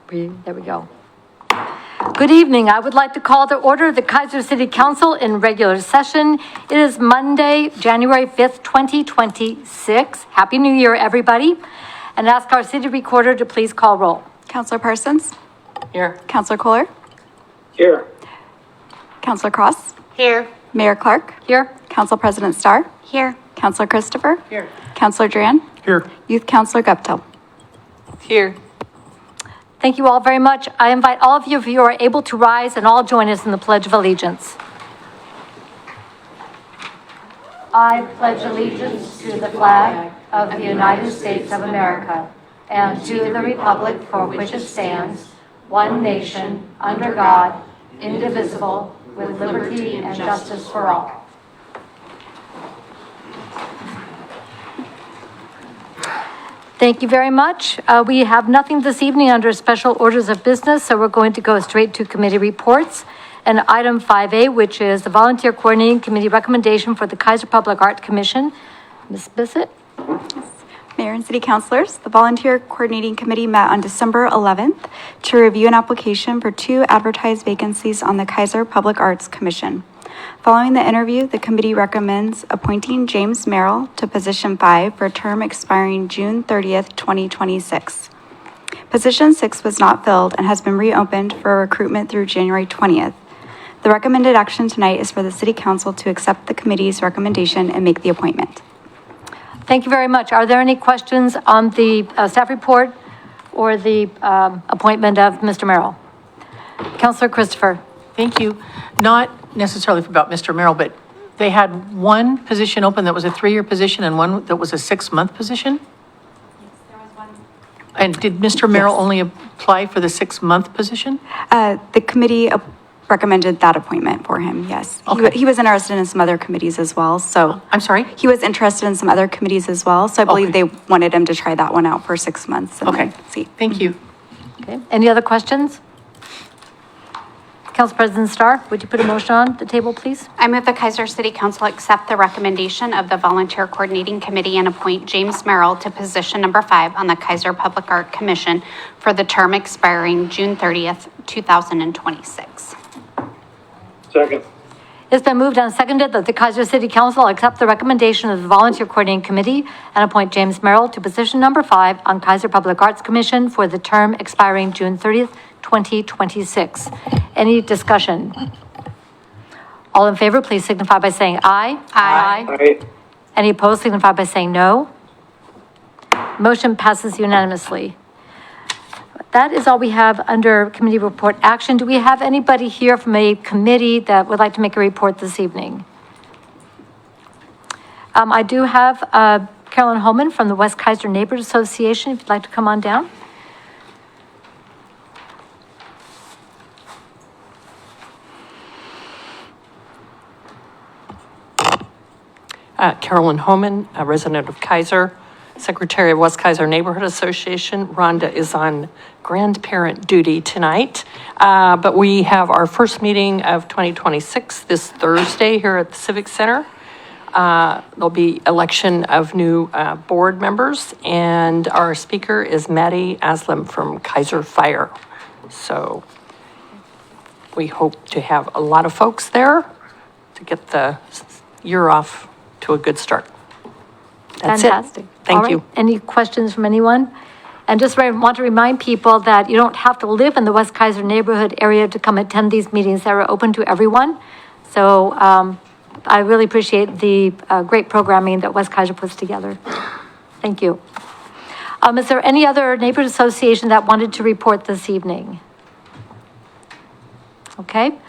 There we go. Good evening. I would like to call to order the Kaiser City Council in regular session. It is Monday, January 5th, 2026. Happy New Year, everybody. And ask our city recorder to please call roll. Councilor Parsons? Here. Councilor Kohler? Here. Councilor Cross? Here. Mayor Clark? Here. Council President Starr? Here. Councilor Christopher? Here. Councilor Duran? Here. Youth Councilor Guptill? Here. Thank you all very much. I invite all of you, if you are able to rise, and all join us in the Pledge of Allegiance. I pledge allegiance to the flag of the United States of America and to the republic for which it stands, one nation, under God, indivisible, with liberty and justice for all. Thank you very much. We have nothing this evening under special orders of business, so we're going to go straight to committee reports. And item 5A, which is the Volunteer Coordinating Committee recommendation for the Kaiser Public Art Commission. Ms. Bissett? Mayor and City Councilors, the Volunteer Coordinating Committee met on December 11th to review an application for 2 advertised vacancies on the Kaiser Public Arts Commission. Following the interview, the committee recommends appointing James Merrill to position 5 for a term expiring June 30th, 2026. Position 6 was not filled and has been reopened for recruitment through January 20th. The recommended action tonight is for the City Council to accept the committee's recommendation and make the appointment. Thank you very much. Are there any questions on the staff report or the appointment of Mr. Merrill? Councilor Christopher? Thank you. Not necessarily about Mr. Merrill, but they had one position open that was a 3-year position and one that was a 6-month position? Yes, there was one. And did Mr. Merrill only apply for the 6-month position? The committee recommended that appointment for him, yes. Okay. He was interested in some other committees as well, so. I'm sorry? He was interested in some other committees as well, so I believe Okay. they wanted him to try that one out for 6 months. And Okay. then see. Thank you. Okay. Any other questions? Council President Starr, would you put a motion on the table, please? I move the Kaiser City Council accept the recommendation of the Volunteer Coordinating Committee and appoint James Merrill to position number 5 on the Kaiser Public Art Commission for the term expiring June 30th, 2026. Second. It's been moved and seconded that the Kaiser City Council accept the recommendation of the Volunteer Coordinating Committee and appoint James Merrill to position number 5 on Kaiser Public Arts Commission for the term expiring June 30th, 2026. Any discussion? All in favor, please signify by saying aye. Aye. Aye. Any opposed, signify by saying no. Motion passes unanimously. That is all we have under committee report action. Do we have anybody here from a committee that would like to make a report this evening? I do have Carolyn Holman from the West Kaiser Neighborhood Association, if you'd like to come on down. Carolyn Homan, a resident of Kaiser, Secretary of West Kaiser Neighborhood Association. Rhonda is on grandparent duty tonight, but we have our first meeting of 2026 this Thursday here at the Civic Center. There'll be election of new board members, and our speaker is Maddie Aslam from Kaiser Fire. So we hope to have a lot of folks there to get the year off to a good start. That's Fantastic. it. Thank All right. you. Any questions from anyone? And just want to remind people that you don't have to live in the West Kaiser neighborhood area to come attend these meetings that are open to everyone. So I really appreciate the great programming that West Kaiser puts together. Thank you. Is there any other neighborhood association that wanted to report this evening? Okay.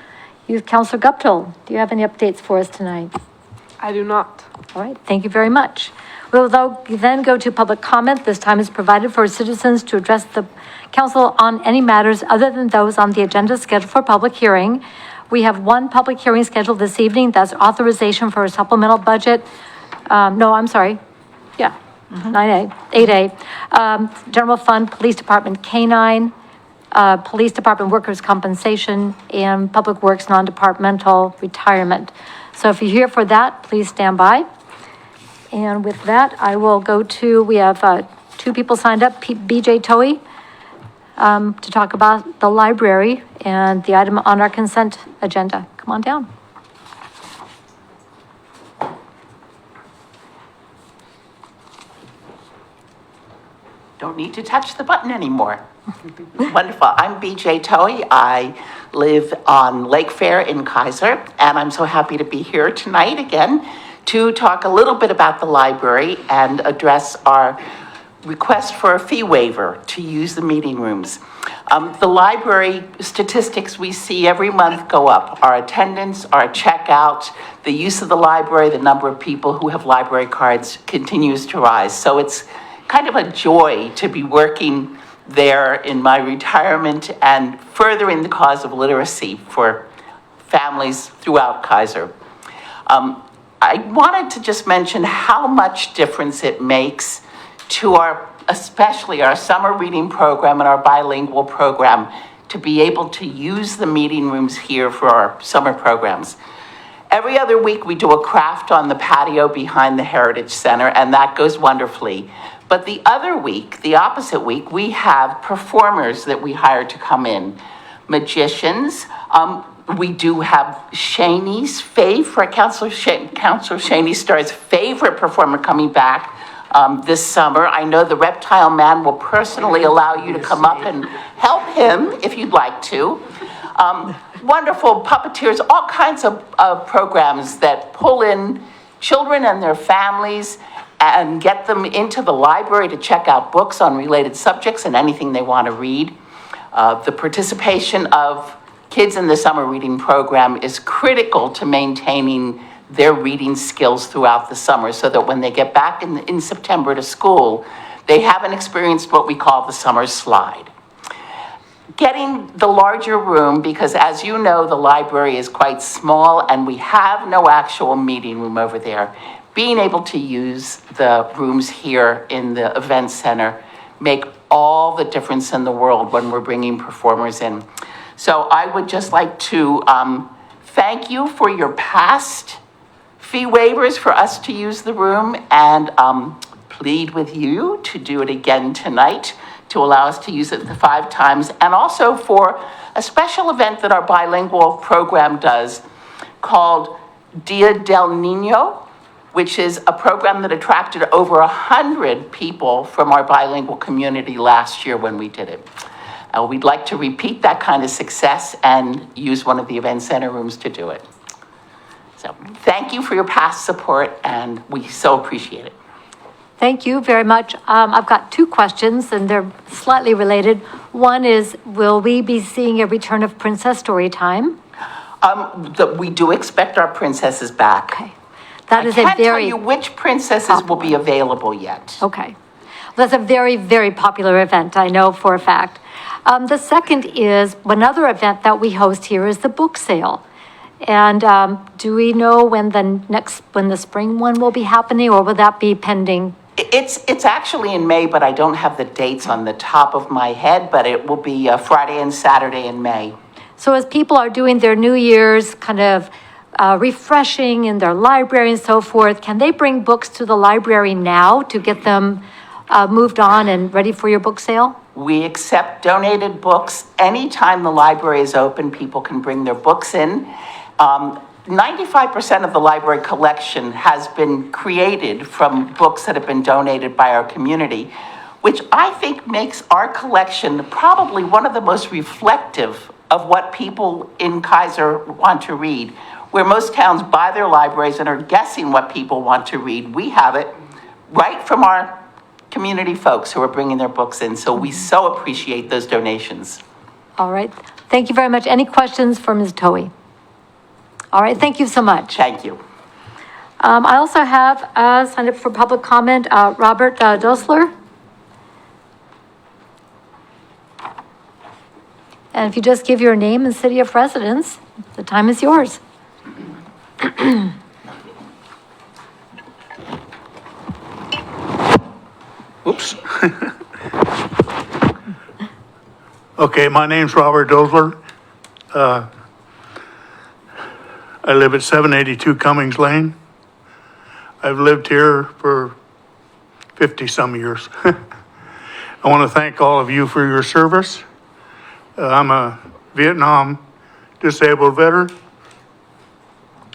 Youth Councilor Guptill, do you have any updates for us tonight? I do not. All right, thank you very much. We'll then go to public comment. This time is provided for citizens to address the council on any matters other than those on the agenda scheduled for public hearing. We have one public hearing scheduled this evening. That's authorization for a supplemental budget. No, I'm sorry. Yeah, 9A, 8A. General Fund, Police Department K-9, Police Department Workers' Compensation, and Public Works Non-Departmental Retirement. So if you're here for that, please stand by. And with that, I will go to, we have 2 people signed up, BJ Toey. to talk about the library and the item on our consent agenda. Come on down. Don't need to touch the button anymore. Wonderful. I'm BJ Toey. I live on Lake Fair in Kaiser, and I'm so happy to be here tonight again to talk a little bit about the library and address our request for a fee waiver to use the meeting rooms. The library statistics we see every month go up. Our attendance, our checkout, the use of the library, the number of people who have library cards continues to rise. So it's kind of a joy to be working there in my retirement and furthering the cause of literacy for families throughout Kaiser. I wanted to just mention how much difference it makes to especially our summer reading program and our bilingual program, to be able to use the meeting rooms here for our summer programs. Every other week, we do a craft on the patio behind the Heritage Center, and that goes wonderfully. But the other week, the opposite week, we have performers that we hire to come in, magicians. We do have Shaney's Counselor Shaney Starr's favorite performer coming back this summer. I know the Reptile Man will personally allow you to come up and help him if you'd like to. Wonderful puppeteers, all kinds of programs that pull in children and their families and get them into the library to check out books on related subjects and anything they want to read. The participation of kids in the summer reading program is critical to maintaining their reading skills throughout the summer, so that when they get back in September to school, they haven't experienced what we call the summer slide. Getting the larger room, because as you know, the library is quite small and we have no actual meeting room over there. Being able to use the rooms here in the event center make all the difference in the world when we're bringing performers in. So I would just like to thank you for your past fee waivers for us to use the room, and plead with you to do it again tonight to allow us to use it the 5 times, and also for a special event that our bilingual program does called Dia del Nino, which is a program that attracted over 100 people from our bilingual community last year when we did it. We'd like to repeat that kind of success and use one of the event center rooms to do it. So thank you for your past support, and we so appreciate it. Thank you very much. I've got 2 questions, and they're slightly related. One is, will we be seeing a return of Princess Storytime? We do expect our princesses back. Okay. That is I a can't tell very... you which princesses will be available yet. Okay. That's a very, very popular event, I know for a fact. The second is, another event that we host here is the book sale. And do we know when the spring one will be happening, or will that be pending? It's actually in May, but I don't have the dates on the top of my head, but it will be Friday and Saturday in May. So as people are doing their New Year's kind of refreshing in their library and so forth, can they bring books to the library now to get them moved on and ready for your book sale? We accept donated books. Anytime the library is open, people can bring their books in. 95% of the library collection has been created from books that have been donated by our community, which I think makes our collection probably one of the most reflective of what people in Kaiser want to read. Where most towns buy their libraries and are guessing what people want to read, we have it right from our community folks who are bringing their books in. So we so appreciate those donations. All right. Thank you very much. Any questions for Ms. Toey? All right. Thank you so much. Thank you. I also have signed up for public comment, Robert Dosler. And if you just give your name and city of residence, the time is yours. Oops. Okay, my name's Robert Dosler. I live at 782 Cummings Lane. I've lived here for 50-some years. I want to thank all of you for your service. I'm a Vietnam disabled veteran,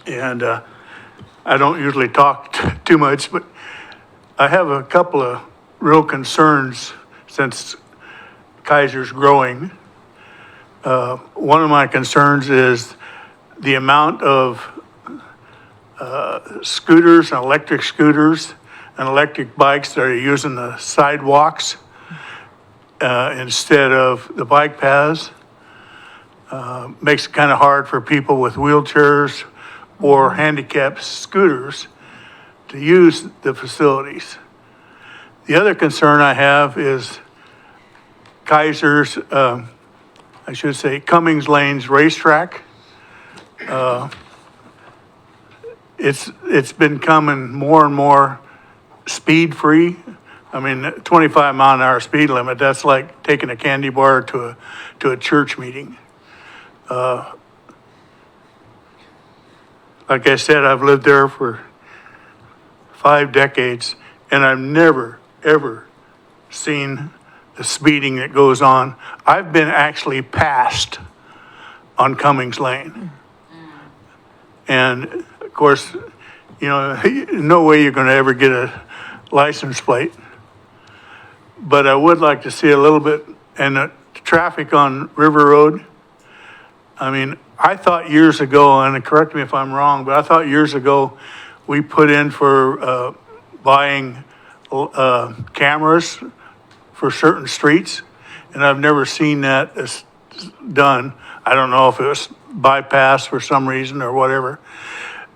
and I don't usually talk too much, but I have a couple of real concerns since Kaiser's growing. One of my concerns is the amount of scooters and electric bikes that are using the sidewalks instead of the bike paths. Makes it kind of hard for people with wheelchairs or handicapped scooters to use the facilities. The other concern I have is Kaiser's, I should say Cummings Lanes Racetrack. It's been becoming more and more speed-free. I mean, 25-mile-an-hour speed limit, that's like taking a candy bar to a church meeting. Like I said, I've lived there for 5 decades, and I've never, ever seen the speeding that goes on. I've been actually passed on Cummings Lane. And of course, you know, no way you're going to ever get a license plate. But I would like to see a little bit, and the traffic on River Road. I mean, I thought years ago, and correct me if I'm wrong, but I thought years ago we put in for buying cameras for certain streets, and I've never seen that as done. I don't know if it was bypassed for some reason or whatever,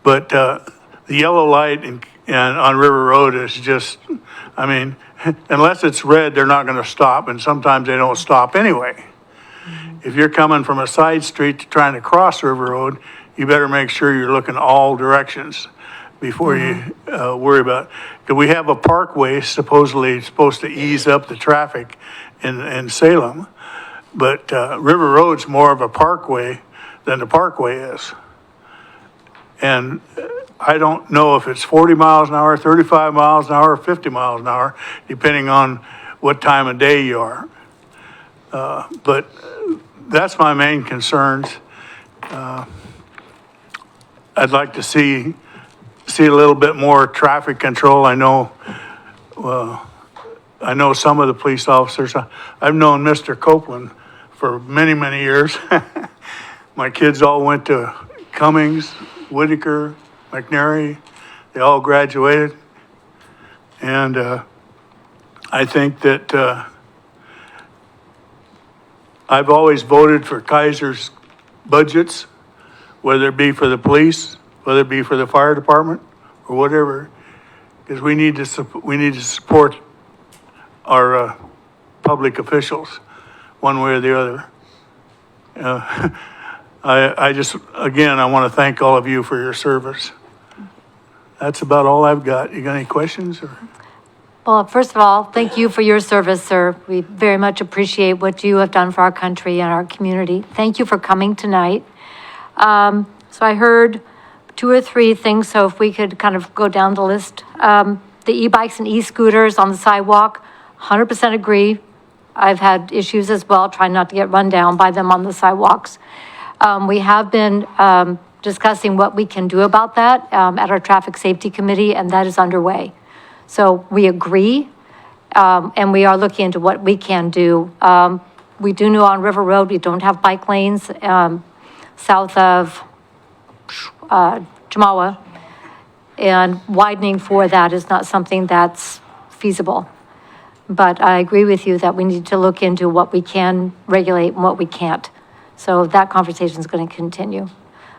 but the yellow light on River Road is just, I mean, unless it's red, they're not going to stop, and sometimes they don't stop anyway. If you're coming from a side street trying to cross River Road, you better make sure you're looking all directions before you worry about it. 'Cause we have a parkway supposedly supposed to ease up the traffic in Salem, but River Road's more of a parkway than the parkway is. And I don't know if it's 40 miles an hour, 35 miles an hour, or 50 miles an hour, depending on what time of day you are. But that's my main concerns. I'd like to see a little bit more traffic control. I know some of the police officers. I've known Mr. Copeland for many, many years. My kids all went to Cummings, Whitaker, McNary. They all graduated. And I think that I've always voted for Kaiser's budgets, whether it be for the police, whether it be for the fire department, or whatever, because we need to support our public officials, one way or the other. I just, again, I want to thank all of you for your service. That's about all I've got. You got any questions? Or? Well, first of all, thank you for your service, sir. We very much appreciate what you have done for our country and our community. Thank you for coming tonight. So I heard 2 or 3 things, so if we could kind of go down the list. The e-bikes and e-scooters on the sidewalk, 100% agree. I've had issues as well, trying not to get run down by them on the sidewalks. We have been discussing what we can do about that at our Traffic Safety Committee, and that is underway. So we agree, and we are looking into what we can do. We do know on River Road, we don't have bike lanes south of Jamawa, and widening for that is not something that's feasible. But I agree with you that we need to look into what we can regulate and what we can't. So that conversation is going to continue.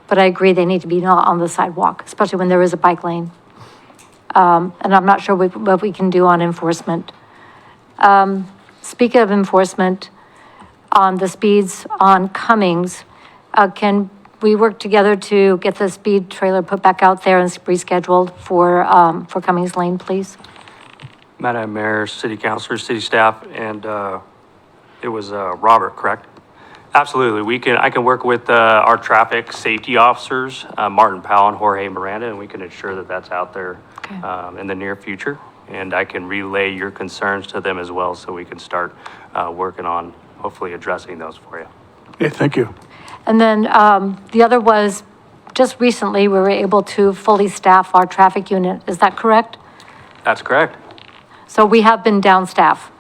But I agree they need to be not on the sidewalk, especially when there is a bike lane. And I'm not sure what we can do on enforcement. Speaking of enforcement, on the speeds on Cummings, can we work together to get the speed trailer put back out there and rescheduled for Cummings Lane, please? Madam Mayor, City Councilors, City Staff, and it was Robert, correct? Absolutely. I can work with our traffic safety officers, Martin Powell and Jorge Miranda, and we can ensure that that's out there Okay. in the near future. and I can relay your concerns to them as well, so we can start working on hopefully addressing those for you. Okay, thank you. And then the other was, just recently, we were able to fully staff our traffic unit. Is that correct? That's correct. So we have been down staff.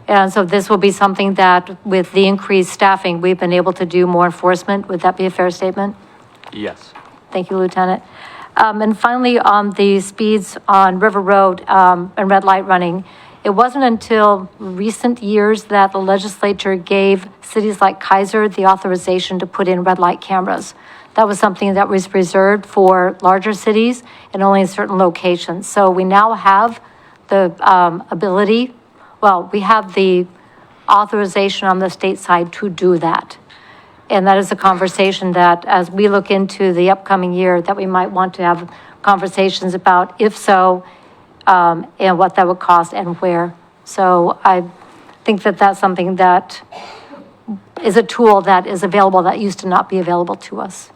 And so this will be something that, with the increased staffing, we've been able to do more enforcement. Would that be a fair statement? Yes. Thank you, Lieutenant. And finally, on the speeds on River Road and red light running, it wasn't until recent years that the legislature gave cities like Kaiser the authorization to put in red light cameras. That was something that was reserved for larger cities and only in certain locations. So we now have the ability, well, we have the authorization on the state side to do that. And that is a conversation that, as we look into the upcoming year, that we might want to have conversations about, if so, and what that would cost and where. So I think that that's something that is a tool that is available that used to not be available to us.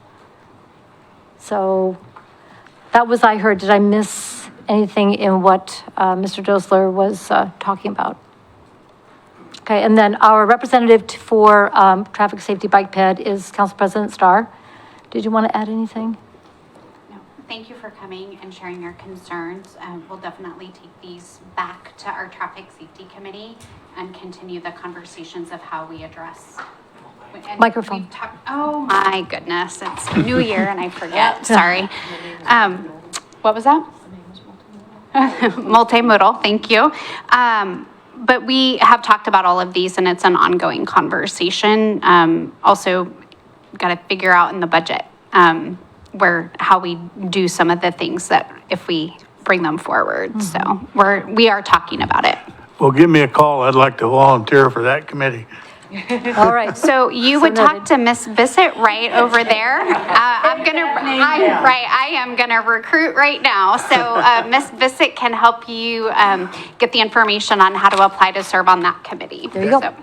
So that was, I heard, did I miss anything in what Mr. Dosler was talking about? Okay, and then our representative for Traffic Safety Bike Ped is Council President Starr. Did you want to add anything? No, thank you for coming and sharing your concerns. We'll definitely take these back to our Traffic Safety Committee and continue the conversations of how we address. And Microphone. we've oh my goodness, it's New Year and I forget, sorry. What was that? Multimodal, thank you. But we have talked about all of these and it's an ongoing conversation. Also, got to figure out in the budget how we do some of the things that if we bring them forward. So we are talking about it. Well, give me a call. I'd like to volunteer for that committee. All right. So you would talk to Miss Bissett right over there. I am gonna recruit right now. So Miss Bissett can help you get the information on how to apply to serve on that committee. There you go. So,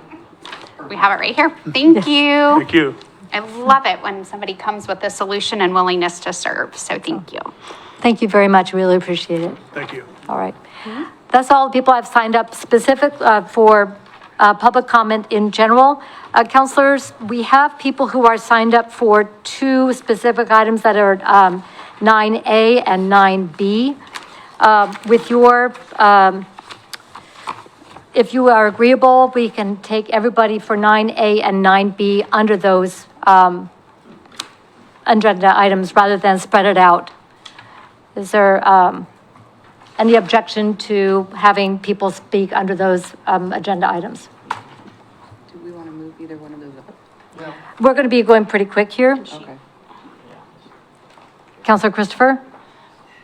we have it right here. Thank you. Thank you. I love it when somebody comes with a solution and willingness to serve. So thank you. Thank you very much. Really appreciate it. Thank you. All right. That's all the people I've signed up specific for public comment in general. Counselors, we have people who are signed up for two specific items that are 9A and 9B. With your, if you are agreeable, we can take everybody for 9A and 9B under those agenda items rather than spread it out. Is there any objection to having people speak under those agenda items? Do we want to move either one of those up? We're going to be going pretty quick here. Okay. Counselor Christopher?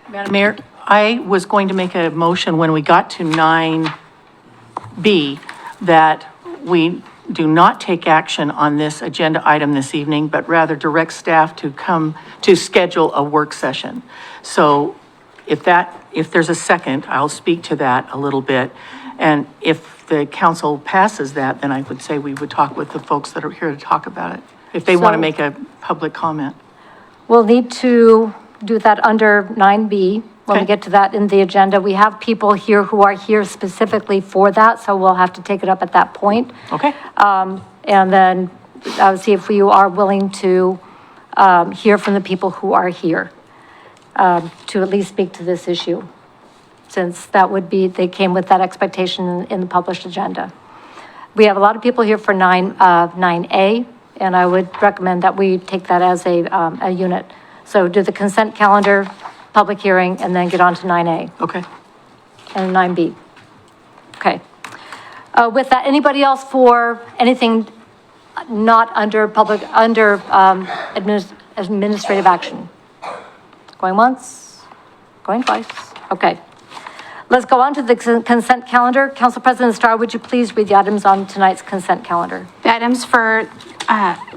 Madam Mayor, I was going to make a motion when we got to 9B that we do not take action on this agenda item this evening, but rather direct staff to come to schedule a work session. So if there's a second, I'll speak to that a little bit. And if the council passes that, then I would say we would talk with the folks that are here to talk about it, if they want to So- make a public comment. We'll need to do that under 9B when we Okay. get to that in the agenda. We have people here who are here specifically for that, so we'll have to take it up at that point. Okay? And then I'll see if you are willing to hear from the people who are here to at least speak to this issue, since that would be, they came with that expectation in the published agenda. We have a lot of people here for 9A, and I would recommend that we take that as a unit. So do the consent calendar, public hearing, and then get on to 9A Okay. and 9B. Okay. With that, anybody else for anything not under administrative action? Going once, going twice, okay. Let's go on to the consent calendar. Council President Starr, would you please read the items on tonight's consent calendar? The items for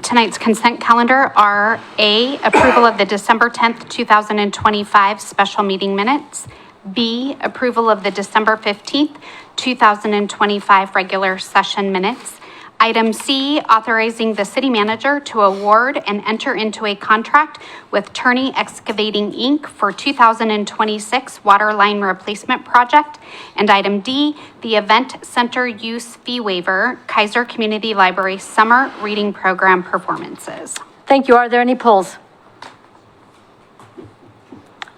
tonight's consent calendar are A, approval of the December 10th, 2025 special meeting minutes. B, approval of the December 15th, 2025 regular session minutes. Item C, authorizing the city manager to award and enter into a contract with Turney Excavating, Inc. for 2026 water line replacement project. And item D, the event center use fee waiver, Kaiser Community Library Summer Reading Program performances. Thank you. Are there any polls?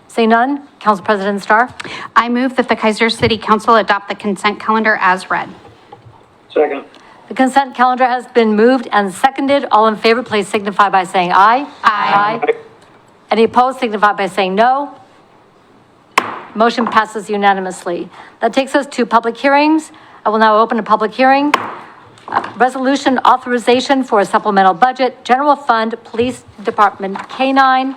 Seeing none, Council President Starr. I move that the Kaiser City Council adopt the consent calendar as read. Second. The consent calendar has been moved and seconded. All in favor, please signify by saying aye. Aye. Any opposed, signify by saying no. Motion passes unanimously. That takes us to public hearings. I will now open a public hearing. Resolution authorization for a supplemental budget, General Fund, Police Department K-9.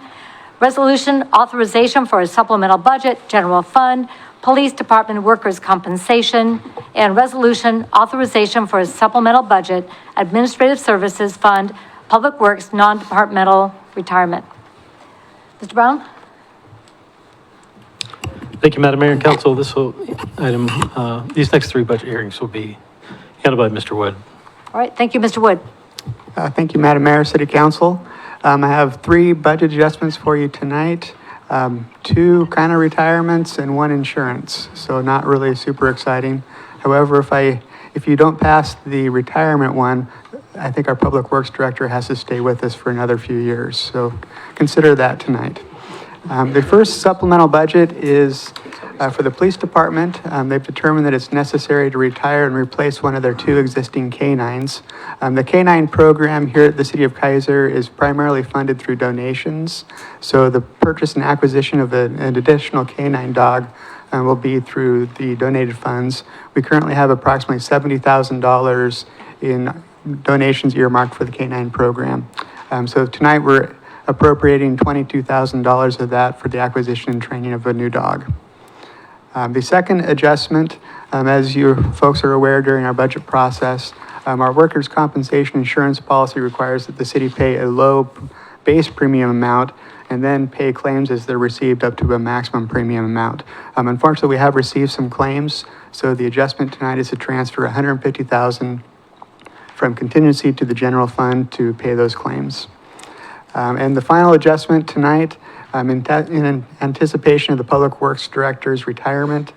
Resolution authorization for a supplemental budget, General Fund, Police Department Workers' Compensation, and resolution authorization for a supplemental budget, Administrative Services Fund, Public Works, non-departmental retirement. Mr. Brown? Thank you, Madam Mayor and Council. These next three budget hearings will be handled by Mr. Wood. All right, thank you, Mr. Wood. Thank you, Madam Mayor, City Council. I have three budget adjustments for you tonight. Two kind of retirements and one insurance, so not really super exciting. However, if you don't pass the retirement one, I think our Public Works Director has to stay with us for another few years, so consider that tonight. The first supplemental budget is for the police department. They've determined that it's necessary to retire and replace one of their two existing K-9s. The K-9 program here at the City of Kaiser is primarily funded through donations. So the purchase and acquisition of an additional K-9 dog will be through the donated funds. We currently have approximately $70,000 in donations earmarked for the K-9 program. So tonight we're appropriating $22,000 of that for the acquisition and training of a new dog. The second adjustment, as you folks are aware during our budget process, our workers' compensation insurance policy requires that the city pay a low base premium amount and then pay claims as they're received up to a maximum premium amount. Unfortunately, we have received some claims, so the adjustment tonight is to transfer $150,000 from contingency to the general fund to pay those claims. And the final adjustment tonight, in anticipation of the Public Works Director's retirement,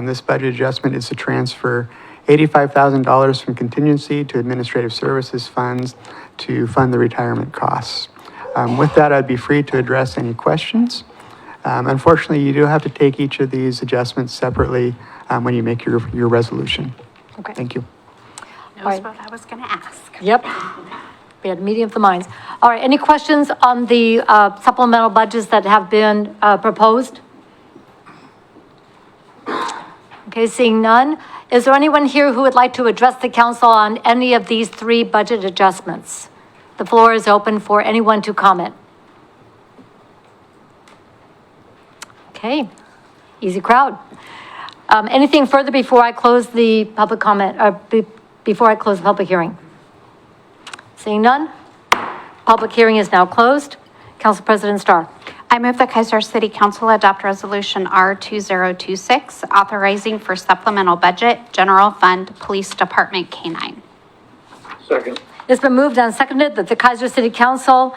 this budget adjustment is to transfer $85,000 from contingency to administrative services funds to fund the retirement costs. With that, I'd be free to address any questions. Unfortunately, you do have to take each of these adjustments separately when you make your resolution. Okay. Thank you. Knows what I was going to ask. Yep. We had a meeting of the minds. All right, any questions on the supplemental budgets that have been proposed? Okay, seeing none. Is there anyone here who would like to address the council on any of these three budget adjustments? The floor is open for anyone to comment. Okay, easy crowd. Anything further before I close the public comment, or before I close the public hearing? Seeing none, public hearing is now closed. Council President Starr. I move the Kaiser City Council adopt Resolution R2026, authorizing for supplemental budget, General Fund, Police Department K-9. Second. It's been moved and seconded that the Kaiser City Council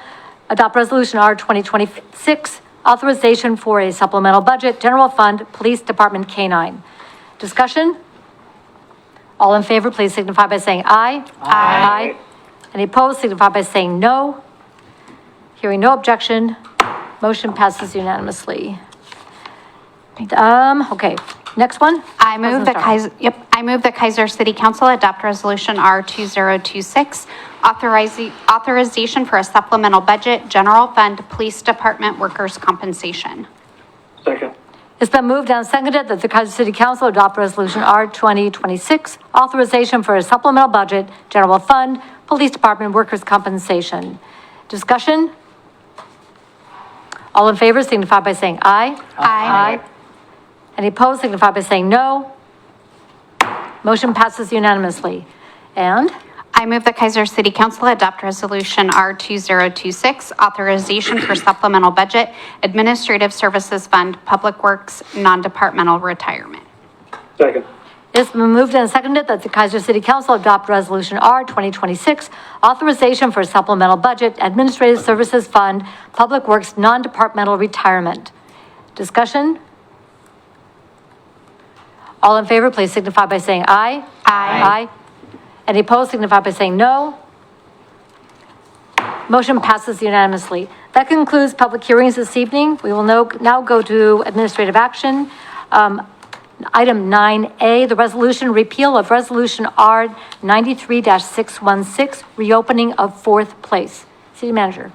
adopt Resolution R2026, authorization for a supplemental budget, General Fund, Police Department K-9. Discussion? All in favor, please signify by saying aye. Aye. Any opposed, signify by saying no. Hearing no objection, motion passes unanimously. Okay, next one. I move the President Starr. I move the Kaiser City Council adopt Resolution R2026, authorization for a supplemental budget, General Fund, Police Department Workers' Compensation. Second. It's been moved and seconded that the Kaiser City Council adopt Resolution R2026, authorization for a supplemental budget, General Fund, Police Department Workers' Compensation. Discussion? All in favor signify by saying aye. Aye. Any opposed signify by saying no. Motion passes unanimously. And I move the Kaiser City Council adopt Resolution R2026, authorization for supplemental budget, Administrative Services Fund, Public Works, non-departmental retirement. Second. It's been moved and seconded that the Kaiser City Council adopt Resolution R 2026, authorization for supplemental budget, Administrative Services Fund, Public Works non-departmental retirement. Discussion? All in favor, please signify by saying aye. Aye. Any opposed, signify by saying no. Motion passes unanimously. That concludes public hearings this evening. We will now go to administrative action. Item 9A, the resolution repeal of Resolution R 93-616, reopening of Fourth Place. City Manager.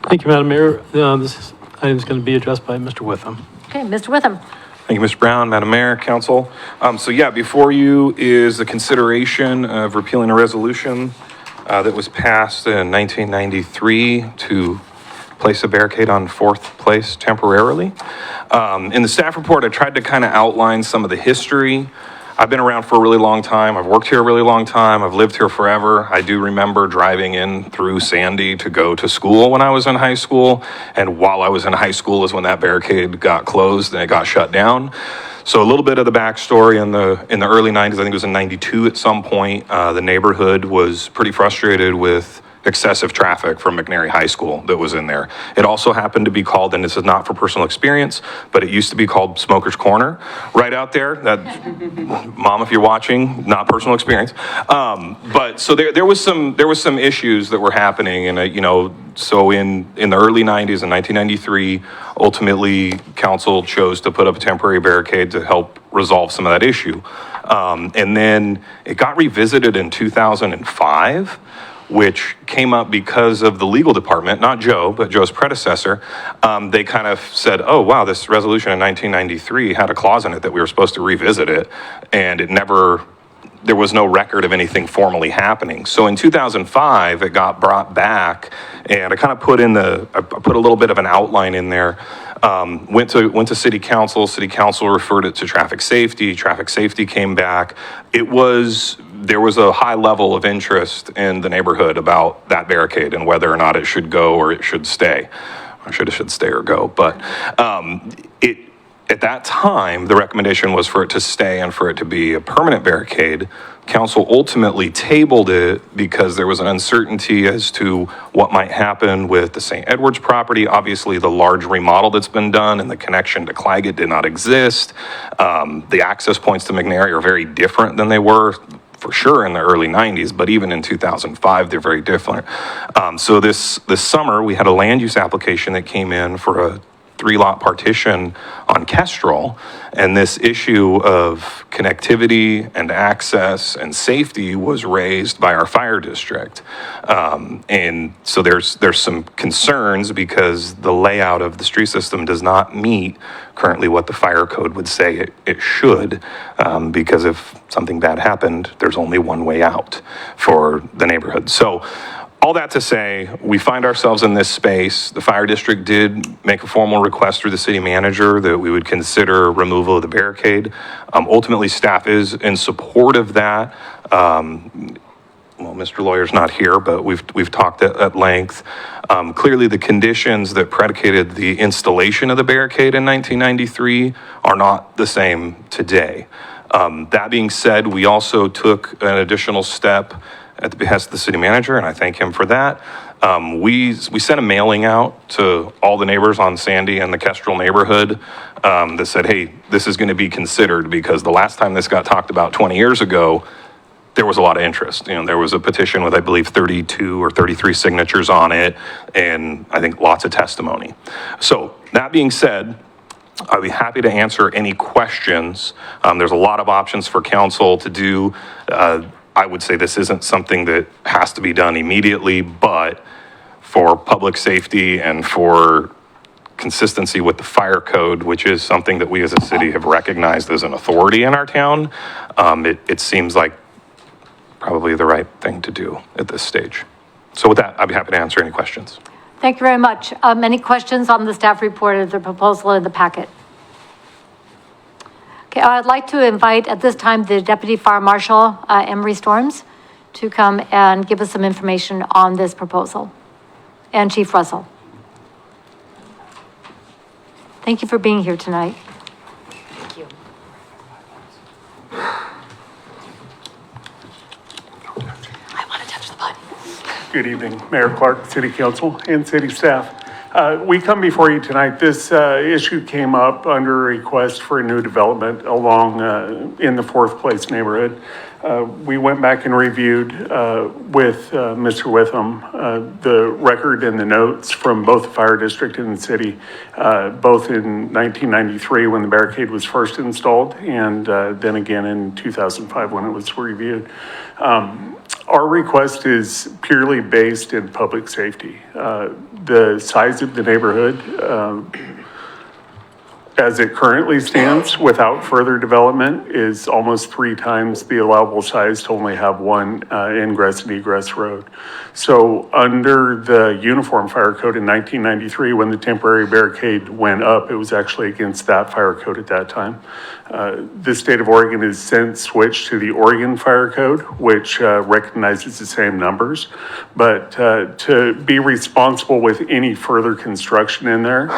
Thank you, Madam Mayor. This item is going to be addressed by Mr. Witham. Okay, Mr. Witham. Thank you, Mr. Brown, Madam Mayor, Council. So yeah, before you is the consideration of repealing a resolution that was passed in 1993 to place a barricade on Fourth Place temporarily. In the staff report, I tried to kind of outline some of the history. I've been around for a really long time. I've worked here a really long time. I've lived here forever. I do remember driving in through Sandy to go to school when I was in high school. And while I was in high school is when that barricade got closed and it got shut down. So a little bit of the backstory in the early 90s, I think it was in 92 at some point, the neighborhood was pretty frustrated with excessive traffic from McNary High School that was in there. It also happened to be called, and this is not for personal experience, but it used to be called Smoker's Corner right out there. That, Mom, if you're watching, not personal experience. But so there was some issues that were happening, and so in the early 90s, in 1993, ultimately council chose to put up a temporary barricade to help resolve some of that issue. And then it got revisited in 2005. Which came up because of the legal department, not Joe, but Joe's predecessor. They kind of said, oh, wow, this resolution in 1993 had a clause in it that we were supposed to revisit it, and there was no record of anything formally happening. So in 2005, it got brought back, and I kind of put a little bit of an outline in there. Went to city council referred it to traffic safety came back. There was a high level of interest in the neighborhood about that barricade and whether or not it should go or it should stay. It should stay or go, but at that time, the recommendation was for it to stay and for it to be a permanent barricade. Council ultimately tabled it because there was an uncertainty as to what might happen with the St. Edwards property. Obviously, the large remodel that's been done and the connection to Claggett did not exist. The access points to McNary are very different than they were for sure in the early 90s, but even in 2005, they're very different. So this summer, we had a land use application that came in for a 3-lot partition on Kestrel, and this issue of connectivity and access and safety was raised by our fire district. And so there's some concerns because the layout of the street system does not meet currently what the fire code would say it should, because if something bad happened, there's only one way out for the neighborhood. So all that to say, we find ourselves in this space. The fire district did make a formal request through the city manager that we would consider removal of the barricade. Ultimately, staff is in support of that. Well, Mr. Lawyer's not here, but we've talked at length. Clearly, the conditions that predicated the installation of the barricade in 1993 are not the same today. That being said, we also took an additional step at the behest of the city manager, and I thank him for that. We sent a mailing out to all the neighbors on Sandy and the Kestrel neighborhood that said, hey, this is going to be considered, because the last time this got talked about 20 years ago, there was a lot of interest. There was a petition with, I believe, 32 or 33 signatures on it, and I think lots of testimony. So that being said, I'd be happy to answer any questions. There's a lot of options for council to do. I would say this isn't something that has to be done immediately, but for public safety and for consistency with the fire code, which is something that we as a city have recognized as an authority in our town, it seems like probably the right thing to do at this stage. So with that, I'd be happy to answer any questions. Thank you very much. Any questions on the staff report or the proposal in the packet? Okay, I'd like to invite at this time the Deputy Fire Marshal, Emery Storms, to come and give us some information on this proposal, and Chief Russell. Thank you for being here tonight. Thank you. Good evening, Mayor Clark, City Council, and city staff. We come before you tonight. This issue came up under a request for a new development along in the Fourth Place neighborhood. We went back and reviewed with Mr. Witham the record and the notes from both the fire district and the city, both in 1993 when the barricade was first installed, and then again in 2005 when it was reviewed. Our request is purely based in public safety. The size of the neighborhood, as it currently stands, without further development, is almost 3 times the allowable size to only have one ingress and egress road. So under the Uniform Fire Code in 1993, when the temporary barricade went up, it was actually against that fire code at that time. The state of Oregon has since switched to the Oregon Fire Code, which recognizes the same numbers. But to be responsible with any further construction in there,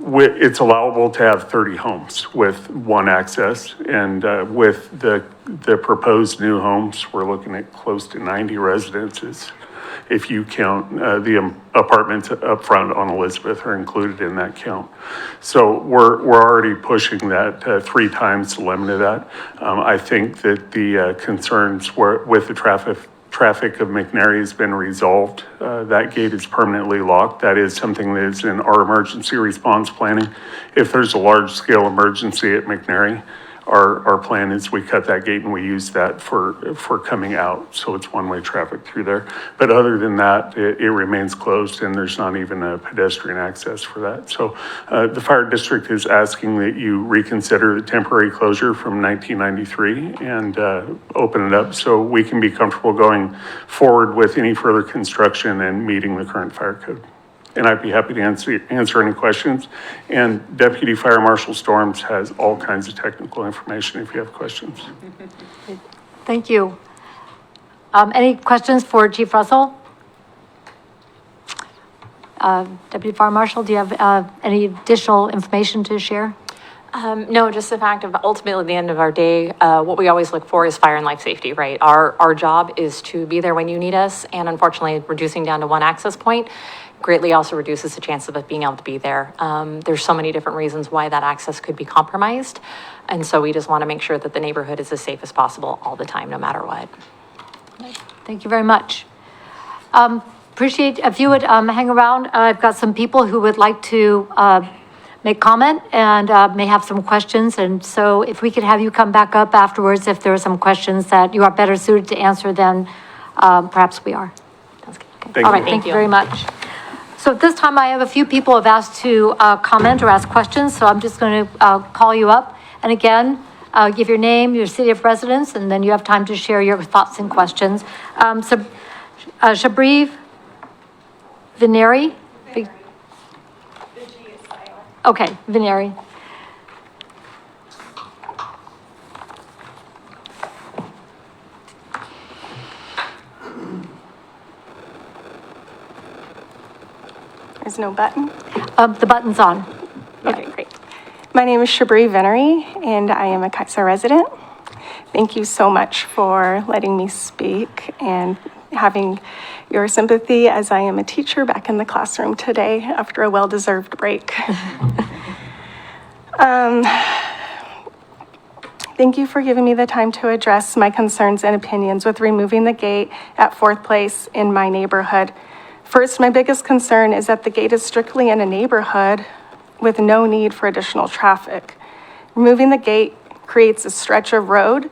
it's allowable to have 30 homes with one access, and with the proposed new homes, we're looking at close to 90 residences. If you count the apartments up front on Elizabeth are included in that count. So we're already pushing that 3 times the limit of that. I think that the concerns with the traffic of McNary has been resolved. That gate is permanently locked. That is something that is in our emergency response planning. If there's a large scale emergency at McNary, our plan is we cut that gate and we use that for coming out. So it's one-way traffic through there. But other than that, it remains closed and there's not even a pedestrian access for that. So the fire district is asking that you reconsider the temporary closure from 1993 and open it up so we can be comfortable going forward with any further construction and meeting the current fire code. And I'd be happy to answer any questions. And Deputy Fire Marshal Storms has all kinds of technical information if you have questions. Thank you. Any questions for Chief Russell? Deputy Fire Marshal, do you have any additional information to share? No, just the fact of ultimately at the end of our day, what we always look for is fire and life safety, right? Our job is to be there when you need us, and unfortunately, reducing down to one access point greatly also reduces the chance of us being able to be there. There's so many different reasons why that access could be compromised, and so we just want to make sure that the neighborhood is as safe as possible all the time, no matter what. Thank you very much. Appreciate if you would hang around. I've got some people who would like to make comment and may have some questions. And so if we could have you come back up afterwards, if there are some questions that you are better suited to answer than perhaps we are. Sounds good. Okay. All right, thank you very much. So at this time, I have a few people have asked to comment or ask questions. So I'm just going to call you up. And again, give your name, your city of residence, and then you have time to share your thoughts and questions. So Shabri Vineri? Okay, Vineri. There's no button? The button's on. Okay, great. My name is Shabri Venery, and I am a Kaiser resident. Thank you so much for letting me speak and having your sympathy as I am a teacher back in the classroom today after a well-deserved break. Thank you for giving me the time to address my concerns and opinions with removing the gate at Fourth Place in my neighborhood. First, my biggest concern is that the gate is strictly in a neighborhood with no need for additional traffic. Removing the gate creates a stretch of road,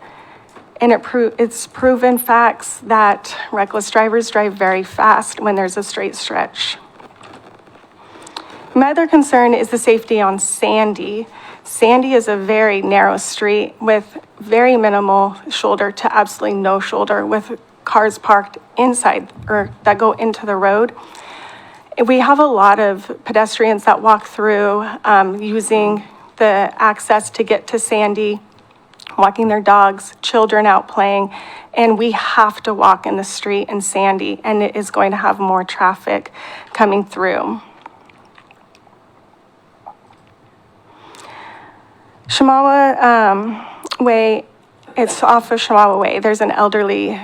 and it's proven facts that reckless drivers drive very fast when there's a straight stretch. My other concern is the safety on Sandy. Sandy is a very narrow street with very minimal shoulder to absolutely no shoulder, with cars parked inside or that go into the road. We have a lot of pedestrians that walk through using the access to get to Sandy, walking their dogs, children out playing, and we have to walk in the street in Sandy, and it is going to have more traffic coming through. Shamawa Way it's off of Shamawa Way. There's an elderly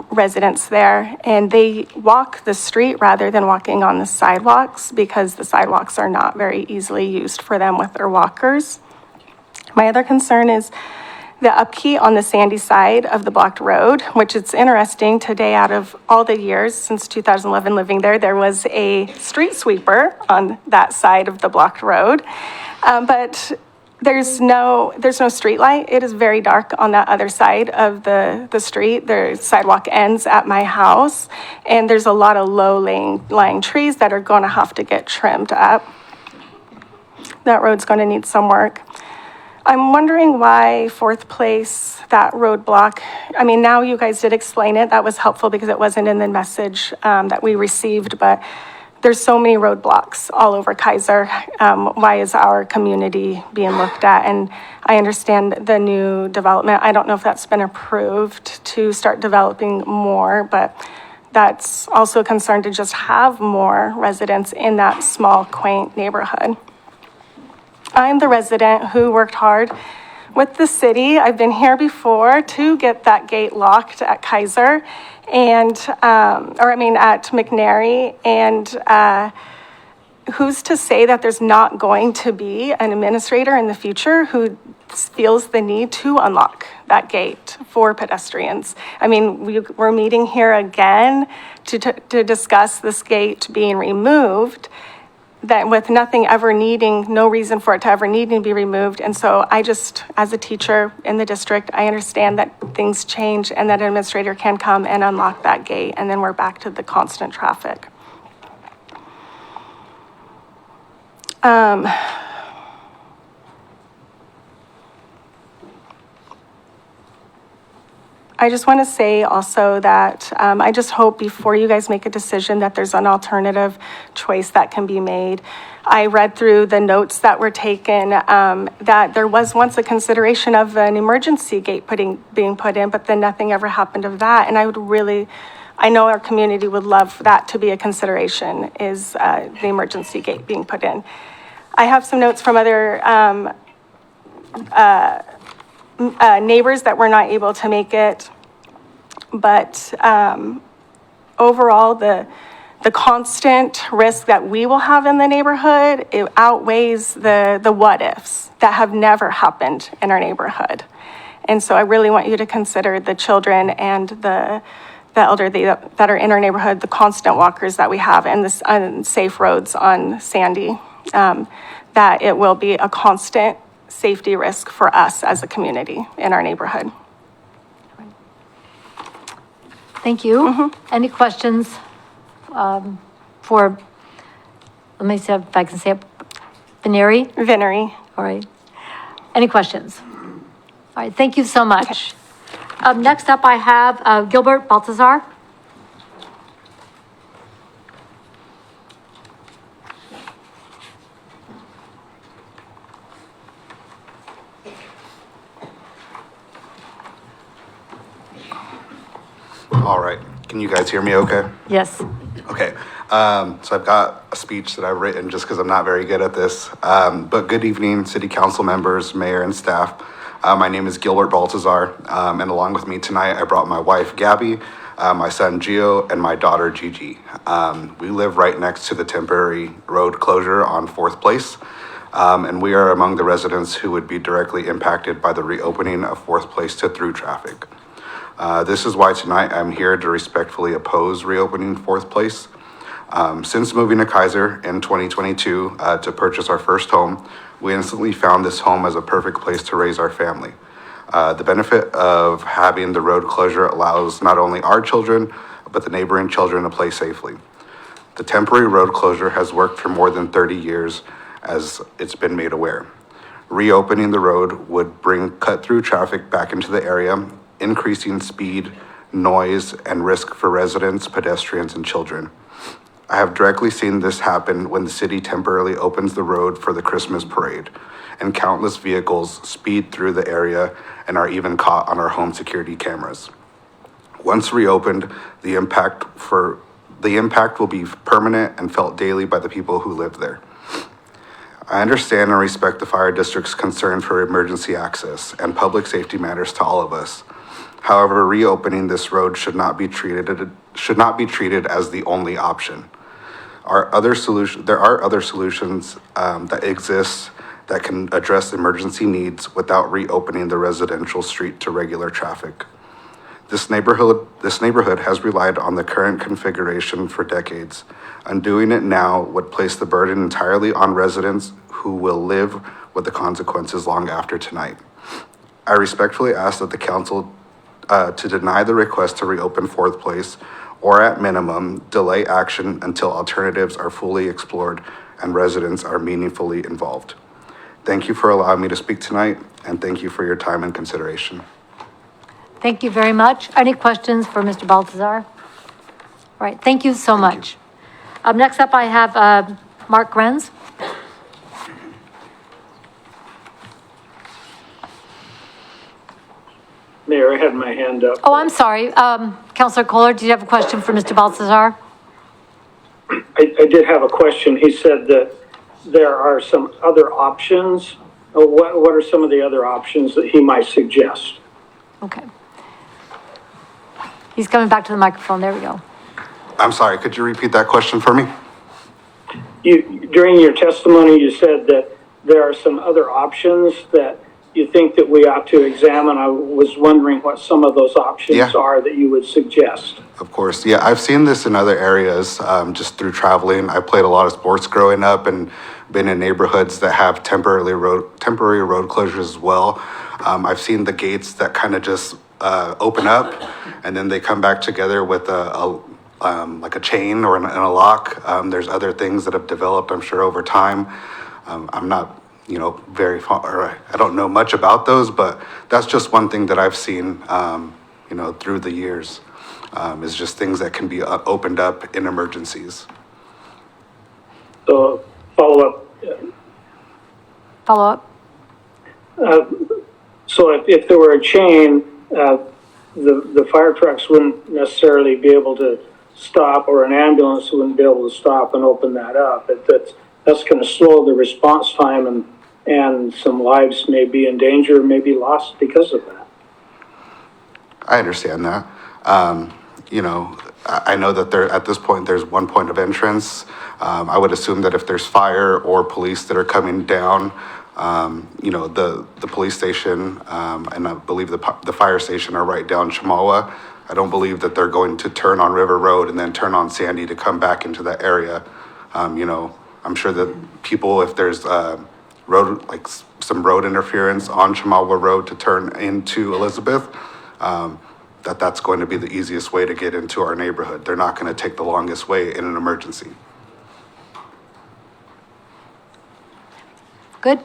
residence there, and they walk the street rather than walking on the sidewalks because the sidewalks are not very easily used for them with their walkers. My other concern is the upkeep on the Sandy side of the blocked road, which it's interesting today, out of all the years since 2011 living there, there was a street sweeper on that side of the blocked road. But there's no street light. It is very dark on that other side of the street. The sidewalk ends at my house, and there's a lot of low-lying trees that are going to have to get trimmed up. That road's going to need some work. I'm wondering why Fourth Place, that roadblock, I mean, now you guys did explain it. That was helpful because it wasn't in the message that we received, but there's so many roadblocks all over Kaiser. Why is our community being looked at? And I understand the new development. I don't know if that's been approved to start developing more, but that's also a concern to just have more residents in that small, quaint neighborhood. I'm the resident who worked hard with the city. I've been here before to get that gate locked at Kaiser and, at McNary. And who's to say that there's not going to be an administrator in the future who feels the need to unlock that gate for pedestrians? I mean, we're meeting here again to discuss this gate being removed, that with nothing ever needing, no reason for it to ever need to be removed. And so I just, as a teacher in the district, I understand that things change and that an administrator can come and unlock that gate, and then we're back to the constant traffic. I just want to say also that I just hope before you guys make a decision that there's an alternative choice that can be made. I read through the notes that were taken, that there was once a consideration of an emergency gate being put in, but then nothing ever happened of that. And I know our community would love that to be a consideration, is the emergency gate being put in. I have some notes from other neighbors that were not able to make it, but overall, the constant risk that we will have in the neighborhood, it outweighs the what ifs that have never happened in our neighborhood. And so I really want you to consider the children and the elderly that are in our neighborhood, the constant walkers that we have, and the unsafe roads on Sandy, that it will be a constant safety risk for us as a community in our neighborhood. Thank you. Any questions for, let me see if I can say it, Venery. All right. Any questions? All right, thank you so much. Next up, I have Gilbert Baltazar. All right. Can you guys hear me okay? Yes. Okay. So I've got a speech that I've written just because I'm not very good at this. But good evening, City Council members, Mayor, and staff. My name is Gilbert Baltazar, and along with me tonight, I brought my wife, Gabby, my son, Gio, and my daughter, Gigi. We live right next to the temporary road closure on 4th Place, and we are among the residents who would be directly impacted by the reopening of 4th Place to through traffic. This is why tonight I'm here to respectfully oppose reopening 4th Place. Since moving to Kaiser in 2022 to purchase our first home, we instantly found this home as a perfect place to raise our family. The benefit of having the road closure allows not only our children, but the neighboring children to play safely. The temporary road closure has worked for more than 30 years as it's been made aware. Reopening the road would bring cut-through traffic back into the area, increasing speed, noise, and risk for residents, pedestrians, and children. I have directly seen this happen when the city temporarily opens the road for the Christmas parade, and countless vehicles speed through the area and are even caught on our home security cameras. Once reopened, the impact will be permanent and felt daily by the people who live there. I understand and respect the fire district's concern for emergency access and public safety matters to all of us. However, reopening this road should not be treated as the only option. There are other solutions that exist that can address emergency needs without reopening the residential street to regular traffic. This neighborhood has relied on the current configuration for decades. Undoing it now would place the burden entirely on residents who will live with the consequences long after tonight. I respectfully ask that the council to deny the request to reopen Fourth Place, or at minimum, delay action until alternatives are fully explored and residents are meaningfully involved. Thank you for allowing me to speak tonight, and thank you for your time and consideration. Thank you very much. Any questions for Mr. Baltazar? All right, thank you so much. Next up, I have Mark Grenz. Mayor, I had my hand up. Oh, I'm sorry. Councilor Kohler, do you have a question for Mr. Baltazar? I did have a question. He said that there are some other options. What are some of the other options that he might suggest? Okay. He's coming back to the microphone. There we go. I'm sorry, could you repeat that question for me? During your testimony, you said that there are some other options that you think that we ought to examine. I was wondering what some of those options are that you would suggest. Of course, yeah, I've seen this in other areas just through traveling. I played a lot of sports growing up and been in neighborhoods that have temporary road closures as well. I've seen the gates that kind of just open up and then they come back together with like a chain or in a lock. There's other things that have developed, I'm sure, over time. I'm not, very far, I don't know much about those, but that's just one thing that I've seen, through the years, is just things that can be opened up in emergencies. So follow up. So if there were a chain, the fire trucks wouldn't necessarily be able to stop, or an ambulance wouldn't be able to stop and open that up. That's going to slow the response time, and some lives may be in danger, may be lost because of that. I understand that. I know that at this point, there's one point of entrance. I would assume that if there's fire or police that are coming down, the police station, and I believe the fire station are right down Chemawa. I don't believe that they're going to turn on River Road and then turn on Sandy to come back into that area. I'm sure that people, if there's some road interference on Chemawa Road to turn into Elizabeth, that's going to be the easiest way to get into our neighborhood. They're not going to take the longest way in an emergency. Good?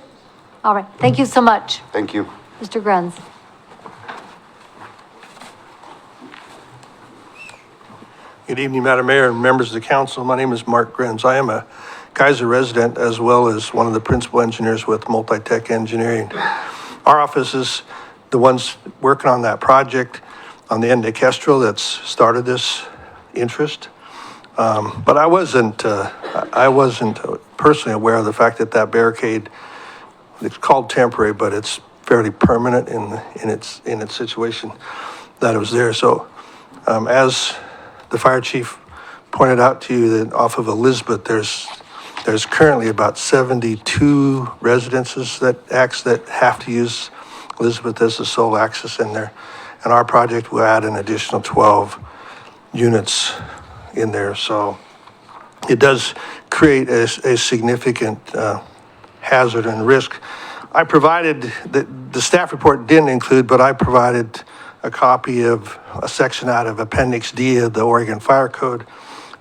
All right. Thank you so much. Thank you. Mr. Grenz. Good evening, Madam Mayor and members of the council. My name is Mark Grenz. I am a Kaiser resident as well as one of the principal engineers with Multitech Engineering. Our office is the ones working on that project on the end of Kestrel that's started this interest. But I wasn't personally aware of the fact that barricade, it's called temporary, but it's fairly permanent in its situation that it was there. So as the fire chief pointed out to you, that off of Elizabeth, there's currently about 72 residences that have to use Elizabeth as the sole access in there. And our project will add an additional 12 units in there. So it does create a significant hazard and risk. I provided, the staff report didn't include, but I provided a copy of a section out of Appendix D of the Oregon Fire Code,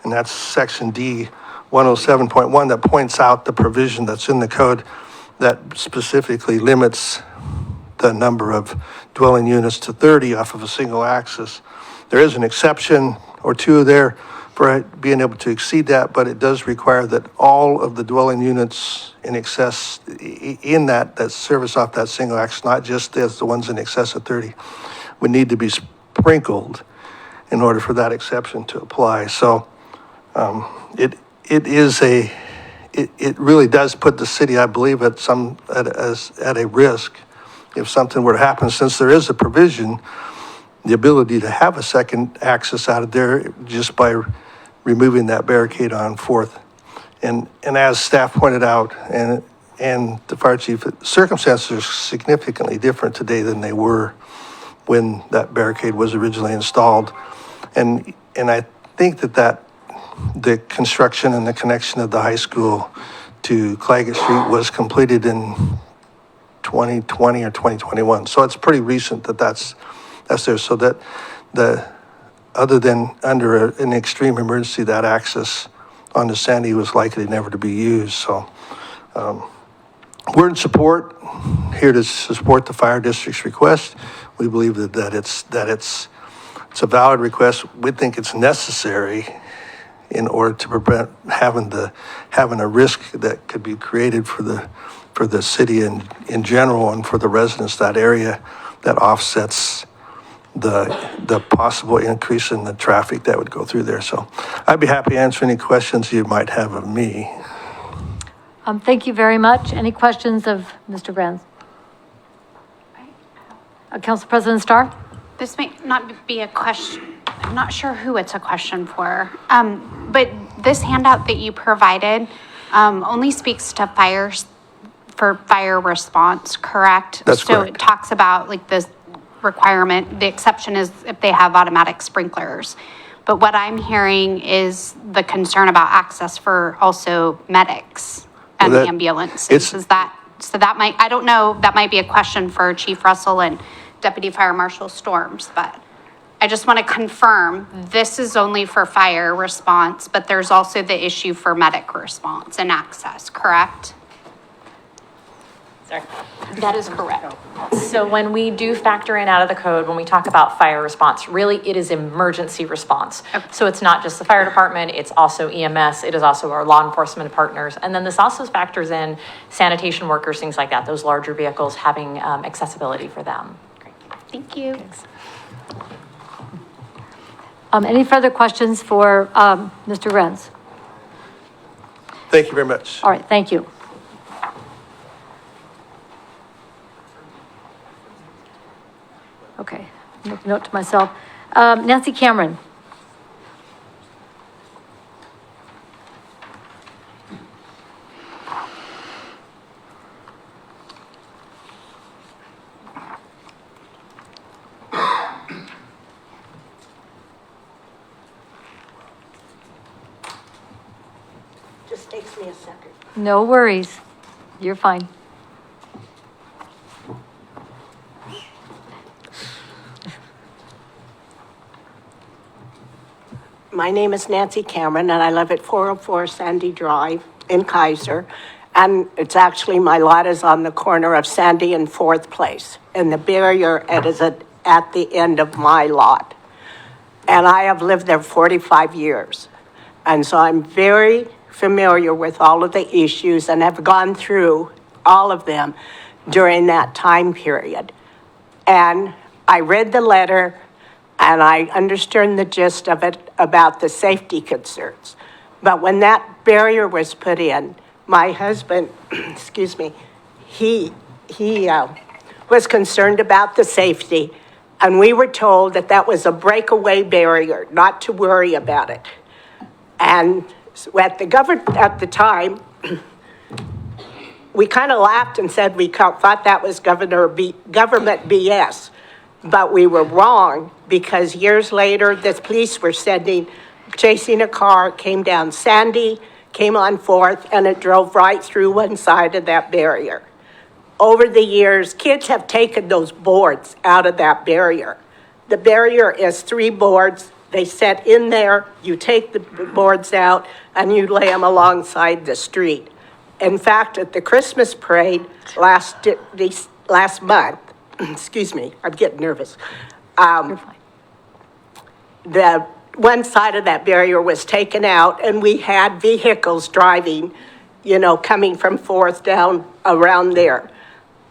and that's Section D 107.1 that points out the provision that's in the code that specifically limits the number of dwelling units to 30 off of a single axis. There is an exception or two there for being able to exceed that, but it does require that all of the dwelling units in excess in that service off that single axis, not just as the ones in excess of 30, would need to be sprinkled in order for that exception to apply. So it is it really does put the city, I believe, at a risk if something were to happen, since there is a provision, the ability to have a second access out of there just by removing that barricade on Fourth. And as staff pointed out, and the fire chief, circumstances are significantly different today than they were when that barricade was originally installed. And I think that the construction and the connection of the high school to Claggett Street was completed in 2020 or 2021. So it's pretty recent that's there. So that other than under an extreme emergency, that access onto Sandy was likely never to be used. So we're in support, here to support the fire district's request. We believe that it's a valid request. We think it's necessary in order to prevent having a risk that could be created for the city in general and for the residents of that area that offsets the possible increase in the traffic that would go through there. So I'd be happy to answer any questions you might have of me. Thank you very much. Any questions of Mr. Brands? Council President Starr? This may not be a question, I'm not sure who it's a question for, but this handout that you provided only speaks to for fire response, correct? That's So correct. it talks about like this requirement, the exception is if they have automatic sprinklers. But what I'm hearing is the concern about access for also medics and Well, ambulances. So that might, I don't know, that might be a question for Chief Russell and Deputy Fire Marshal Storms, but I just want to confirm, this is only for fire response, but there's also the issue for medic response and access, correct? Sorry. That is correct. So when we do factor in out of the code, when we talk about fire response, really it is emergency response. So it's not just the fire department, it's also EMS, it is also our law enforcement partners. And then this also factors in sanitation workers, things like that, those larger vehicles having accessibility for them. Great. Thank you. Any further questions for Mr. Renz? Thank you very much. All right, thank you. Okay, make a note to myself. Nancy Cameron. Just takes me a second. No worries. You're fine. My name is Nancy Cameron, and I live at 404 Sandy Drive in Kaiser. And it's actually, my lot is on the corner of Sandy and 4th Place. And the barrier is at the end of my lot. And I have lived there 45 years. And so I'm very familiar with all of the issues and have gone through all of them during that time period. And I read the letter and I understood the gist of it about the safety concerns. But when that barrier was put in, my husband, excuse me, he was concerned about the safety. And we were told that that was a breakaway barrier, not to worry about it. And at the time, we kind of laughed and said we thought that was government BS. But we were wrong, because years later, the police were chasing a car, came down Sandy, came on 4th, and it drove right through one side of that barrier. Over the years, kids have taken those boards out of that barrier. The barrier is 3 boards. They set in there, you take the boards out, and you lay them alongside the street. In fact, at the Christmas parade last month, excuse me, I'm getting nervous. The one side of that barrier was taken out, and we had vehicles driving, coming from 4th down around there.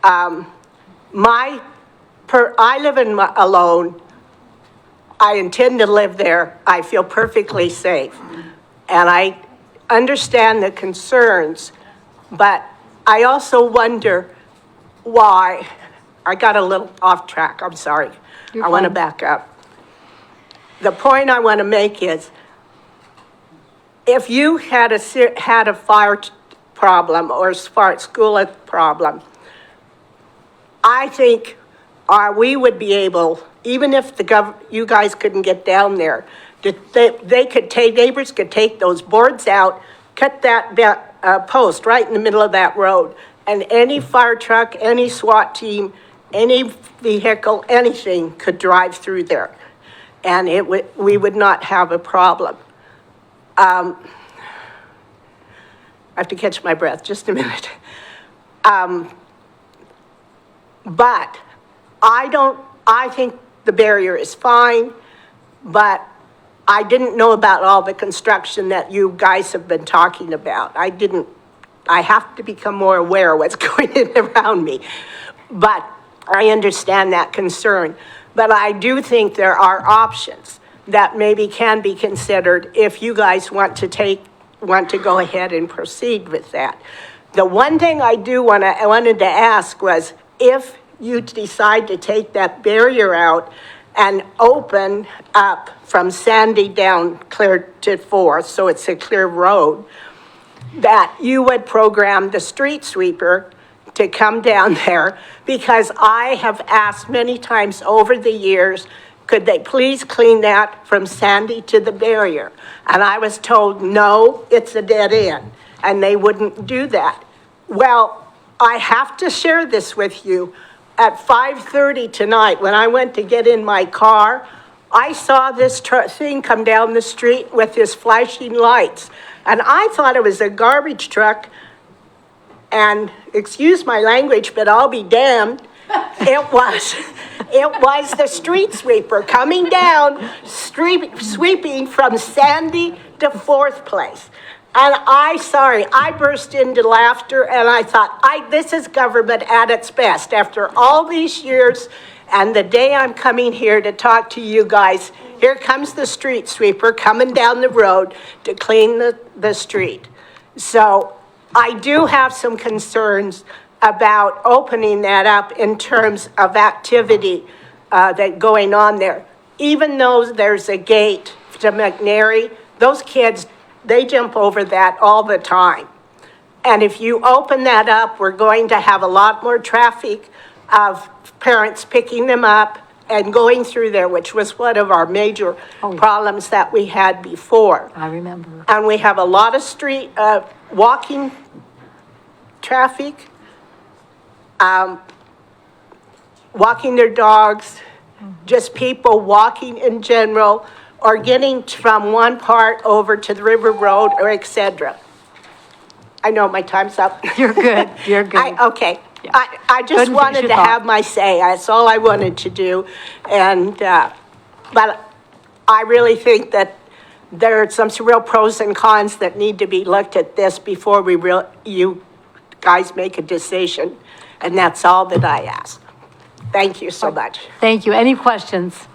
I live alone. I intend to live there. I feel perfectly safe. And understand the concerns, but I also wonder why, I got a little off track, I'm sorry. I want to back up. The point I want to make is, if you had a fire problem or school problem, I think we would be able, even if you guys couldn't get down there, neighbors could take those boards out, cut that post right in the middle of that road, and any fire truck, any SWAT team, any vehicle, anything could drive through there, and we would not have a problem. I have to catch my breath, just a minute. But I think the barrier is fine, but I didn't know about all the construction that you guys have been talking about. I have to become more aware of what's going on around me. But I understand that concern. But I do think there are options that maybe can be considered if you guys want to go ahead and proceed with that. The one thing I wanted to ask was, if you decide to take that barrier out and open up from Sandy down clear to 4th, so it's a clear road, that you would program the street sweeper to come down there, because I have asked many times over the years, could they please clean that from Sandy to the barrier? And I was told, no, it's a dead end, and they wouldn't do that. Well, I have to share this with you. At 5:30 tonight, when I went to get in my car, I saw this thing come down the street with his flashing lights. And I thought it was a garbage truck. And excuse my language, but I'll be damned. It was the street sweeper coming down, sweeping from Sandy to 4th Place. And I burst into laughter, and I thought, this is government at its best. After all these years, and the day I'm coming here to talk to you guys, here comes the street sweeper coming down the road to clean the street. So I do have some concerns about opening that up in terms of activity that going on there. Even though there's a gate to McNary, those kids, they jump over that all the time. And if you open that up, we're going to have a lot more traffic of parents picking them up and going through there, which was one of our major problems that we had before. I remember. And we have a lot of street walking traffic, walking their dogs, just people walking in general, or getting from one part over to the River Road, or et cetera. I know my time's up. You're good, you're good. Okay. I just wanted to have my say. That's all I wanted to do. And, but I really think that there are some real pros and cons that need to be looked at this before you guys make a decision. And that's all that I ask. Thank you so much. Thank you. Any questions?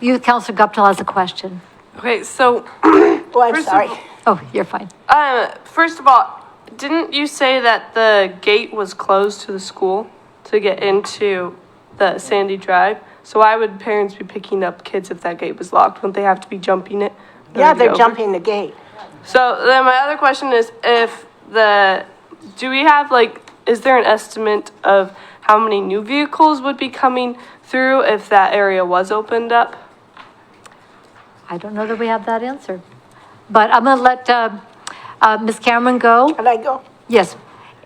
Youth Councilor Guptill has a question. Okay, so. Oh, I'm sorry. Oh, you're fine. First of all, didn't you say that the gate was closed to the school to get into the Sandy Drive? So why would parents be picking up kids if that gate was locked? Wouldn't they have to be jumping it? Yeah, they're jumping the gate. So then my other question is, do we have is there an estimate of how many new vehicles would be coming through if that area was opened up? I don't know that we have that answer. But I'm going to let Ms. Cameron go. Can I go? Yes.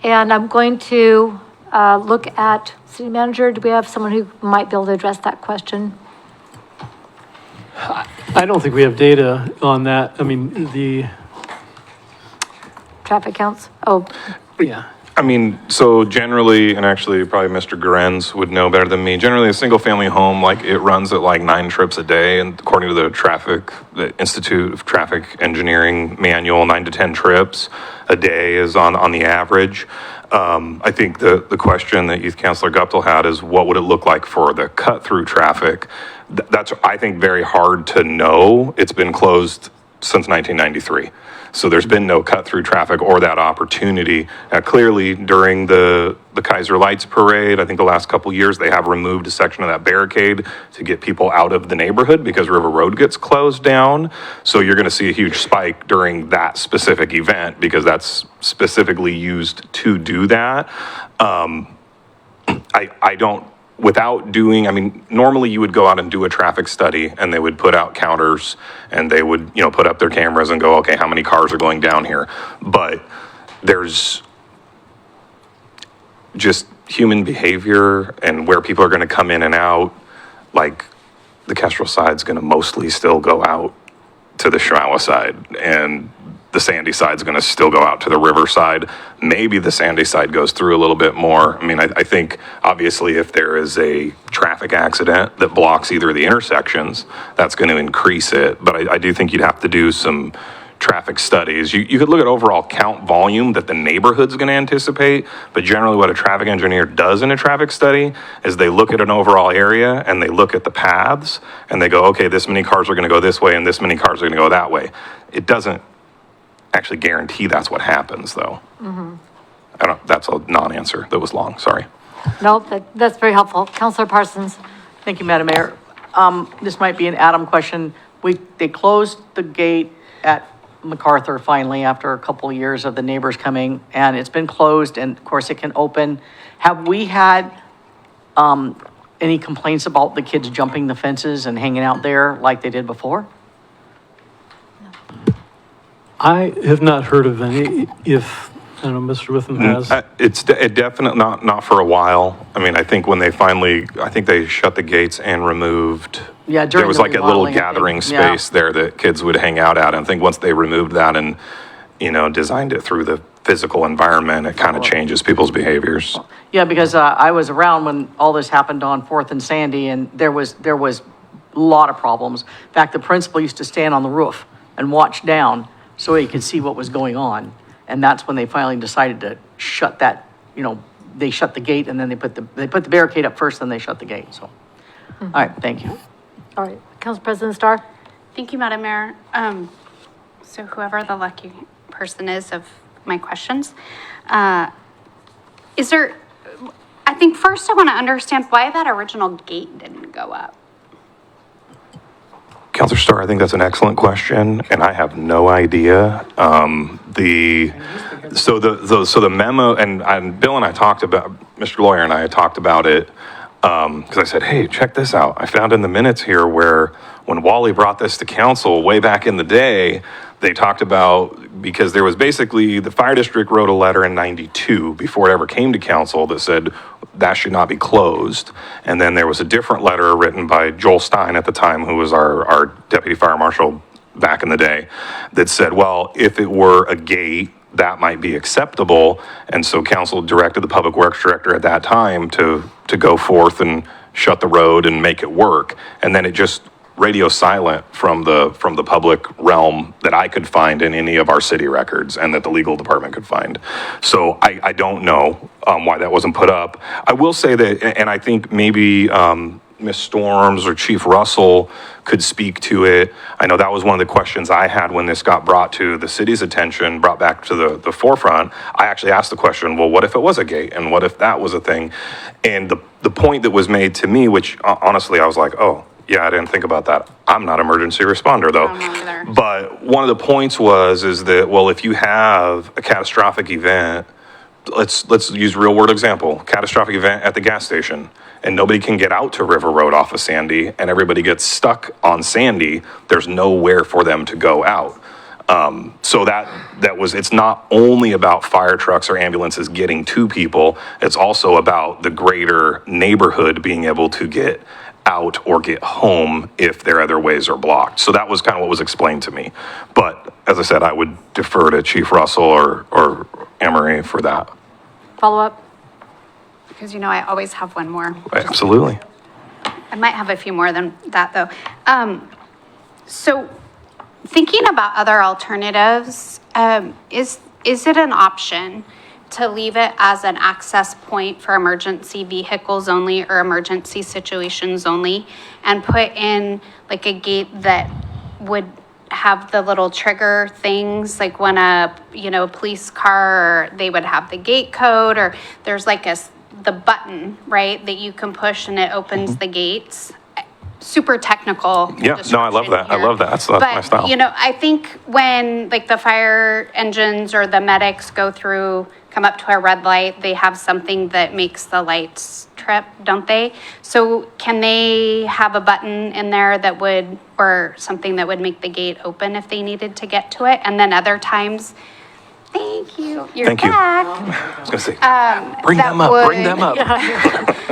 And I'm going to look at City Manager. Do we have someone who might be able to address that question? I don't think we have data on that. I mean, the Traffic counts? Oh. Yeah. I mean, so generally, and actually probably Mr. Gorenz would know better than me, generally a single family home, it runs at 9 trips a day. And according to the Institute of Traffic Engineering manual, 9 to 10 trips a day is on the average. I think the question that Youth Councilor Guptill had is what would it look like for the cut through traffic? That's, I think, very hard to know. It's been closed since 1993. So there's been no cut-through traffic or that opportunity. Clearly, during the Kaiser Lights Parade, I think the last couple years, they have removed a section of that barricade to get people out of the neighborhood because River Road gets closed down. So you're going to see a huge spike during that specific event because that's specifically used to do that. I don't, without doing, I mean, normally you would go out and do a traffic study and they would put out counters and they would, you know, put up their cameras and go, okay, how many cars are going down here? But there's just human behavior and where people are going to come in and out. Like the Kestrel side's going to mostly still go out to the Shirawa side, and the Sandy side's going to still go out to the river side. Maybe the Sandy side goes through a little bit more. I mean, I think obviously if there is a traffic accident that blocks either of the intersections, that's going to increase it. But I do think you'd have to do some traffic studies. You could look at overall count volume that the neighborhood's going to anticipate, but generally what a traffic engineer does in a traffic study is they look at an overall area and they look at the paths and they go, okay, this many cars are going to go this way and this many cars are going to go that way. It doesn't actually guarantee that's what happens, though. That's a non-answer. That was long, sorry. No, that's very helpful. Councilor Parsons. Thank you, Madam Mayor. This might be an Adam question. They closed the gate at MacArthur finally after a couple of years of the neighbors coming, and it's been closed, and of course it can open. Have we had any complaints about the kids jumping the fences and hanging out there like they did before? I have not heard of any. If, I don't know, Mr. Witham has. It definitely not for a while. I mean, I think when they finally, I think they shut the gates and removed. Yeah, there was the like a little remodeling, I think. gathering space there that kids would hang out at. And I think once they removed that and, you know, designed it through the physical environment, it kind of changes people's behaviors. Yeah, because I was around when all this happened on 4th and Sandy, and there was a lot of problems. In fact, the principal used to stand on the roof and watch down so he could see what was going on. And that's when they finally decided to shut that, you know, they shut the gate and then they put the barricade up first, then they shut the gate, so. All right, thank you. All right, Council President Starr. Thank you, Madam Mayor. So whoever the lucky person is of my questions, I think first I want to understand why that original gate didn't go up. Counselor Starr, I think that's an excellent question, and I have no idea. So the memo, and Bill and I talked about, Mr. Lawyer and I had talked about it, because I said, hey, check this out. I found in the minutes here where when Wally brought this to council way back in the day, they talked about, because there was basically, the fire district wrote a letter in 92 before it ever came to council that said that should not be closed. And then there was a different letter written by Joel Stein at the time, who was our deputy fire marshal back in the day, that said, well, if it were a gate, that might be acceptable. And so council directed the public works director at that time to go forth and shut the road and make it work. And then it just radio silent from the public realm that I could find in any of our city records and that the legal department could find. So I don't know why that wasn't put up. I will say that, and I think maybe Ms. Storms or Chief Russell could speak to it. I know that was one of the questions I had when this got brought to the city's attention, brought back to the forefront. I actually asked the question, well, what if it was a gate? And what if that was a thing? And the point that was made to me, which honestly, I was like, oh, yeah, I didn't think about that. I'm not an emergency responder though. But one of the points is that, well, if you have a catastrophic event, let's use real world example, catastrophic event at the gas station, and nobody can get out to River Road off of Sandy, and everybody gets stuck on Sandy, there's nowhere for them to go out. So it's not only about fire trucks or ambulances getting to people, it's also about the greater neighborhood being able to get out or get home if their other ways are blocked. So that was kind of what was explained to me. But as I said, I would defer to Chief Russell or Emery for that. Follow up? Because I always have one more. Absolutely. I might have a few more than that, though. So thinking about other alternatives, is it an option to leave it as an access point for emergency vehicles only or emergency situations only, and put in like a gate that would have the little trigger things, like when a, police car, they would have the gate code, or there's like the button, right, that you can push and it opens the gates. Super technical. Yeah, no, I love that. I love that. That's my style. But, I think when like the fire engines or the medics come up to a red light, they have something that makes the lights trip, don't they? So can they have a button in there or something that would make the gate open if they needed to get to it? And then other times, thank you, you're Thank you. back. I was going to say, Bring them up, bring them up.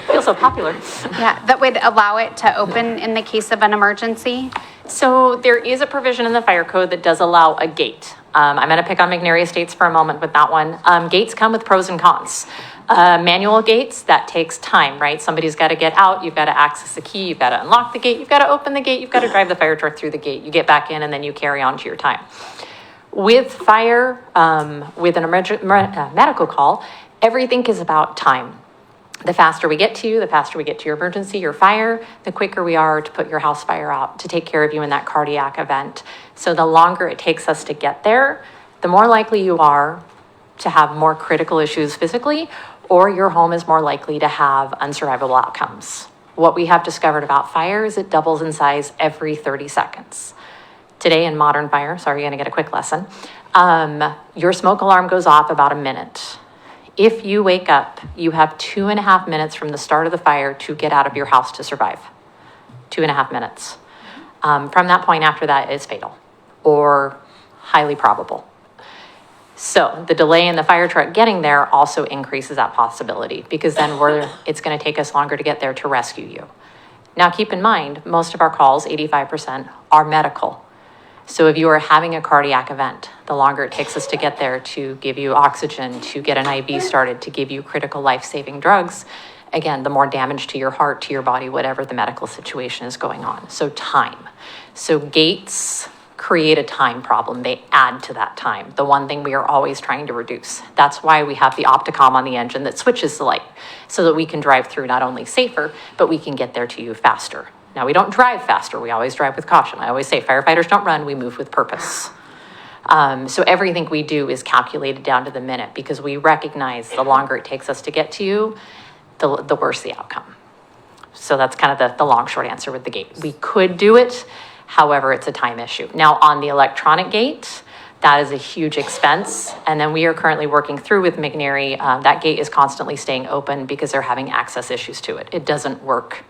Feel so popular. Yeah, that would allow it to open in the case of an emergency. So there is a provision in the fire code that does allow a gate. I'm going to pick on McNary Estates for a moment with that one. Gates come with pros and cons. Manual gates, that takes time, right? Somebody's got to get out, you've got to access the key, you've got to unlock the gate, you've got to open the gate, you've got to drive the fire truck through the gate. You get back in and then you carry on to your time. With fire, with an medical call, everything is about time. The faster we get to you, the faster we get to your emergency, your fire, the quicker we are to put your house fire out, to take care of you in that cardiac event. So the longer it takes us to get there, the more likely you are to have more critical issues physically, or your home is more likely to have unsurvivable outcomes. What we have discovered about fire is it doubles in size every 30 seconds. Today in modern fire, sorry, you're gonna get a quick lesson, your smoke alarm goes off about a minute. If you wake up, you have 2.5 minutes from the start of the fire to get out of your house to survive. 2.5 minutes. From that point after that is fatal or highly probable. So the delay in the fire truck getting there also increases that possibility, because then it's going to take us longer to get there to rescue you. Now keep in mind, most of our calls, 85%, are medical. So if you are having a cardiac event, the longer it takes us to get there to give you oxygen, to get an IV started, to give you critical life-saving drugs, again, the more damage to your heart, to your body, whatever the medical situation is going on. So time. So gates create a time problem. They add to that time. The one thing we are always trying to reduce. That's why we have the Opticom on the engine that switches the light so that we can drive through not only safer, but we can get there to you faster. Now, we don't drive faster. We always drive with caution. I always say firefighters don't run, we move with purpose. So everything we do is calculated down to the minute, because we recognize the longer it takes us to get to you, the worse the outcome. So that's kind of the long, short answer with the gate. We could do it, however, it's a time issue. Now, on the electronic gate, that is a huge expense. And then we are currently working through with McNary. That gate is constantly staying open because they're having access issues to it. It doesn't work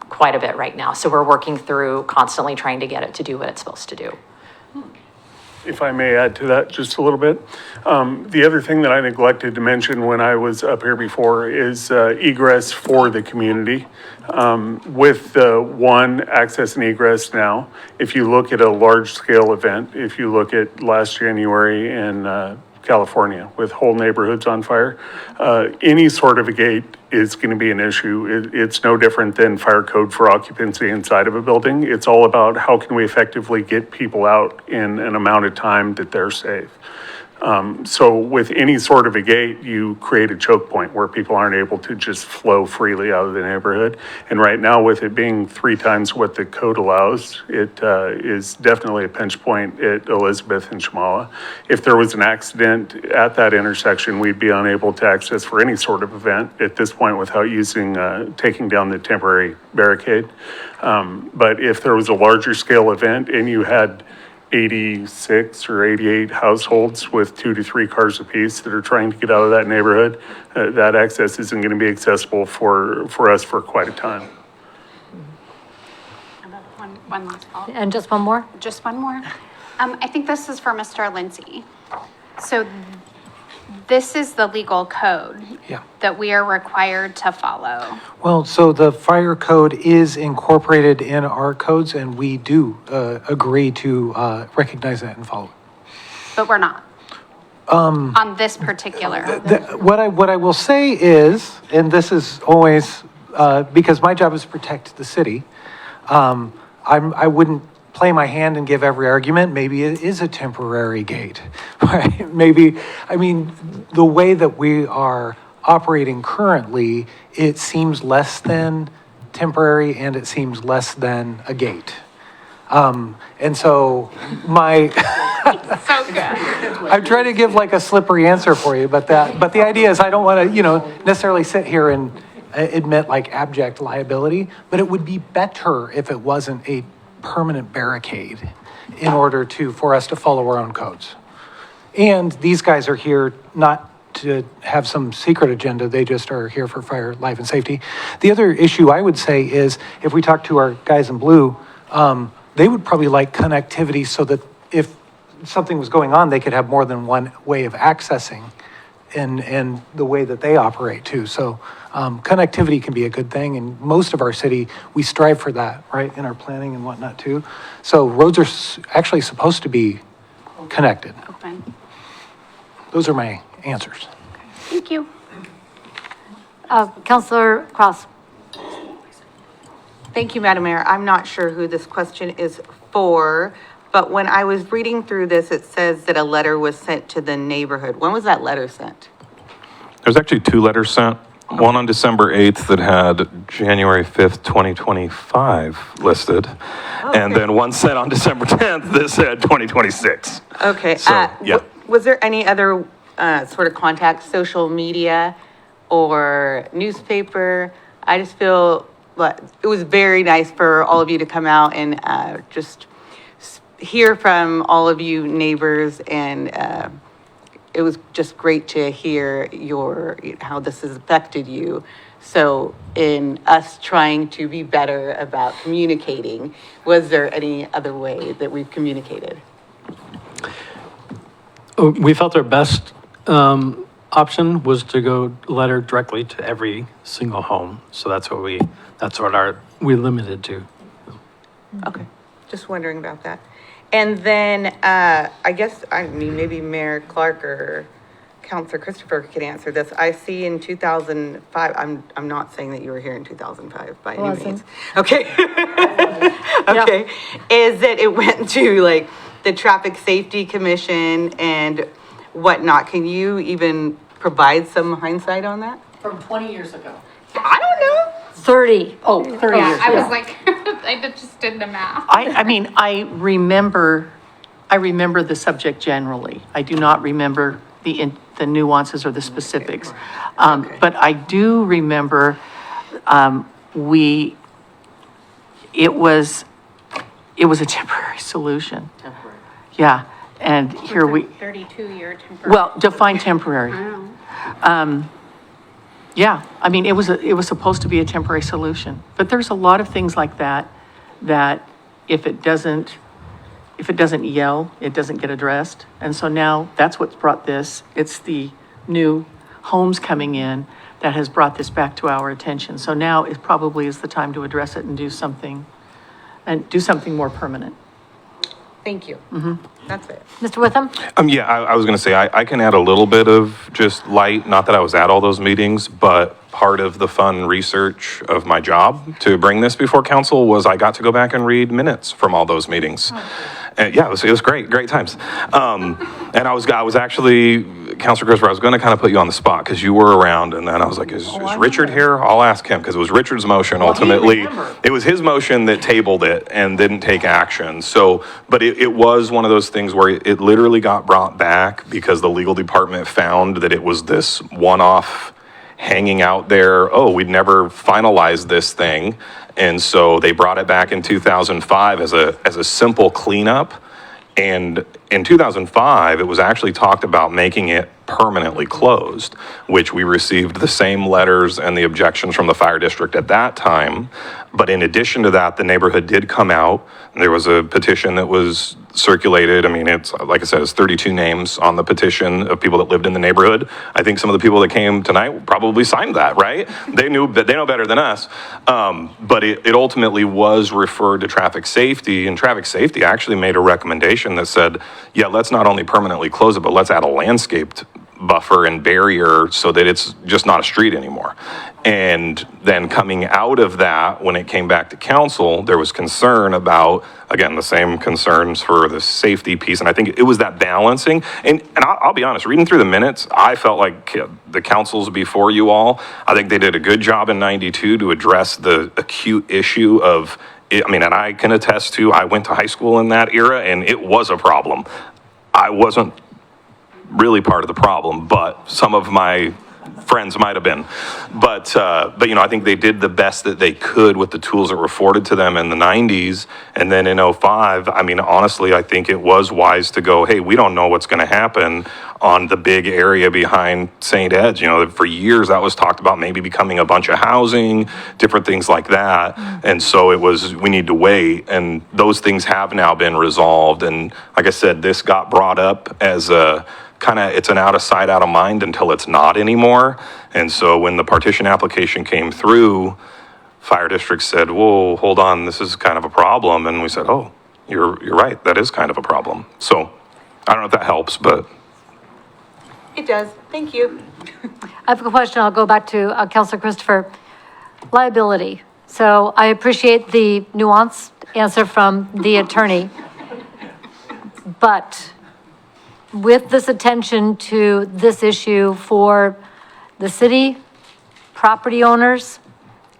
quite a bit right now. So we're working through constantly trying to get it to do what it's supposed to do. If I may add to that just a little bit. The other thing that I neglected to mention when I was up here before is egress for the community. With the one access and egress now, if you look at a large scale event, if you look at last January in California with whole neighborhoods on fire, any sort of a gate is going to be an issue. It's no different than fire code for occupancy inside of a building. It's all about how can we effectively get people out in an amount of time that they're safe. So with any sort of a gate, you create a choke point where people aren't able to just flow freely out of the neighborhood. And right now, with it being 3 times what the code allows, it is definitely a pinch point at Elizabeth and Shamala. If there was an accident at that intersection, we'd be unable to access for any sort of event at this point without taking down the temporary barricade. But if there was a larger scale event and you had 86 or 88 households with 2 to 3 cars apiece that are trying to get out of that neighborhood, that access isn't going to be accessible for us for quite a time. One last follow-up. And just one more? Just one more. I think this is for Mr. Lindsay. So this is the legal code that we are required to follow. Well, so the fire code is incorporated in our codes, and we do agree to recognize that and follow it. But we're not. On this particular. What I will say is, and this is always, because my job is to protect the city, I wouldn't play my hand and give every argument. Maybe it is a temporary gate, right? Maybe, I mean, the way that we are operating currently, it seems less than temporary and it seems less than a gate. And so my, So good. I'm trying to give like a slippery answer for you, but the idea is I don't want to, necessarily sit here and admit like abject liability, but it would be better if it wasn't a permanent barricade in order for us to follow our own codes. And these guys are here not to have some secret agenda, they just are here for fire, life, and safety. The other issue I would say is, if we talk to our guys in blue, they would probably like connectivity so that if something was going on, they could have more than one way of accessing and the way that they operate too. So connectivity can be a good thing, and most of our city, we strive for that, right, in our planning and whatnot too. So roads are actually supposed to be connected. Open. Those are my answers. Thank you. Counselor Cross. Thank you, Madam Mayor. I'm not sure who this question is for, but when I was reading through this, it says that a letter was sent to the neighborhood. When was that letter sent? There's actually 2 letters sent. One on December 8th that had January 5th, 2025 listed. And then one sent on December 10th that said 2026. Okay. So, yeah. Was there any other sort of contact, social media or newspaper? I just feel like it was very nice for all of you to come out and just hear from all of you neighbors, and it was just great to hear how this has affected you. So in us trying to be better about communicating, was there any other way that we've communicated? We felt our best option was to go letter directly to every single home. So that's what we limited to. Okay, just wondering about that. And then, maybe Mayor Clark or Councilor Christopher could answer this. I see in 2005, I'm not saying that you were here in 2005 by any means. Okay. Okay. Is that it went to like the Traffic Safety Commission and whatnot. Can you even provide some hindsight on that? From 20 years ago. I don't know. 30. Oh, 30 years I ago. was like, I just did the math. I remember the subject generally. I do not remember the nuances or the specifics. But I do remember, it was a temporary solution. Temporary. Yeah, and here we, 32-year temporary. well, define temporary. Yeah, I mean, it was supposed to be a temporary solution, but there's a lot of things like that if it doesn't yell, it doesn't get addressed. And so now that's what's brought this. It's the new homes coming in that has brought this back to our attention. So now it probably is the time to address it and do something more permanent. Thank you. That's it. Mr. Witham? Yeah, I was going to say, I can add a little bit of just light, not that I was at all those meetings, but part of the fun research of my job to bring this before council was I got to go back and read minutes from all those meetings. And yeah, it was great times. And I was actually, Councilor Christopher, I was going to kind of put you on the spot because you were around, and then I was like, is Richard here? I'll ask him, because it was Richard's motion ultimately. It was his motion that tabled it and didn't take action. So, but it was one of those things where it literally got brought back because the legal department found that it was this one-off hanging out there. Oh, we'd never finalized this thing. And so they brought it back in 2005 as a simple cleanup. And in 2005, it was actually talked about making it permanently closed, which we received the same letters and the objections from the fire district at that time. But in addition to that, the neighborhood did come out. There was a petition that was circulated. I mean, it's, like I said, it's 32 names on the petition of people that lived in the neighborhood. I think some of the people that came tonight probably signed that, right? They know better than us. But it ultimately was referred to traffic safety, and traffic safety actually made a recommendation that said, yeah, let's not only permanently close it, but let's add a landscaped buffer and barrier so that it's just not a street anymore. And then coming out of that, when it came back to council, there was concern about, again, the same concerns for the safety piece. And I think it was that balancing. And I'll be honest, reading through the minutes, I felt like the councils before you all, I think they did a good job in 92 to address the acute issue of I mean, and I can attest to, I went to high school in that era, and it was a problem. I wasn't really part of the problem, but some of my friends might have been. But you know, I think they did the best that they could with the tools that were afforded to them in the 90s. And then in 05, I mean, honestly, I think it was wise to go, hey, we don't know what's going to happen on the big area behind St. Ed's. You know, for years that was talked about maybe becoming a bunch of housing, different things like that. And so it was, we need to wait. And those things have now been resolved. And like I said, this got brought up as a kind of, it's an out of sight, out of mind until it's not anymore. And so when the partition application came through, fire district said, whoa, hold on, this is kind of a problem. And we said, oh, you're right, that is kind of a problem. So I don't know if that helps, but. It does. Thank you. I have a question. I'll go back to Councilor Christopher. Liability. So I appreciate the nuanced answer from the attorney. But with this attention to this issue for the city, property owners,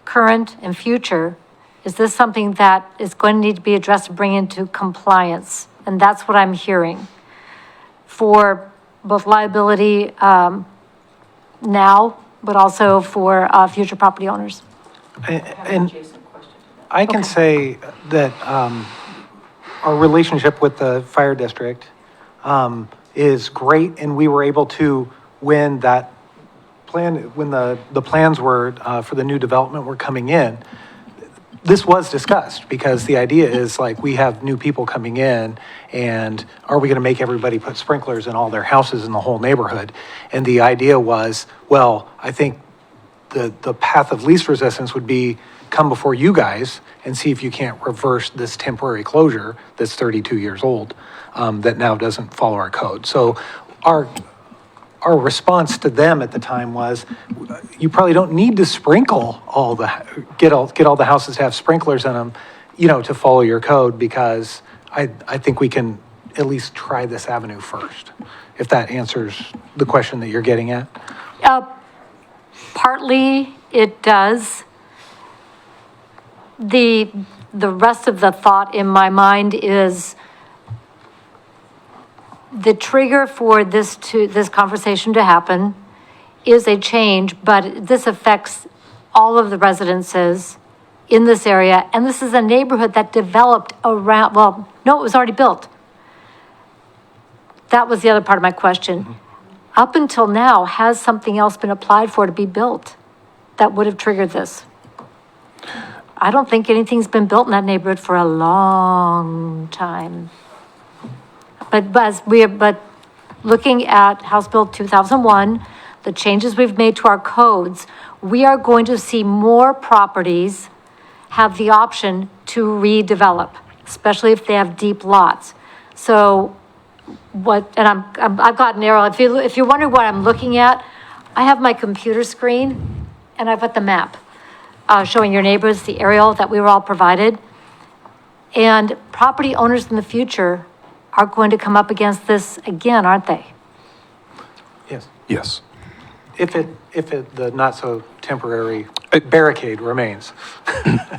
current and future, is this something that is going to need to be addressed to bring into compliance? And that's what I'm hearing for both liability now, but also for future property owners. And I can say that our relationship with the fire district is great, and we were able to, when that plan, when the plans were for the new development were coming in, this was discussed, because the idea is like, we have new people coming in, and are we going to make everybody put sprinklers in all their houses in the whole neighborhood? And the idea was, well, I think the path of least resistance would be come before you guys and see if you can't reverse this temporary closure that's 32 years old, that now doesn't follow our code. So our response to them at the time was, you probably don't need to sprinkle get all the houses to have sprinklers in them, you know, to follow your code, because I think we can at least try this avenue first, if that answers the question that you're getting at. Partly it does. The rest of the thought in my mind is the trigger for this conversation to happen is a change, but this affects all of the residences in this area. And this is a neighborhood that developed around, well, no, it was already built. That was the other part of my question. Up until now, has something else been applied for to be built that would have triggered this? I don't think anything's been built in that neighborhood for a long time. But looking at House Bill 2001, the changes we've made to our codes, we are going to see more properties have the option to redevelop, especially if they have deep lots. So I've got an arrow. If you're wondering what I'm looking at, I have my computer screen and I've got the map showing your neighbors, the aerial that we were all provided. And property owners in the future are going to come up against this again, aren't they? Yes. Yes. If the not so temporary barricade remains.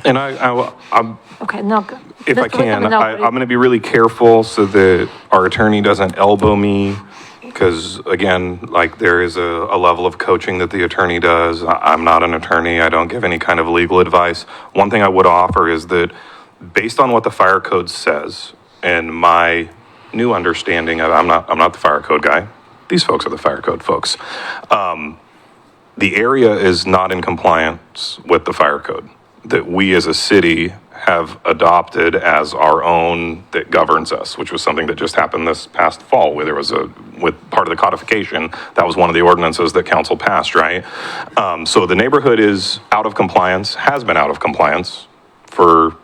And I'm Okay, no. if I can, I'm going to be really careful so that our attorney doesn't elbow me, because again, like, there is a level of coaching that the attorney does. I'm not an attorney. I don't give any kind of legal advice. One thing I would offer is that based on what the fire code says, and my new understanding of, I'm not the fire code guy. These folks are the fire code folks. The area is not in compliance with the fire code that we as a city have adopted as our own that governs us, which was something that just happened this past fall, where there was with part of the codification, that was one of the ordinances that council passed, right? So the neighborhood is out of compliance, has been out of compliance for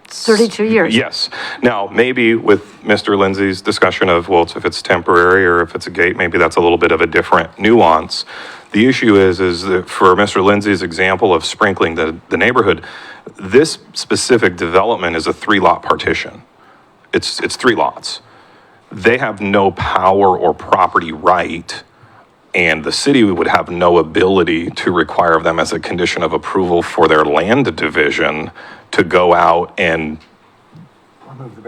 32 years. Yes. Now, maybe with Mr. Lindsay's discussion of, well, if it's temporary or if it's a gate, maybe that's a little bit of a different nuance. The issue is that for Mr. Lindsay's example of sprinkling the neighborhood, this specific development is a 3-lot partition. It's 3 lots. They have no power or property right And the city would have no ability to require of them as a condition of approval for their land division to go out and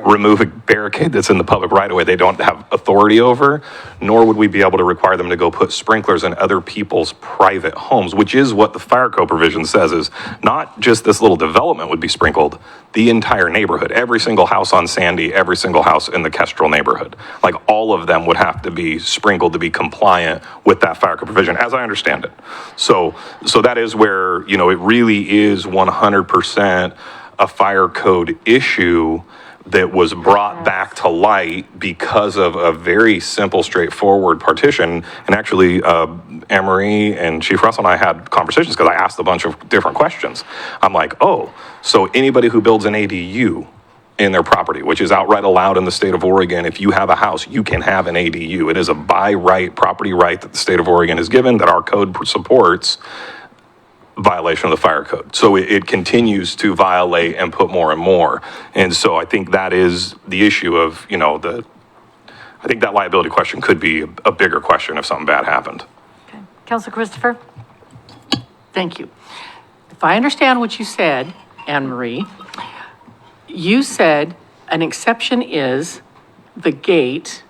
remove a barricade that's in the public right of way they don't have authority over, nor would we be able to require them to go put sprinklers in other people's private homes, which is what the fire code provision says, is not just this little development would be sprinkled, the entire neighborhood, every single house on Sandy, every single house in the Kestrel neighborhood. Like all of them would have to be sprinkled to be compliant with that fire code provision, as I understand it. So that is where, you know, it really is 100% a fire code issue that was brought back to light because of a very simple, straightforward partition. And actually, Anne-Marie and Chief Russell and I had conversations because I asked a bunch of different questions. I'm like, oh, so anybody who builds an ADU in their property, which is outright allowed in the state of Oregon, if you have a house, you can have an ADU. It is a by right, property right that the state of Oregon has given, that our code supports. Violation of the fire code. So it continues to violate and put more and more. And so I think that is the issue of, you know, I think that liability question could be a bigger question if something bad happened. Okay. Councilor Christopher? Thank you. If I understand what you said, Anne Marie, you said an exception is the gate,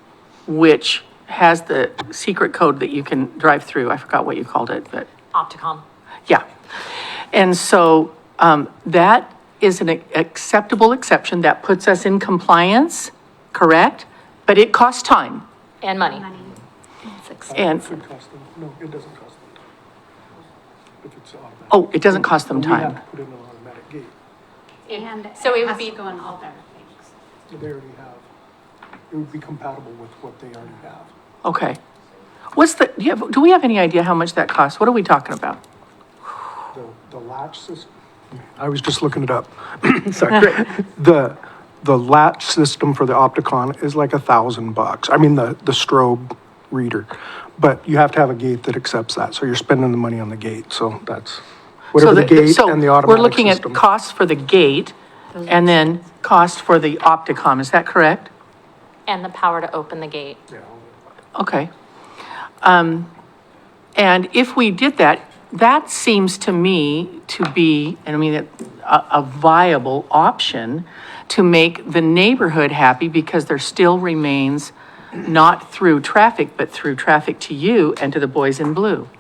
which has the secret code that you can drive through. I forgot what you called it, but. Opticom. Yeah. And so that is an acceptable exception that puts us in compliance, correct? But it costs time. And money. And No, it doesn't cost them. If it's automatic. oh, it doesn't cost them We have time. to put in an automatic gate. And So it would has be- to go in all their things. They already have. It would be compatible with what they already have. Okay. Do we have any idea how much that costs? What are we talking about? The latch system, I was just looking it up. Sorry. The latch system for the Opticon is like $1,000. I mean, the strobe reader. But you have to have a gate that accepts that, so you're spending the money on the gate, so that's whatever the gate and the automatic So we're looking system. at costs for the gate and then cost for the Opticom, is that correct? And the power to open the gate. Okay. And if we did that, that seems to me to be, and I mean, a viable option to make the neighborhood happy because there still remains not through traffic, but through traffic to you and to the boys in blue.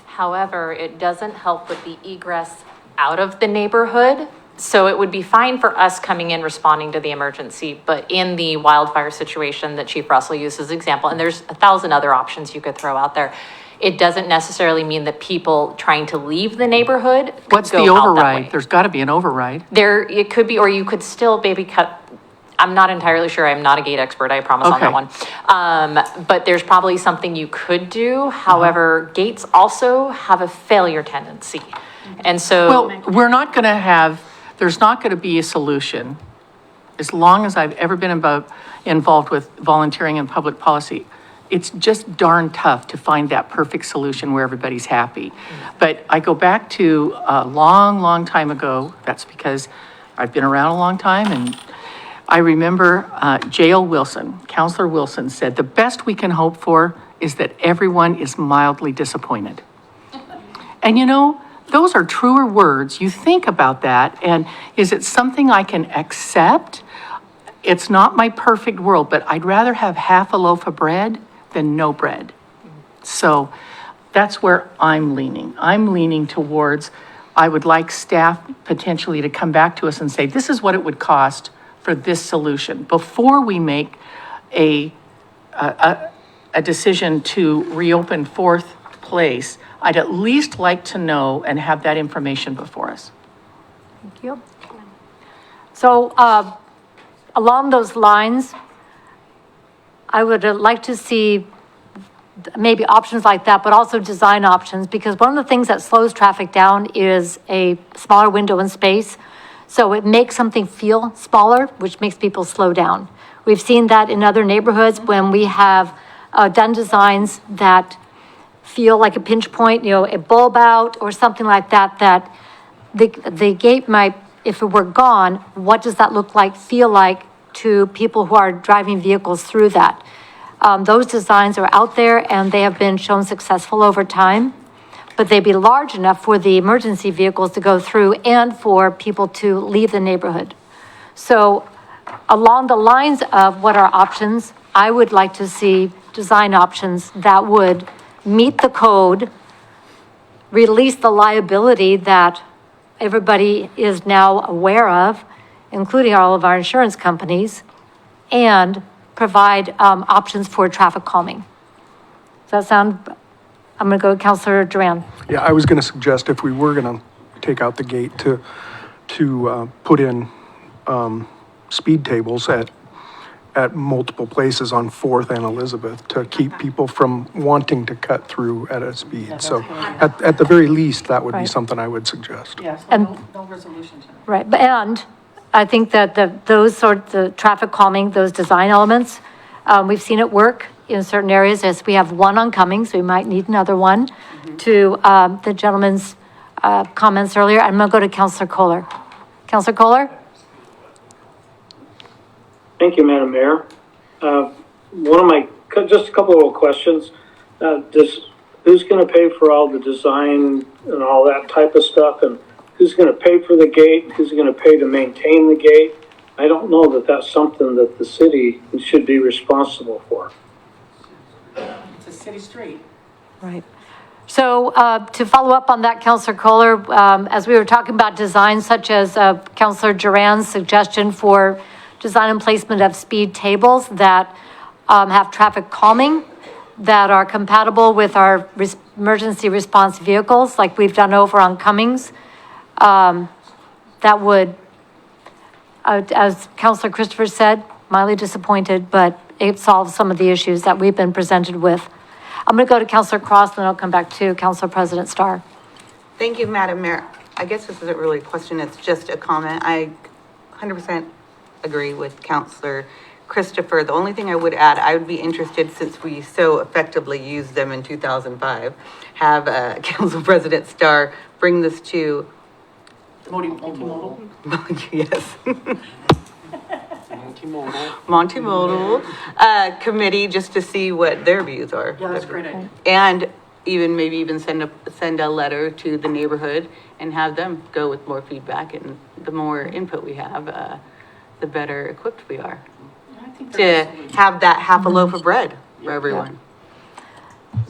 However, it doesn't help with the egress out of the neighborhood. So it would be fine for us coming in responding to the emergency, but in the wildfire situation that Chief Russell used as example, and there's 1,000 other options you could throw out there, it doesn't necessarily mean that people trying to leave the neighborhood could What's the go out that override? way. There's got to be an override. It could be, or you could still maybe cut, I'm not entirely sure, I'm not a gate expert, I promise on that one. But there's probably something you could do, however, gates also have a failure tendency. And so. Well, there's not going to be a solution, as long as I've ever been involved with volunteering and public policy. It's just darn tough to find that perfect solution where everybody's happy. But I go back to a long, long time ago. That's because I've been around a long time. And I remember J.L. Wilson, Counselor Wilson said, the best we can hope for is that everyone is mildly disappointed. And you know, those are truer words. You think about that, and is it something I can accept? It's not my perfect world, but I'd rather have half a loaf of bread than no bread. So that's where I'm leaning. I'm leaning towards, I would like staff potentially to come back to us and say, this is what it would cost for this solution. Before we make a decision to reopen Fourth Place, I'd at least like to know and have that information before us. Thank you. So along those lines, I would like to see maybe options like that, but also design options, because one of the things that slows traffic down is a smaller window in space. So it makes something feel smaller, which makes people slow down. We've seen that in other neighborhoods when we have done designs that feel like a pinch point, you know, a bulb out or something like that, that the gate might, if it were gone, what does that look like, feel like to people who are driving vehicles through that? Those designs are out there and they have been shown successful over time, but they'd be large enough for the emergency vehicles to go through and for people to leave the neighborhood. So along the lines of what are options, I would like to see design options that would meet the code, release the liability that everybody is now aware of, including all of our insurance companies, and provide options for traffic calming. Does that sound, I'm going to go to Councilor Duran. Yeah, I was going to suggest if we were going to take out the gate to put in speed tables at multiple places on 4th and Elizabeth to keep people from wanting to cut through at a speed. So at the very least, that would be Right. something I would suggest. Yes, And- no resolution tonight. Right, and I think that those sorts of traffic calming, those design elements, we've seen it work in certain areas. As we have one on Cummings, we might need another one. To the gentleman's comments earlier, I'm going to go to Councilor Kohler. Councilor Kohler? Thank you, Madam Mayor. Just a couple of little questions. Who's going to pay for all the design and all that type of stuff? And who's going to pay for the gate? Who's going to pay to maintain the gate? I don't know that that's something that the city should be responsible for. It's a city street. Right. So to follow up on that, Councilor Kohler, as we were talking about designs such as Councilor Duran's suggestion for design and placement of speed tables that have traffic calming, that are compatible with our emergency response vehicles, like we've done over on Cummings, that would, as Councilor Christopher said, mildly disappointed, but it solves some of the issues that we've been presented with. I'm going to go to Councilor Cross, then I'll come back to Councilor President Starr. Thank you, Madam Mayor. I guess this isn't really a question, it's just a comment. I 100% agree with Councilor Christopher. The only thing I would add, I would be interested, since we so effectively used them in 2005, have Council President Starr bring this to Multimodal? yes. Multimodal committee, just to see what their views are. Yeah, that's a great idea. And maybe even send a letter to the neighborhood and have them go with more feedback, and the more input we have, the better equipped we are to have that half a loaf of bread for everyone.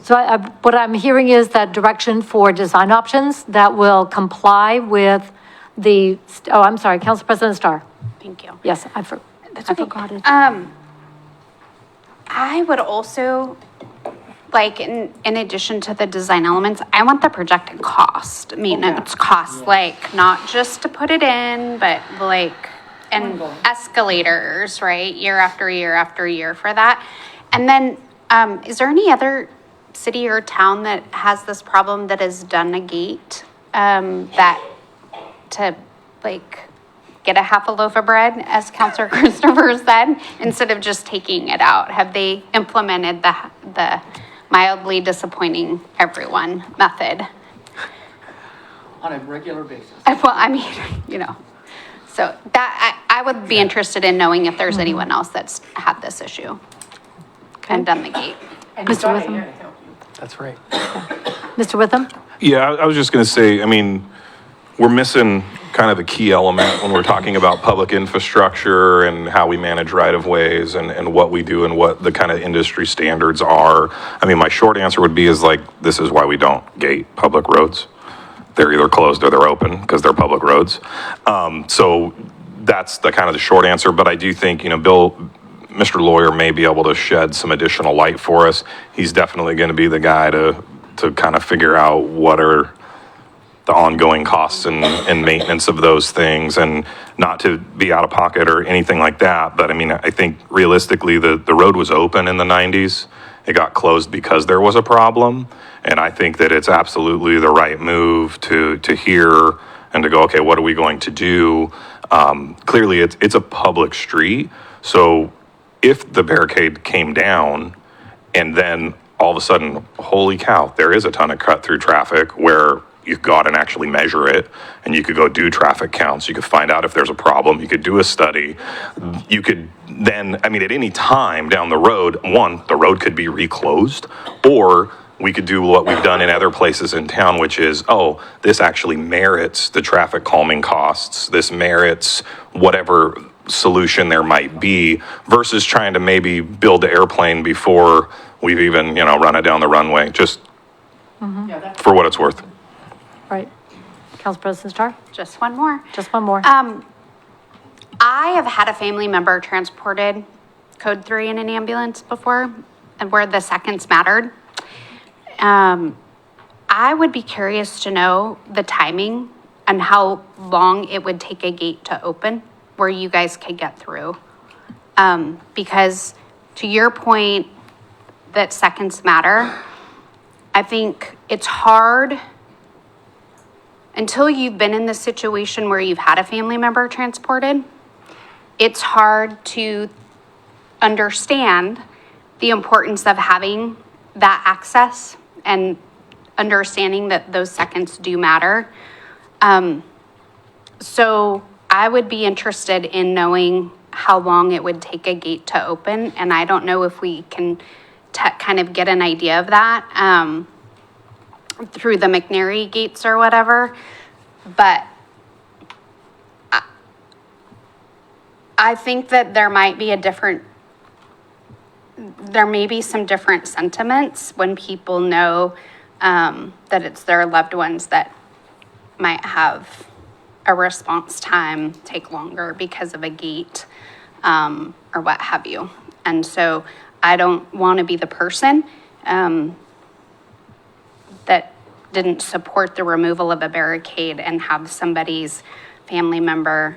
So what I'm hearing is that direction for design options that will comply with I'm sorry, Council President Starr. Thank you. Yes, I forgot it. I would also, like, in addition to the design elements, I want the projected cost, maintenance costs, like, not just to put it in, but like, and escalators, right? Year after year after year for that. And then, is there any other city or town that has this problem that has done a gate, that to, like, get a half a loaf of bread, as Councilor Christopher said, instead of just taking it out? Have they implemented the mildly disappointing everyone method? On a regular basis. Well, I mean, you know, so that, I would be interested in knowing if there's anyone else that's had this issue and done the gate. Mr. Witham? That's right. Mr. Witham? Yeah, I was just going to say, I mean, we're missing kind of the key element when we're talking about public infrastructure and how we manage right-of-ways and what we do and what the kind of industry standards are. I mean, my short answer would be this is why we don't gate public roads. They're either closed or they're open because they're public roads. So that's the kind of the short answer. But I do think, Mr. Lawyer may be able to shed some additional light for us. He's definitely going to be the guy to kind of figure out what are the ongoing costs and maintenance of those things, and not to be out of pocket or anything like that. But I mean, I think realistically, the road was open in the 90s. It got closed because there was a problem. And I think that it's absolutely the right move to hear and to go, okay, what are we going to do? Clearly, it's a public street. So if the barricade came down and then all of a sudden, holy cow, there is a ton of cut through traffic where you could go out and actually measure it, and you could go do traffic counts. You could find out if there's a problem. You could do a study. You could then, I mean, at any time down the road, one, the road could be reclosed, or we could do what we've done in other places in town, which is, oh, this actually merits the traffic calming costs. This merits whatever solution there might be, versus trying to maybe build the airplane before we've even, run it down the runway, just for what it's worth. Right. Council President Starr? Just one more. Just one more. I have had a family member transported code 3 in an ambulance before, and where the seconds mattered. I would be curious to know the timing and how long it would take a gate to open where you guys could get through. Because to your point that seconds matter, I think it's hard until you've been in the situation where you've had a family member transported. It's hard to understand the importance of having that access and understanding that those seconds do matter. So I would be interested in knowing how long it would take a gate to open, and I don't know if we can kind of get an idea of that through the McNary gates or whatever, but I think that there may be some different sentiments when people know that it's their loved ones that might have a response time take longer because of a gate or what have you. And so I don't want to be the person that didn't support the removal of a barricade and have somebody's family member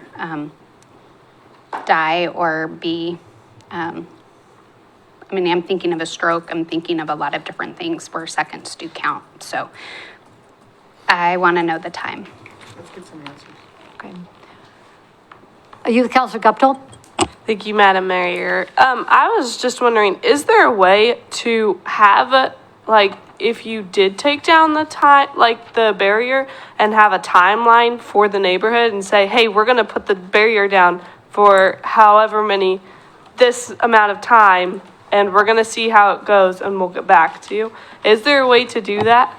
die or be, I'm thinking of a stroke, I'm thinking of a lot of different things where seconds do count. So I want to know the time. Let's get some answers. Okay. Youth Councilor Guptill? Thank you, Madam Mayor. I was just wondering, is there a way to have if you did take down the barrier and have a timeline for the neighborhood and say, hey, we're going to put the barrier down for this amount of time, and we're going to see how it goes, and we'll get back to you. Is there a way to do that?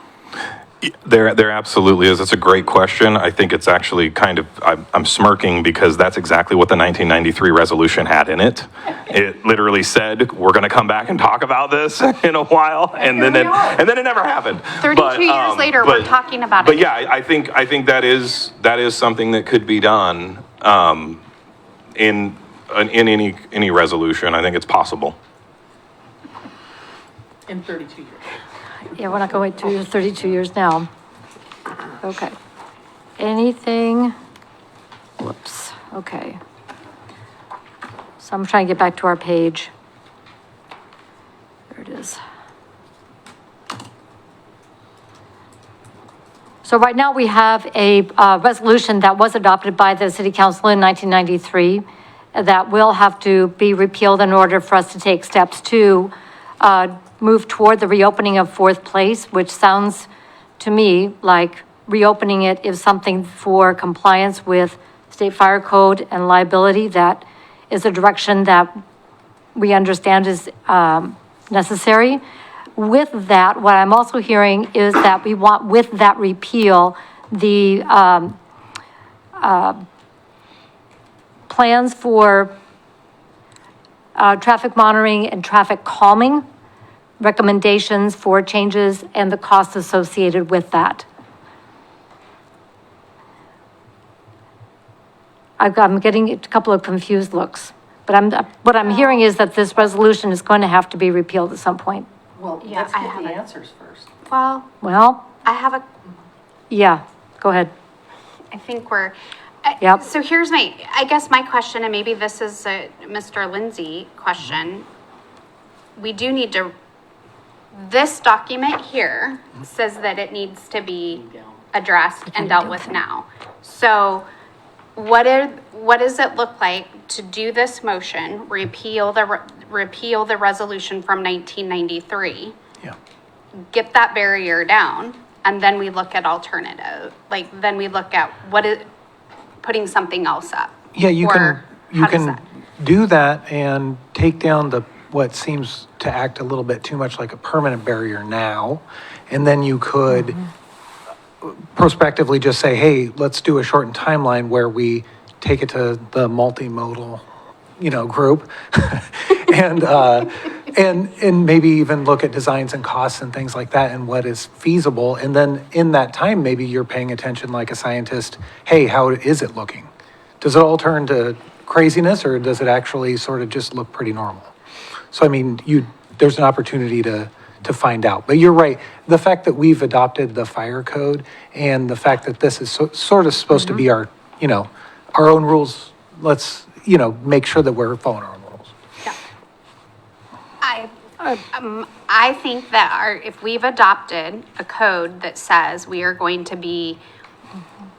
There absolutely is. It's a great question. I think it's actually I'm smirking because that's exactly what the 1993 resolution had in it. It literally said, we're going to come back and talk about this in a while, and then it never happened. 32 years later, we're talking about it. But yeah, I think that is something that could be done in any resolution. I think it's possible. In 32 years. Yeah, we're not going to wait 32 years now. Okay. Anything? Whoops. Okay. So I'm trying to get back to our page. There it is. So right now we have a resolution that was adopted by the City Council in 1993 that will have to be repealed in order for us to take steps to move toward the reopening of Fourth Place, which sounds to me like reopening it is something for compliance with state fire code and liability. That is a direction that we understand is necessary. With that, what I'm also hearing is that we want, with that repeal, the plans for traffic monitoring and traffic calming, recommendations for changes and the costs associated with that. I'm getting a couple of confused looks, but what I'm hearing is that this resolution is going to have to be repealed at some point. Well, Yeah, let's I get have the it. answers first. Well, I have yeah, go ahead. I think we're, Yep. so here's I guess my question, and maybe this is a Mr. Lindsay question. We do need to, this document here says that it needs to be addressed and dealt with now. So what does it look like to do this motion, repeal the resolution from 1993? Yeah. Get that barrier down, and then we look at alternative, then we look at putting something else up. Yeah, you Or can, how does that- do that and take down what seems to act a little bit too much like a permanent barrier now. And then you could prospectively just say, hey, let's do a shortened timeline where we take it to the multimodal, group. And maybe even look at designs and costs and things like that and what is feasible. And then in that time, maybe you're paying attention like a scientist, hey, how is it looking? Does it all turn to craziness, or does it actually sort of just look pretty normal? So, I mean, there's an opportunity to find out. But you're right, the fact that we've adopted the fire code and the fact that this is sort of supposed to be our own rules, let's, make sure that we're following our own rules. I think that if we've adopted a code that says we are going to be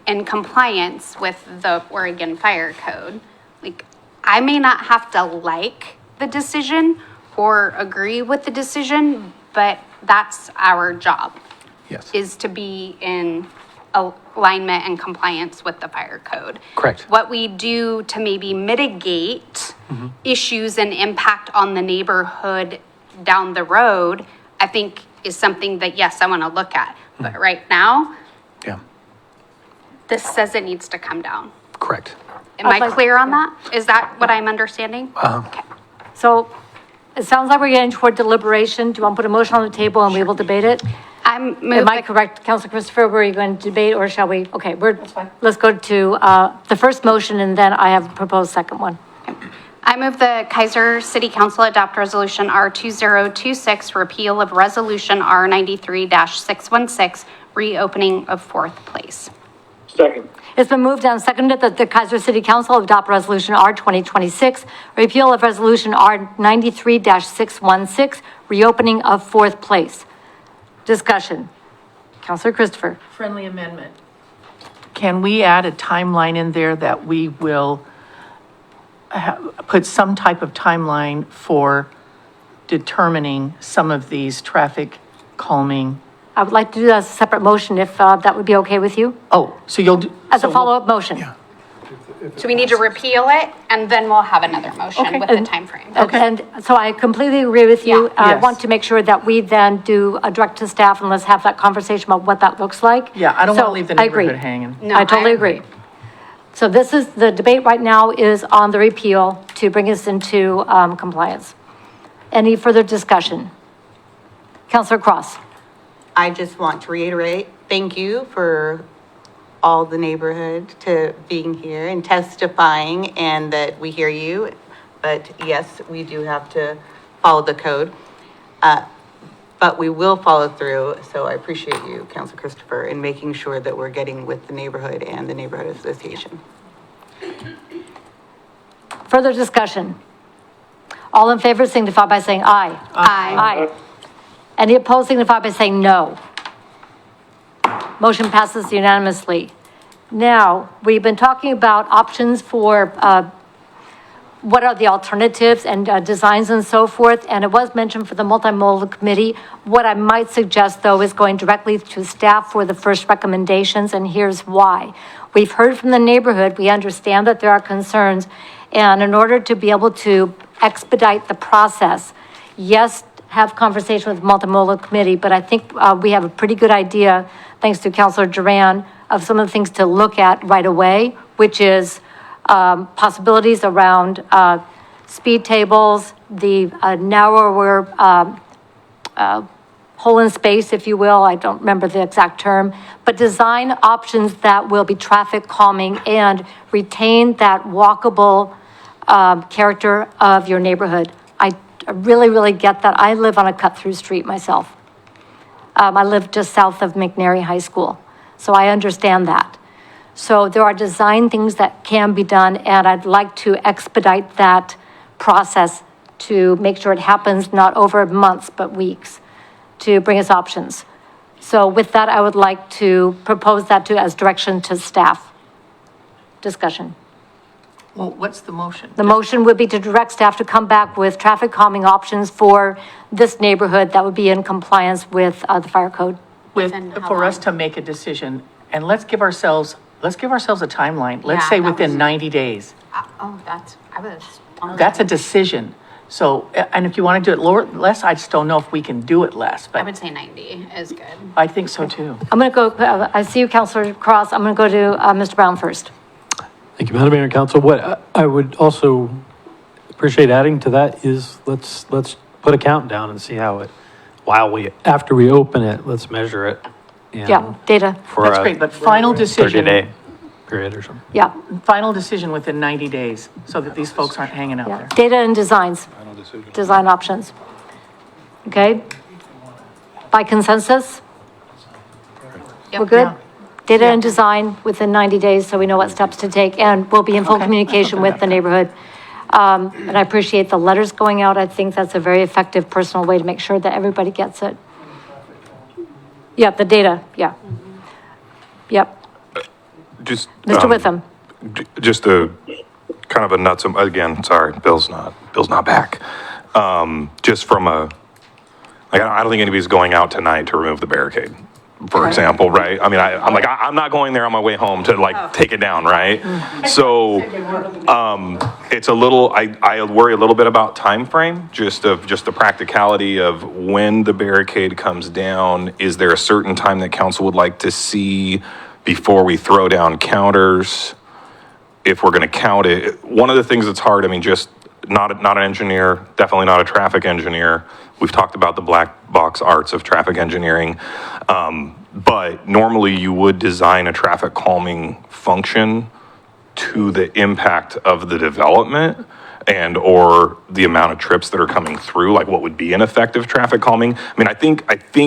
in compliance with the Oregon Fire Code, like, I may not have to like the decision or agree with the decision, but that's our job. Yes. Is to be in alignment and compliance with the fire code. Correct. What we do to maybe mitigate issues and impact on the neighborhood down the road, I think is something that, yes, I want to look at. But right now, Yeah, this says it needs to come down. correct. Am I clear on that? Is that what I'm understanding? Okay. So it sounds like we're getting toward deliberation. Do you want to put a motion on the table and we will debate it? Am I correct, Councilor Christopher? Were you going to debate, or shall we? Okay, let's go to the first motion, and then I have a proposed second one. I move the Kaiser City Council adopt Resolution R2026, repeal of Resolution R93-616, reopening of Fourth Place. Second. It's been moved and seconded that the Kaiser City Council adopt Resolution R 2026, repeal of Resolution R 93-616, reopening of Fourth Place. Discussion. Councilor Christopher. Friendly amendment. Can we add a timeline in there that we will put some type of timeline for determining some of these traffic calming? I would like to do that as a separate motion if that would be okay with you. Oh, so you'll do. As a follow-up motion. So we need to repeal it, and then we'll have another motion with the timeframe. Okay. And so I completely agree with you. Yeah. I Yes. want to make sure that we then do a direct to staff and let's have that conversation about what that looks like. Yeah, I don't want to leave the I agree. neighborhood hanging. No, I totally agree. So this is, the debate right now is on the repeal to bring us into compliance. Any further discussion? Councilor Cross. I just want to reiterate, thank you for all the neighborhood to being here and testifying, and that we hear you. But yes, we do have to follow the code. But we will follow through. So I appreciate you, Councilor Christopher, in making sure that we're getting with the neighborhood and the neighborhood association. Further discussion? All in favor signify by saying aye. Aye. Aye. Any opposed signify by saying no. Motion passes unanimously. Now, we've been talking about options for what are the alternatives and designs and so forth, and it was mentioned for the multimodal committee. What I might suggest, though, is going directly to staff for the first recommendations, and here's why. We've heard from the neighborhood, we understand that there are concerns, and in order to be able to expedite the process, yes, have conversation with the multimodal committee, but I think we have a pretty good idea, thanks to Councilor Duran, of some of the things to look at right away, which is possibilities around speed tables, the narrower hole in space, if you will. I don't remember the exact term, but design options that will be traffic calming and retain that walkable character of your neighborhood. I really, really get that. I live on a cut-through street myself. I live just south of McNary High School, so I understand that. So there are design things that can be done, and I'd like to expedite that process to make sure it happens not over months, but weeks, to bring us options. So with that, I would like to propose that as direction to staff. Discussion. Well, what's the motion? The motion would be to direct staff to come back with traffic calming options for this neighborhood that would be in compliance with the fire code. For us to make a decision, and let's give ourselves a timeline. Let's say within 90 days. I That's a decision. So, and if you want to do it lower, less, I just don't know if we can do it less, I but would say 90 is good. I think so too. I'm going to go, I see you, Counselor Cross. I'm going to go to Mr. Brown first. Thank you, Madam Mayor and Council. What I would also appreciate adding to that is let's put a countdown and see how it, after we open it, let's measure it. and Yeah, data. For That's a great, but final decision. 30-day period or something. Yeah, Final decision within 90 days, so that these folks aren't hanging out yeah. there. Data and designs. Design options. Okay? By consensus? We're good? Yeah. Data and design within 90 days, so we know what steps to take, and we'll be in full Okay. communication with the neighborhood. And I appreciate the letters going out. I think that's a very effective personal way to make sure that everybody gets it. Yeah, the data, yeah. Yep. Just. Mr. Witham. Just a kind of a nuts, again, sorry, Bill's not back. Just from a, like, I don't think anybody's going out tonight to remove the barricade, for example, right? I mean, I'm not going there on my way home to like take it down, right? So, it's a little, I worry a little bit about time frame, just the practicality of when the barricade comes down. Is there a certain time that council would like to see before we throw down counters? If we're going to count it, one of the things that's hard, I mean, just not an engineer, definitely not a traffic engineer. We've talked about the black box arts of traffic engineering. But normally you would design a traffic calming function to the impact of the development and or the amount of trips that are coming through, like what would be an effective traffic calming. I mean, I think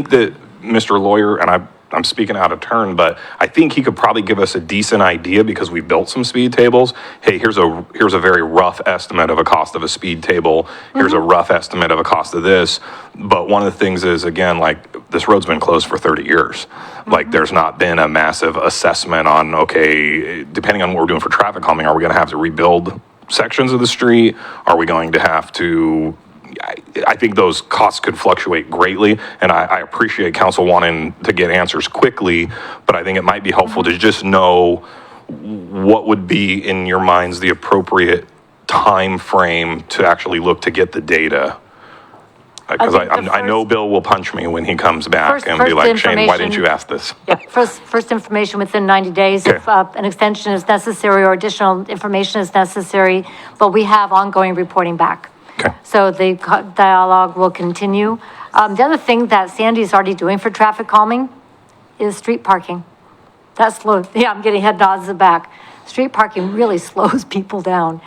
that Mr. Lawyer, and I'm speaking out of turn, but I think he could probably give us a decent idea because we built some speed tables. Hey, here's a very rough estimate of a cost of a speed table. Here's a rough estimate of a cost of this. But one of the things is, again, like this road's been closed for 30 years. Like there's not been a massive assessment on, okay, depending on what we're doing for traffic calming, are we going to have to rebuild sections of the street? Are we going to have to, I think those costs could fluctuate greatly, and I appreciate council wanting to get answers quickly, but I think it might be helpful to just know what would be, in your minds, the appropriate time frame to actually look to get the data. Because I know Bill will punch me when he comes back and be like, Shane, why didn't you ask this? Yeah, first information within 90 days. Okay. If an extension is necessary or additional information is necessary, but we have ongoing reporting back. Okay. So the dialogue will continue. The other thing that Sandy's already doing for traffic calming is street parking. That's slow. Yeah, I'm getting head nods in the back. Street parking really slows people down.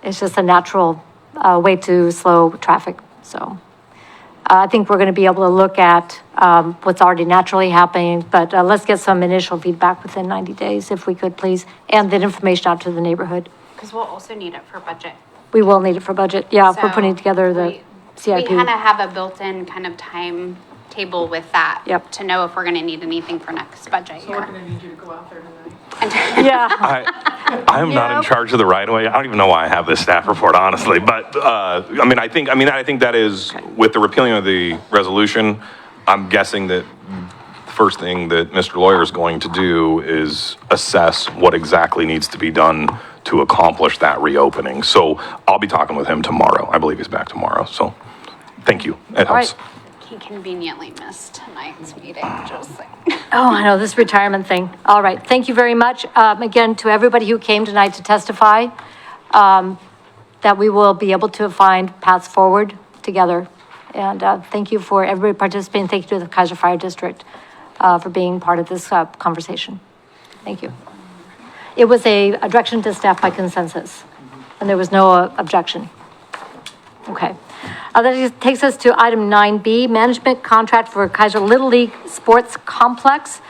It's just a natural way to slow traffic. So I think we're going to be able to look at what's already naturally happening, but let's get some initial feedback within 90 days, if we could, please, and that information out to the neighborhood. Because we'll also need it for budget. We will need it for budget. Yeah, if we're So putting together the We CIP. kind of have a built-in kind of timetable with that. Yep. To know if we're going to need anything for next budget year. to need you to go out there tonight. Yeah. I'm not in charge of the right of way. I don't even know why I have this staff report, honestly. But I think that is, with the repealing of the resolution, I'm guessing that the first thing that Mr. Lawyer is going to do is assess what exactly needs to be done to accomplish that reopening. So I'll be talking with him tomorrow. I believe he's back tomorrow. So thank you. It All helps. right. He conveniently missed tonight's meeting, just saying. Oh, I know, this retirement thing. All right, thank you very much. Again, to everybody who came tonight to testify, that we will be able to find paths forward together. And thank you for everybody participating. Thank you to the Kaiser Fire District for being part of this conversation. Thank you. It was a direction to staff by consensus, and there was no objection. Okay. That takes us to item 9B, management contract for Kaiser Little League Sports Complex.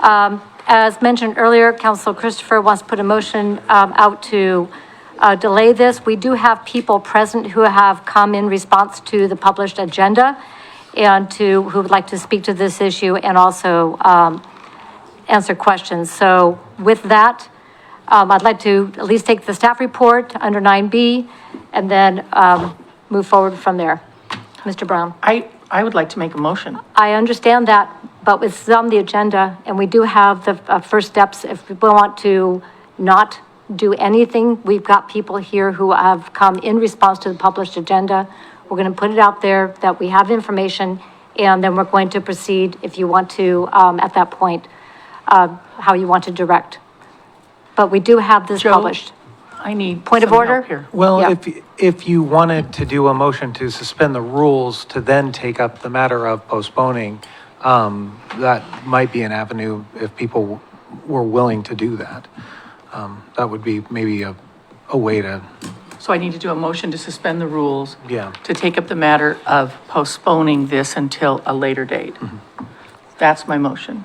As mentioned earlier, Council Christopher wants to put a motion out to delay this. We do have people present who have come in response to the published agenda and who would like to speak to this issue and also answer questions. So with that, I'd like to at least take the staff report under 9B and then move forward from there. Mr. Brown. I would like to make a motion. I understand that, but it's on the agenda, and we do have the first steps. If we want to not do anything. We've got people here who have come in response to the published agenda. We're going to put it out there that we have information, and then we're going to proceed if you want to, at that point, how you want to direct. But we do have this Joe, published. I need Point of some order? help here. Well, Yeah. if you wanted to do a motion to suspend the rules to then take up the matter of postponing, that might be an avenue if people were willing to do that. That would be maybe a way to, So I need to do a motion to suspend the rules. Yeah. To take up the matter of postponing this until a later date. That's my motion.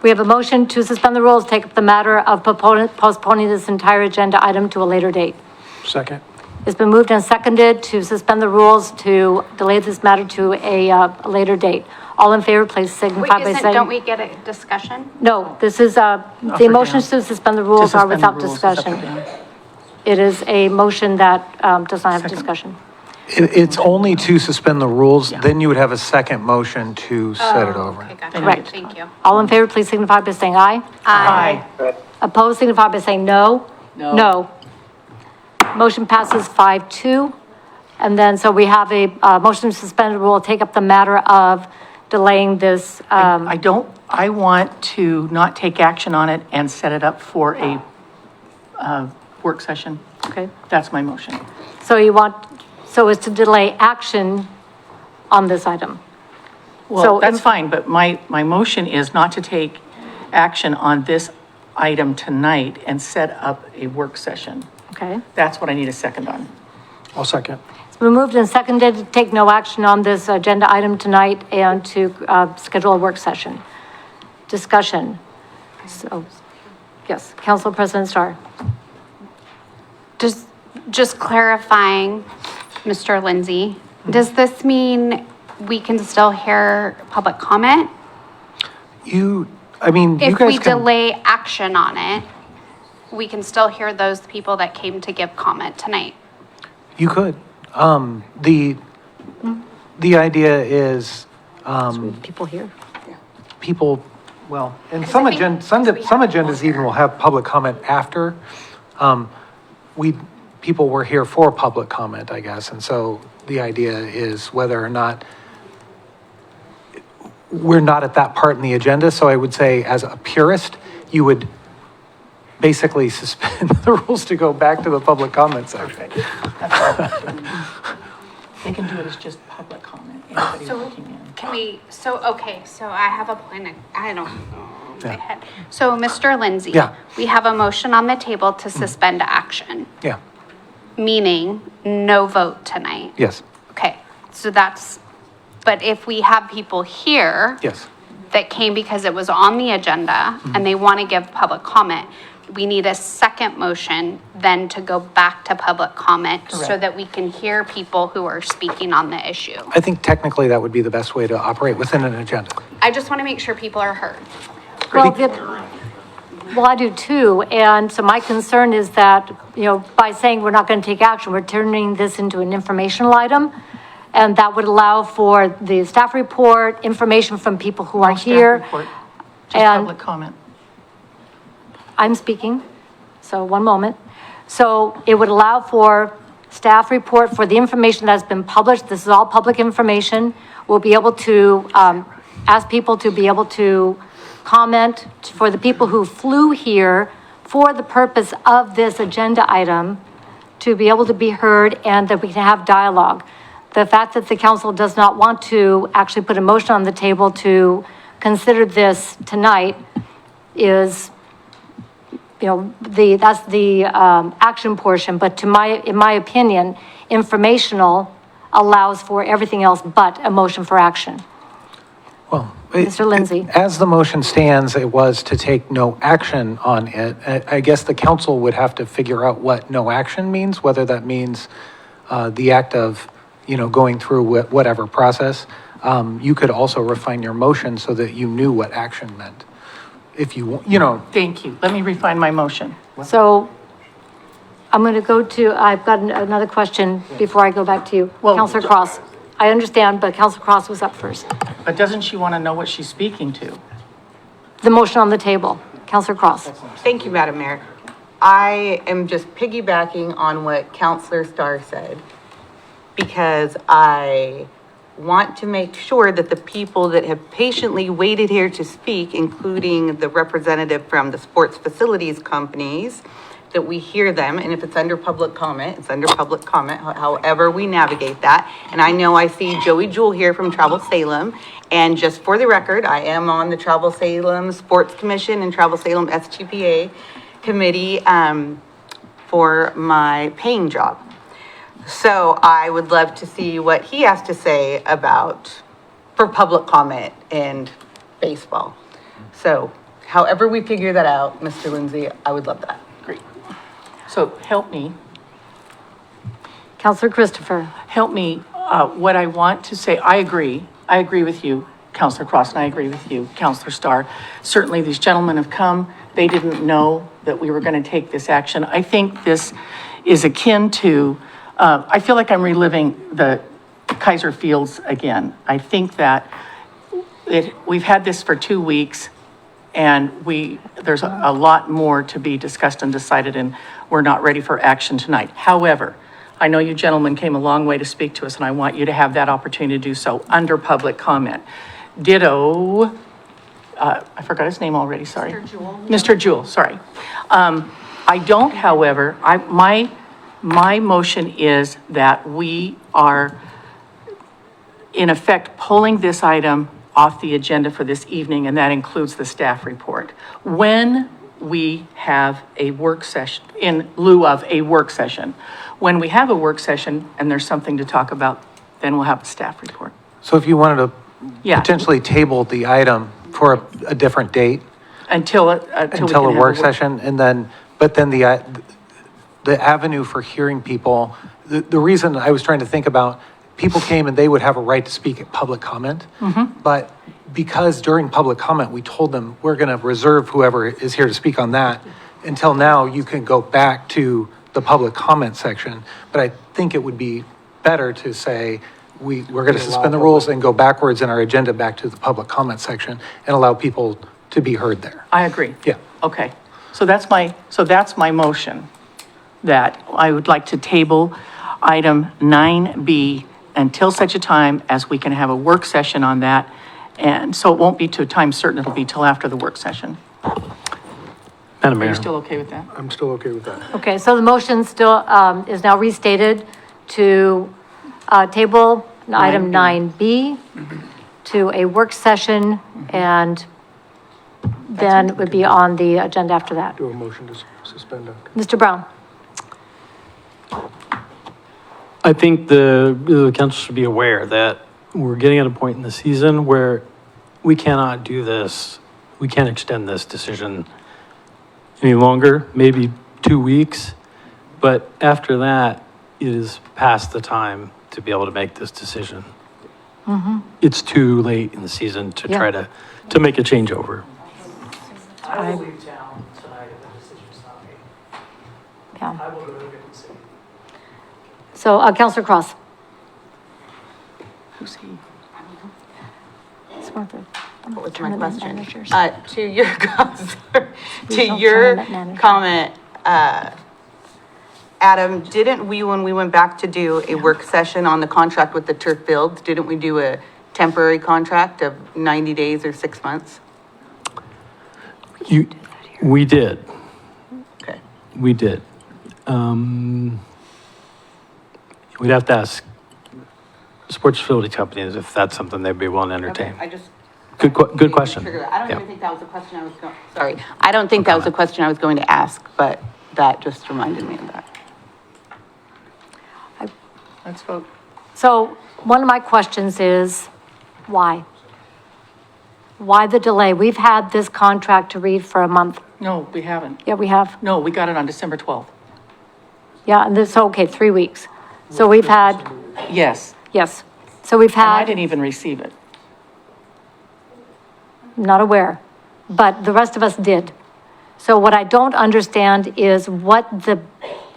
We have a motion to suspend the rules, take up the matter of postponing this entire agenda item to a later date. Second. It's been moved and seconded to suspend the rules to delay this matter to a later date. All in favor, please signify by saying. Don't we get a discussion? No, this is, the motions to suspend the rules are without discussion. It is a motion that does not have discussion. it's only to suspend the rules, then you would have a second motion to set it over. Okay, gotcha. Correct. Thank you. All in favor, please signify by saying aye. Aye. Opposed, signify by saying no. No. Motion passes 5-2. And then, so we have a motion to suspend the rule, take up the matter of delaying this. I want to not take action on it and set it up for a work session. Okay. That's my motion. So you want, so as to delay action on this item. Well, So that's in- fine, but my motion is not to take action on this item tonight and set up a work session. Okay. That's what I need a second on. I'll second. It's been moved and seconded to take no action on this agenda item tonight and to schedule a work session. Discussion. So, yes, Council President Starr. Just clarifying, Mr. Lindsay, does this mean we can still hear public comment? You If we guys can, delay action on it, we can still hear those people that came to give comment tonight. you could. The idea is, People here. people, well, and some agendas even will have public comment after. People were here for public comment, I guess, and so the idea is whether or not we're not at that part in the agenda, so I would say as a purist, you would basically suspend the rules to go back to the public comment section. They can do it as just public comment, anybody looking in. Can we, so I have a point, I don't know, in my head. So, Mr. Lindsay. Yeah. We have a motion on the table to suspend action, Yeah, meaning no vote tonight. yes, Okay, so but if we have people here. yes. That came because it was on the agenda and they want to give public comment, we need a second motion then to go back to public comment so Correct. that we can hear people who are speaking on the issue. I think technically that would be the best way to operate within an agenda. I just want to make sure people are heard. Well, I do too, and so my concern is that, by saying we're not going to take action, we're turning this into an informational item, and that would allow for the staff report, information from people who aren't Staff here. report, Just and- public comment. I'm speaking, so one moment. So it would allow for staff report for the information that's been published. This is all public information. We'll be able to ask people to be able to comment for the people who flew here for the purpose of this agenda item, to be able to be heard and that we can have dialogue. The fact that the council does not want to actually put a motion on the table to consider this tonight is, that's the action portion, but in my opinion, informational allows for everything else but a motion for action. Well, Mr. Lindsay. As the motion stands, it was to take no action on it. I guess the council would have to figure out what no action means, whether that means the act of, going through whatever process. You could also refine your motion so that you knew what action meant. If you, Thank you. Let me refine my motion. So I'm going to go to, I've got another question before I go back to you. Well- Counselor Cross. I understand, but Counselor Cross was up first. But doesn't she want to know what she's speaking to? The motion on the table. Counselor Cross. Thank you, Madam Mayor. I am just piggybacking on what Counselor Starr said, because I want to make sure that the people that have patiently waited here to speak, including the representative from the sports facilities companies, that we hear them, and if it's under public comment, it's under public comment, however we navigate that. And I know I see Joey Jewell here from Travel Salem, and just for the record, I am on the Travel Salem Sports Commission and Travel Salem SGPA committee for my paying job. So I would love to see what he has to say about, for public comment and baseball. So however we figure that out, Mr. Lindsay, I would love that. Great. So help me. Counselor Christopher. Help me, what I want to say, I agree with you, Counselor Cross, and I agree with you, Counselor Starr. Certainly, these gentlemen have come, they didn't know that we were going to take this action. I think this is akin to, I feel like I'm reliving the Kaiser Fields again. I think that we've had this for 2 weeks, and there's a lot more to be discussed and decided, and we're not ready for action tonight. However, I know you gentlemen came a long way to speak to us, and I want you to have that opportunity to do so under public comment. Ditto, I forgot his name already, sorry. Mr. Jewell, sorry. I don't, however, my motion is that we are, in effect, pulling this item off the agenda for this evening, and that includes the staff report. When we have a work session, in lieu of a work session, when we have a work session and there's something to talk about, then we'll have a staff report. So if you wanted to Yeah. potentially table the item for a different date Until a work session, and then, but then the avenue for hearing people, the reason I was trying to think about, people came and they would have a right to speak at public comment. But because during public comment, we told them, we're going to reserve whoever is here to speak on that until now, you can go back to the public comment section. But I think it would be better to say, we're going to suspend the rules and go backwards in our agenda back to the public comment section and allow people to be heard there. I agree. Yeah. Okay. So that's my motion, that I would like to table item 9B until such a time as we can have a work session on that. And so it won't be to a time certain, it'll be till after the work session. Madam Are Mayor. you still okay with that? I'm still okay with that. Okay, so the motion still is now restated to table item 9B to a work session, and then it would be on the agenda after that. Do a motion to suspend it. Mr. Brown? I think the council should be aware that we're getting at a point in the season where we cannot do this. We can't extend this decision any longer, maybe 2 weeks. But after that, it is past the time to be able to make this decision. It's too late in the season to try to make a changeover. I will leave town tonight if the decision's not made. Yeah. I will go to a different city. So, Counselor Cross? Who's he? It's one of the What was my tournament question? managers. To your, to Regional your tournament manager. comment, Adam, didn't we, when we went back to do a work session on the contract with the turf fields, didn't we do a temporary contract of 90 days or 6 months? We did. Okay. We did. We'd have to ask sports facility companies if that's something they'd be willing to entertain. I just. Good question. I don't Yeah. even think that was a question I was going, sorry. I don't think that was a question I was going to ask, but that just reminded me of that. Let's vote. So, one of my questions is, why? Why the delay? We've had this contract to read for a month. No, we haven't. Yeah, we have. No, we got it on December 12th. Yeah, and this, okay, 3 weeks. So we've had, Yes. yes. So we've And I had, didn't even receive it. not aware, but the rest of us did. So what I don't understand is what the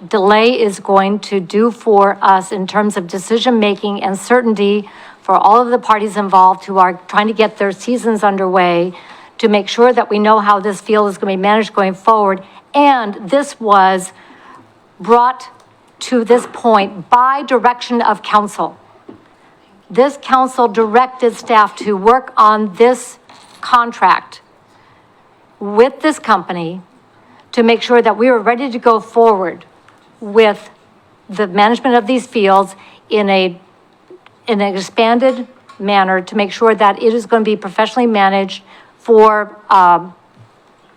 delay is going to do for us in terms of decision-making and certainty for all of the parties involved who are trying to get their seasons underway, to make sure that we know how this field is going to be managed going forward, And this was brought to this point by direction of council. This council directed staff to work on this contract with this company to make sure that we were ready to go forward with the management of these fields in an expanded manner to make sure that it is going to be professionally managed for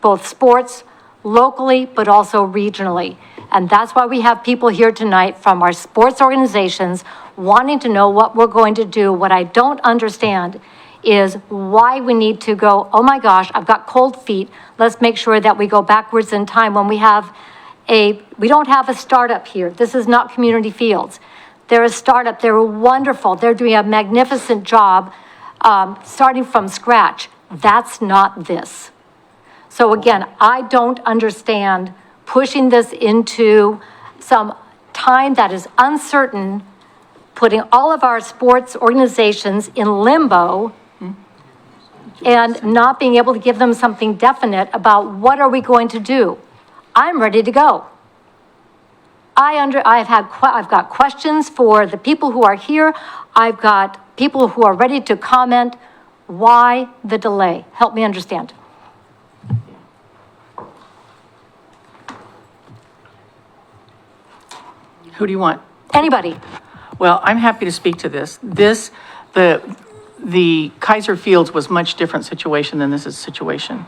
both sports locally, but also regionally. And that's why we have people here tonight from our sports organizations wanting to know what we're going to do. What I don't understand is why we need to go, oh my gosh, I've got cold feet. Let's make sure that we go backwards in time when we don't have a startup here. This is not Community Fields. They're a startup. They're wonderful. They're doing a magnificent job starting from scratch. That's not this. So again, I don't understand pushing this into some time that is uncertain, putting all of our sports organizations in limbo and not being able to give them something definite about what are we going to do. I'm ready to go. I've got questions for the people who are here. I've got people who are ready to comment. Why the delay? Help me understand. Who do you want? Anybody. Well, I'm happy to speak to this. The Kaiser Fields was much different situation than this is situation.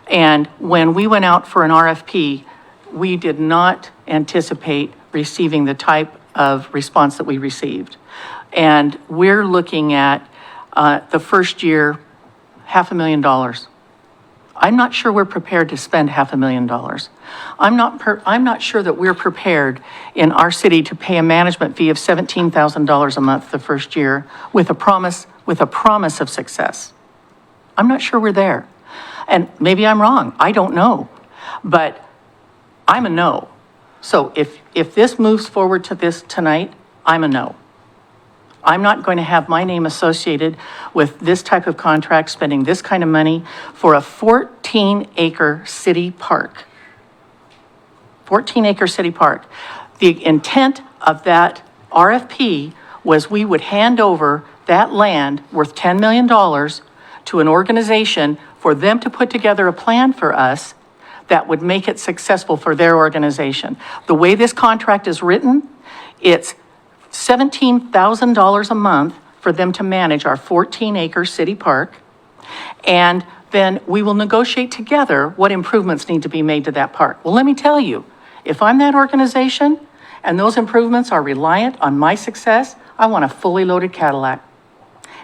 And when we went out for an RFP, we did not anticipate receiving the type of response that we received. And we're looking at the first year, $500,000. I'm not sure we're prepared to spend $500,000. I'm not sure that we're prepared in our city to pay a management fee of $17,000 a month the first year with a promise of success. I'm not sure we're there. And maybe I'm wrong. I don't know. But I'm a no. So if this moves forward to this tonight, I'm a no. I'm not going to have my name associated with this type of contract, spending this kind of money for a 14-acre city park. 14-acre city park. The intent of that RFP was we would hand over that land worth $10 million to an organization for them to put together a plan for us that would make it successful for their organization. The way this contract is written, it's $17,000 a month for them to manage our 14-acre city park. And then we will negotiate together what improvements need to be made to that park. Well, let me tell you, if I'm that organization and those improvements are reliant on my success, I want a fully loaded Cadillac.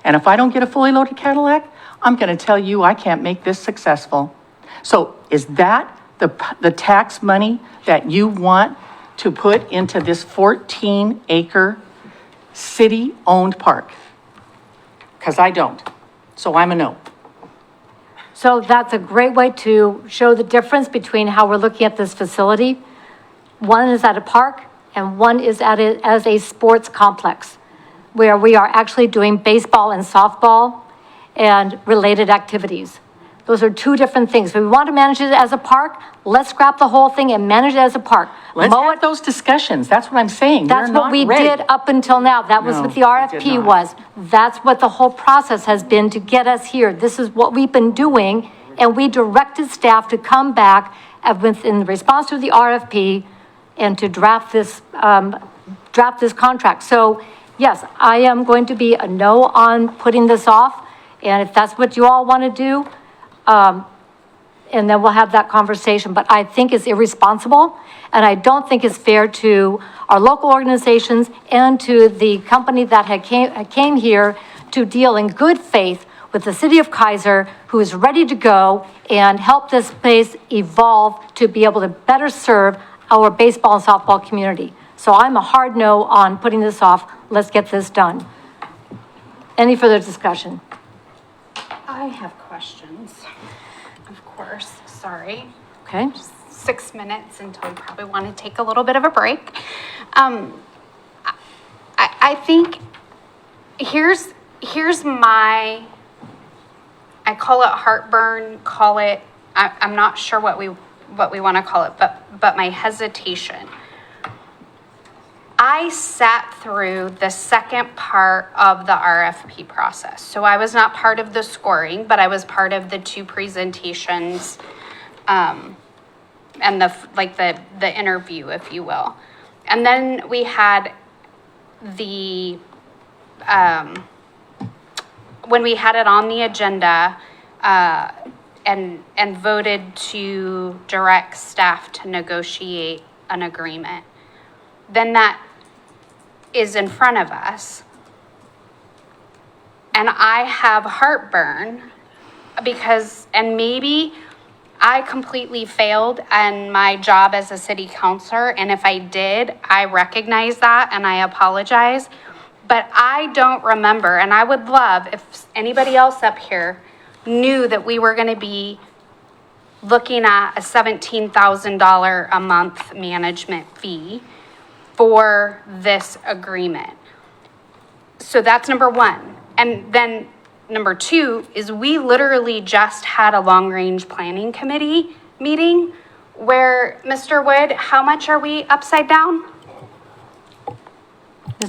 And if I don't get a fully loaded Cadillac, I'm going to tell you I can't make this successful. So is that the tax money that you want to put into this 14-acre city-owned park? Because I don't. So I'm a no. So that's a great way to show the difference between how we're looking at this facility. One is at a park and one is as a sports complex where we are actually doing baseball and softball and related activities. Those are two different things. If we want to manage it as a park, let's scrap the whole thing and manage it as a park. Let's have those discussions. That's what I'm saying. That's what we did up until now. That was what the RFP was. That's what the whole process has been to get us here. This is what we've been doing, and we directed staff to come back in response to the RFP and to draft this contract. So yes, I am going to be a no on putting this off, and if that's what you all want to do, and then we'll have that conversation. But I think it's irresponsible, and I don't think it's fair to our local organizations and to the company that came here to deal in good faith with the city of Kaiser, who is ready to go and help this place evolve to be able to better serve our baseball and softball community. So I'm a hard no on putting this off. Let's get this done. Any further discussion? I have questions, of course, sorry. Okay. 6 minutes until we probably want to take a little bit of a break. I think here's my, I call it heartburn, I'm not sure what we what we want to call it, but my hesitation. I sat through the second part of the RFP process. So I was not part of the scoring, but I was part of the two presentations, and the interview, if you will. And then we had the, when we had it on the agenda, and voted to direct staff to negotiate an agreement, then that is in front of us. And I have heartburn because, and maybe I completely failed in my job as a city councilor. And if I did, I recognize that and I apologize. But I don't remember, and I would love if anybody else up here knew that we were going to be looking at a $17,000 a month management fee for this agreement. So that's number one. And then number two is we literally just had a long-range planning committee meeting where, Mr. Wood, how much are we upside down?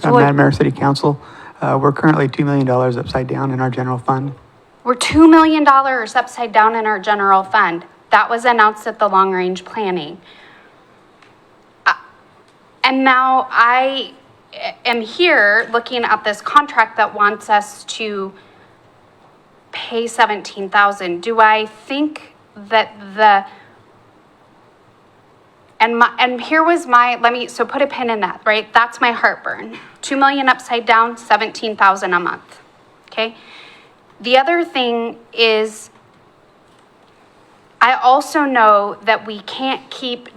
Madam Mayor, City Council, we're currently $2 million upside down in our general fund. We're $2 million upside down in our general fund. That was announced at the long-range planning. And now I am here looking at this contract that wants us to pay $17,000. Do I think that and here was my, so put a pin in that, right? That's my heartburn. 2 million upside down, 17,000 a month, okay? The other thing is, I also know that we can't keep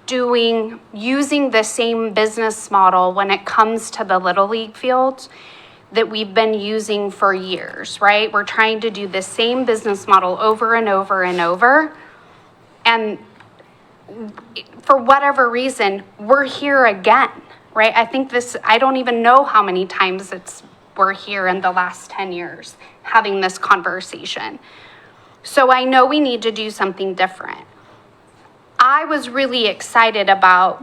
using the same business model when it comes to the Little League fields that we've been using for years, right? We're trying to do the same business model over and over and over. And for whatever reason, we're here again, right? I think I don't even know how many times we're here in the last 10 years having this conversation. So I know we need to do something different. I was really excited about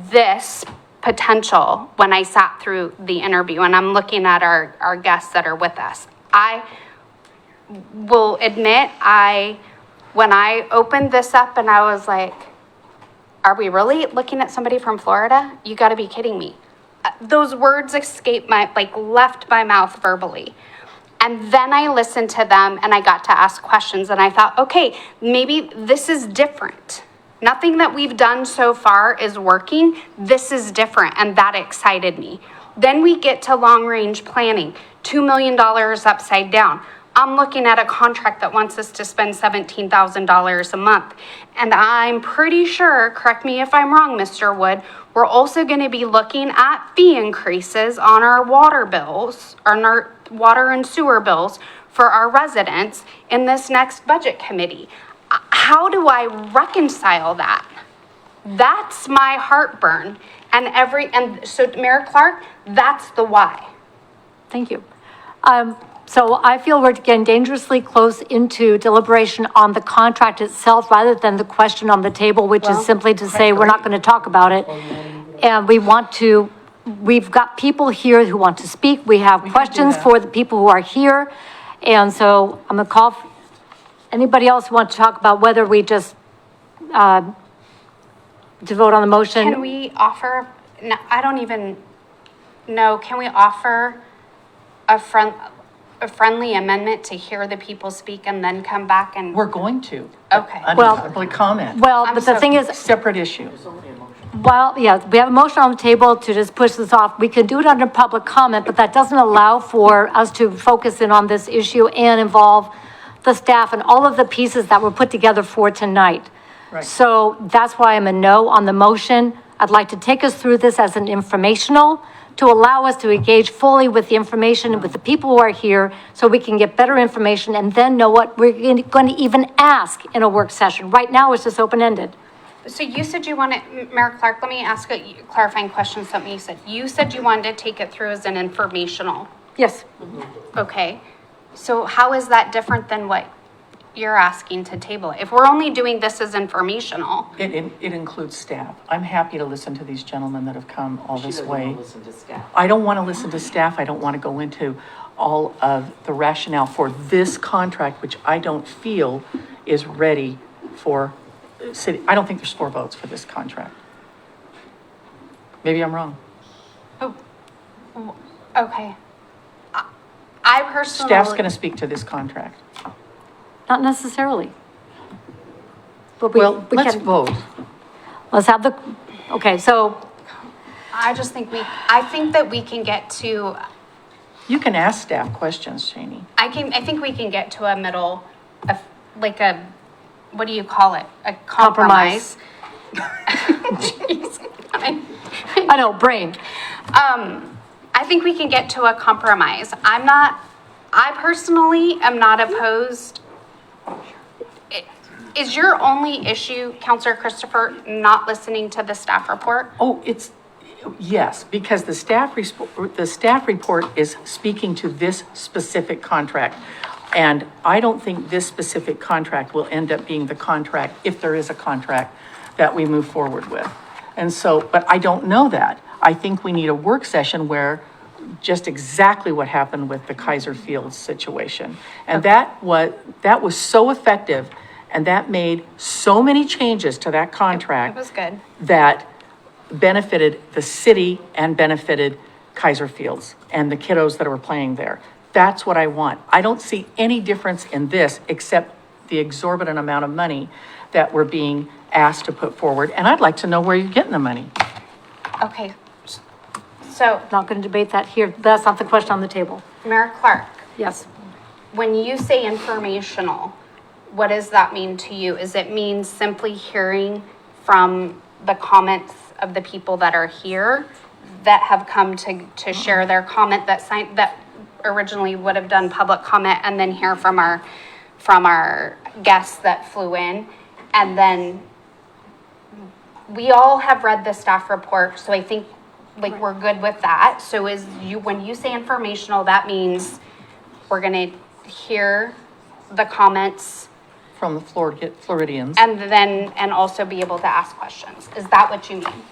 this potential when I sat through the interview, and I'm looking at our guests that are with us. I will admit, when I opened this up and I was like, are we really looking at somebody from Florida? You got to be kidding me. Those words left my mouth verbally. And then I listened to them and I got to ask questions and I thought, okay, maybe this is different. Nothing that we've done so far is working. This is different, and that excited me. Then we get to long-range planning, $2 million upside down. I'm looking at a contract that wants us to spend $17,000 a month. And I'm pretty sure, correct me if I'm wrong, Mr. Wood, we're also going to be looking at fee increases on our water bills, on our water and sewer bills for our residents in this next budget committee. How do I reconcile that? That's my heartburn. And so Mayor Clark, that's the why. Thank you. So I feel we're getting dangerously close into deliberation on the contract itself rather than the question on the table, which is simply to say we're not going to talk about it. And we've got people here who want to speak. We have questions for the people who are here. And so I'm going to call anybody else who wants to talk about whether we just to vote on the motion. Can we offer, no, I don't even know, can we offer a friendly amendment to hear the people speak and then come back and? We're going to. Okay. Public comment. Well, but the thing is, Separate issue. well, yeah, we have a motion on the table to just push this off. We can do it under public comment, but that doesn't allow for us to focus in on this issue and involve the staff and all of the pieces that were put together for tonight. Right. So that's why I'm a no on the motion. I'd like to take us through this as an informational to allow us to engage fully with the information and with the people who are here so we can get better information and then know what we're going to even ask in a work session. Right now, it's just open-ended. So you said you wanted, Mayor Clark, let me ask a clarifying question, something you said. You said you wanted to take it through as an informational. Yes. Okay. So how is that different than what you're asking to table it. If we're only doing this as informational. It includes staff. I'm happy to listen to these gentlemen that have come all this way. Listen to staff. I don't want to listen to staff. I don't want to go into all of the rationale for this contract, which I don't feel is ready for city. I don't think there's 4 votes for this contract. Maybe I'm wrong. Okay. I personally. Staff's going to speak to this contract. Not necessarily. But Well, we let's can, vote. let's have the, okay, so I just think I think that we can get to, You can ask staff questions, Janie. I think we can get to a middle, like a, what do you call it? A compromise. Jeez. I know, brain. I think we can get to a compromise. I personally am not opposed. Is your only issue, Counselor Christopher, not listening to the staff report? Oh, yes, because the staff report is speaking to this specific contract. And I don't think this specific contract will end up being the contract, if there is a contract, that we move forward with. And so, but I don't know that. I think we need a work session where just exactly what happened with the Kaiser Fields situation. And that was so effective, and that made so many changes to that contract. It was good. That benefited the city and benefited Kaiser Fields and the kiddos that were playing there. That's what I want. I don't see any difference in this except the exorbitant amount of money that we're being asked to put forward. And I'd like to know where you're getting the money. Okay. So, Not going to debate that here. That's not the question on the table. Mayor Clark, Yes. when you say informational, what does that mean to you? Is it mean simply hearing from the comments of the people that are here that have come to share their comment that originally would have done public comment, and then hear from our guests that flew in? And then we all have read the staff report, so I think like we're good with that. So when you say informational, that means we're gonna hear the comments From the Floridians. and also be able to ask questions. Is that what you mean?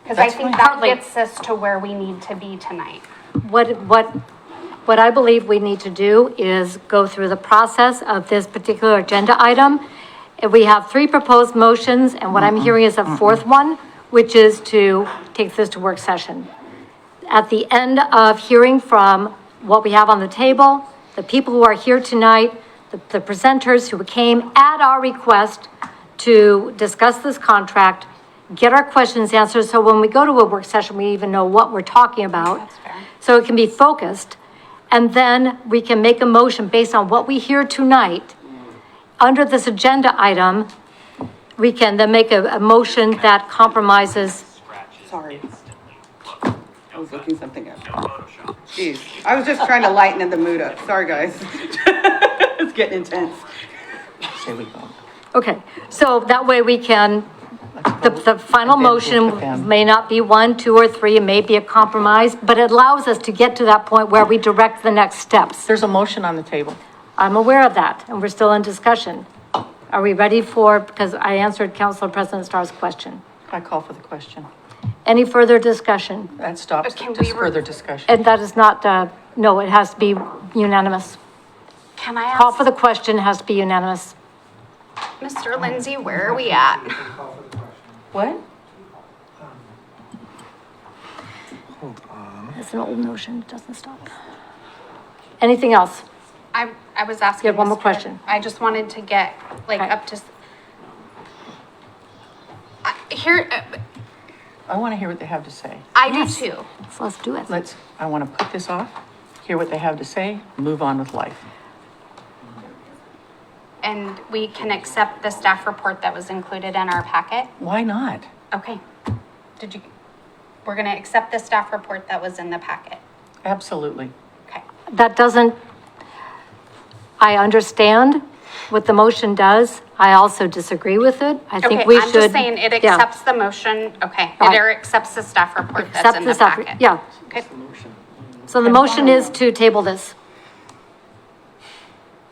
Because I That's think fine. that Partly. gets us to where we need to be tonight. What I believe we need to do is go through the process of this particular agenda item. And we have 3 proposed motions, and what I'm hearing is a 4th one, which is to take this to work session. At the end of hearing from what we have on the table, the people who are here tonight, the presenters who came at our request to discuss this contract, get our questions answered, so when we go to a work session, we even know what we're talking about. That's fair. So it can be focused, and then we can make a motion based on what we hear tonight. Under this agenda item, we can then make a motion that compromises. Sorry. I was looking something up. Jeez, I was just trying to lighten the mood up. Sorry, guys. It's getting intense. Say we vote. Okay, so that way we can, the final And then we'll put motion them. may not be 1, 2, or 3, it may be a compromise, but it allows us to get to that point where we direct the next steps. There's a motion on the table. I'm aware of that, and we're still in discussion. Are we ready for, because I answered Council President Starr's question. I call for the question. Any further discussion? That stops Can just we further discussion. And that is not, no, it has to be unanimous. Can I Call ask, for the question has to be unanimous. Mr. Lindsay, where are we at? What? It's an old notion, it doesn't stop. Anything else? I was asking. You have one more Mr. question. I just wanted to get like Okay. up to. Here, I want to hear what they have to say. I do Yes. too. So let's do it. I want to put this off, hear what they have to say, move on with life. And we can accept the staff report that was included in our packet? Why not? Okay. We're gonna accept the staff report that was in the packet. Absolutely. Okay. That doesn't, I understand what the motion does. I also disagree with it. I think Okay, we I'm should. just saying it yeah. accepts the motion, okay, Right. it accepts the staff report that's Accept in the the staff- packet. Yeah, Okay, so the motion is to table this.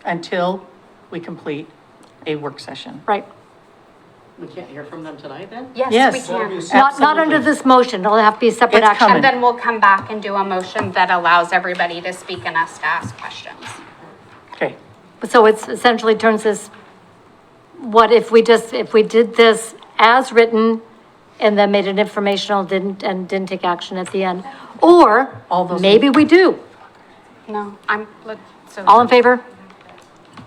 Until we complete a work session. Right. We can't hear from them tonight then? Yes, we can. Not under this motion. It'll have to be a separate It's action. coming. And then we'll come back and do a motion that allows everybody to speak and us to ask questions. Okay. So it's essentially turns this, what if we did this as written and then made it informational, didn't take action at the end? Or maybe we do. No, so. All in favor?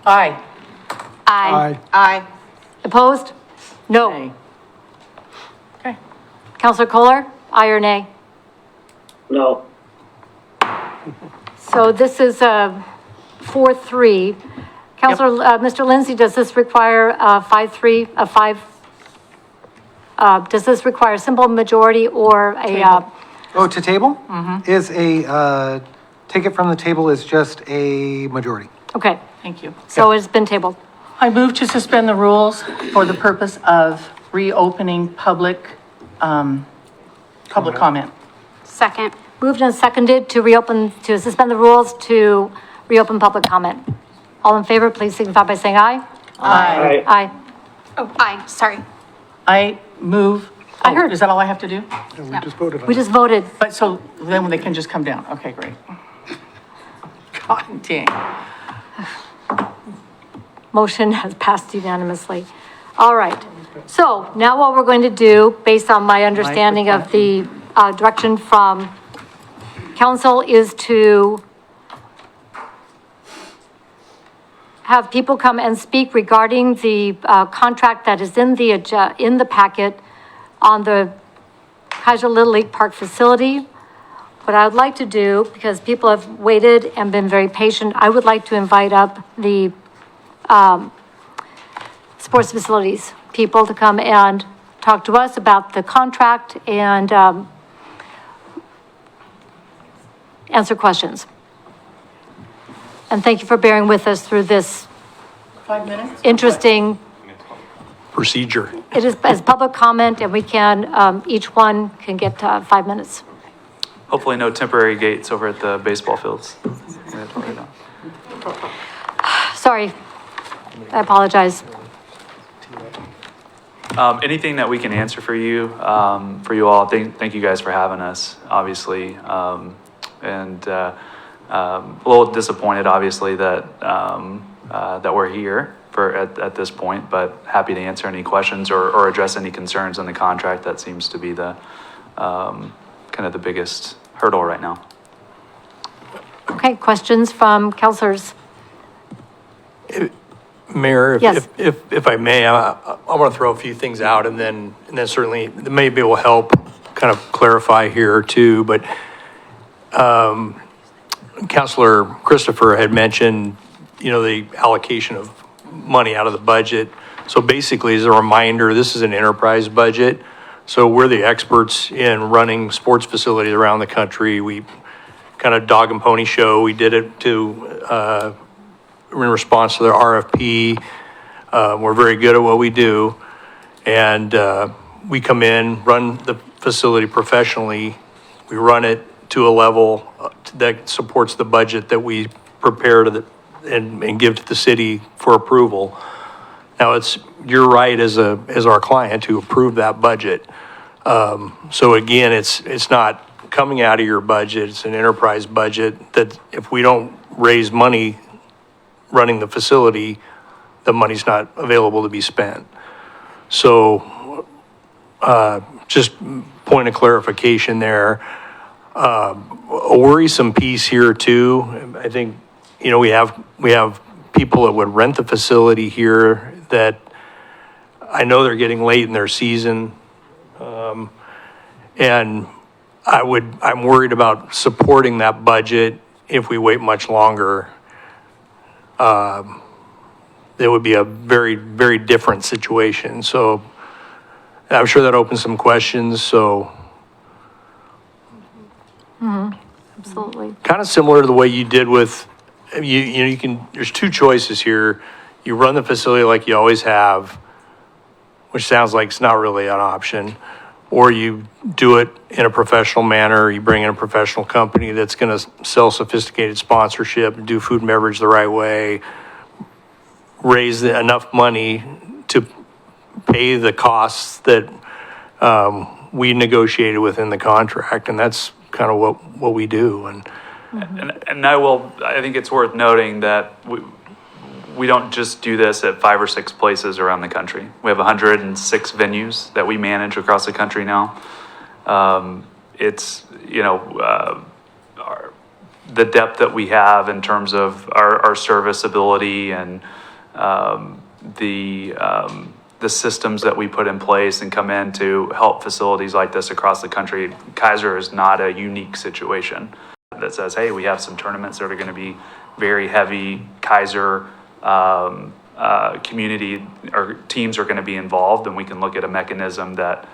Aye. Aye. Aye. Opposed? No. Okay. Counselor Kohler, aye or nay? No. So this is 4-3. Counselor, Mr. Lindsay, does this require 5-3, does this require a simple majority or a, Oh, to table? Is take it from the table is just a majority. okay, Thank you. so it's been tabled. I move to suspend the rules for the purpose of reopening public comment. Second. Moved and seconded to suspend the rules to reopen public comment. All in favor, please signify by saying aye. Aye. Aye. Oh, aye, sorry. I move. I heard. Is that all I have to do? And we just voted on We it. just voted. But so then they can just come down. Okay, great. God dang. Motion has passed unanimously. All right. So now what we're going to do, based on my understanding of the direction from council, is to have people come and speak regarding the contract that is in the packet on the Kaiser Little League Park facility. What I would like to do, because people have waited and been very patient, I would like to invite up the sports facilities people to come and talk to us about the contract and answer questions. And thank you for bearing with us through this 5 minutes? interesting, Procedure. it is as public comment, and we can, each one can get 5 minutes. Hopefully no temporary gates over at the baseball fields. Sorry, I apologize. Anything that we can answer for you all, thank you guys for having us, obviously. A little disappointed, obviously, that we're here at this point, but happy to answer any questions or address any concerns on the contract. That seems to be the kind of the biggest hurdle right now. Okay, questions from counselors? Mayor, Yes. if I may, I want to throw a few things out and then certainly maybe it will help kind of clarify here too, but Councilor Christopher had mentioned, the allocation of money out of the budget. So basically, as a reminder, this is an enterprise budget. So we're the experts in running sports facilities around the country. We kind of dog and pony show. We did it in response to the RFP. We're very good at what we do. And we come in, run the facility professionally. We run it to a level that supports the budget that we prepare and give to the city for approval. Now, you're right as our client to approve that budget. So again, it's not coming out of your budget. It's an enterprise budget that if we don't raise money running the facility, the money's not available to be spent. So just point of clarification there. A worrisome piece here too. I think, we have people that would rent the facility here that I know they're getting late in their season. And I'm worried about supporting that budget if we wait much longer. It would be a very, very different situation. So I'm sure that opens some questions. So Absolutely. kind of similar to the way you did with, there's two choices here. You run the facility like you always have, which sounds like it's not really an option, or you do it in a professional manner. You bring in a professional company that's going to sell sophisticated sponsorship and do food and beverage the right way, raise enough money to pay the costs that we negotiated within the contract, and that's kind of what we do. And I think it's worth noting that we don't just do this at 5 or 6 places around the country. We have 106 venues that we manage across the country now. It's, the depth that we have in terms of our serviceability and the systems that we put in place and come in to help facilities like this across the country. Kaiser is not a unique situation that says, hey, we have some tournaments that are going to be very heavy Kaiser community or teams are going to be involved, and we can look at a mechanism that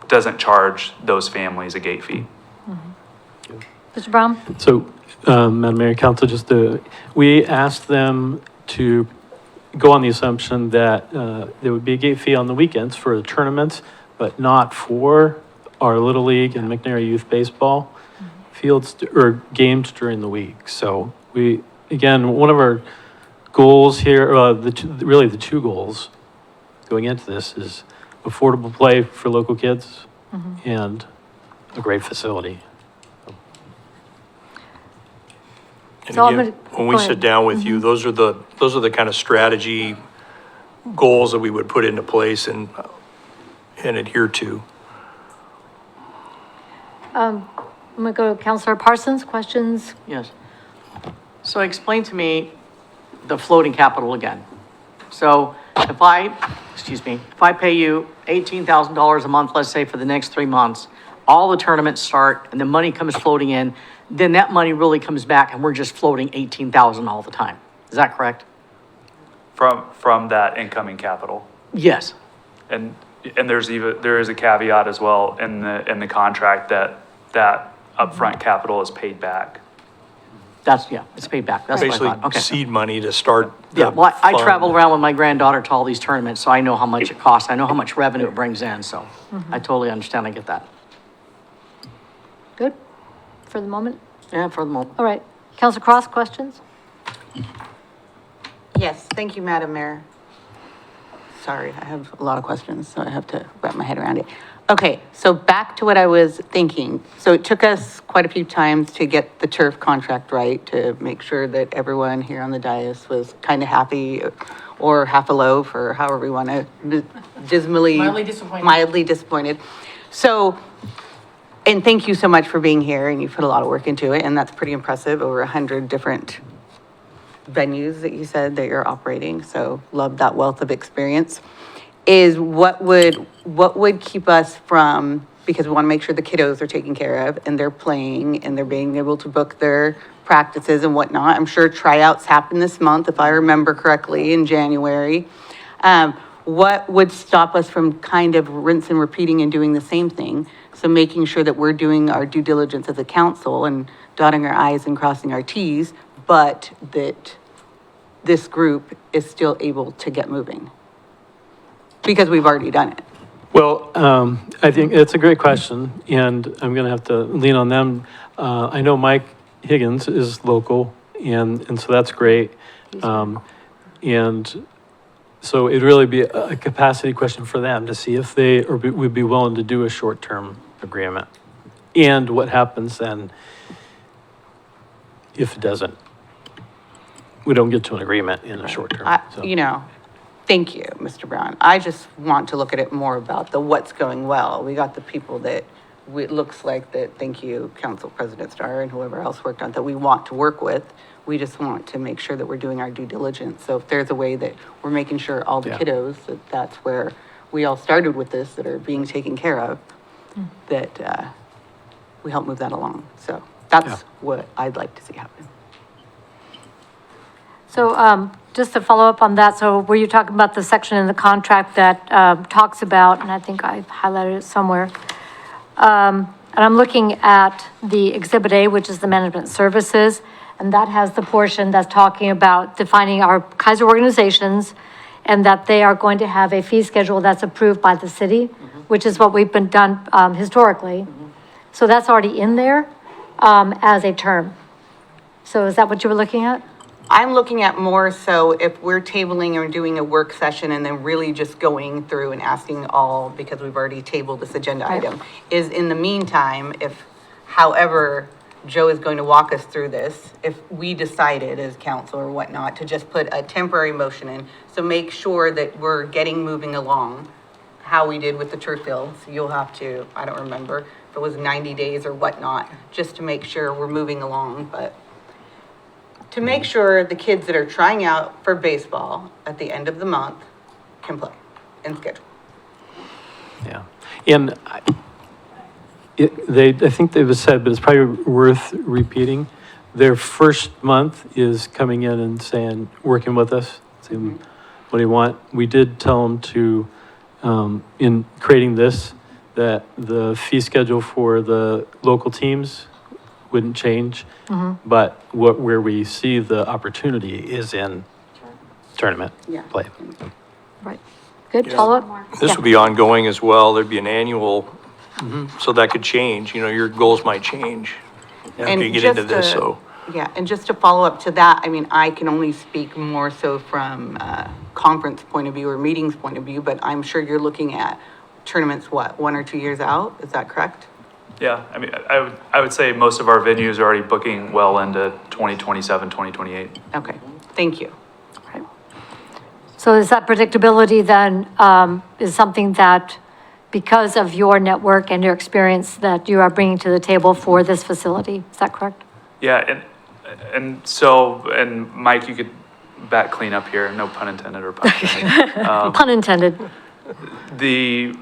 doesn't charge those families a gate fee. Mr. Brown? So, Madam Mayor, Council, we asked them to go on the assumption that there would be a gate fee on the weekends for the tournaments, but not for our Little League and McNary Youth Baseball fields or games during the week. So again, one of our goals here, the two goals going into this is affordable play for local kids and a great facility. And So again, when we sit down with you, those are the kind of strategy goals that we would put into place and adhere to. I'm going to go to Councilor Parsons. Questions? Yes. So explain to me the floating capital again. So if I pay you $18,000 a month, let's say for the next 3 months, all the tournaments start and the money comes floating in, then that money really comes back and we're just floating $18,000 all the time. Is that correct? From that incoming capital. Yes. And there is a caveat as well in the contract that upfront capital is paid back. It's paid back. That's Basically, what I thought. Okay. seed money to start. Yeah, well, I travel around with my granddaughter to all these tournaments, so I know how much it costs. I know how much revenue it brings in, so I totally understand. I get that. Good? For the moment? Yeah, for the moment. All right. Councilor Cross, questions? Yes, thank you, Madam Mayor. Sorry, I have a lot of questions, so I have to wrap my head around it. Okay, so back to what I was thinking. So it took us quite a few times to get the turf contract right, to make sure that everyone here on the dais was kind of happy or half a loaf, or however we want to mildly disappointed. So, and thank you so much for being here, and you put a lot of work into it, and that's pretty impressive, over 100 different venues that you said that you're operating, so love that wealth of experience. Is what would keep us from, because we want to make sure the kiddos are taken care of and they're playing and they're being able to book their practices and whatnot. I'm sure tryouts happen this month, if I remember correctly, in January. What would stop us from kind of rinse and repeating and doing the same thing? So making sure that we're doing our due diligence as a council and dotting our I's and crossing our T's, but that this group is still able to get moving? Because we've already done it. Well, I think it's a great question, and I'm going to have to lean on them. I know Mike Higgins is local, and so that's great. And so it'd really be a capacity question for them to see if they would be willing to do a short-term agreement. And what happens then if it doesn't? We don't get to an agreement in a short term. Thank you, Mr. Brown. I just want to look at it more about the what's going well. We got the people that it looks like that, thank you, Council President Starr and whoever else worked on that we want to work with. We just want to make sure that we're doing our due diligence. So if there's a way that we're making sure all the kiddos, that's where we all started with this, that are being taken care of, that we help move that along. So that's what I'd like to see happen. So just to follow up on that, so were you talking about the section in the contract that talks about, and I think I highlighted it somewhere, and I'm looking at the Exhibit A, which is the management services, and that has the portion that's talking about defining our Kaiser organizations, and that they are going to have a fee schedule that's approved by the city, which is what we've been done historically. So that's already in there as a term. So is that what you were looking at? I'm looking at more so if we're tabling or doing a work session and then really just going through and asking all, because we've already tabled this agenda item, is in the meantime, if however Joe is going to walk us through this, if we decided as council or whatnot to just put a temporary motion in, so make sure that we're getting moving along, how we did with the turf fields. You'll have to, I don't remember if it was 90 days or whatnot, just to make sure we're moving along, but to make sure the kids that are trying out for baseball at the end of the month can play and schedule. Yeah. And I think they was said, but it's probably worth repeating. Their first month is coming in and saying, working with us, saying, what do you want? We did tell them to, in creating this, that the fee schedule for the local teams wouldn't change. But where we see the opportunity is in tournament play. Right. Good, follow-up? This would be ongoing as well. There'd be an annual, so that could change. You know, your goals might change after you get into this, so. Yeah, and just to follow up to that, I mean, I can only speak more so from a conference point of view or meetings point of view, but I'm sure you're looking at tournaments, what, 1 or 2 years out? Is that correct? Yeah, I mean, I would say most of our venues are already booking well into 2027, 2028. Okay, thank you. So is that predictability then, is something that, because of your network and your experience, that you are bringing to the table for this facility? Is that correct? Yeah, and so, and Mike, you could back clean up here, no pun intended or pun intended. Pun intended. The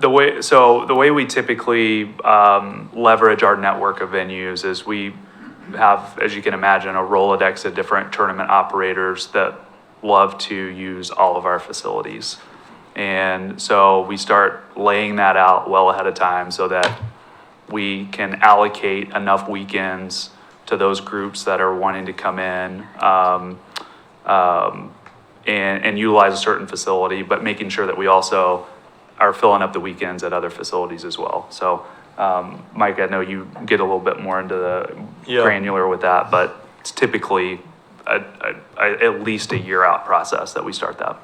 way we typically leverage our network of venues is we have, as you can imagine, a Rolodex of different tournament operators that love to use all of our facilities. And so we start laying that out well ahead of time so that we can allocate enough weekends to those groups that are wanting to come in and utilize a certain facility, but making sure that we also are filling up the weekends at other facilities as well. So, Mike, I know you get a little bit more into the granular with that, but it's typically at least a year out process that we start that.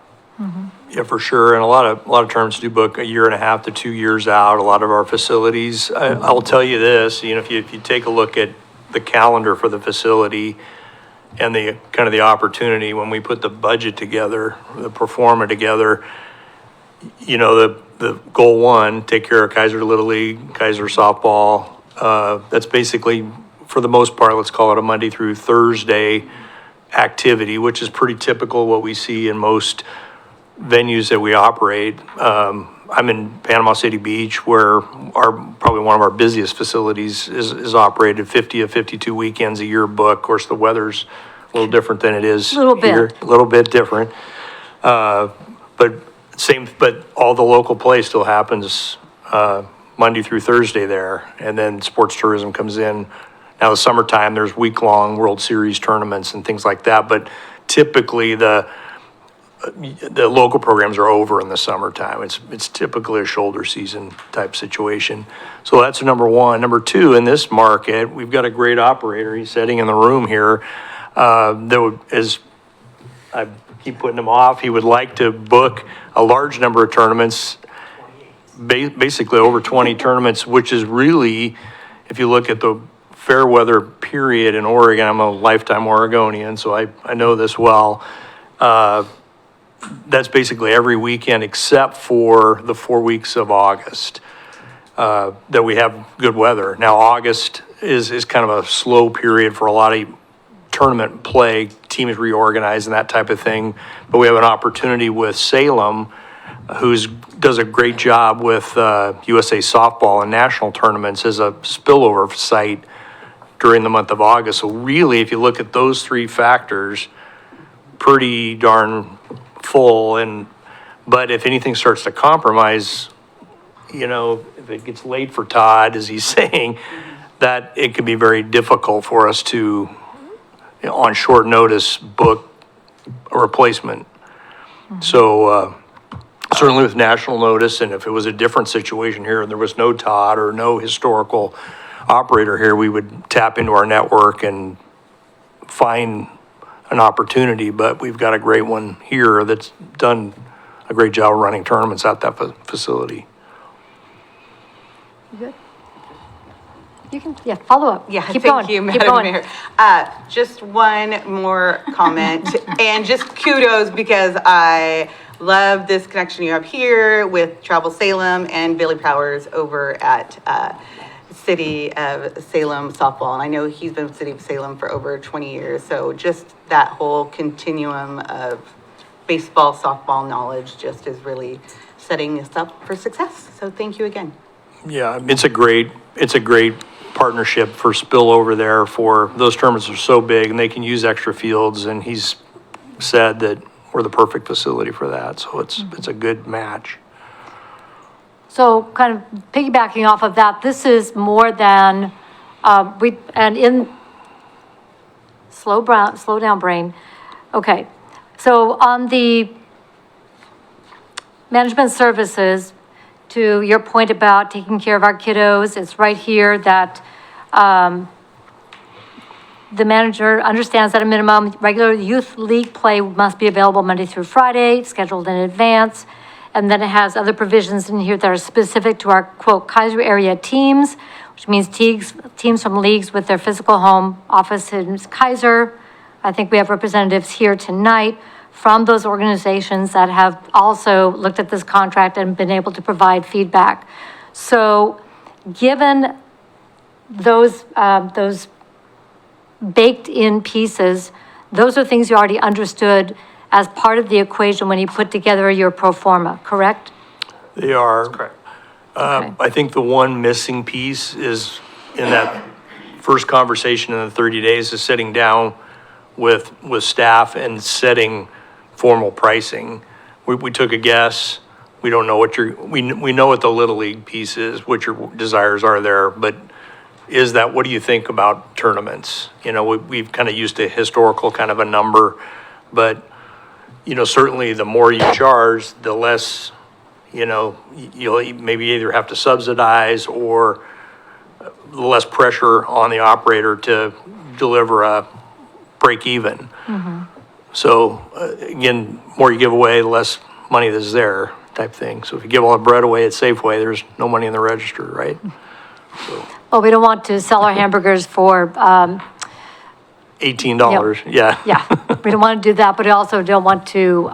Yeah, for sure. And a lot of terms do book 1.5 to 2 years out. A lot of our facilities, I'll tell you this, you know, if you take a look at the calendar for the facility and the kind of the opportunity when we put the budget together, the pro forma together, you know, the goal one, take care of Kaiser Little League, Kaiser softball. That's basically, for the most part, let's call it a Monday through Thursday activity, which is pretty typical what we see in most venues that we operate. I'm in Panama City Beach, where probably one of our busiest facilities is operated 50 of 52 weekends a year book. Of course, the weather's a little different than it is here. A little bit different. But all the local play still happens Monday through Thursday there, and then sports tourism comes in. Now, the summertime, there's week-long World Series tournaments and things like that, but typically the local programs are over in the summertime. It's typically a shoulder season type situation. So that's number one. Number two, in this market, we've got a great operator. He's sitting in the room here. As I keep putting him off, he would like to book a large number of tournaments, basically over 20 tournaments, which is really, if you look at the fair weather period in Oregon, I'm a lifetime Oregonian, so I know this well. That's basically every weekend except for the 4 weeks of August that we have good weather. Now, August is kind of a slow period for a lot of tournament play, teams reorganize and that type of thing. But we have an opportunity with Salem, does a great job with USA softball and national tournaments as a spillover site during the month of August. So really, if you look at those three factors, pretty darn full. But if anything starts to compromise, you know, if it gets late for Todd, as he's saying, that it can be very difficult for us to, on short notice, book a replacement. So certainly with national notice, and if it was a different situation here and there was no Todd or no historical operator here, we would tap into our network and find an opportunity, but we've got a great one here that's done a great job of running tournaments at that facility. Good. You can, yeah, follow up. Yeah, Keep thank going. you, Keep Madam going. Mayor. Just one more comment, and just kudos because I love this connection you have here with Travel Salem and Billy Powers over at City of Salem softball. And I know he's been with City of Salem for over 20 years, so just that whole continuum of baseball, softball knowledge just is really setting us up for success. So thank you again. Yeah, it's a great partnership for spillover there for, those tournaments are so big and they can use extra fields, and he's said that we're the perfect facility for that, so it's a good match. So kind of piggybacking off of that, this is more than, slow down brain. Okay, so on the management services, to your point about taking care of our kiddos, it's right here that, the manager understands that a minimum regular youth league play must be available Monday through Friday, scheduled in advance. And then it has other provisions in here that are specific to our, quote, Kaiser area teams, which means teams from leagues with their physical home office in Kaiser. I think we have representatives here tonight from those organizations that have also looked at this contract and been able to provide feedback. So given those baked in pieces, those are things you already understood as part of the equation when you put together your pro forma, correct? They are. That's correct. Okay. I think the one missing piece is in that first conversation in the 30 days is sitting down with staff and setting formal pricing. We took a guess. We don't know what we know what the Little League piece is, what your desires are there, but is that, what do you think about tournaments? You know, we've kind of used a historical kind of a number, but, you know, certainly the more you charge, the less, you know, you'll maybe either have to subsidize or the less pressure on the operator to deliver a break even. So again, more you give away, the less money that's there type thing. So if you give all the bread away at Safeway, there's no money in the register, right? So Well, we don't want to sell our hamburgers for, $18, yeah. yeah, we don't want to do that, but we also don't want to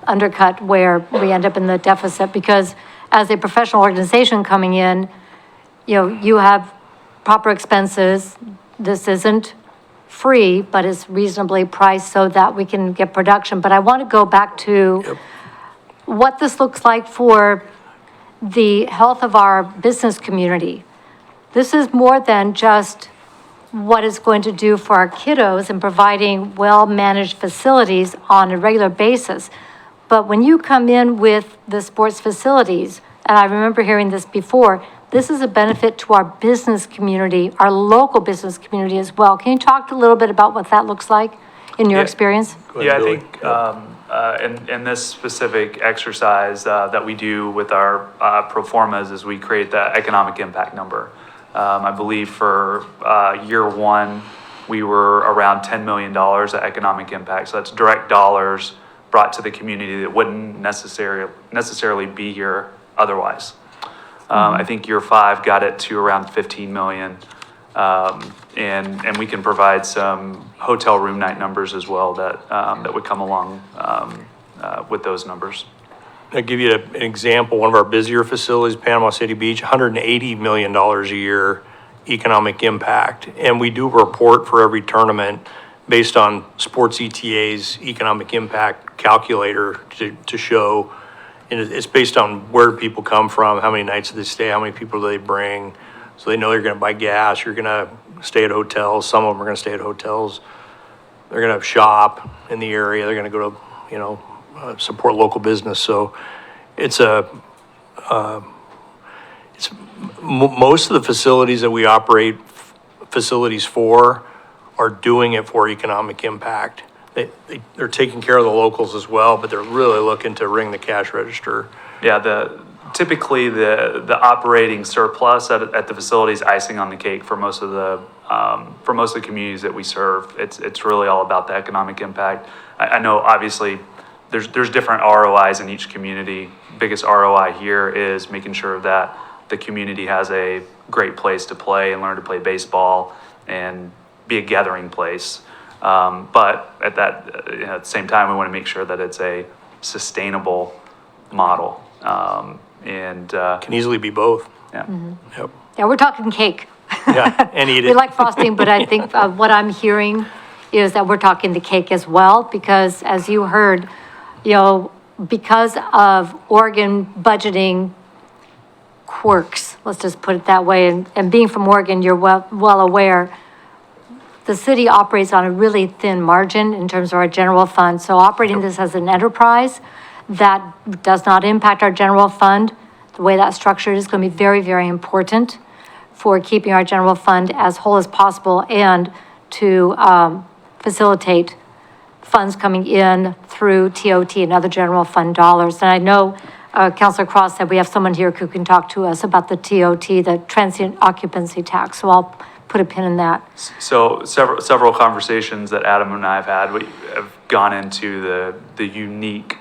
undercut where we end up in the deficit, because as a professional organization coming in, you know, you have proper expenses. This isn't free, but it's reasonably priced so that we can get production. But I want to go back to what this looks like for the health of our business community. This is more than just what it's going to do for our kiddos in providing well-managed facilities on a regular basis. But when you come in with the sports facilities, and I remember hearing this before, this is a benefit to our business community, our local business community as well. Can you talk a little bit about what that looks like in your experience? Yeah, I think in this specific exercise that we do with our pro formas is we create that economic impact number. I believe for year one, we were around $10 million of economic impact. So that's direct dollars brought to the community that wouldn't necessarily be here otherwise. I think year five got it to around 15 million. And we can provide some hotel room night numbers as well that would come along with those numbers. I'll give you an example. One of our busier facilities, Panama City Beach, $180 million a year economic impact. And we do a report for every tournament based on Sports ETA's economic impact calculator to show, and it's based on where people come from, how many nights do they stay, how many people do they bring. So they know you're going to buy gas, you're going to stay at hotels. Some of them are going to stay at hotels. They're going to shop in the area. They're going to go to, you know, support local business. So it's most of the facilities that we operate facilities for are doing it for economic impact. They're taking care of the locals as well, but they're really looking to ring the cash register. Yeah, typically the operating surplus at the facility is icing on the cake for most of the communities that we serve. It's really all about the economic impact. I know obviously there's different ROIs in each community. Biggest ROI here is making sure that the community has a great place to play and learn to play baseball and be a gathering place. But at the same time, we want to make sure that it's a sustainable model. Can easily be both. Yeah. Yep. Yeah, we're talking cake. Yeah, and eat it. We like frosting, but I think what I'm hearing is that we're talking the cake as well, because as you heard, because of Oregon budgeting quirks, let's just put it that way, and being from Oregon, you're well aware, the city operates on a really thin margin in terms of our general fund. So operating this as an enterprise, that does not impact our general fund. The way that's structured is going to be very, very important for keeping our general fund as whole as possible and to facilitate funds coming in through TOT and other general fund dollars. And I know Councilor Cross said we have someone here who can talk to us about the TOT, the transient occupancy tax. So I'll put a pin in that. So several conversations that Adam and I have had, we have gone into the unique,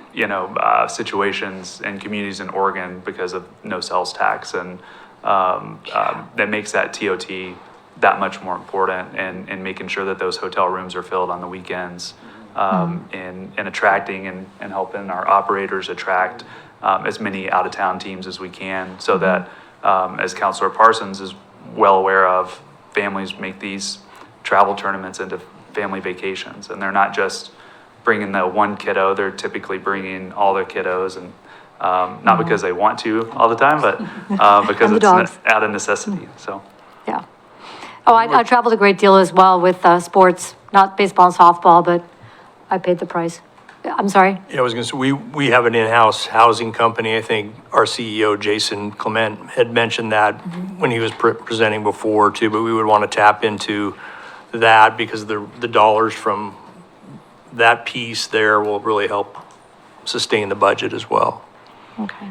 situations and communities in Oregon because of no sales tax, and that makes that TOT that much more important, and making sure that those hotel rooms are filled on the weekends, and attracting and helping our operators attract as many out-of-town teams as we can, so that as Councilor Parsons is well aware of, families make these travel tournaments into family vacations, and they're not just bringing the one kiddo, they're typically bringing all their kiddos, and not because they want to all the time, but because it's out of necessity, so. Yeah. Oh, I traveled a great deal as well with sports, not baseball and softball, but I paid the price. I'm sorry? Yeah, I was going to say, we have an in-house housing company. I think our CEO, Jason Clement, had mentioned that when he was presenting before too, but we would want to tap into that because the dollars from that piece there will really help sustain the budget as well. Okay.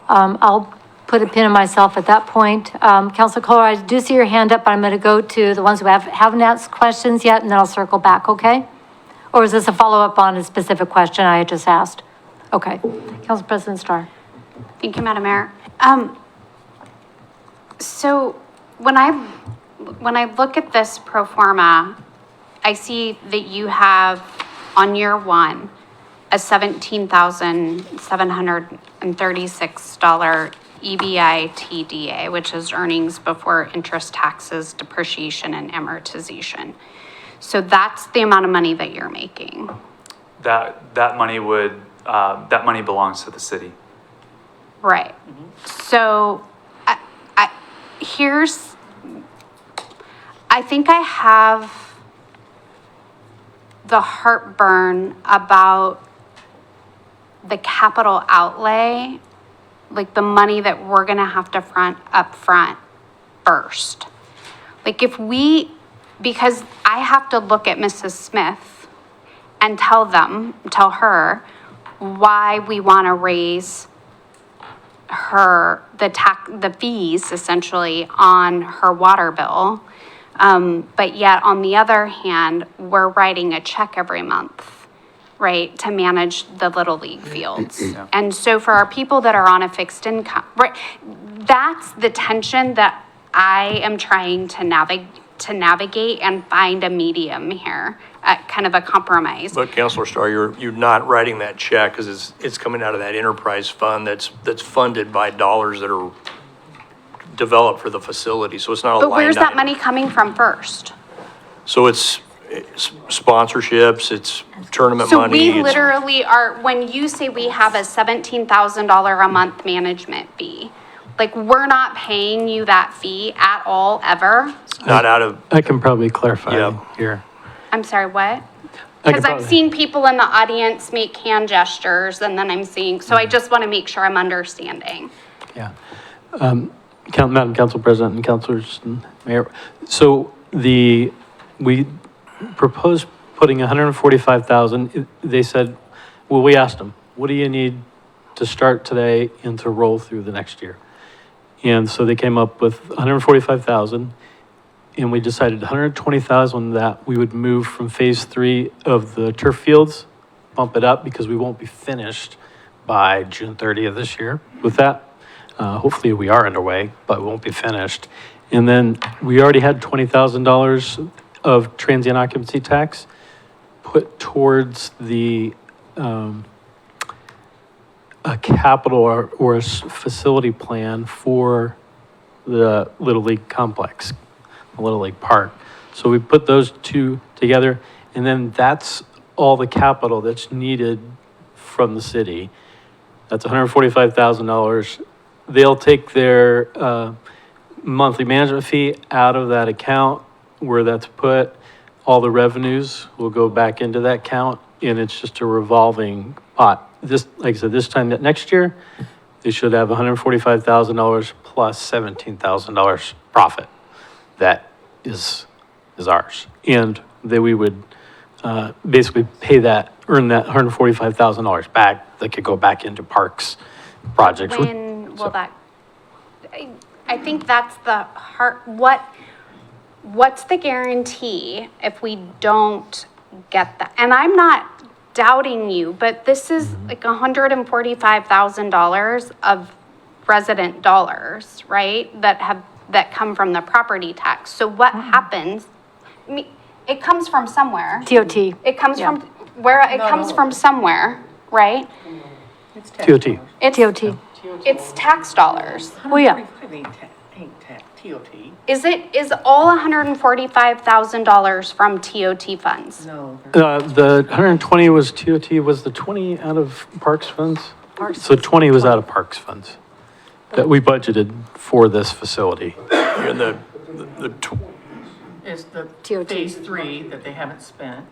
I'll put a pin in myself at that point. Councilor Kohler, I do see your hand up, but I'm going to go to the ones who haven't asked questions yet, and then I'll circle back, okay? Or is this a follow-up on a specific question I had just asked? Okay. Council President Starr. Thank you, Madam Mayor. So when I look at this pro forma, I see that you have on year one a $17,736 EBI TDA, which is earnings before interest, taxes, depreciation, and amortization. So that's the amount of money that you're making. That money belongs to the city. Right. So I think I have the heartburn about the capital outlay, like the money that we're gonna have to front up front first. Like because I have to look at Mrs. Smith and tell her why we want to raise the fees essentially on her water bill. But yet on the other hand, we're writing a check every month, right, to manage the Little League fields. And so for our people that are on a fixed income, right, that's the tension that I am trying to navigate and find a medium here, kind of a compromise. But Councilor Starr, you're not writing that check because it's coming out of that enterprise fund that's funded by dollars that are developed for the facility. So it's not a line item. But where's that money coming from first? So it's sponsorships, it's tournament money. So we literally are, when you say we have a $17,000 a month management fee, like we're not paying you that fee at all, ever? Not out of. I can probably clarify here. I'm sorry, what? Because I've seen people in the audience make hand gestures and then I'm seeing, so I just want to make sure I'm understanding. Yeah. Madam Council President and Councilors and Mayor. So we proposed putting $145,000. They said, well, we asked them, what do you need to start today and to roll through the next year. And so they came up with 145,000, and we decided 120,000 that we would move from phase 3 of the turf fields, bump it up because we won't be finished by June 30th this year with that. Hopefully we are underway, but we won't be finished. And then we already had $20,000 of transient occupancy tax put towards the, a capital or a facility plan for the Little League complex, the Little League Park. So we put those two together, and then that's all the capital that's needed from the city. That's $145,000. They'll take their monthly management fee out of that account where that's put. All the revenues will go back into that account, and it's just a revolving pot. This, like I said, this time next year, they should have $145,000 plus $17,000 profit. That is ours. And then we would basically pay that, earn that $145,000 back that could go back into parks projects. When will that, I think that's the heart, what's the guarantee if we don't get that? And I'm not doubting you, but this is like $145,000 of resident dollars, right? That come from the property tax. So what happens? I mean, it comes from somewhere. TOT. It comes from where it comes from somewhere, right? TOT. It's TOT. It's tax dollars. Well, yeah. Is all $145,000 from TOT funds? The 120 was TOT, was the 20 out of parks funds? So 20 was out of parks funds that we budgeted for this facility. And Is the TOT. phase 3 that they haven't spent.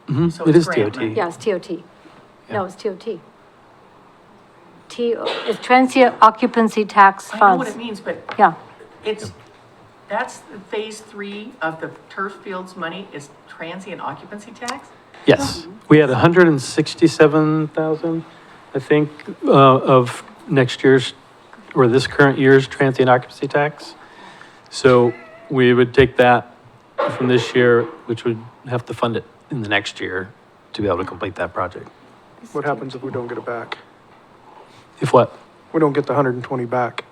Mhm, So it it's is grant TOT. money. Yeah, it's TOT. No, it's TOT. It's transient occupancy tax I know what funds. it means, but Yeah, that's the phase 3 of the turf fields money is transient occupancy tax? Yes, we had 167,000, I think, of next year's, or this current year's transient occupancy tax. So we would take that from this year, which would have to fund it in the next year to be able to complete that project. What happens if we don't get it back? If what? We don't get the 120 back?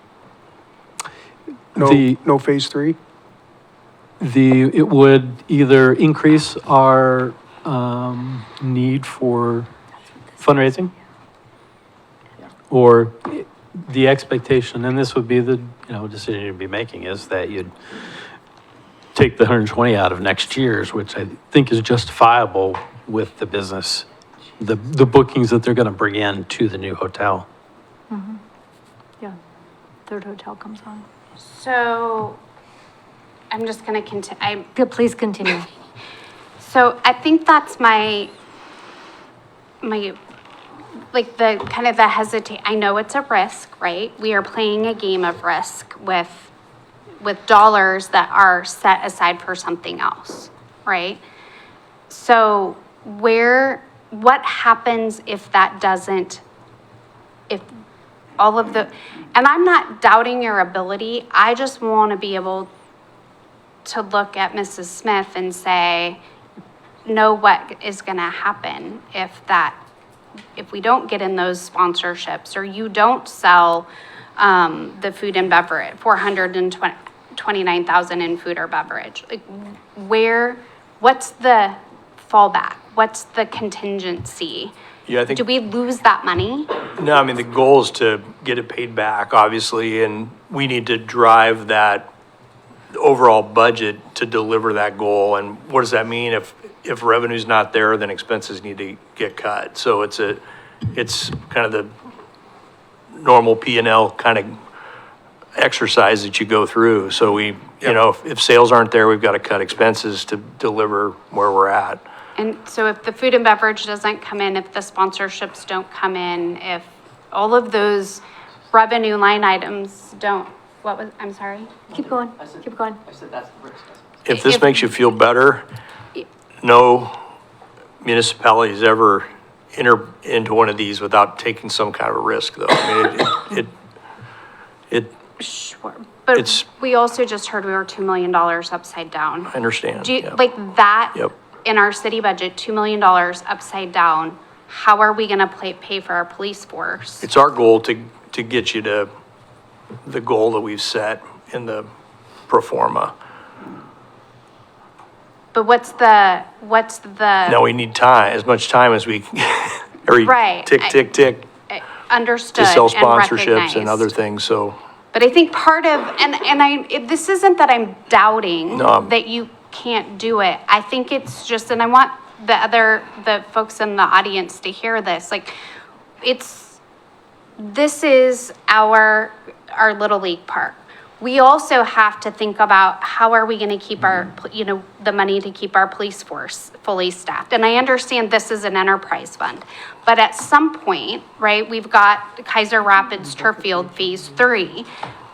The- No phase 3? It would either increase our need for fundraising, or the expectation, and this would be the, decision you'd be making, is that you'd take the 120 out of next year's, which I think is justifiable with the business, the bookings that they're going to bring in to the new hotel. yeah. Third hotel comes on. So I'm just gonna continue. Yeah, please continue. So I think that's my, like the kind of the hesitate, I know it's a risk, right? We are playing a game of risk with dollars that are set aside for something else, right? So what happens if that doesn't, if all of the, and I'm not doubting your ability, I just want to be able to look at Mrs. Smith and say, know what is going to happen if we don't get in those sponsorships, or you don't sell the food and beverage, 429,000 in food or beverage. Like, what's the fallback? What's the contingency? Yeah, I think. Do we lose that money? No, I mean, the goal is to get it paid back, obviously, and we need to drive that overall budget to deliver that goal. And what does that mean? If revenue's not there, then expenses need to get cut. So it's kind of the normal P&L kind of exercise that you go through. So if sales aren't there, we've got to cut expenses to deliver where we're at. And so if the food and beverage doesn't come in, if the sponsorships don't come in, if all of those revenue line items don't, I'm sorry? Keep going, keep going. I said that's the risk. If this makes you feel better, no municipality's ever enter into one of these without taking some kind of a risk, though. I mean, Sure, but It's- we also just heard we were $2 million upside down. I understand. Do you, yeah. like that, Yep. in our city budget, $2 million upside down, how are we gonna pay for our police force? It's our goal to get you to the goal that we've set in the pro forma. But what's the? Now we need time, as much time as we, every Right, tick, tick, tick, Understood to sell and sponsorships and recognized. other things, so. But I think part of, this isn't that I'm doubting No. that you can't do it. I think it's just, and I want the folks in the audience to hear this, like, this is our Little League park. We also have to think about how are we gonna keep our, the money to keep our police force fully staffed? And I understand this is an enterprise fund, but at some point, right, we've got Kaiser Rapids Turf Field Phase 3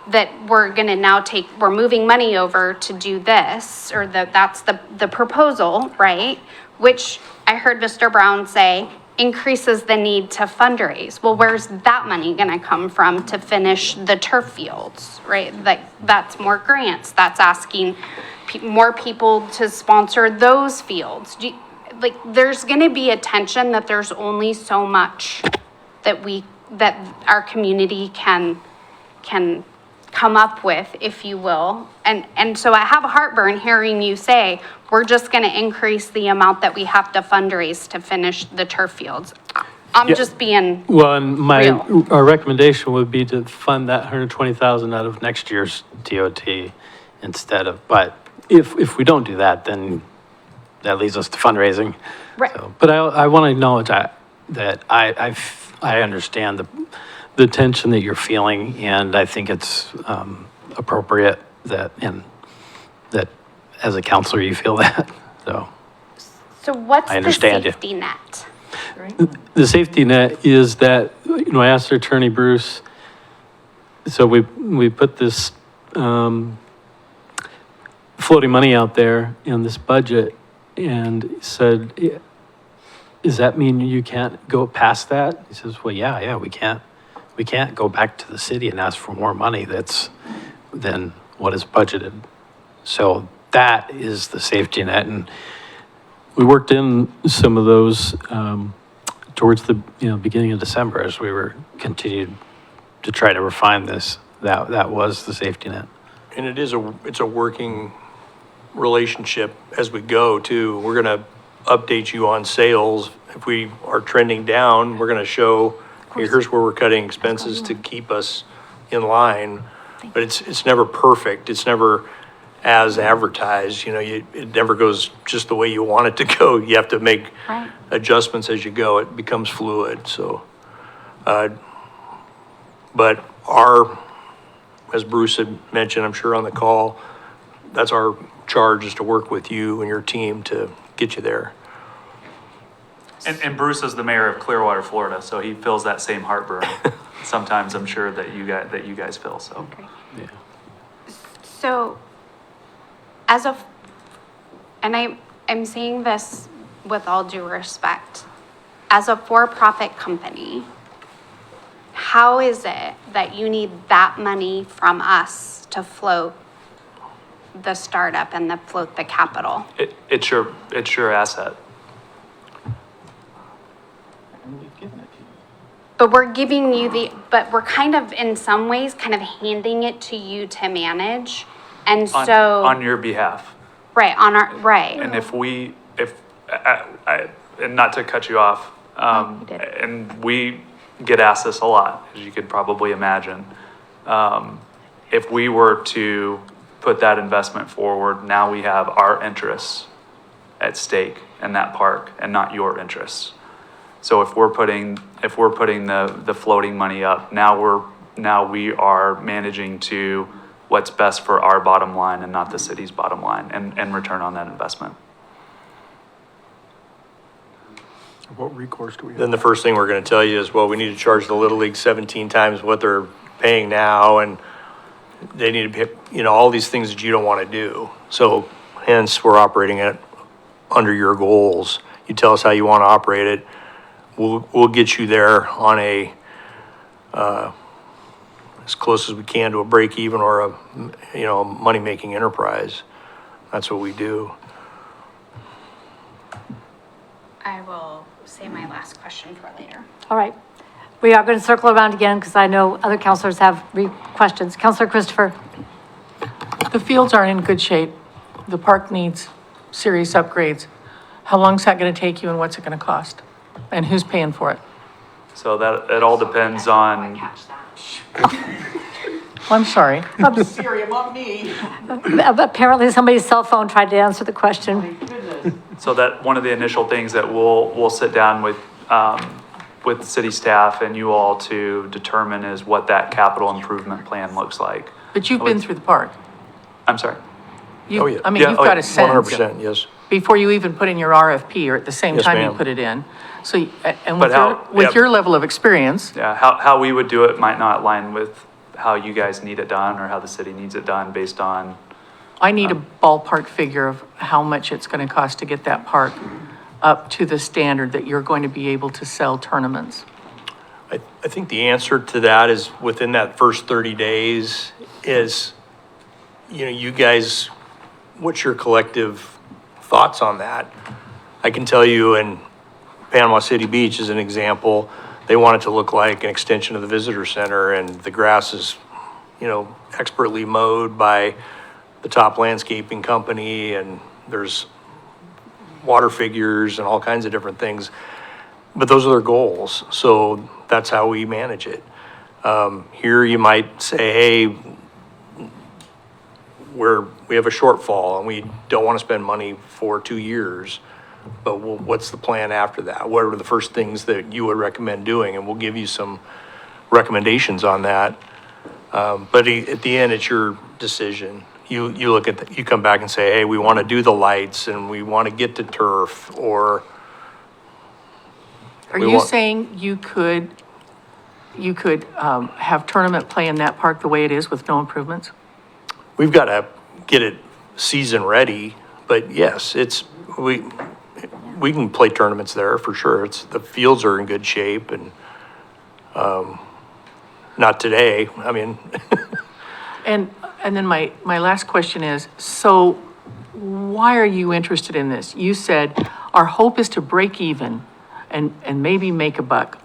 that we're gonna now we're moving money over to do this, or that's the proposal, right? Which I heard Mr. Brown say increases the need to fundraise. Well, where's that money gonna come from to finish the turf fields, right? Like, that's more grants, that's asking more people to sponsor those fields. There's gonna be a tension that there's only so much that our community can come up with, if you will. And so I have a heartburn hearing you say, we're just gonna increase the amount that we have to fundraise to finish the turf fields. I'm Yeah. just being, Well, and Real. our recommendation would be to fund that 120,000 out of next year's DOT instead of, but if we don't do that, then that leads us to fundraising. Right. So, but I want to acknowledge that I understand the tension that you're feeling, and I think it's appropriate that as a counselor, you feel that, so. so what's I the understand you. safety net? The safety net is that, I asked Attorney Bruce, so we put this floating money out there in this budget and said, does that mean you can't go past that? He says, well, yeah, we can't go back to the city and ask for more money than what is budgeted. So that is the safety net, and we worked in some of those towards the beginning of December as we were continued to try to refine this. That was the safety net. And it's a working relationship as we go too. We're gonna update you on sales. If we are trending down, we're gonna show, here's where we're cutting expenses to keep us in line. But it's never perfect. It's never as advertised, it never goes just the way you want it to go. You have to make Right. adjustments as you go. It becomes fluid, so. But as Bruce had mentioned, I'm sure on the call, that's our charge, is to work with you and your team to get you there. And Bruce is the mayor of Clearwater, Florida, so he feels that same heartburn. Sometimes I'm sure that you guys feel, so. So, and I'm saying this with all due respect, as a for-profit company, how is it that you need that money from us to float the startup and float the capital? It's your asset. But we're giving you but we're kind of, in some ways, kind of handing it to you to manage. And so. On your behalf. Right, right. And and not to cut you off, and we get asked this a lot, as you could probably imagine. If we were to put that investment forward, now we have our interests at stake in that park and not your interests. So if we're putting the floating money up, now we are managing to what's best for our bottom line and not the city's bottom line and return on that investment. What recourse do we have? Then the first thing we're gonna tell you is, well, we need to charge the Little League 17 times what they're paying now, and they need to pay, all these things that you don't wanna do. So hence, we're operating it under your goals. You tell us how you wanna operate it. we'll get you there on a, as close as we can to a break even or a, you know, a money-making enterprise. That's what we do. I will say my last question for later. All right. We are going to circle around again because I know other counselors have questions. Counselor Christopher. The fields aren't in good shape. The park needs serious upgrades. How long's that going to take you and what's it going to cost? And who's paying for it? So that, it all depends on, I'm sorry. Siri, about me. Apparently somebody's cell phone tried to answer the question. so that one of the initial things that we'll sit down with city staff and you all to determine is what that capital improvement plan looks like. But you've been through the park. I'm sorry. Oh, yeah. I mean, you've got a sense. 100%, yes. Before you even put in your RFP or at the same Yes, time you ma'am. put it in. So, and But with your level of experience, Yeah, how we would do it might not align with how you guys need it done or how the city needs it done based on, I need a ballpark figure of how much it's going to cost to get that park up to the standard that you're going to be able to sell tournaments. I think the answer to that is within that first 30 days is, you know, you guys, what's your collective thoughts on that? I can tell you in Panama City Beach as an example, they want it to look like an extension of the visitor center and the grass is, you know, expertly mowed by the top landscaping company and there's water figures and all kinds of different things. But those are their goals, so that's how we manage it. Here you might say, hey, we have a shortfall and we don't want to spend money for 2 years, but what's the plan after that? What are the first things that you would recommend doing? And we'll give you some recommendations on that. But at the end, it's your decision. You look at, you come back and say, hey, we want to do the lights and we want to get to turf or. Are you saying you could have tournament play in that park the way it is with no improvements? We've got to get it season ready, but yes, we can play tournaments there for sure. The fields are in good shape and, not today, I mean. And then my last question is, so why are you interested in this? You said, our hope is to break even and maybe make a buck.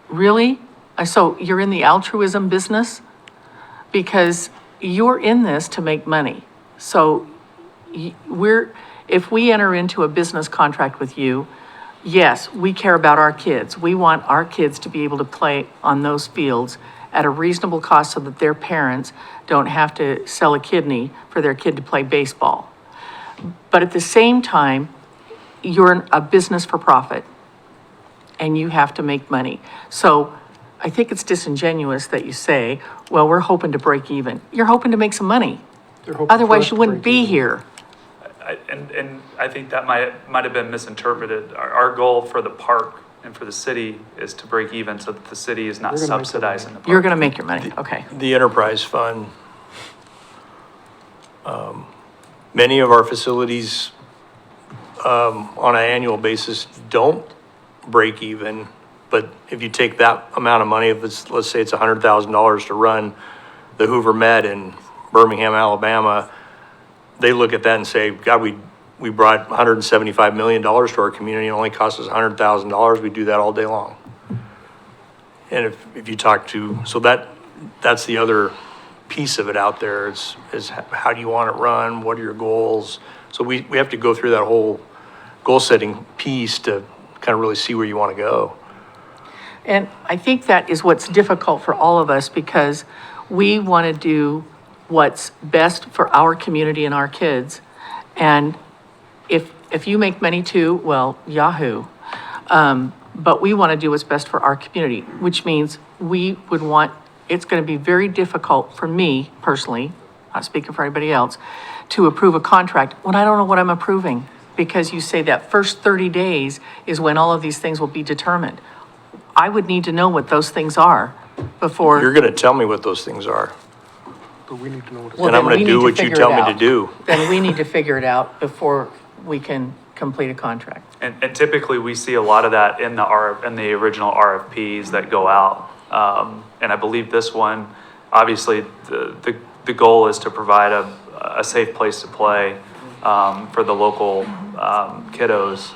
Really? So you're in the altruism business? Because you're in this to make money. So if we enter into a business contract with you, yes, we care about our kids. We want our kids to be able to play on those fields at a reasonable cost so that their parents don't have to sell a kidney for their kid to play baseball. But at the same time, you're a business for profit and you have to make money. So I think it's disingenuous that you say, well, we're hoping to break even. You're hoping to make some money. Otherwise you wouldn't be here. and I think that might have been misinterpreted. Our goal for the park and for the city is to break even so that the city is not subsidizing the park. You're gonna make your money, okay. The enterprise fund, many of our facilities, on an annual basis don't break even. But if you take that amount of money, if it's, let's say it's $100,000 to run the Hoover Med in Birmingham, Alabama, they look at that and say, God, we brought $175 million to our community, it only cost us $100,000, we do that all day long. And if you talk to, so that's the other piece of it out there is how do you want it run, what are your goals? So we have to go through that whole goal setting piece to kind of really see where you want to go. And I think that is what's difficult for all of us because we want to do what's best for our community and our kids. And if you make money too, well, yahoo. But we want to do what's best for our community, which means we would want, it's going to be very difficult for me personally, not speaking for anybody else, to approve a contract when I don't know what I'm approving. Because you say that first 30 days is when all of these things will be determined. I would need to know what those things are before. You're going to tell me what those things are. But we need to know what Well, And I'm then going we to do need what you figure tell it me to out. do. Then we need to figure it out before we can complete a contract. And typically, we see a lot of that in the original RFPs that go out. And I believe this one, obviously, the goal is to provide a safe place to play for the local kiddos.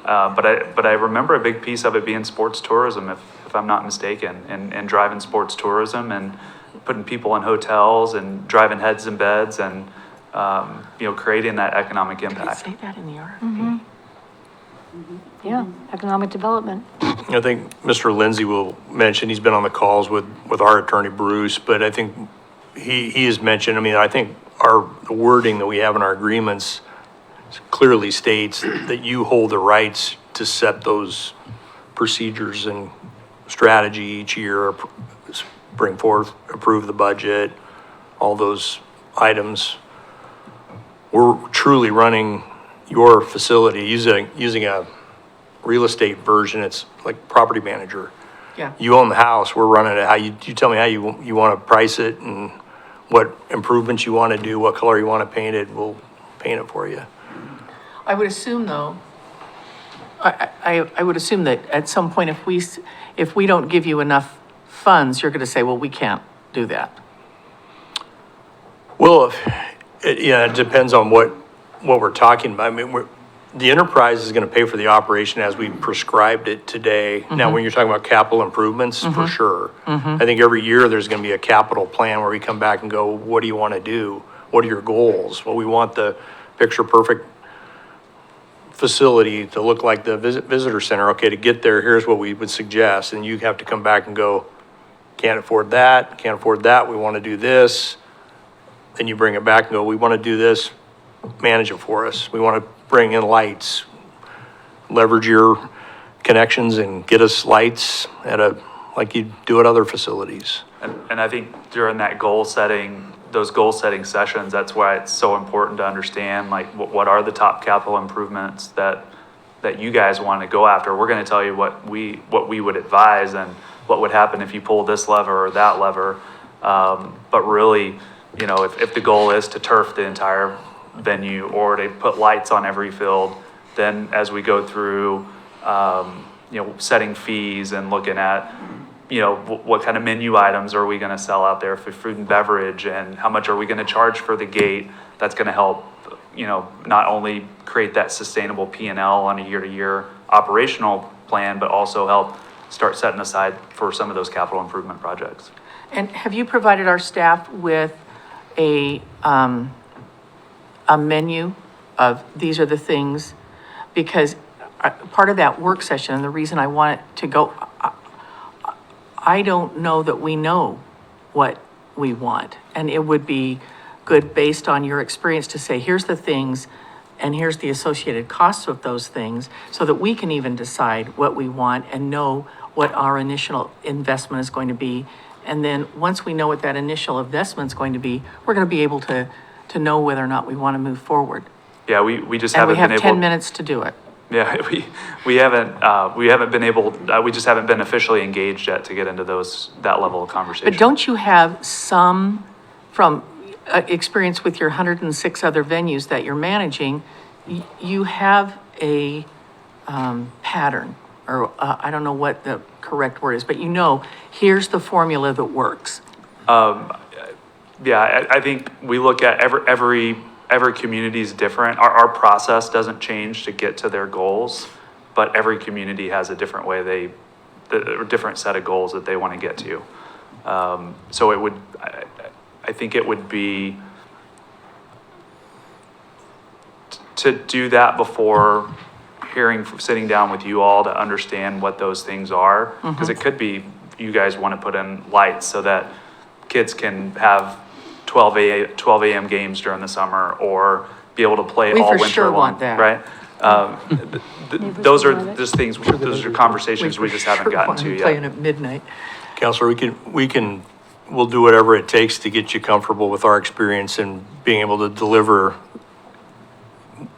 But I remember a big piece of it being sports tourism, if I'm not mistaken, and driving sports tourism and putting people in hotels and driving heads in beds and, creating that economic impact. Say that in the RFP. Yeah, economic development. I think Mr. Lindsay will mention, he's been on the calls with our attorney Bruce, but I think he has mentioned, I think the wording that we have in our agreements clearly states that you hold the rights to set those procedures and strategy each year, bring forth, approve the budget, all those items. We're truly running your facility using a real estate version. It's like property manager. Yeah. You own the house, we're running it, how you tell me how you want to price it and what improvements you want to do, what color you want to paint it, we'll paint it for you. I would assume, though, I would assume that at some point, if we don't give you enough funds, you're going to say, well, we can't do that. Well, it depends on what we're talking about. The enterprise is going to pay for the operation as we prescribed it today. Now, when you're talking about capital improvements, for sure. I think every year there's going to be a capital plan where we come back and go, what do you want to do? What are your goals? Well, we want the picture perfect facility to look like the visitor center. Okay, to get there, here's what we would suggest. And you have to come back and go, can't afford that, we want to do this. Then you bring it back and go, we want to do this, manage it for us. We want to bring in lights, leverage your connections and get us lights like you do at other facilities. And I think during that those goal setting sessions, that's why it's so important to understand, like, what are the top capital improvements that you guys want to go after. We're going to tell you what we would advise and what would happen if you pull this lever or that lever. But really, if the goal is to turf the entire venue or to put lights on every field, then as we go through, setting fees and looking at, what kind of menu items are we going to sell out there for food and beverage, and how much are we going to charge for the gate? That's going to help, not only create that sustainable P&L on a year-to-year operational plan, but also help start setting aside for some of those capital improvement projects. And have you provided our staff with a menu of these are the things? Because part of that work session, and the reason I want it to go, I don't know that we know what we want. And it would be good, based on your experience, to say, here's the things and here's the associated costs of those things, so that we can even decide what we want and know what our initial investment is going to be. And then once we know what that initial investment is going to be, we're going to be able to know whether or not we want to move forward. Yeah, we just And haven't we have been 10 able. minutes to do it. Yeah, we haven't been able, we just haven't been officially engaged yet to get into that level of conversation. But don't you have some, from experience with your 106 other venues that you're managing, you have a pattern, or I don't know what the correct word is, but here's the formula that works. Yeah, I think we look at every community is different. Our process doesn't change to get to their goals, but every community has a different way a different set of goals that they want to get to. So I think it would be to do that before sitting down with you all to understand what those things are, because it could be you guys want to put in lights so that kids can have 12 a.m. games during the summer, or be able to play all winter long. We for sure want that. Right? Those are just things, those are conversations we just haven't gotten to yet. Playing at midnight. Counselor, we'll do whatever it takes to get you comfortable with our experience and being able to deliver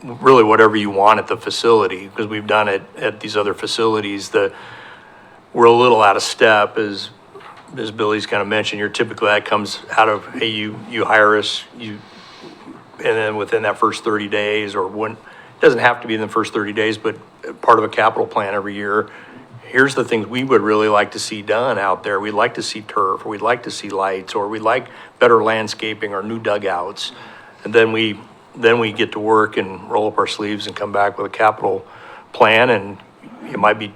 really whatever you want at the facility, because we've done it at these other facilities. We're a little out of step, as Billy's kind of mentioned. That comes out of, hey, you hire us, and then within that first 30 days, or when doesn't have to be in the first 30 days, but part of a capital plan every year. Here's the things we would really like to see done out there. We'd like to see turf, or we'd like to see lights, or we'd like better landscaping or new dugouts. And then we get to work and roll up our sleeves and come back with a capital plan, and it might be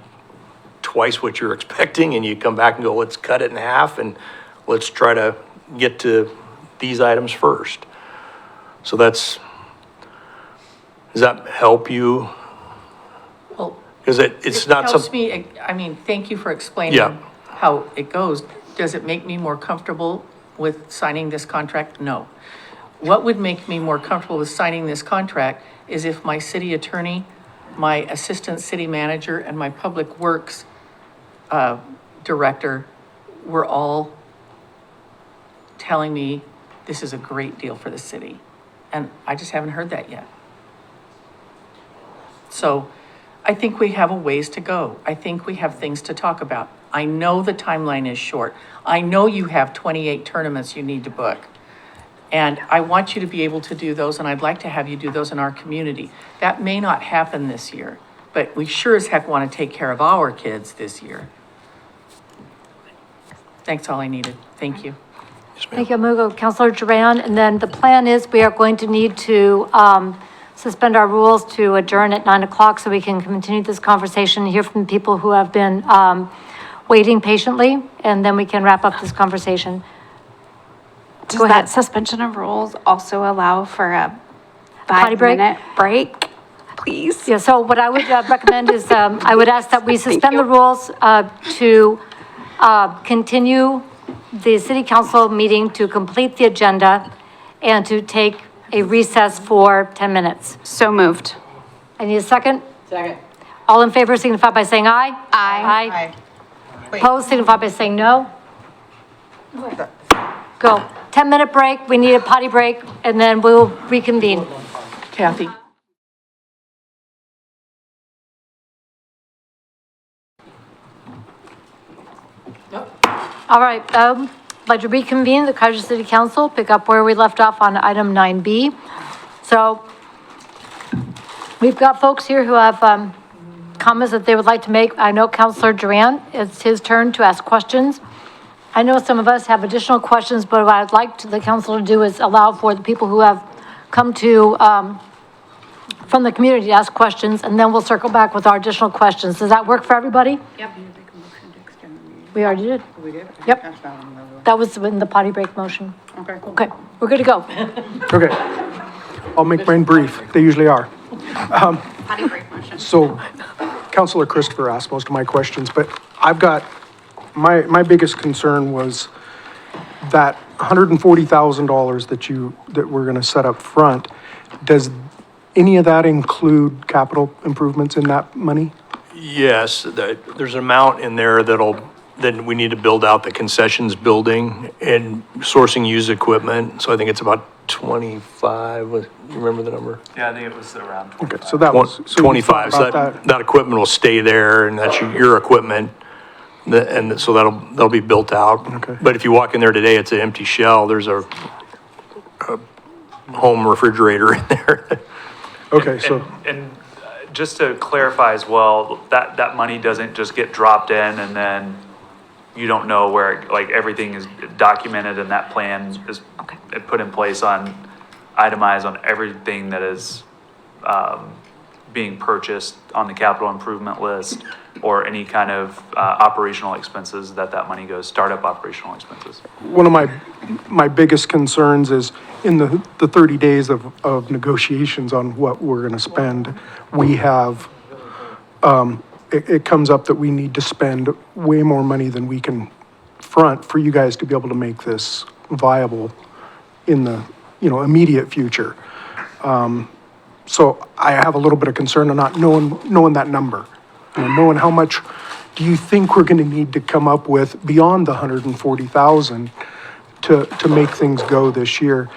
twice what you're expecting, and you come back and go, let's cut it in half and let's try to get to these items first. So does that help you? Well, Because it's not helps something. me, I mean, thank you for explaining Yeah. how it goes. Does it make me more comfortable with signing this contract? No. What would make me more comfortable with signing this contract is if my city attorney, my assistant city manager, and my public works director were all telling me this is a great deal for the city. And I just haven't heard that yet. So I think we have a ways to go. I think we have things to talk about. I know the timeline is short. I know you have 28 tournaments you need to book. And I want you to be able to do those, and I'd like to have you do those in our community. That may not happen this year, but we sure as heck want to take care of our kids this year. That's all I needed. Thank you. Thank you, Mugo. Councilor Duran, and then the plan is we are going to need to suspend our rules to adjourn at 9 o'clock so we can continue this conversation, hear from people who have been waiting patiently, and then we can wrap up this conversation. Does Go ahead. that suspension of rules also allow for a Potty break? 5-minute break, please? Yeah, so what I would recommend is, I would ask that we suspend the rules to continue the city council meeting to complete the agenda and to take a recess for 10 minutes. So moved. I need a second. Second. All in favor signify by saying aye. Aye. Aye. Opposed signify by saying no. Go. 10-minute break, we need a potty break, and then we'll reconvene. Kathy? All right, I'd like to reconvene the Kaiser City Council, pick up where we left off on item 9B. So we've got folks here who have comments that they would like to make. I know Councilor Duran, it's his turn to ask questions. I know some of us have additional questions, but what I'd like the council to do is allow for the people who have come to, from the community to ask questions, and then we'll circle back with our additional questions. Does that work for everybody? Yep. We already did. We did? Yep. That was in the potty break motion. Okay. Okay, we're good to go. Okay. I'll make mine brief. They usually are. Potty break motion. So Councilor Christopher asked most of my questions, but I've got, my biggest concern was that $140,000 that we're gonna set up front. Does any of that include capital improvements in that money? Yes, there's an amount in there then we need to build out the concessions building and sourcing used equipment. So I think it's about 25, you remember the number? Yeah, I think it was around 25. Okay, so that was. so we 25, thought so about that equipment will stay there, and that's your equipment. And so that'll be built out. Okay. But if you walk in there today, it's an empty shell. There's a home refrigerator in there. Okay, so, And just to clarify as well, that money doesn't just get dropped in and then you don't know where, like, everything is documented and that plan is put in place itemized on everything that is, being purchased on the capital improvement list or any kind of, operational expenses that money goes, startup operational expenses. one of my biggest concerns is in the 30 days of negotiations on what we're gonna spend, we have, it comes up that we need to spend way more money than we can front for you guys to be able to make this viable in the, immediate future. So I have a little bit of concern on not knowing that number. Knowing how much do you think we're gonna need to come up with beyond the 140,000 to make things go this year?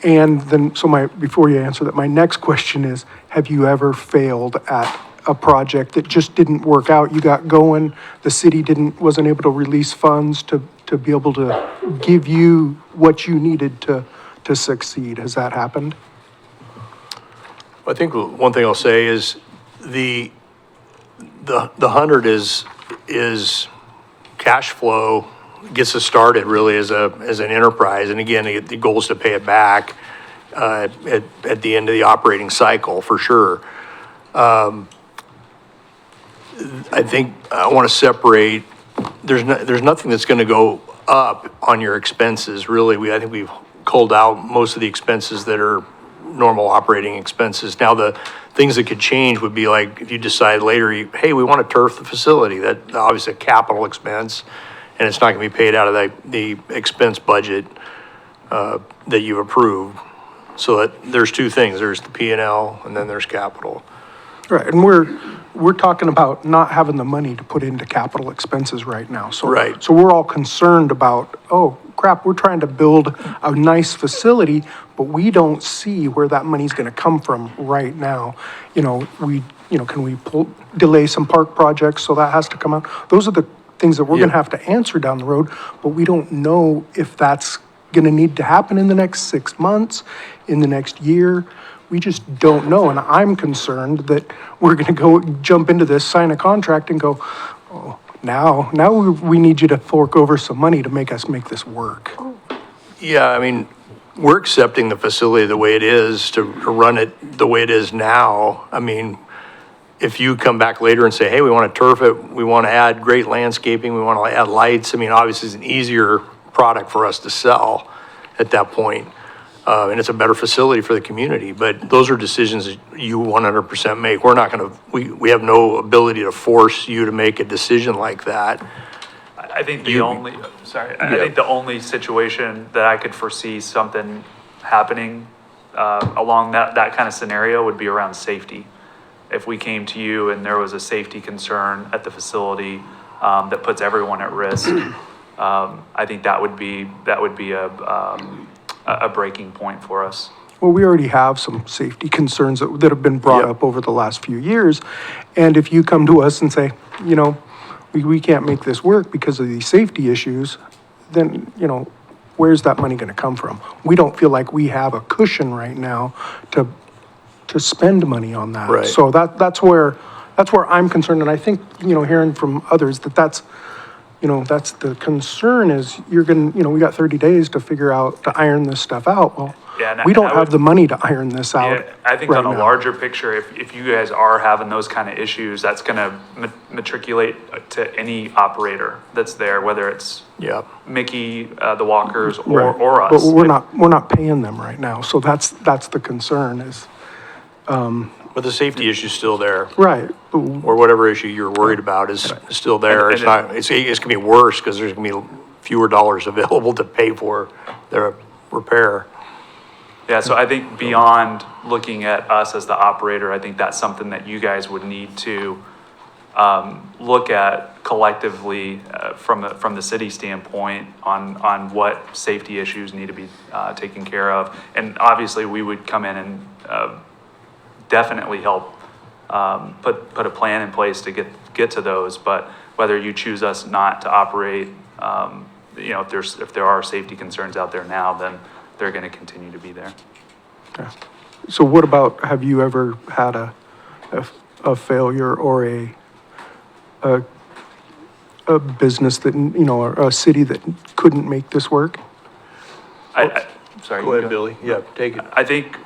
And then, before you answer that, my next question is, have you ever failed at a project that just didn't work out? You got going, the city wasn't able to release funds to be able to give you what you needed to succeed. Has that happened? I think one thing I'll say is the 100 is cash flow, gets us started really as an enterprise. And again, the goal is to pay it back at the end of the operating cycle for sure. I think I want to separate, there's nothing that's going to go up on your expenses really. I think we've culled out most of the expenses that are normal operating expenses. Now, the things that could change would be like if you decide later, hey, we want to turf the facility, that obviously a capital expense, and it's not going to be paid out of the expense budget that you've approved. So that there's two things, there's the P&L and then there's capital. Right, and we're talking about not having the money to put into capital expenses right now. So, Right. So we're all concerned about, oh crap, we're trying to build a nice facility, but we don't see where that money's gonna come from right now. Can we delay some park projects, so that has to come out? Those are the things that we're gonna have to answer down the road, but we don't know if that's gonna need to happen in the next 6 months, in the next year. We just don't know, and I'm concerned that we're gonna go jump into this, sign a contract and go, oh, now we need you to fork over some money to make us make this work. Yeah, I mean, we're accepting the facility the way it is, to run it the way it is now. I mean, if you come back later and say, hey, we want to turf it, we want to add great landscaping, we want to add lights, I mean, obviously it's an easier product for us to sell at that point. And it's a better facility for the community, but those are decisions that you 100% make. We're not gonna, we have no ability to force you to make a decision like that. I think the only, I think the only situation that I could foresee something happening along that kind of scenario would be around safety. If we came to you and there was a safety concern at the facility that puts everyone at risk, I think that would be a breaking point for us. Well, we already have some safety concerns that have been brought up over the last few years. And if you come to us and say, we can't make this work because of these safety issues, then, where's that money gonna come from? We don't feel like we have a cushion right now to spend money on that. Right. So that's where I'm concerned, and I think, hearing from others that's the concern is you're gonna, we got 30 days to figure out, to iron this stuff out. Well, we don't have the money to iron this out. Yeah, I think right on a now. larger picture, if you guys are having those kind of issues, that's gonna matriculate to any operator that's there, whether it's Mickey, the Walkers, or us. But we're not paying them right now, so that's the concern is. But the safety issue's still there. Right. Or whatever issue you're worried about is still there. It's not, it's gonna be worse because there's gonna be fewer dollars available to pay for their repair. Yeah, so I think beyond looking at us as the operator, I think that's something that you guys would need to look at collectively from the city standpoint on what safety issues need to be taken care of. And obviously, we would come in and definitely help put a plan in place to get to those. But whether you choose us not to operate, if there are safety concerns out there now, then they're going to continue to be there. Okay. So what about, have you ever had a failure or a business that, or a city that couldn't make this work? Sorry. Go ahead, Billy. Yeah, take it. I think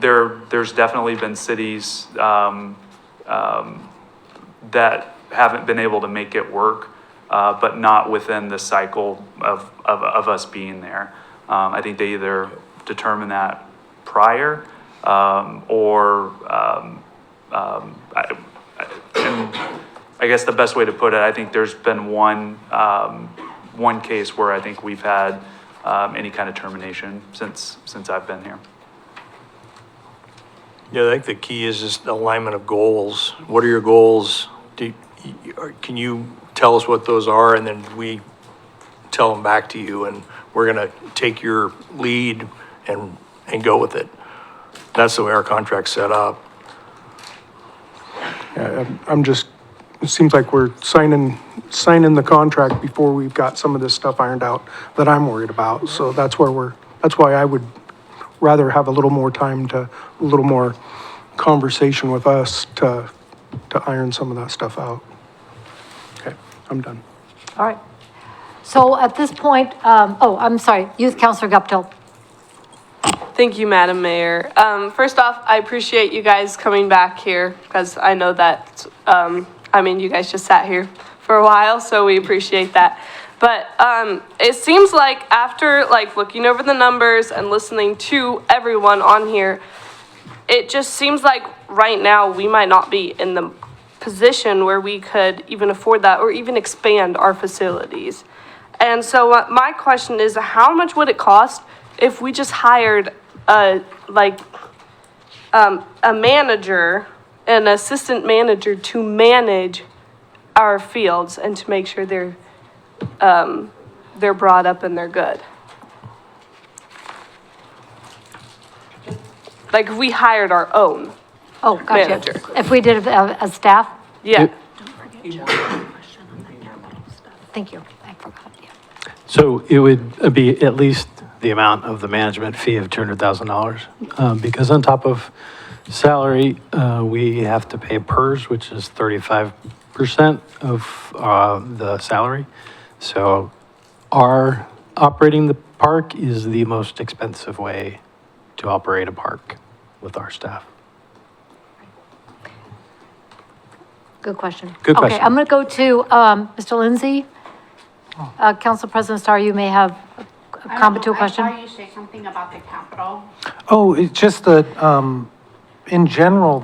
there's definitely been cities that haven't been able to make it work, but not within the cycle of us being there. I think they either determine that prior or and I guess the best way to put it, I think there's been one case where I think we've had any kind of termination since I've been here. Yeah, I think the key is just alignment of goals. What are your goals? Can you tell us what those are, and then we tell them back to you, and we're gonna take your lead and go with it. That's the way our contract's set up. Yeah, it seems like we're signing the contract before we've got some of this stuff ironed out that I'm worried about. So that's why I would rather have a little more time a little more conversation with us to iron some of that stuff out. Okay, I'm done. All right. So at this point, I'm sorry, Youth Councilor Guptill. Thank you, Madam Mayor. First off, I appreciate you guys coming back here because I know that, you guys just sat here for a while, so we appreciate that. But it seems like after looking over the numbers and listening to everyone on here, it just seems like right now we might not be in the position where we could even afford that or even expand our facilities. And so my question is, how much would it cost if we just hired a manager, an assistant manager to manage our fields and to make sure they're brought up and they're good? Like if we hired our own manager. Gotcha. If we did a staff? Yeah. Thank you. I forgot, yeah. So it would be at least the amount of the management fee of $200,000. Because on top of salary, we have to pay PERS, which is 35% of the salary. So our operating the park is the most expensive way to operate a park with our staff. Good question. Good Okay, question. I'm going to go to Mr. Lindsay. Council President Starr, you may have a comment to a question. I saw you say something about the capital. Oh, it's just that, in general,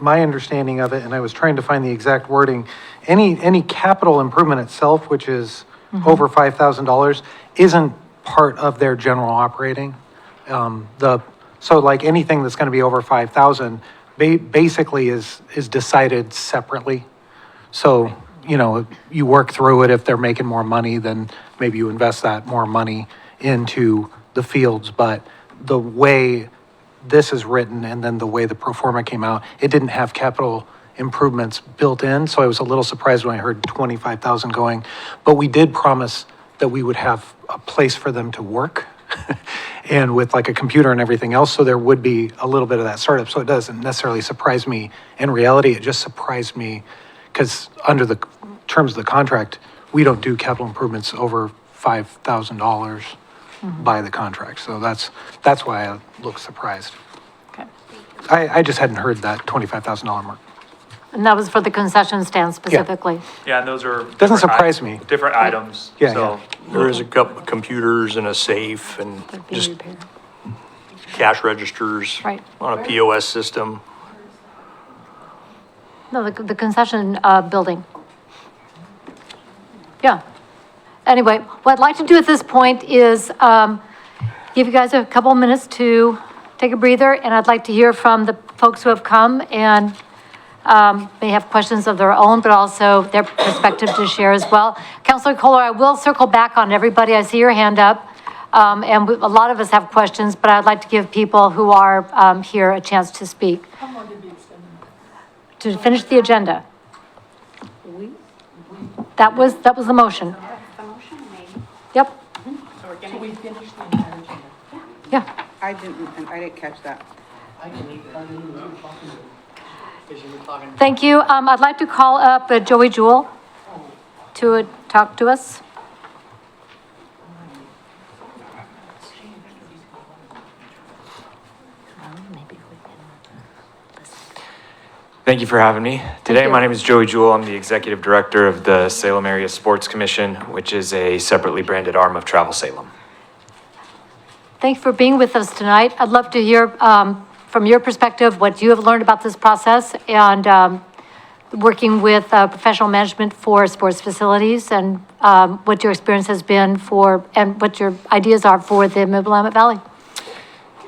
my understanding of it, and I was trying to find the exact wording, any capital improvement itself, which is over $5,000, isn't part of their general operating. So like anything that's going to be over 5,000, basically is decided separately. So, you work through it. If they're making more money, then maybe you invest that more money into the fields. But the way this is written and then the way the pro forma came out, it didn't have capital improvements built in. So I was a little surprised when I heard 25,000 going, but we did promise that we would have a place for them to work and with like a computer and everything else. So there would be a little bit of that startup. So it doesn't necessarily surprise me. In reality, it just surprised me because under the terms of the contract, we don't do capital improvements over $5,000 by the contract. So that's why I look surprised. Okay. I just hadn't heard that $25,000 mark. And that was for the concession stand specifically. Yeah, and those are. Doesn't surprise me. Different items. Yeah, So There is a couple of computers and a safe and just cash registers Right. on a POS system. No, the concession building. Yeah. Anyway, what I'd like to do at this point is give you guys a couple of minutes to take a breather, and I'd like to hear from the folks who have come and may have questions of their own, but also their perspective to share as well. Councilor Kohler, I will circle back on everybody. I see your hand up. And a lot of us have questions, but I'd like to give people who are here a chance to speak. To finish the agenda. That was the motion. Yep. So we finished the entire agenda? Yeah. I didn't catch that. Thank you. I'd like to call up Joey Jewell to talk to us. Thank you for having me. Today, my name is Joey Jewell. I'm the Executive Director of the Salem Area Sports Commission, which is a separately branded arm of Travel Salem. Thanks for being with us tonight. I'd love to hear from your perspective what you have learned about this process and working with professional management for sports facilities and what your experience has been and what your ideas are for the Willamette Valley.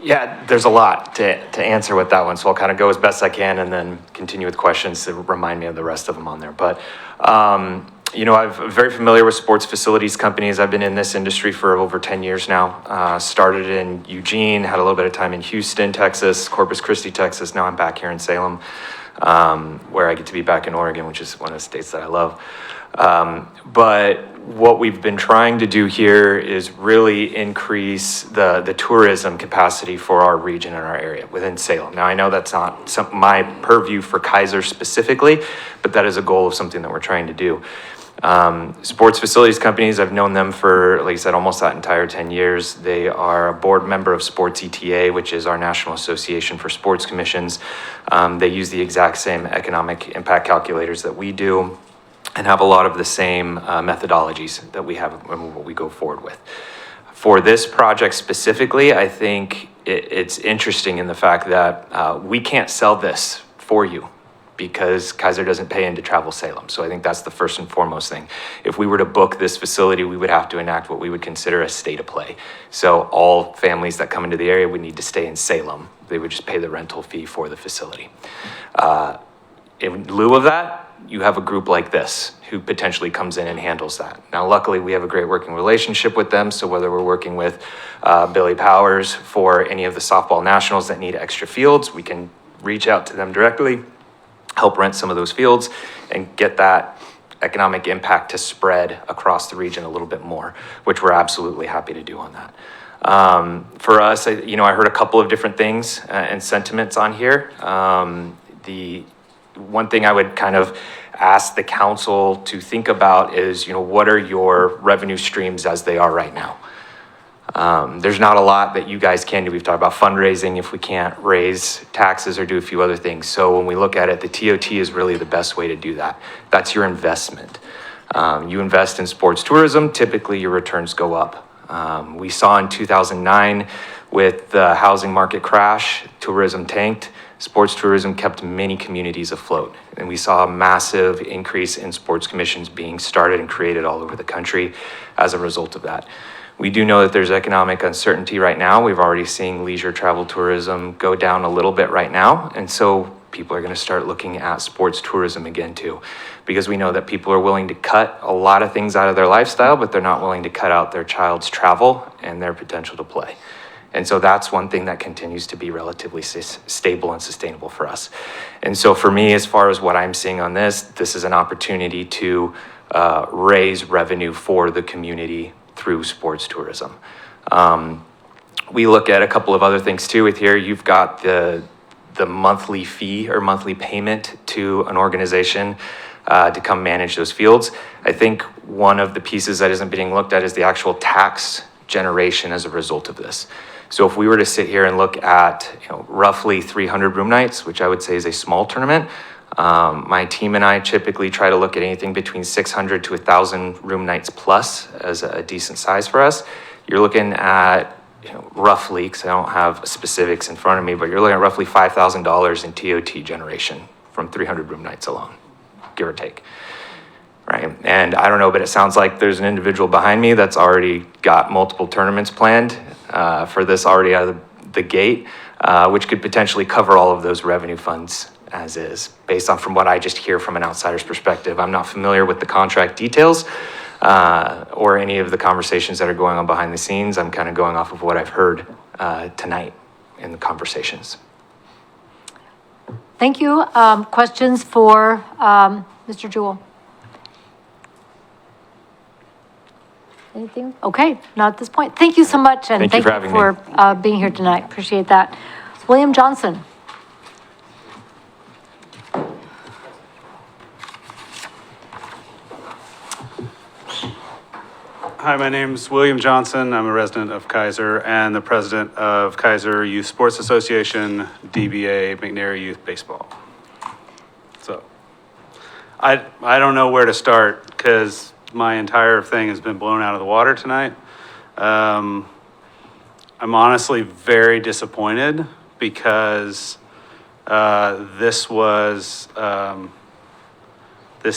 Yeah, there's a lot to answer with that one, so I'll kind of go as best I can and then continue with questions to remind me of the rest of them on there. But, I'm very familiar with sports facilities companies. I've been in this industry for over 10 years now. Started in Eugene, had a little bit of time in Houston, Texas, Corpus Christi, Texas. Now I'm back here in Salem, where I get to be back in Oregon, which is one of the states that I love. But what we've been trying to do here is really increase the tourism capacity for our region and our area within Salem. Now, I know that's not my purview for Kaiser specifically, but that is a goal of something that we're trying to do. Sports facilities companies, I've known them for, like I said, almost that entire 10 years. They are a board member of Sports ETA, which is our National Association for Sports Commissions. They use the exact same economic impact calculators that we do, and have a lot of the same methodologies that we have and what we go forward with. For this project specifically, I think it's interesting in the fact that we can't sell this for you because Kaiser doesn't pay into Travel Salem. So I think that's the first and foremost thing. If we were to book this facility, we would have to enact what we would consider a state of play. So all families that come into the area would need to stay in Salem. They would just pay the rental fee for the facility. In lieu of that, you have a group like this who potentially comes in and handles that. Now, luckily, we have a great working relationship with them. So whether we're working with Billy Powers for any of the softball nationals that need extra fields, we can reach out to them directly, help rent some of those fields, and get that economic impact to spread across the region a little bit more, which we're absolutely happy to do on that. For us, I heard a couple of different things and sentiments on here. The one thing I would kind of ask the council to think about is, what are your revenue streams as they are right now? There's not a lot that you guys can do. We've talked about fundraising if we can't raise taxes or do a few other things. So when we look at it, the TOT is really the best way to do that. That's your investment. You invest in sports tourism, typically your returns go up. We saw in 2009 with the housing market crash, tourism tanked. Sports tourism kept many communities afloat, and we saw a massive increase in sports commissions being started and created all over the country as a result of that. We do know that there's economic uncertainty right now. We've already seen leisure travel tourism go down a little bit right now, and so people are going to start looking at sports tourism again too, because we know that people are willing to cut a lot of things out of their lifestyle, but they're not willing to cut out their child's travel and their potential to play. And so that's one thing that continues to be relatively stable and sustainable for us. And so for me, as far as what I'm seeing on this is an opportunity to raise revenue for the community through sports tourism. We look at a couple of other things too with here. You've got the monthly fee or monthly payment to an organization to come manage those fields. I think one of the pieces that isn't being looked at is the actual tax generation as a result of this. So if we were to sit here and look at roughly 300 room nights, which I would say is a small tournament, my team and I typically try to look at anything between 600 to 1,000 room nights plus as a decent size for us. You're looking at roughly, because I don't have specifics in front of me, but you're looking at roughly $5,000 in TOT generation from 300 room nights alone, give or take. Right. And I don't know, but it sounds like there's an individual behind me that's already got multiple tournaments planned for this already out of the gate, which could potentially cover all of those revenue funds as is, based on from what I just hear from an outsider's perspective. I'm not familiar with the contract details or any of the conversations that are going on behind the scenes. I'm kind of going off of what I've heard tonight in the conversations. Thank you. Questions for Mr. Jewell? Anything? Okay, not at this point. Thank you so much, and thank you for being here tonight. Appreciate that. William Johnson. Hi, my name's William Johnson. I'm a resident of Kaiser and the president of Kaiser Youth Sports Association, DBA McNary Youth Baseball. So I don't know where to start because my entire thing has been blown out of the water tonight. I'm honestly very disappointed because this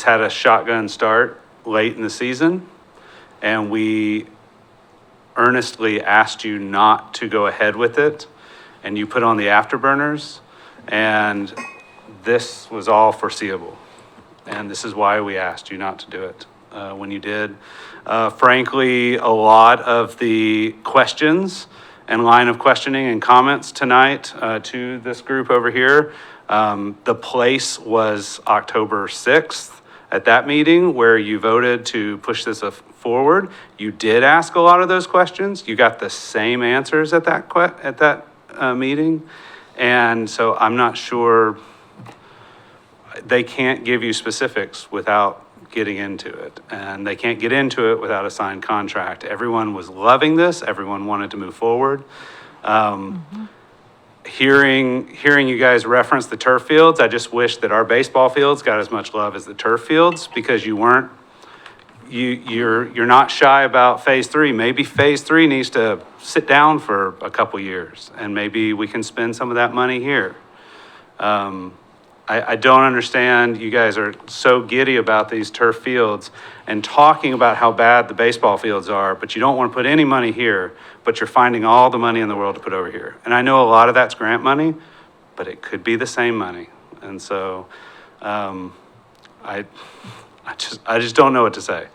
had a shotgun start late in the season, and we earnestly asked you not to go ahead with it, and you put on the afterburners, and this was all foreseeable. And this is why we asked you not to do it when you did. Frankly, a lot of the questions and line of questioning and comments tonight to this group over here, the place was October 6th at that meeting where you voted to push this forward, you did ask a lot of those questions. You got the same answers at that meeting. And so I'm not sure, they can't give you specifics without getting into it. And they can't get into it without a signed contract. Everyone was loving this. Everyone wanted to move forward. Hearing you guys reference the turf fields, I just wish that our baseball fields got as much love as the turf fields, because you're not shy about phase 3. Maybe phase 3 needs to sit down for a couple years, and maybe we can spend some of that money here. I don't understand, you guys are so giddy about these turf fields and talking about how bad the baseball fields are, but you don't want to put any money here, but you're finding all the money in the world to put over here. And I know a lot of that's grant money, but it could be the same money. And so I just don't know what to say.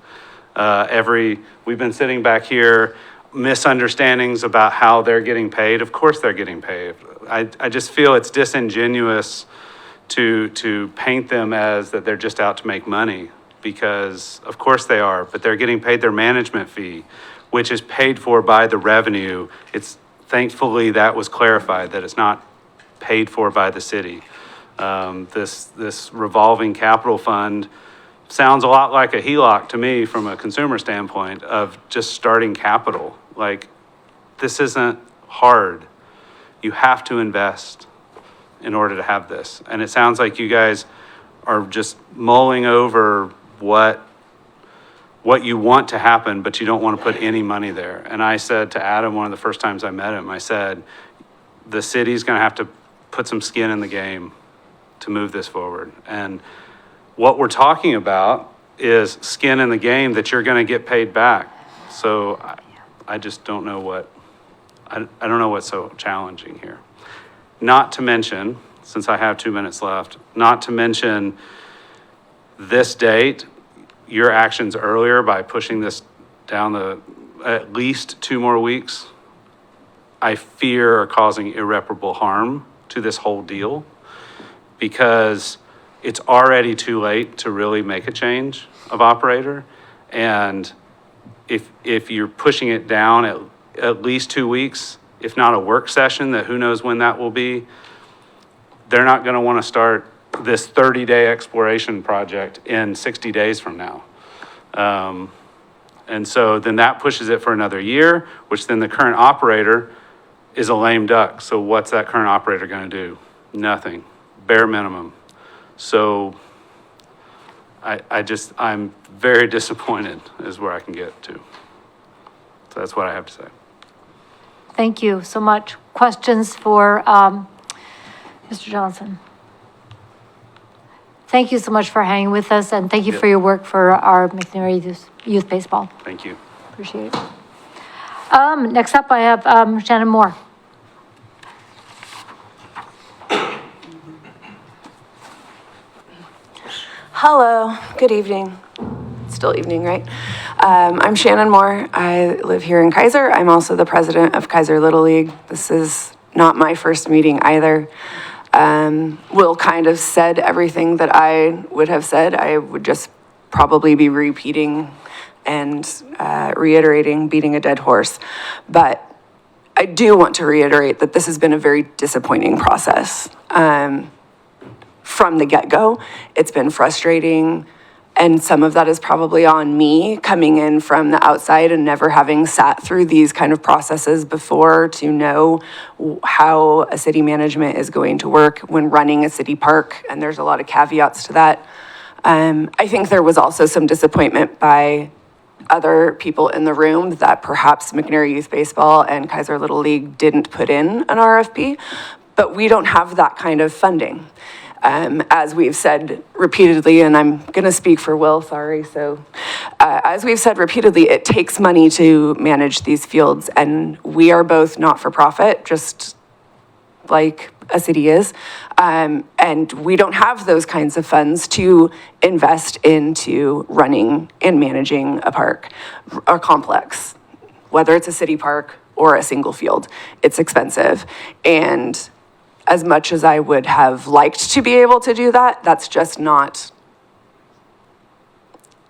We've been sitting back here, misunderstandings about how they're getting paid. Of course they're getting paid. I just feel it's disingenuous to paint them as that they're just out to make money, because of course they are, but they're getting paid their management fee, which is paid for by the revenue. Thankfully that was clarified, that it's not paid for by the city. This revolving capital fund sounds a lot like a HELOC to me from a consumer standpoint of just starting capital. Like, this isn't hard. You have to invest in order to have this. And it sounds like you guys are just mulling over what you want to happen, but you don't want to put any money there. And I said to Adam, one of the first times I met him, I said, the city's going to have to put some skin in the game to move this forward. And what we're talking about is skin in the game that you're going to get paid back. So I just don't know I don't know what's so challenging here. Not to mention, since I have 2 minutes left, not to mention this date, your actions earlier by pushing this down at least 2 more weeks, I fear are causing irreparable harm to this whole deal, because it's already too late to really make a change of operator. And if you're pushing it down at least 2 weeks, if not a work session, that who knows when that will be, they're not going to want to start this 30-day exploration project in 60 days from now. And so then that pushes it for another year, which then the current operator is a lame duck. So what's that current operator going to do? Nothing, bare minimum. So I'm very disappointed is where I can get to. So that's what I have to say. Thank you so much. Questions for Mr. Johnson? Thank you so much for hanging with us, and thank you for your work for our McNary Youth Baseball. Thank you. Appreciate it. Next up, I have Shannon Moore. Hello, good evening. Still evening, right? I'm Shannon Moore. I live here in Kaiser. I'm also the president of Kaiser Little League. This is not my first meeting either. Will kind of said everything that I would have said. I would just probably be repeating and reiterating, beating a dead horse. But I do want to reiterate that this has been a very disappointing process. From the get-go, it's been frustrating, and some of that is probably on me coming in from the outside and never having sat through these kind of processes before to know how a city management is going to work when running a city park, and there's a lot of caveats to that. I think there was also some disappointment by other people in the room that perhaps McNary Youth Baseball and Kaiser Little League didn't put in an RFP, but we don't have that kind of funding. As we've said repeatedly, and I'm going to speak for Will, sorry. So as we've said repeatedly, it takes money to manage these fields, and we are both not-for-profit, just like a city is. And we don't have those kinds of funds to invest into running and managing a park or complex, whether it's a city park or a single field. It's expensive. And as much as I would have liked to be able to do that, that's just not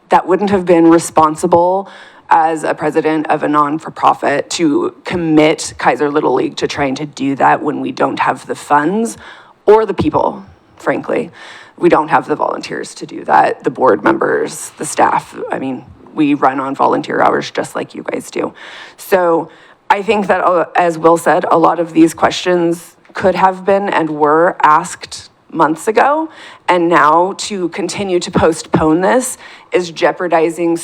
that wouldn't have been responsible as a president of a non-for-profit to commit Kaiser Little League to trying to do that when we don't have the funds or the people, frankly. We don't have the volunteers to do that, the board members, the staff. I mean, we run on volunteer hours just like you guys do. So I think that, as Will said, a lot of these questions could have been and were asked months ago, and now to continue to postpone this is jeopardizing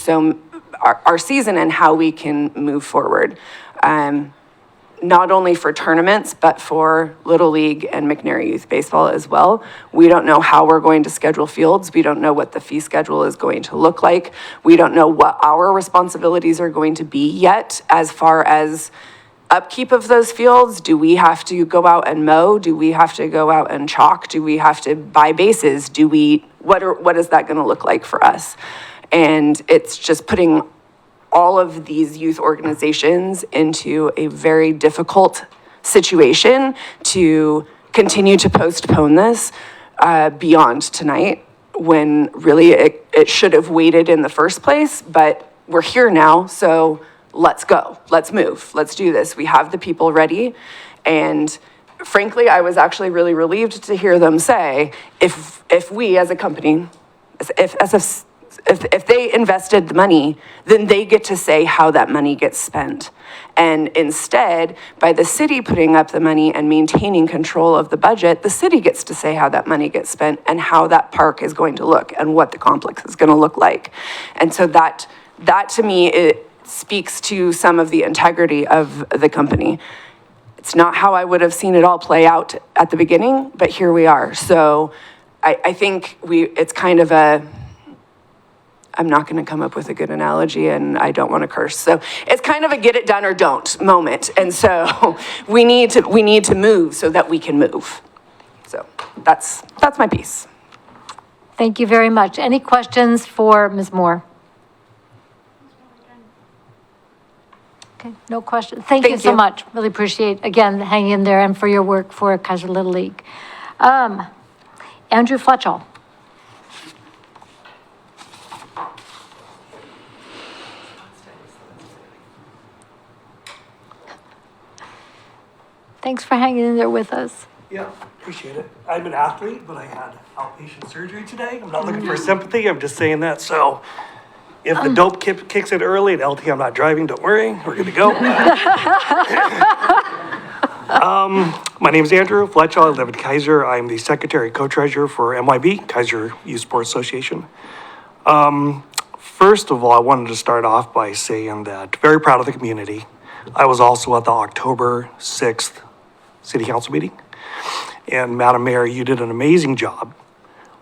our season and how we can move forward. Not only for tournaments, but for Little League and McNair Youth Baseball as well. We don't know how we're going to schedule fields. We don't know what the fee schedule is going to look like. We don't know what our responsibilities are going to be yet as far as upkeep of those fields. Do we have to go out and mow? Do we have to go out and chalk? Do we have to buy bases? What is that going to look like for us? And it's just putting all of these youth organizations into a very difficult situation to continue to postpone this beyond tonight, when really it should have waited in the first place. But we're here now, so let's go, let's move, let's do this. We have the people ready. And frankly, I was really relieved to hear them say, if we as a company, if they invested the money, then they get to say how that money gets spent. And instead, by the city putting up the money and maintaining control of the budget, the city gets to say how that money gets spent and how that park is going to look and what the complex is going to look like. And so that to me, it speaks to some of the integrity of the company. It's not how I would have seen it all play out at the beginning, but here we are. So I think it's kind of I'm not going to come up with a good analogy, and I don't want to curse. So it's kind of a get it done or don't moment. And so we need to move so that we can move. So that's my piece. Thank you very much. Any questions for Ms. Moore? Okay, no questions. Thank you so much. Really appreciate, again, hanging in there and for your work for Kaiser Little League. Andrew Fletchall. Thanks for hanging in there with us. Yeah, appreciate it. I'm an athlete, but I had outpatient surgery today. I'm not looking for sympathy, I'm just saying that. So if the dope kicks in early at LT, I'm not driving, don't worry, we're good to go. My name is Andrew Fletchall. I live in Kaiser. I'm the secretary co-treasurer for MYB, Kaiser Youth Sports Association. First of all, I wanted to start off by saying that very proud of the community. I was also at the October 6th City Council meeting. And Madam Mayor, you did an amazing job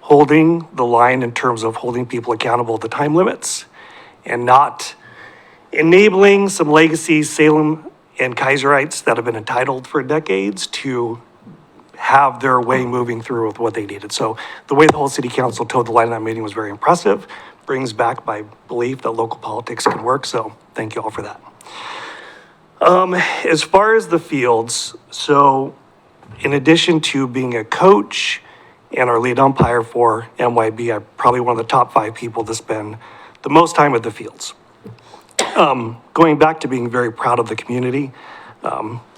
holding the line in terms of holding people accountable to time limits and not enabling some legacy Salem and Kaiserites that have been entitled for decades to have their way moving through with what they needed. So the way the whole city council toed the line in that meeting was very impressive, brings back my belief that local politics can work. So thank you all for that. As far as the fields, so in addition to being a coach and our lead umpire for MYB, I'm probably one of the top 5 people to spend the most time at the fields. Going back to being very proud of the community,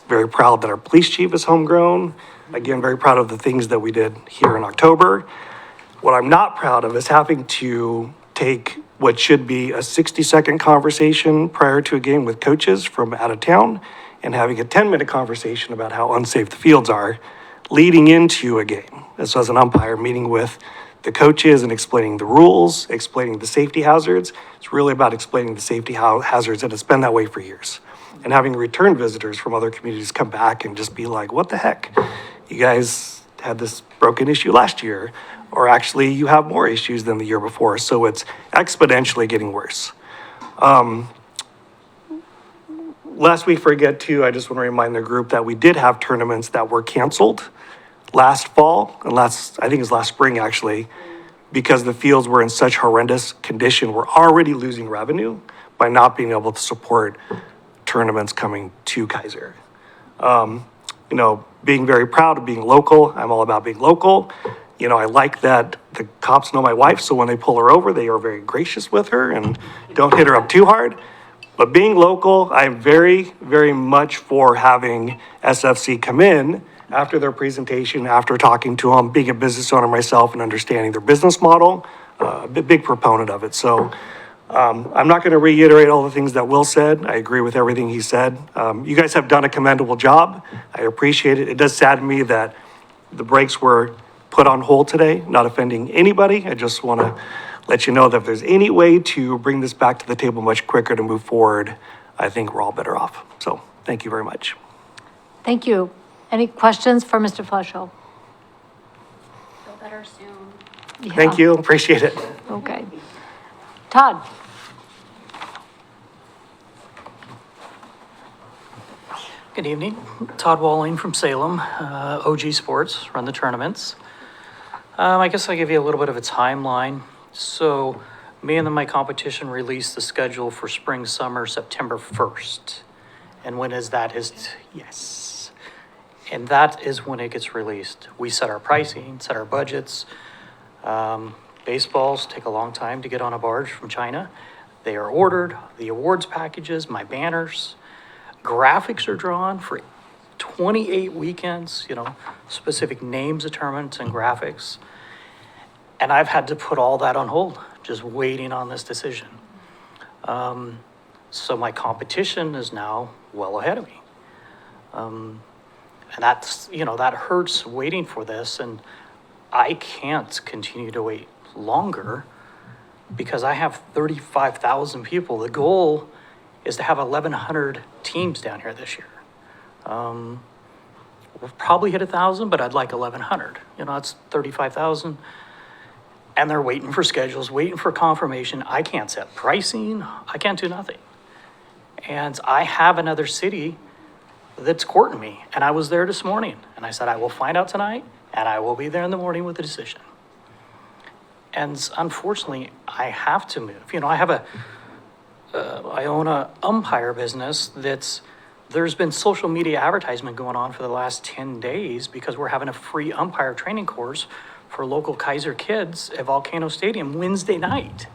very proud that our police chief is homegrown. Again, very proud of the things that we did here in October. What I'm not proud of is having to take what should be a 60-second conversation prior to a game with coaches from out of town and having a 10-minute conversation about how unsafe the fields are leading into a game. And so as an umpire, meeting with the coaches and explaining the rules, explaining the safety hazards. It's really about explaining the safety hazards, and it's been that way for years. And having return visitors from other communities come back and just be like, what the heck? You guys had this broken issue last year, or actually you have more issues than the year before. So it's exponentially getting worse. Last week, before I get to, I just want to remind the group that we did have tournaments that were canceled last fall, and I think it was last spring actually, because the fields were in such horrendous condition. We're already losing revenue by not being able to support tournaments coming to Kaiser. Being very proud of being local. I'm all about being local. I like that The cops know my wife, so when they pull her over, they are very gracious with her and don't hit her up too hard. But being local, I'm very, very much for having SFC come in after their presentation, after talking to them, being a business owner myself and understanding their business model, a big proponent of it. So I'm not going to reiterate all the things that Will said. I agree with everything he said. You guys have done a commendable job. I appreciate it. It does sadden me that the breaks were put on hold today, not offending anybody. I just want to let you know that if there's any way to bring this back to the table much quicker to move forward, I think we're all better off. So thank you very much. Thank you. Any questions for Mr. Fleschel? Feel better soon. Thank you. Appreciate it. Okay. Todd? Good evening. Todd Walling from Salem, OG Sports, run the tournaments. I guess I'll give you a little bit of a timeline. So me and my competition released the schedule for spring, summer, September 1st. And when is that? Yes. And that is when it gets released. We set our pricing, set our budgets. Baseballs take a long time to get on a barge from China. They are ordered, the awards packages, my banners. Graphics are drawn for 28 weekends, specific names of tournaments and graphics. And I've had to put all that on hold, just waiting on this decision. So my competition is now well ahead of me. And that's, that hurts waiting for this. And I can't continue to wait longer because I have 35,000 people. The goal is to have 1,100 teams down here this year. We'll probably hit 1,000, but I'd like 1,100. That's 35,000. And they're waiting for schedules, waiting for confirmation. I can't set pricing. I can't do nothing. And I have another city that's courting me. And I was there this morning. And I said, I will find out tonight, and I will be there in the morning with the decision. And unfortunately, I have to move. I own a umpire business there's been social media advertisement going on for the last 10 days because we're having a free umpire training course for local Kaiser kids at Volcano Stadium Wednesday night.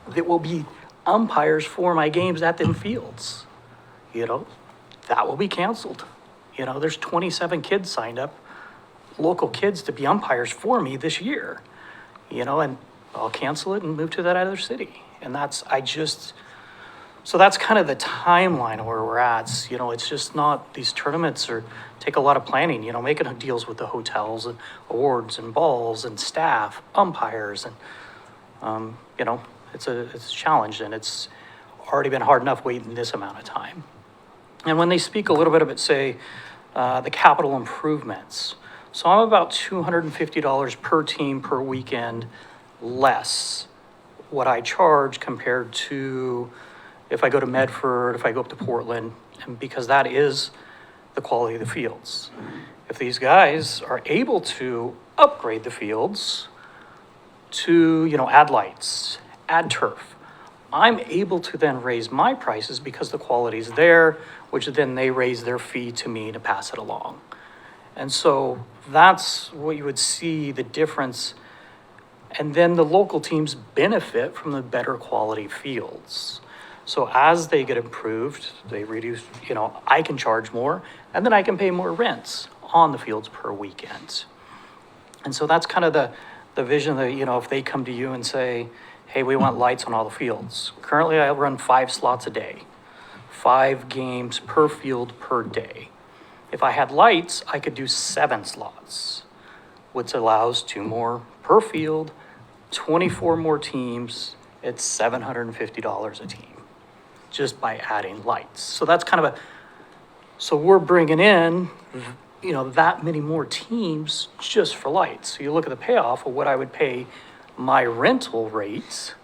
That will be umpires for my games at them fields. That will be canceled. There's 27 kids signed up, local kids to be umpires for me this year. And I'll cancel it and move to that other city. And so that's kind of the timeline where we're at. It's just not, these tournaments take a lot of planning, making deals with the hotels and awards and balls and staff, umpires, and, it's a challenge, and it's already been hard enough waiting this amount of time. And when they speak a little bit of it, say, the capital improvements. So I'm about $250 per team per weekend less what I charge compared to if I go to Medford, if I go up to Portland, and because that is the quality of the fields. If these guys are able to upgrade the fields to, add lights, add turf, I'm able to then raise my prices because the quality's there, which then they raise their fee to me to pass it along. And so that's what you would see the difference. And then the local teams benefit from the better quality fields. So as they get improved, they reduce, I can charge more, and then I can pay more rents on the fields per weekend. And so that's kind of the vision that, if they come to you and say, hey, we want lights on all the fields. Currently, I run 5 slots a day, 5 games per field per day. If I had lights, I could do 7 slots, which allows 2 more per field, 24 more teams at $750 a team, just by adding lights. So that's kind of so we're bringing in, that many more teams just for lights. So you look at the payoff of what I would pay my rental rates,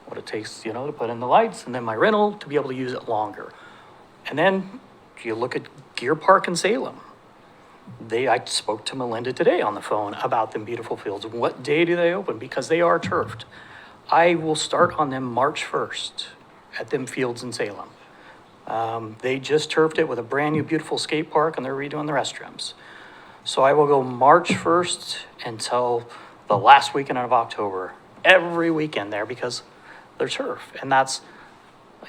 what it takes, to put in the lights, and then my rental to be able to use it longer. And then you look at Gear Park in Salem. I spoke to Melinda today on the phone about them beautiful fields. What day do they open? Because they are turfed. I will start on them March 1st at them fields in Salem. They just turfed it with a brand new beautiful skate park, and they're redoing the restrooms. So I will go March 1st until the last weekend of October, every weekend there because there's turf. And that's,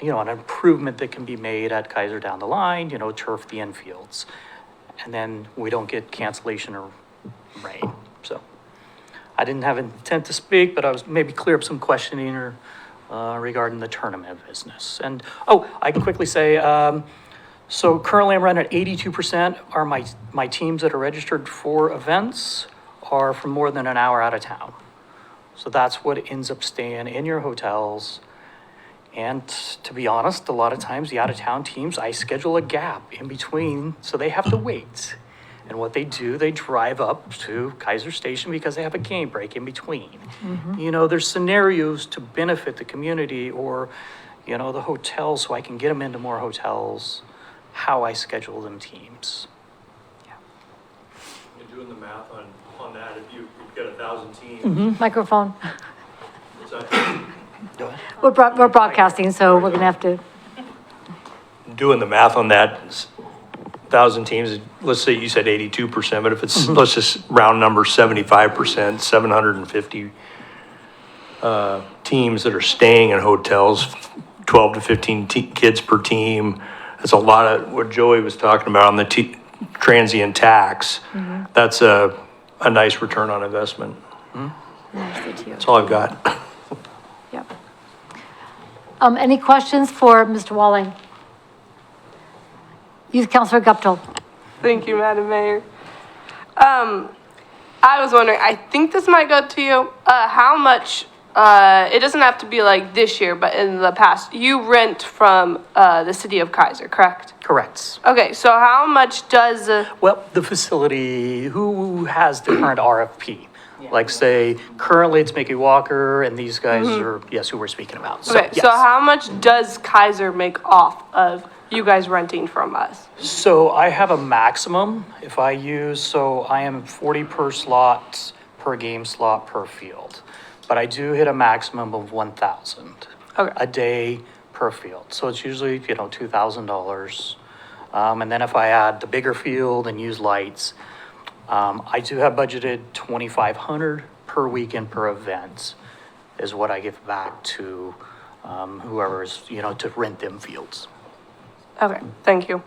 an improvement that can be made at Kaiser down the line, turf the infields. And then we don't get cancellation or rain. So I didn't have intent to speak, but I was maybe clear up some questioning or regarding the tournament business. And, I can quickly say, so currently I'm running at 82% are my teams that are registered for events are from more than an hour out of town. So that's what ends up staying in your hotels. And to be honest, a lot of times the out-of-town teams, I schedule a gap in between, so they have to wait. And what they do, they drive up to Kaiser Station because they have a game break in between. There's scenarios to benefit the community or, the hotels, so I can get them into more hotels, how I schedule them teams. You're doing the math on that, if you've got 1,000 teams. Microphone. Is that- We're broadcasting, so we're gonna have to, Doing the math on that, 1,000 teams, let's say you said 82%, but if it's, let's just round number 75%, 750 teams that are staying in hotels, 12 to 15 kids per team. That's a lot of what Joey was talking about on the transient tax. That's a nice return on investment. That's all I've got. yep. Any questions for Mr. Walling? Youth Councilor Guptill. Thank you, Madam Mayor. I was wondering, I think this might go to you, how much, it doesn't have to be like this year, but in the past, you rent from the city of Kaiser, correct? Correct. Okay, so how much does, Well, the facility, who has the current RFP? Like say, currently it's Mickey Walker and these guys are, yes, who we're speaking about. So, okay, yes. so how much does Kaiser make off of you guys renting from us? So I have a maximum if I use, so I am 40 per slot, per game slot, per field. But I do hit a maximum of 1,000 a day per field. So it's usually, $2,000. And then if I add the bigger field and use lights, I do have budgeted 2,500 per weekend per event is what I give back to whoever's, to rent them fields. Okay, thank you.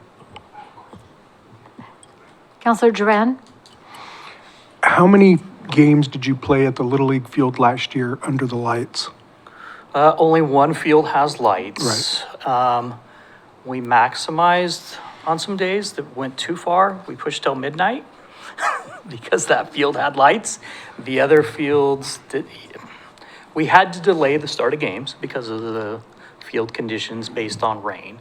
Councilor Duran? How many games did you play at the Little League field last year under the lights? Only one field has lights. Right. We maximized on some days that went too far. We pushed till midnight because that field had lights. The other fields, we had to delay the start of games because of the field conditions based on rain.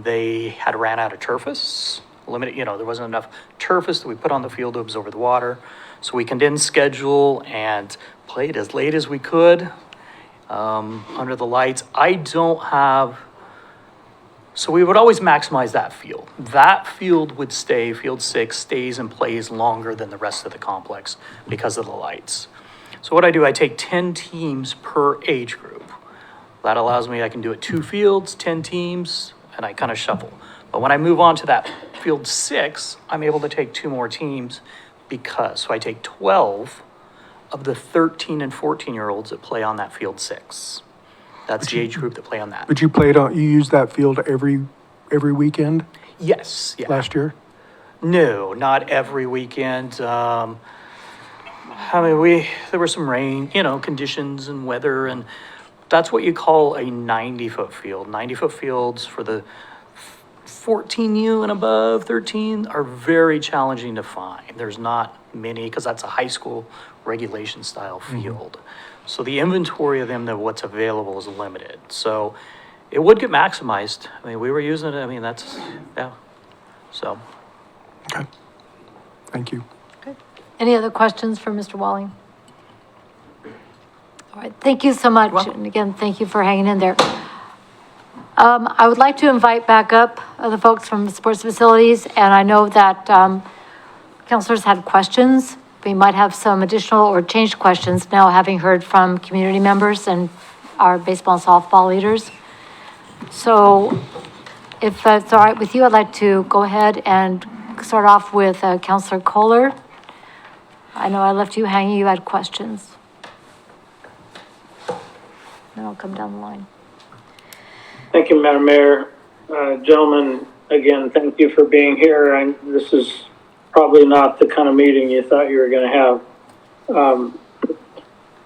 They had ran out of turfus, limited, there wasn't enough turfus that we put on the field to absorb the water. So we condensed schedule and played as late as we could under the lights. So we would always maximize that field. That field would stay, field 6 stays and plays longer than the rest of the complex because of the lights. So what I do, I take 10 teams per age group. That allows me, I can do it 2 fields, 10 teams, and I kind of shuffle. But when I move on to that field 6, I'm able to take 2 more teams so I take 12 of the 13 and 14-year-olds that play on that field 6. That's the age group that play on that. But you used that field every weekend Yes, yeah. last year? No, not every weekend. There was some rain, conditions and weather, and that's what you call a 90-foot field. 90-foot fields for the 14U and above, 13, are very challenging to find. There's not many, because that's a high school regulation style field. So the inventory of them, what's available is limited. So it would get maximized. We were using it, that's, yeah, so. Okay. Thank you. Any other questions for Mr. Walling? All right, thank you so much. And again, thank you for hanging in there. I would like to invite back up the folks from sports facilities, and I know that counselors had questions. We might have some additional or changed questions now, having heard from community members and our baseball and softball leaders. So if it's all right with you, I'd like to go ahead and start off with Counselor Kohler. I know I left you hanging, you had questions. Then I'll come down the line. Thank you, Madam Mayor. Gentlemen, again, thank you for being here. This is probably not the kind of meeting you thought you were going to have.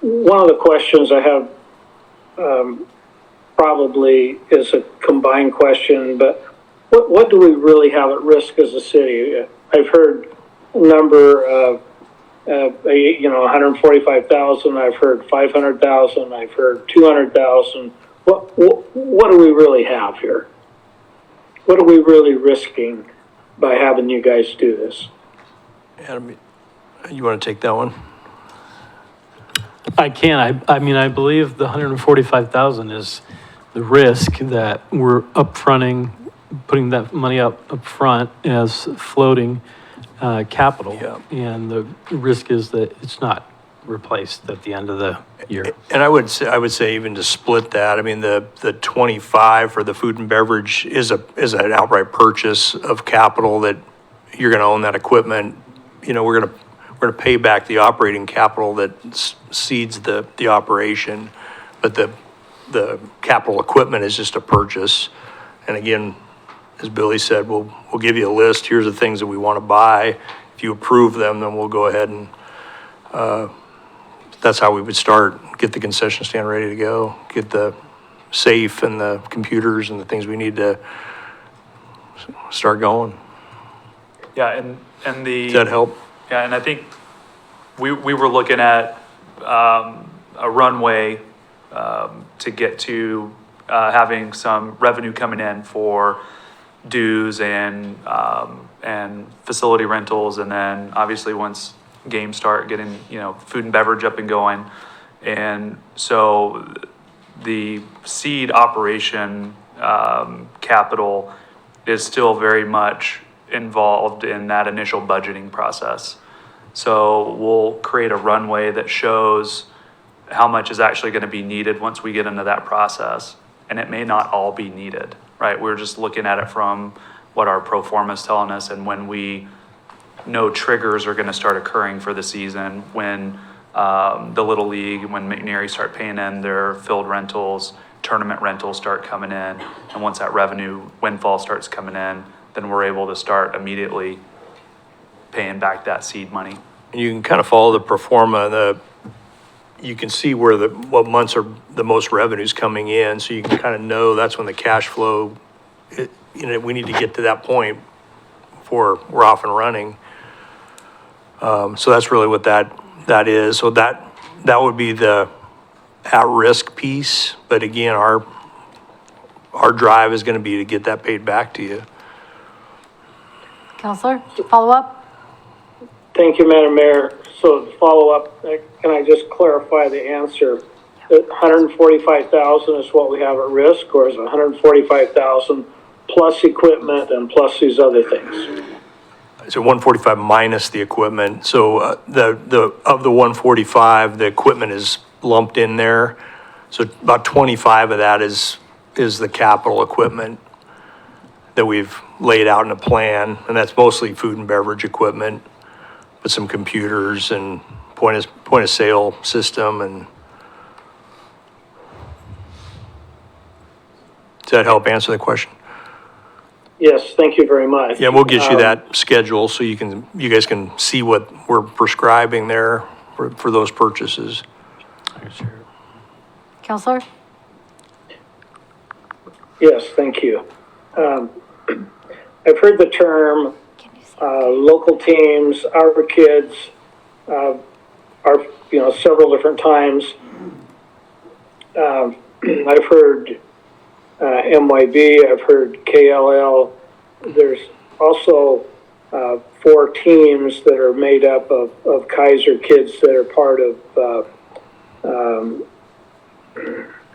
One of the questions I have probably is a combined question, but what do we really have at risk as a city? I've heard a number of 145,000. I've heard 500,000. I've heard 200,000. What do we really have here? What are we really risking by having you guys do this? Adam, you want to take that one? I can. I mean, I believe the 145,000 is the risk that we're upfronting, putting that money up front as floating capital. Yeah. And the risk is that it's not replaced at the end of the year. And I would say even to split that, I mean, the 25 for the food and beverage is an outright purchase of capital that you're going to own that equipment. You know, we're going to pay back the operating capital that seeds the operation, but the capital equipment is just a purchase. And again, as Billy said, we'll give you a list. Here's the things that we want to buy. If you approve them, then we'll go ahead and that's how we would start. Get the concession stand ready to go. Get the safe and the computers and the things we need to start going. Yeah, and the. Does that help? Yeah, and I think we were looking at a runway to get to having some revenue coming in for dues and facility rentals, and then obviously once games start getting, food and beverage up and going. And so the seed operation capital is still very much involved in that initial budgeting process. So we'll create a runway that shows how much is actually going to be needed once we get into that process. And it may not all be needed, right? We're just looking at it from what our pro forma is telling us, and when we know triggers are going to start occurring for the season, when the Little League, when McNary start paying in their field rentals, tournament rentals start coming in, and once that revenue windfall starts coming in, then we're able to start immediately paying back that seed money. And you can kind of follow the pro forma, you can see where what months are the most revenues coming in, so you can kind of know that's when the cash flow, we need to get to that point before we're off and running. So that's really what that is. So that would be the at-risk piece. But again, our drive is going to be to get that paid back to you. Counselor, follow up? Thank you, Madam Mayor. So to follow up, can I just clarify the answer? That 145,000 is what we have at risk, or is it 145,000 plus equipment and plus these other things? So 145 minus the equipment. So of the 145, the equipment is lumped in there. So about 25 of that is the capital equipment that we've laid out in a plan, and that's mostly food and beverage equipment, with some computers and point of sale system. And does that help answer the question? Yes, thank you very much. Yeah, we'll get you that schedule so you guys can see what we're prescribing there for those purchases. Counselor? Yes, thank you. I've heard the term local teams, our kids, are, several different times. I've heard MYB, I've heard KLL. There's also 4 teams that are made up of Kaiser kids that are part of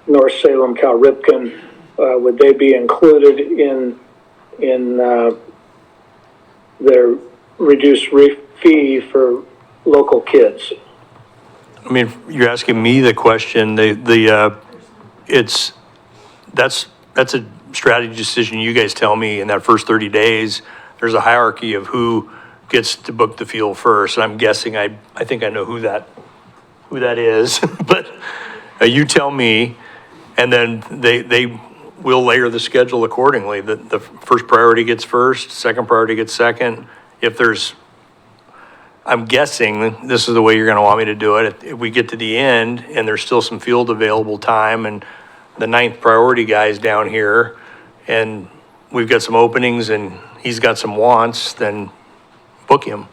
North Salem, Cal Ripken. Would they be included in their reduced fee for local kids? I mean, you're asking me the question, that's a strategy decision. You guys tell me in that first 30 days, there's a hierarchy of who gets to book the field first. And I'm guessing, I think I know who that is, but you tell me, and then they will layer the schedule accordingly. The first priority gets first, second priority gets second. If there's, I'm guessing this is the way you're gonna want me to do it. If we get to the end and there's still some field available time and the ninth priority guy's down here and we've got some openings and he's got some wants, then book him.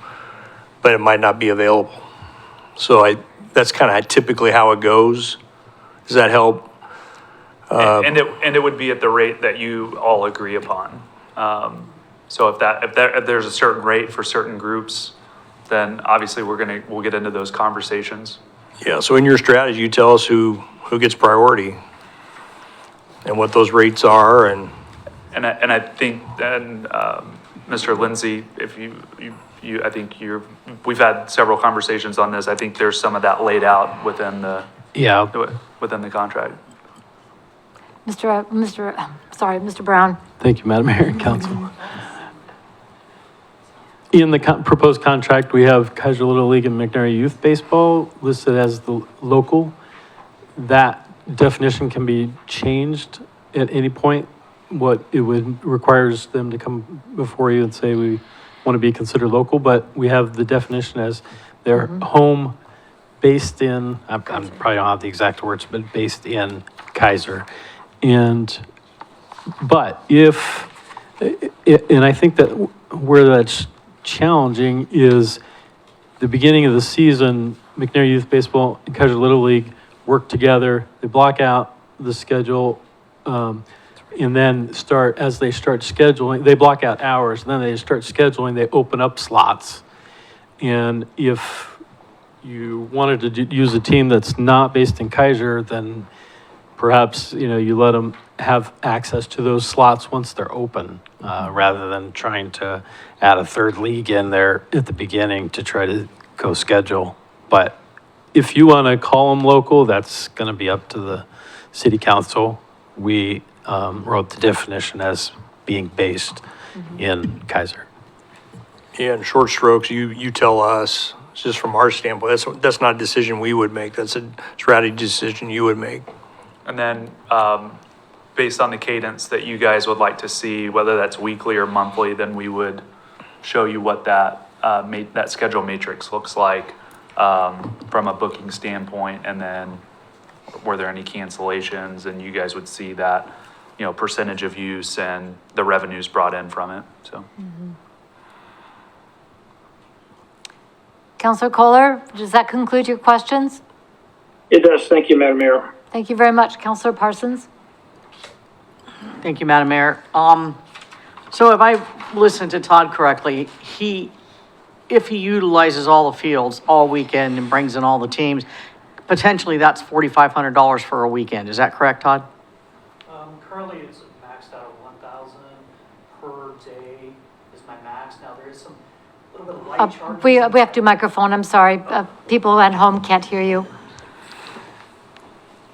But it might not be available. So that's kind of typically how it goes. Does that help? And it would be at the rate that you all agree upon. So if there's a certain rate for certain groups, then obviously we'll get into those conversations. Yeah, so in your strategy, you tell us who gets priority and what those rates are and I think then, Mr. Lindsay, if I think we've had several conversations on this. I think there's some of that laid out within the contract. Mr. Brown. Thank you, Madam Mayor and Council. In the proposed contract, we have Kaiser Little League and McNary Youth Baseball listed as the local. That definition can be changed at any point. What it would requires them to come before you and say we want to be considered local, but we have the definition as their home based in, I probably don't have the exact words, but based in Kaiser. But if, and I think that where that's challenging is the beginning of the season, McNary Youth Baseball and Kaiser Little League work together. They block out the schedule, and then as they start scheduling, they block out hours, and then they start scheduling, they open up slots. And if you wanted to use a team that's not based in Kaiser, then perhaps, you let them have access to those slots once they're open, rather than trying to add a third league in there at the beginning to try to go schedule. But if you want to call them local, that's going to be up to the city council. We wrote the definition as being based in Kaiser. Yeah, in short strokes, you tell us, just from our standpoint, that's not a decision we would make. That's a strategy decision you would make. And then, based on the cadence that you guys would like to see, whether that's weekly or monthly, then we would show you what that schedule matrix looks like from a booking standpoint, and then were there any cancellations, and you guys would see that, percentage of use and the revenues brought in from it, so. Councilor Kohler, does that conclude your questions? It does. Thank you, Madam Mayor. Thank you very much. Councilor Parsons? Thank you, Madam Mayor. So if I listened to Todd correctly, if he utilizes all the fields all weekend and brings in all the teams, potentially that's $4,500 for a weekend. Is that correct, Todd? Currently, it's maxed out at 1,000 per day is my max. Now, there is some, little bit of light charges. We have to do microphone, I'm sorry. People at home can't hear you.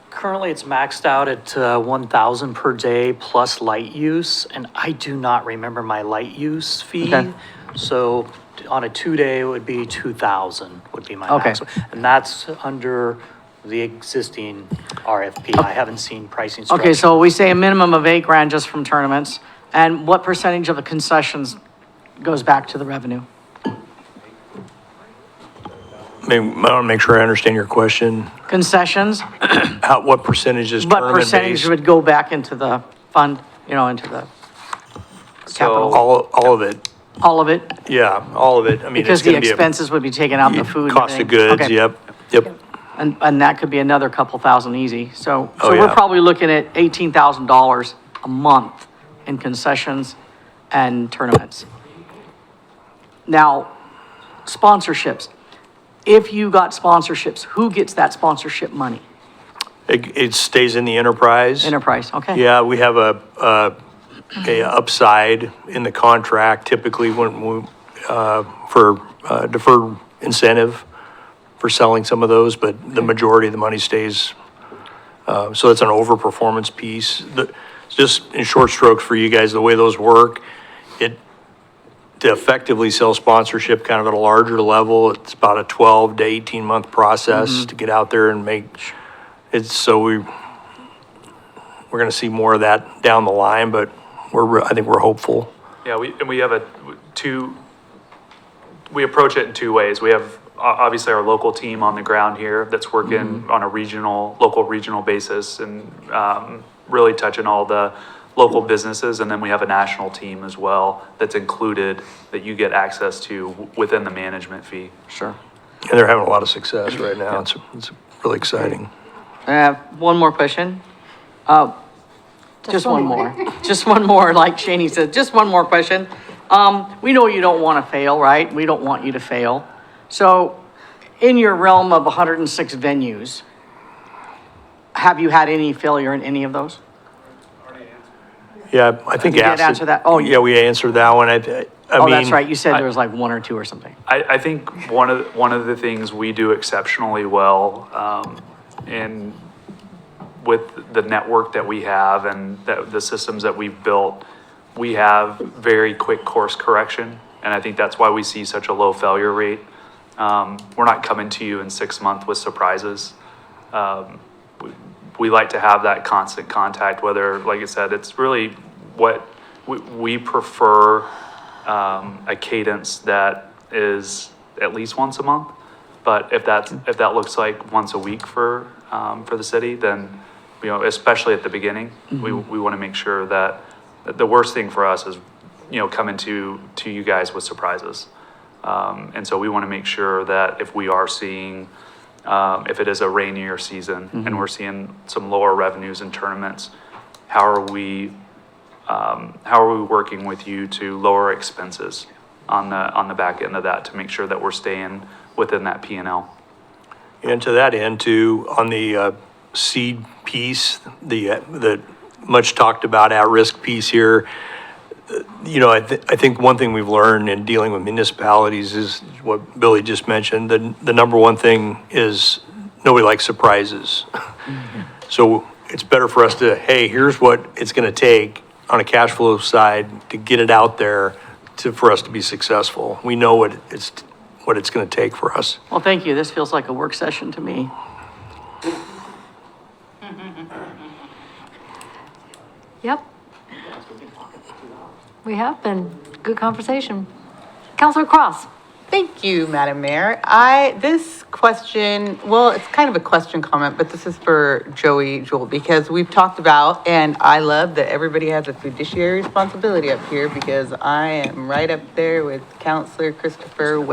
Currently, it's maxed out at 1,000 per day plus light use, and I do not remember my light use fee. Okay. So on a 2-day, it would be 2,000 would be my Okay. max. And that's under the existing RFP. I haven't seen pricing structure. Okay, so we say a minimum of $8,000 just from tournaments. And what percentage of the concessions goes back to the revenue? I want to make sure I understand your question. Concessions, What percentage is what tournament percentage based? would go back into the fund, into the capital? All of it. All of it? Yeah, all of it. I mean, Because it's the going to be expenses would be taken out, the food and cost of everything. goods. Okay. Yep. And that could be another couple thousand easy. So Oh, we're yeah. probably looking at $18,000 a month in concessions and tournaments. Now, sponsorships. If you got sponsorships, who gets that sponsorship money? It stays in the enterprise. Enterprise, okay. Yeah, we have a upside in the contract typically when we, for deferred incentive for selling some of those, but the majority of the money stays. So it's an overperformance piece. Just in short strokes for you guys, the way those work, to effectively sell sponsorship kind of at a larger level, it's about a 12 to 18 month process to get out there and make it. So we're going to see more of that down the line, but I think we're hopeful. Yeah, we have we approach it in two ways. We have obviously our local team on the ground here that's working on a local regional basis and really touching all the local businesses. And then we have a national team as well that's included that you get access to within the management fee. Sure. And they're having a lot of success right now. It's really exciting. I have one more question. Just one more. Just one more, like Shani said, just one more question. We know you don't want to fail, right? We don't want you to fail. So in your realm of 106 venues, have you had any failure in any of those? Yeah, I think You did answer that. Oh, yeah, we answered that one. I mean, that's right. You said there was like one or two or something. I think one of the things we do exceptionally well, and with the network that we have and the systems that we've built, we have very quick course correction. And I think that's why we see such a low failure rate. We're not coming to you in 6 months with surprises. We like to have that constant contact, whether, like I said, it's really what we prefer, a cadence that is at least once a month. But if that looks like once a week for the city, then, especially at the beginning, we want to make sure that the worst thing for us is, coming to you guys with surprises. And so we want to make sure that if we are seeing, if it is a rainier season and we're seeing some lower revenues in tournaments, how are we working with you to lower expenses on the back end of that to make sure that we're staying within that P&L? And to that end, too, on the seed piece, the much talked about at-risk piece here, I think one thing we've learned in dealing with municipalities is what Billy just mentioned. The number one thing is nobody likes surprises. So it's better for us to, hey, here's what it's going to take on a cash flow side to get it out there for us to be successful. We know what it's going to take for us. Well, thank you. This feels like a work session to me. Yep. We have been. Good conversation. Councilor Cross. Thank you, Madam Mayor. This question, well, it's kind of a question comment, but this is for Joey Jewell, because we've talked about, and I love that everybody has a fiduciary responsibility up here, because I am right up there with Councilor Christopher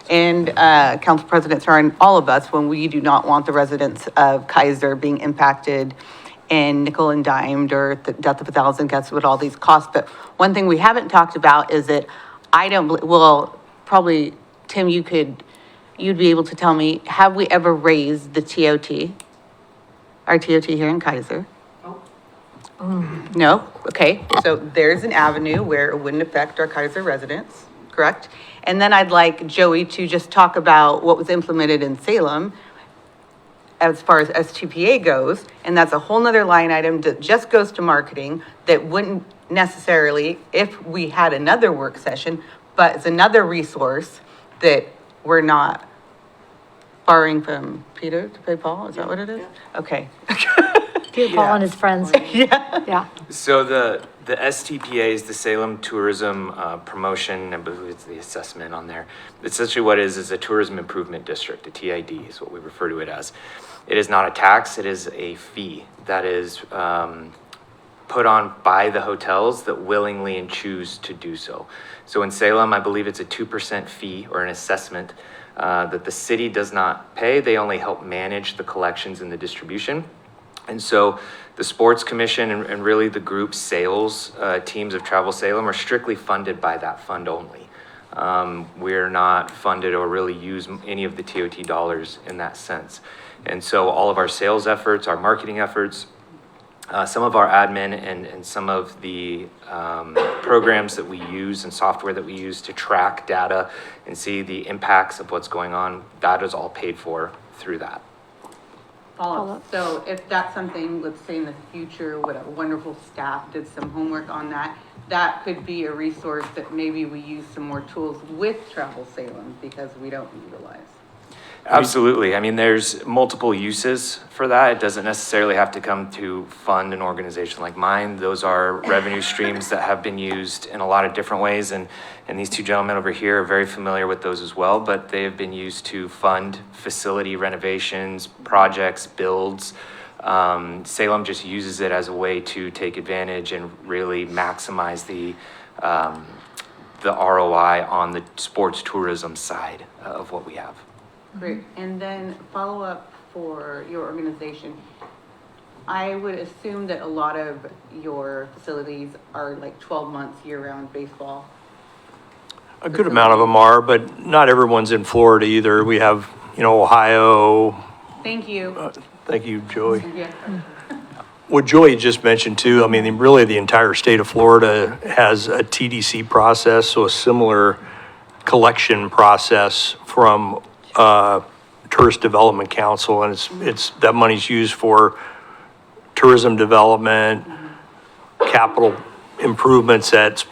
and Council President Sarah and all of us when we do not want the residents of Kaiser being impacted and nickel and dimed or the death of 1,000 guests with all these costs. But one thing we haven't talked about is that probably, Tim, you'd be able to tell me, have we ever raised the TOT? Our TOT here in Kaiser? No? Okay, so there's an avenue where it wouldn't affect our Kaiser residents, correct? And then I'd like Joey to just talk about what was implemented in Salem as far as STPA goes, and that's a whole nother line item that just goes to marketing that wouldn't necessarily, if we had another work session, but it's another resource that we're not borrowing from Peter to pay Paul, is that what it is? Okay. Peter Paul and his friends. Yeah. So the STPA is the Salem Tourism Promotion, I believe it's the assessment on there. Essentially what it is a tourism improvement district, a TID is what we refer to it as. It is not a tax, it is a fee that is put on by the hotels that willingly and choose to do so. So in Salem, I believe it's a 2% fee or an assessment that the city does not pay. They only help manage the collections and the distribution. And so the Sports Commission and really the group sales teams of Travel Salem are strictly funded by that fund only. We're not funded or really use any of the TOT dollars in that sense. And so all of our sales efforts, our marketing efforts, some of our admin and some of the programs that we use and software that we use to track data and see the impacts of what's going on, that is all paid for through that. Follow-up. So if that's something, let's say in the future, what a wonderful staff did some homework on that, that could be a resource that maybe we use some more tools with Travel Salem because we don't utilize. Absolutely. I mean, there's multiple uses for that. It doesn't necessarily have to come to fund an organization like mine. Those are revenue streams that have been used in a lot of different ways. And these two gentlemen over here are very familiar with those as well, but they have been used to fund facility renovations, projects, builds. Salem just uses it as a way to take advantage and really maximize the ROI on the sports tourism side of what we have. Great. And then follow up for your organization. I would assume that a lot of your facilities are like 12 months year-round baseball. A good amount of them are, but not everyone's in Florida either. We have, Ohio. Thank you. Thank you, Joey. Yeah. What Joey just mentioned too, I mean, really the entire state of Florida has a TDC process, so a similar collection process from Tourist Development Council, and it's that money's used for tourism development, capital improvements at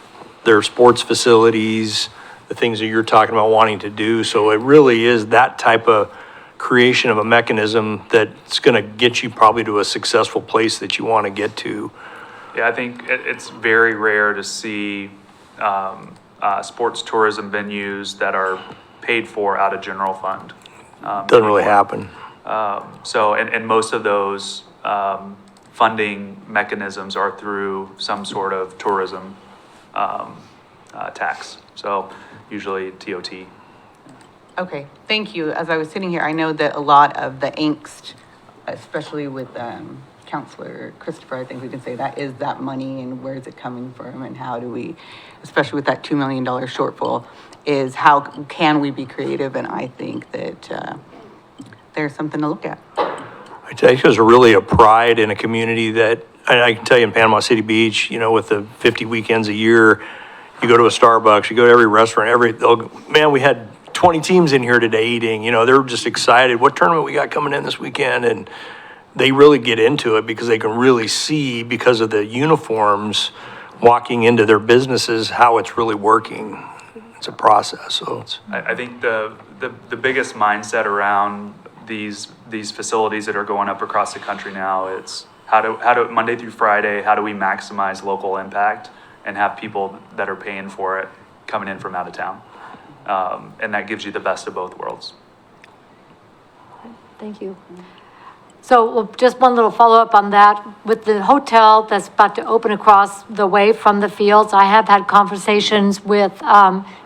their sports facilities, the things that you're talking about wanting to do. So it really is that type of creation of a mechanism that's going to get you probably to a successful place that you want to get to. Yeah, I think it's very rare to see sports tourism venues that are paid for out of general fund. Doesn't really happen. So, and most of those funding mechanisms are through some sort of tourism tax. So usually TOT. Okay, thank you. As I was sitting here, I know that a lot of the angst, especially with Counselor Christopher, I think we can say that, is that money and where is it coming from and how do we, especially with that $2 million shortfall, is how can we be creative? And I think that there's something to look at. I tell you, there's really a pride in a community that, and I can tell you in Panama City Beach, with the 50 weekends a year, you go to a Starbucks, you go to every restaurant, man, we had 20 teams in here today eating, they're just excited. What tournament we got coming in this weekend? And they really get into it because they can really see, because of the uniforms, walking into their businesses, how it's really working. It's a process, so it's. I think the biggest mindset around these facilities that are going up across the country now, it's how do Monday through Friday, how do we maximize local impact and have people that are paying for it coming in from out of town? And that gives you the best of both worlds. Thank you. So well, just one little follow-up on that. With the hotel that's about to open across the way from the fields, I have had conversations with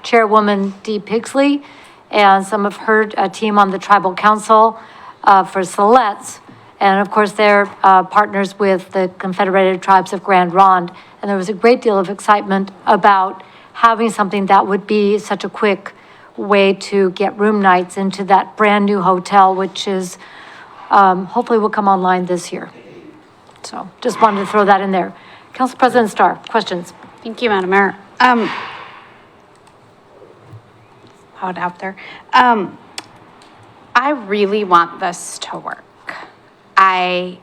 Chairwoman Dee Pigsley and some of her team on the Tribal Council for Siletz. And of course, they're partners with the Confederated Tribes of Grand Ronde. And there was a great deal of excitement about having something that would be such a quick way to get room nights into that brand-new hotel, which is hopefully will come online this year. So just wanted to throw that in there. Council President Starr, questions? Thank you, Madam Mayor. Out there. I really want this to work. I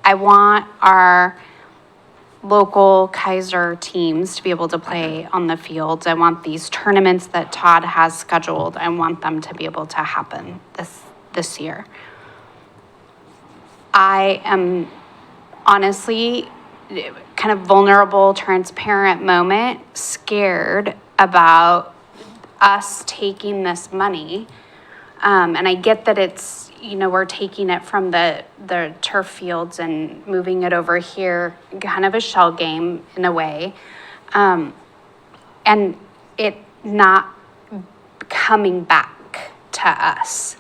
want our local Kaiser teams to be able to play on the fields. I want these tournaments that Todd has scheduled. I want them to be able to happen this year. I am honestly kind of vulnerable, transparent moment, scared about us taking this money. And I get that it's, we're taking it from the turf fields and moving it over here, kind of a shell game in a way. And it not coming back to us.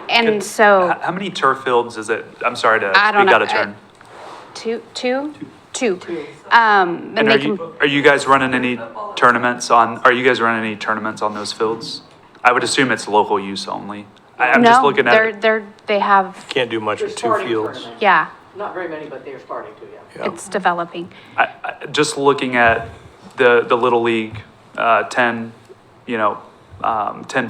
And so. How many turf fields is it? I'm sorry to speak I don't know, out of turn. Two. And are you guys running any tournaments on those fields? I would assume it's local use only. I'm just looking at they have. Can't do much with two fields. Yeah. Not very many, but they're starting to, yeah. It's developing. just looking at the Little League, 10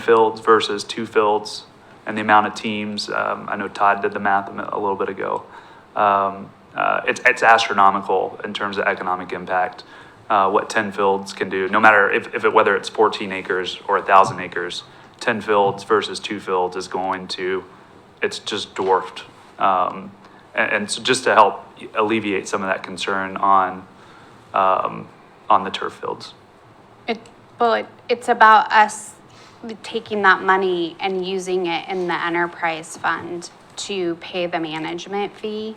fields versus 2 fields. and the amount of teams, I know Todd did the math a little bit ago. It's astronomical in terms of economic impact, what 10 fields can do, no matter whether it's 14 acres or 1,000 acres, 10 fields versus 2 fields is it's just dwarfed. And so just to help alleviate some of that concern on the turf fields. It's about us taking that money and using it in the enterprise fund to pay the management fee.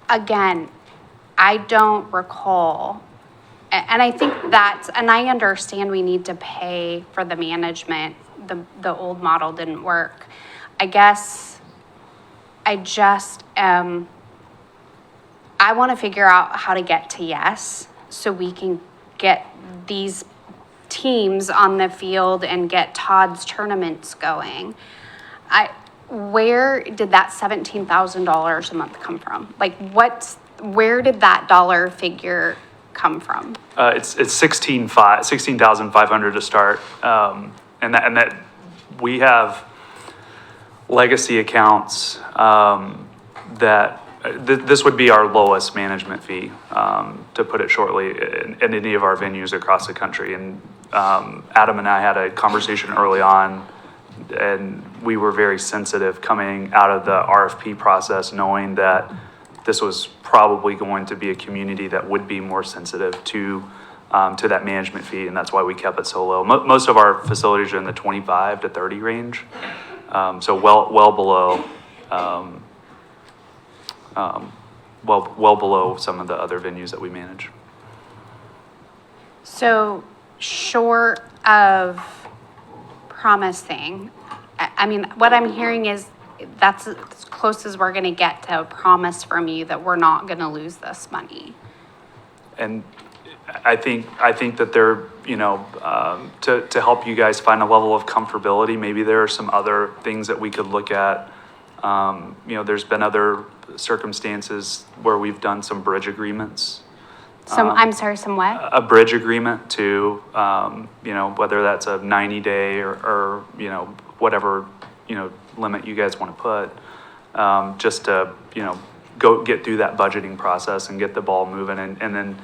Again, I don't recall, and I think and I understand we need to pay for the management. The old model didn't work. I guess I just I want to figure out how to get to yes, so we can get these teams on the field and get Todd's tournaments going. Where did that $17,000 a month come from? Like, where did that dollar figure come from? It's 16,500 to start. And that we have legacy accounts, that this would be our lowest management fee, to put it shortly, in any of our venues across the country. And Adam and I had a conversation early on, and we were very sensitive coming out of the RFP process, knowing that this was probably going to be a community that would be more sensitive to that management fee, and that's why we kept it so low. Most of our facilities are in the 25 to 30 range, so well below. Well below some of the other venues that we manage. So short of promising, I mean, what I'm hearing is that's as close as we're going to get to a promise from you that we're not going to lose this money. And I think that they're, to help you guys find a level of comfortability, maybe there are some other things that we could look at. There's been other circumstances where we've done some bridge agreements. I'm sorry, some what? A bridge agreement to, whether that's a 90-day or whatever, limit you guys want to put, just to, go get through that budgeting process and get the ball moving. And then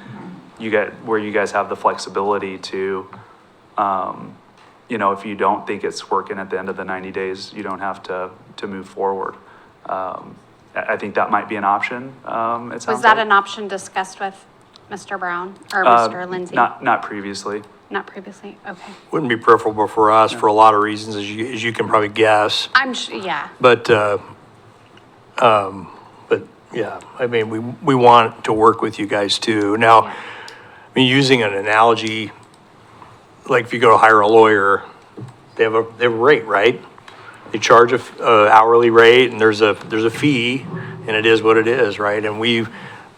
you guys have the flexibility to, if you don't think it's working at the end of the 90 days, you don't have to move forward. I think that might be an option. Was that an option discussed with Mr. Brown or Mr. Lindsay? Not previously. Not previously, okay. Wouldn't be preferable for us for a lot of reasons, as you can probably guess. Yeah. But yeah, I mean, we want to work with you guys too. Now, I mean, using an analogy, like if you go to hire a lawyer, they have a rate, right? They charge a hourly rate, and there's a fee, and it is what it is, right? And we're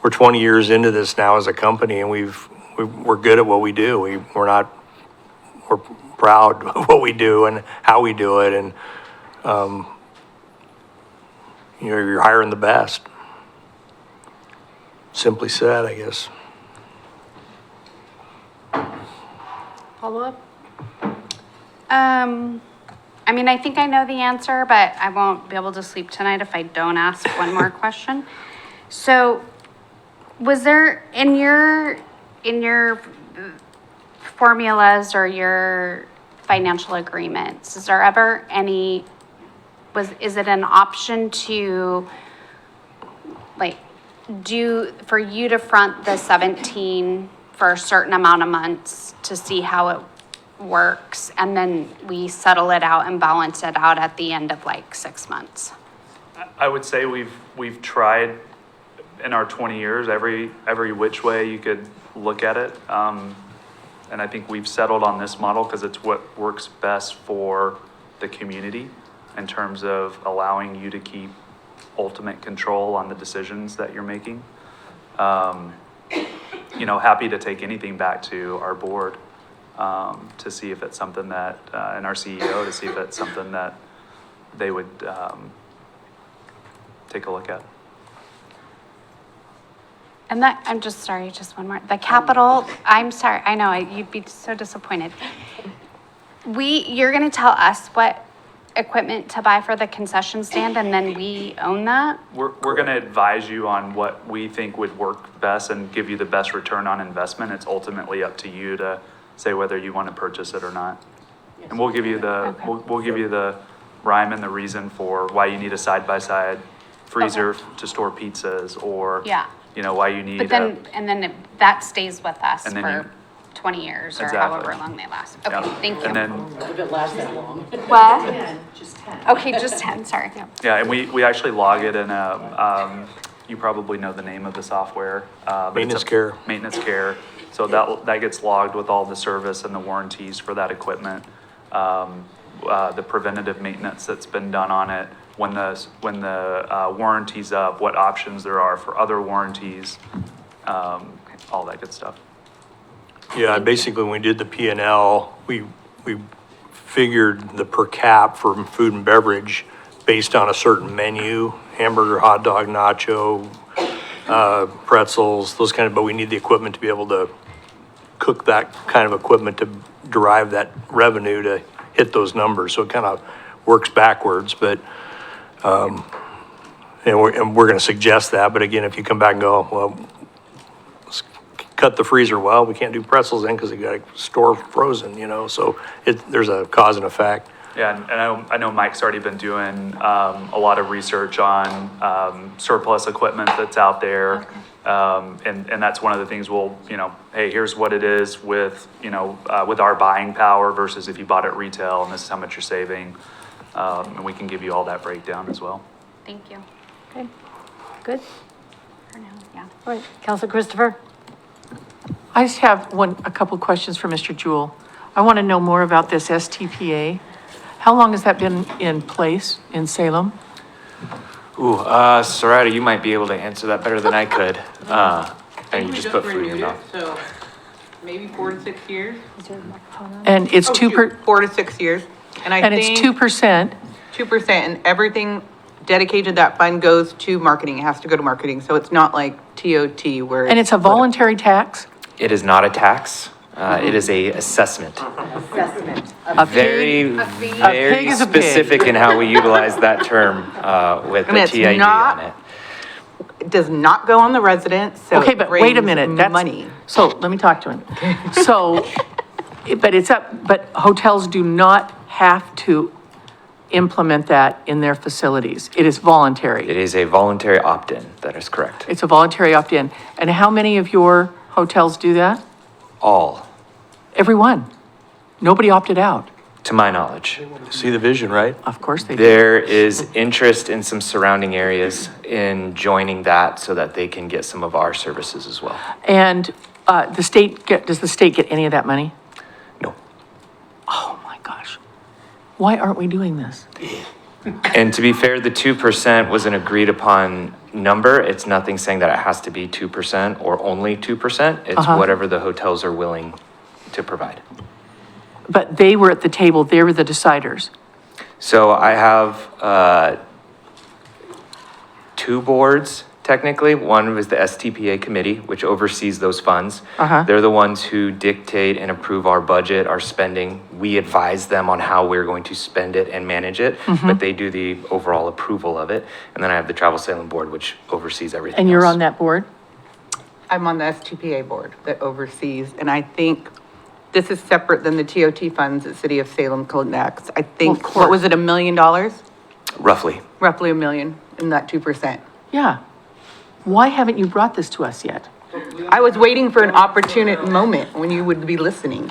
20 years into this now as a company, and we're good at what we do. We're proud of what we do and how we do it, and you're hiring the best. Simply said, I guess. Follow up? I mean, I think I know the answer, but I won't be able to sleep tonight if I don't ask one more question. So, was there in your formulas or your financial agreements, is there ever is it an option to for you to front the 17 for a certain amount of months to see how it works, and then we settle it out and balance it out at the end of 6 months? I would say we've tried in our 20 years every which way you could look at it, and I think we've settled on this model because it's what works best for the community in terms of allowing you to keep ultimate control on the decisions that you're making. Happy to take anything back to our board to see if it's something that, and our CEO, to see if it's something that they would take a look at. And I'm just sorry, just one more. The capital, I'm sorry, I know, you'd be so disappointed. You're gonna tell us what equipment to buy for the concession stand and then we own that? We're going to advise you on what we think would work best and give you the best return on investment. It's ultimately up to you to say whether you want to purchase it or not. And we'll give you the, we'll give you the rhyme and the reason for why you need a side-by-side freezer to store pizzas, or, Yeah. you know, why you need But then, and then that stays with us And then for 20 years or Exactly. however long they last. Okay, Yeah. thank you. And then, If it lasts that long. What? Okay, just 10, sorry. yeah, and we actually log it in you probably know the name of the software. But it's Maintenance Care. Maintenance Care. So that gets logged with all the service and the warranties for that equipment. The preventative maintenance that's been done on it, when the warranty's up, what options there are for other warranties, all that good stuff. Yeah, basically, when we did the P and L, we figured the per cap for food and beverage based on a certain menu, hamburger, hot dog, nacho, pretzels, those kind of, but we need the equipment to be able to cook that kind of equipment to derive that revenue to hit those numbers. So it kind of works backwards, but, and we're going to suggest that. But again, if you come back and go, well, let's cut the freezer, well, we can't do pretzels in because they got to store frozen, you know, so there's a cause and effect. Yeah, and I know Mike's already been doing a lot of research on surplus equipment that's out there. And that's one of the things we'll, you know, hey, here's what it is with, you know, with our buying power versus if you bought it retail, and this is how much you're saving. And we can give you all that breakdown as well. Thank you. Okay, good. For now, yeah. All right, Counselor Christopher? I just have a couple questions for Mr. Jewell. I want to know more about this STPA. How long has that been in place in Salem? Ooh, Sarada, you might be able to answer that better than I could. And you just put food in your mouth. So maybe 4 to 6 years. And it's 4 to 6 years. And I and think. it's 2%. 2%, and everything dedicated to that fund goes to marketing. It has to go to marketing, so it's not like TOT where. And it's a voluntary tax? It is not a tax. It is a assessment. Very, A very pig is a pig. specific in how we utilize that term, with And the it's TID not- on it. It does not go on the resident, so. Okay, it but wait a brings minute, that's. Money. So, let me talk to him. So, but hotels do not have to implement that in their facilities. It is voluntary. It is a voluntary opt-in, that is correct. It's a voluntary opt-in. And how many of your hotels do that? All, Every one. Nobody opted out. to my knowledge. See the vision, right? Of course they do. There is interest in some surrounding areas in joining that so that they can get some of our services as well. And does the state get any of that money? No. Oh, my gosh. Why aren't we doing this? And to be fair, the 2% was an agreed upon number. It's nothing saying that it has to be 2% or only 2%. It's whatever the hotels are willing to provide. But they were at the table, they were the deciders. So I have 2 boards, technically. One was the STPA committee, which oversees those funds. They're the ones who dictate and approve our budget, our spending. We advise them on how we're going to spend it and manage it, but they do the overall approval of it. And then I have the Travel Salem Board, which oversees everything And you're else. on that board? I'm on the STPA board that oversees, and I think this is separate than the TOT funds that City of Salem collects. I think, what was it, $1 million? Roughly. Roughly $1 million in that 2%. Yeah. Why haven't you brought this to us yet? I was waiting for an opportune moment when you would be listening.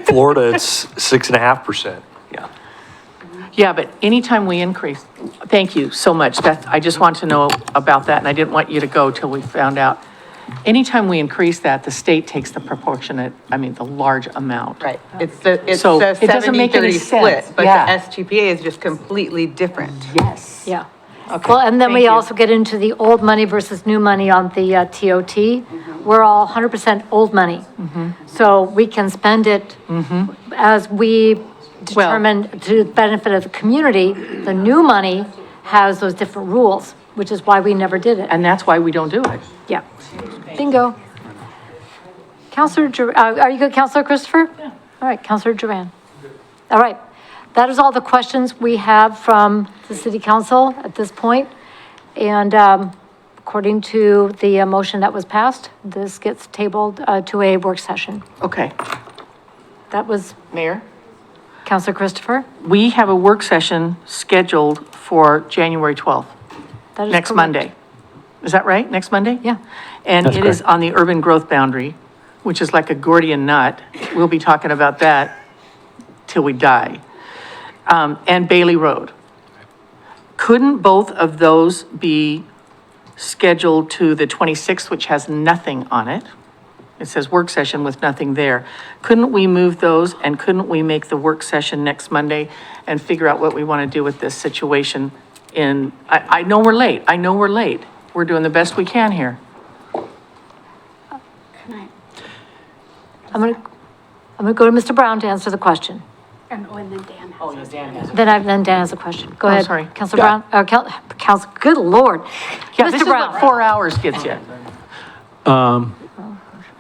Florida, it's 6.5%. Yeah. Yeah, but anytime we increase, thank you so much. I just want to know about that, and I didn't want you to go till we found out. Anytime we increase that, the state takes the the large amount. Right. It's the So it doesn't make any 70-30 split, sense. but Yeah. the STPA is just completely different. Yes. Yeah. Okay. Well, and then Thank we you. also get into the old money versus new money on the TOT. We're all 100% old money. So we can spend it as we determine to the benefit of the community. The new money has those different rules, which is why we never did it. And that's why we don't do it. Yeah. Bingo. Counselor, are you good, Counselor Christopher? Yeah. All right, Counselor Duran. All right. that is all the questions we have from the city council at this point. And according to the motion that was passed, this gets tabled to a work session. Okay. That was Mayor? Councilor Christopher. We have a work session scheduled for January 12th, That is next correct. Monday. Is that right? Next Monday? Yeah. And That's it is correct. on the urban growth boundary, which is like a Gordian knot. We'll be talking about that till we die. And Bailey Road. Couldn't both of those be scheduled to the 26th, which has nothing on it? It says work session with nothing there. Couldn't we move those and couldn't we make the work session next Monday and figure out what we want to do with this situation I know we're late. I know we're late. We're doing the best we can here. I'm gonna go to Mr. Brown to answer the question. And then Dan has. Oh, yeah, Dan has. Then Dan has a question. Go Oh, ahead. sorry. Councilor Brown, Council, good Lord. Yeah, this Mr. is what Brown. 4 hours gets you.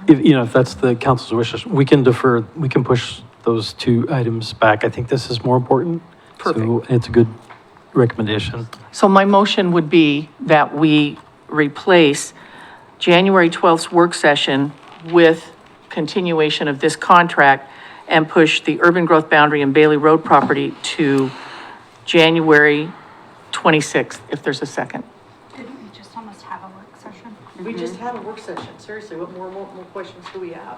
If that's the council's wishes, we can defer, we can push those two items back. I think this is more important. So it's a good recommendation. So my motion would be that we replace January 12th's work session with continuation of this contract and push the urban growth boundary and Bailey Road property to January 26th, if there's a second. Didn't we just almost have a work session? We just had a work session. Seriously, what more questions do we have?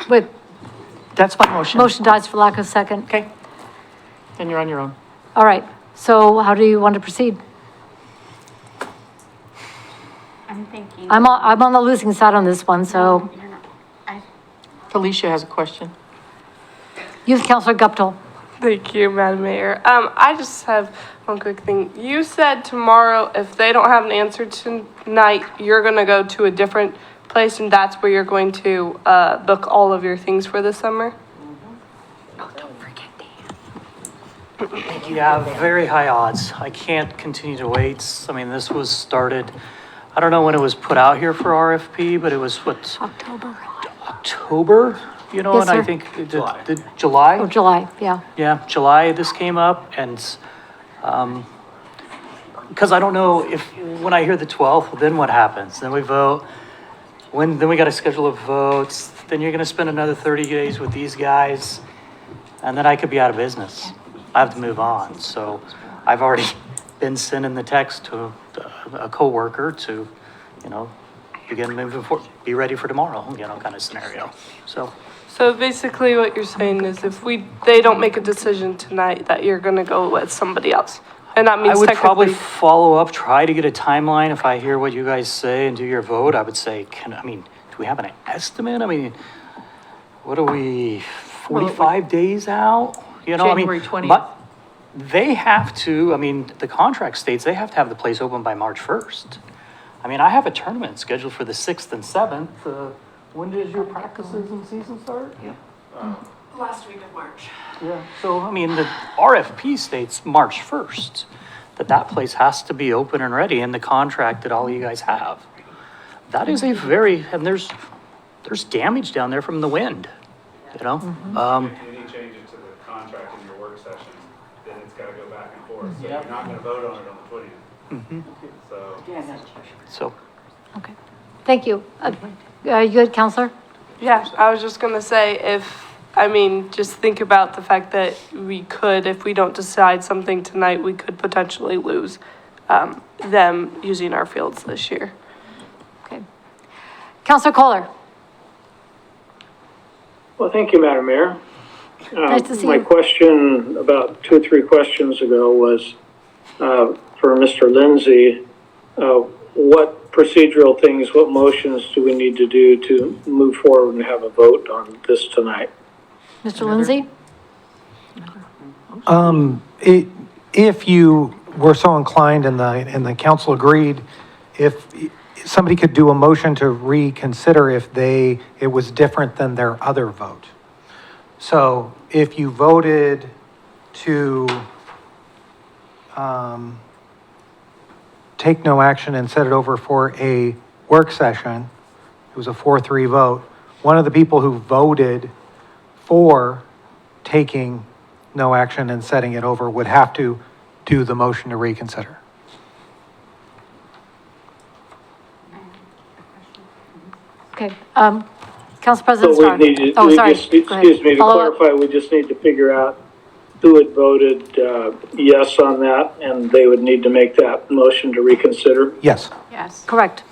Wait, That's my motion. motion dies for lack of second. Okay. Then you're on your own. All right, so how do you want to proceed? I'm thinking. I'm on the losing side on this one, so You're not- Felicia has a question. youth Councilor Guptill. Thank you, Madam Mayor. I just have one quick thing. You said tomorrow, if they don't have an answer tonight, you're gonna go to a different place and that's where you're going to, book all of your things for the summer? Yeah, very high odds. I can't continue to wait. I mean, this was started, I don't know when it was put out here for RFP, but it was what, October? You know, Yes, and I sir. think the July? Oh, July, yeah. Yeah, July this came up and, because I don't know if, when I hear the 12th, then what happens? Then we vote, then we got to schedule a vote, then you're going to spend another 30 days with these guys, and then I could be out of business. I have to move on. So I've already been sending the text to a coworker to, you know, begin moving forward, be ready for tomorrow, you know, kind of scenario. So basically what you're saying is if they don't make a decision tonight, that you're gonna go with somebody else. And that I means would probably technically, follow up, try to get a timeline. If I hear what you guys say and do your vote, I would say, do we have an estimate? I mean, what are we, 45 days out? You know, January 20th. But they have to, the contract states they have to have the place open by March 1st. I mean, I have a tournament scheduled for the 6th and 7th. When does your practices and season start? Last week of March. Yeah, so, the RFP states March 1st, that place has to be open and ready in the contract that all you guys have. That is and there's damage down there from the wind, you know? Any changes to the contract in your work session, then it's gotta go back and forth, so you're not gonna vote on it on the 20th. So. Okay, thank you. You good, Counselor? yeah, I was just gonna say just think about the fact that we could, if we don't decide something tonight, we could potentially lose, them using our fields this year. Okay. Counselor Kohler? Well, thank you, Madam Mayor. Nice to see My you. question about 2 or 3 questions ago was for Mr. Lindsay. What procedural things, what motions do we need to do to move forward and have a vote on this tonight? Mr. Lindsay? If you were so inclined and the council agreed, if somebody could do a motion to reconsider if it was different than their other vote. So if you voted to take no action and set it over for a work session, it was a 4-3 vote. One of the people who voted for taking no action and setting it over would have to do the motion to reconsider. Okay, Council President So we Starr. need to, Oh, we sorry. just, Go ahead. excuse me, to Follow up. clarify, we just need to figure out who had voted, yes on that, and they would need to make that motion to reconsider. Yes. Yes. Correct.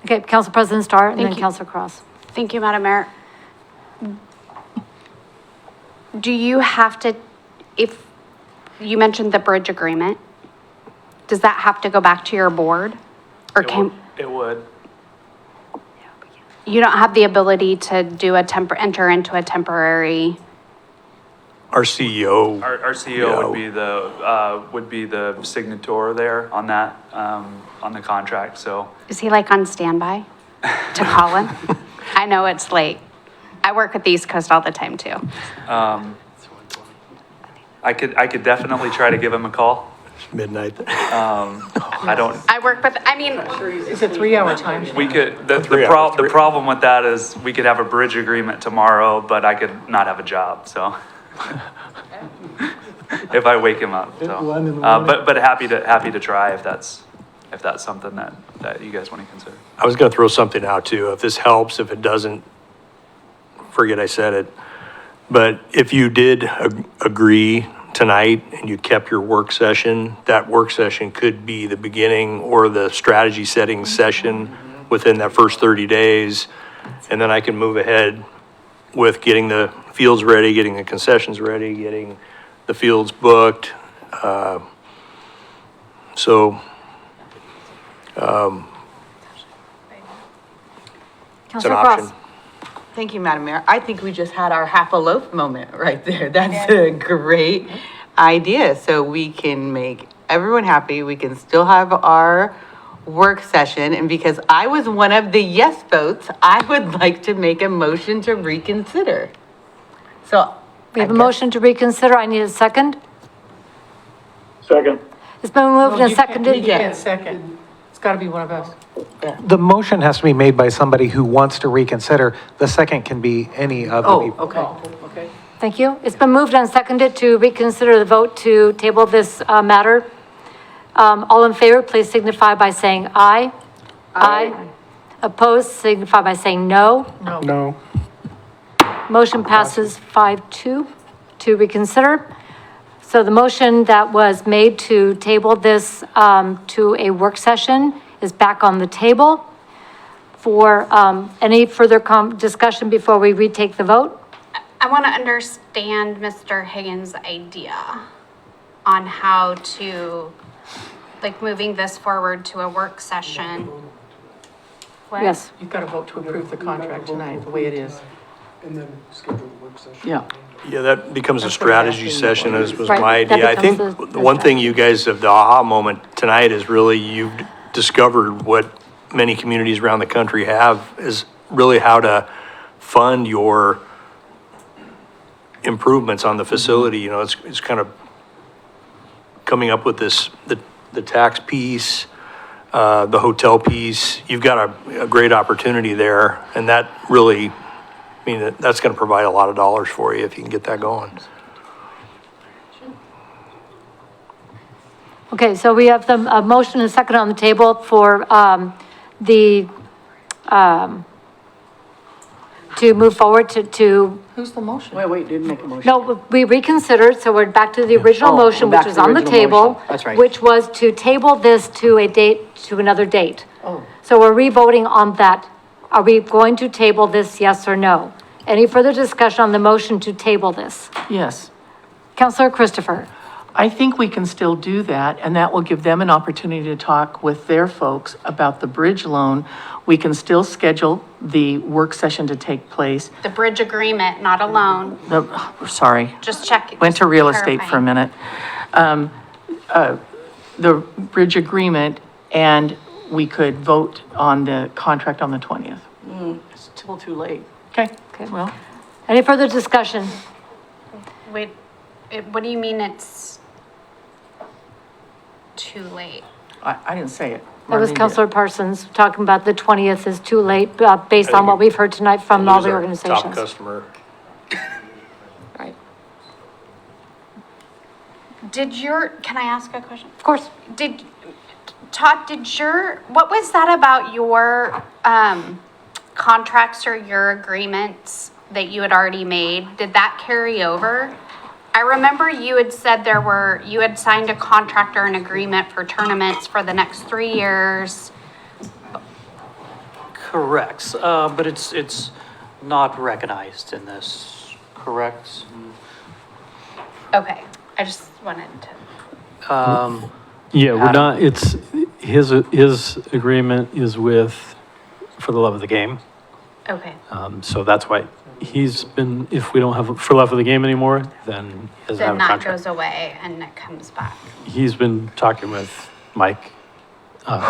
Okay, Council President Starr and Thank then you. Councilor Cross. Thank you, Madam Mayor. Do you have to, if, you mentioned the bridge agreement, does that have to go back to your board? Or can, It would. you don't have the ability to do enter into a temporary, Our CEO. Our CEO would be the signator there on that, on the contract, so. is he like on standby to call him? I know it's late. I work with the East Coast all the time too. I could definitely try to give him a call. It's midnight. I don't, I work with, I mean, It's a 3-hour time. we could, the 3 hours, the problem with that is we could have a bridge agreement tomorrow, but I could not have a job, so. If I wake him up, so. But happy to try if that's something that you guys want to consider. I was gonna throw something out too. If this helps, if it doesn't, forget I said it. But if you did agree tonight and you kept your work session, that work session could be the beginning or the strategy setting session within that first 30 days. And then I can move ahead with getting the fields ready, getting the concessions ready, getting the fields booked. It's an Councilor option. Cross. Thank you, Madam Mayor. I think we just had our half a loaf moment right there. That's a great idea. So we can make everyone happy. We can still have our work session. And because I was one of the yes votes, I would like to make a motion to reconsider. So We have a motion to reconsider. I need a second. Second. It's been moved and seconded. Second. It's got to be one of us. The motion has to be made by somebody who wants to reconsider. The second can be any of the people. Okay. Thank you. It's been moved and seconded to reconsider the vote to table this matter. All in favor, please signify by saying aye. Aye. Opposed, signify by saying no. No. Motion passes 5-2 to reconsider. So the motion that was made to table this to a work session is back on the table. For any further discussion before we retake the vote? I want to understand Mr. Higgins' idea on how to, like, moving this forward to a work session. What? Yes. You've got to vote to approve the contract tonight, the way it is. And then schedule the work session. Yeah. Yeah, that becomes a That's what I'm strategy asking. session, as was Right, my that idea. I think becomes the one thing you guys have, the aha moment tonight is really you've discovered what many communities around the country have, is really how to fund your improvements on the facility. You know, it's kind of coming up with this, the tax piece, the hotel piece. You've got a great opportunity there, and that really, I mean, that's going to provide a lot of dollars for you if you can get that going. Okay, so we have a motion and a second on the table for to move forward to, Who's the motion? Wait, didn't make a motion. no, we reconsidered, so we're back to the original Oh, motion, back which to was the on the original table. motion. That's right. Which was to table this to a date, to another date. Oh. So we're re-voting on that. Are we going to table this, yes or no? Any further discussion on the motion to table this? Yes. Counselor Christopher? I think we can still do that, and that will give them an opportunity to talk with their folks about the bridge loan. We can still schedule the work session to take place. The bridge agreement, not a loan. Sorry, Just check. went to real estate for a clarifying. minute. The bridge agreement, and we could vote on the contract on the 20th. It's still too late. Okay, well, Any further discussion? Wait, what do you mean it's too late? I didn't say it. That was Marlene did. Counselor Parsons talking about the 20th is too late, based on what we've heard tonight from all the Top organizations. customer. Right. Can I ask a question? Of course. Todd, what was that about your, contracts or your agreements that you had already made? Did that carry over? I remember you had said you had signed a contract or an agreement for tournaments for the next 3 years. Correct, but it's not recognized in this, correct? Okay, I just wanted to. Yeah, we're Adam. not, it's, his agreement is with, for the love of the game. Okay. So that's why he's been, if we don't have for love of the game anymore, then he doesn't have Then a that contract. goes away and it comes back. He's been talking with Mike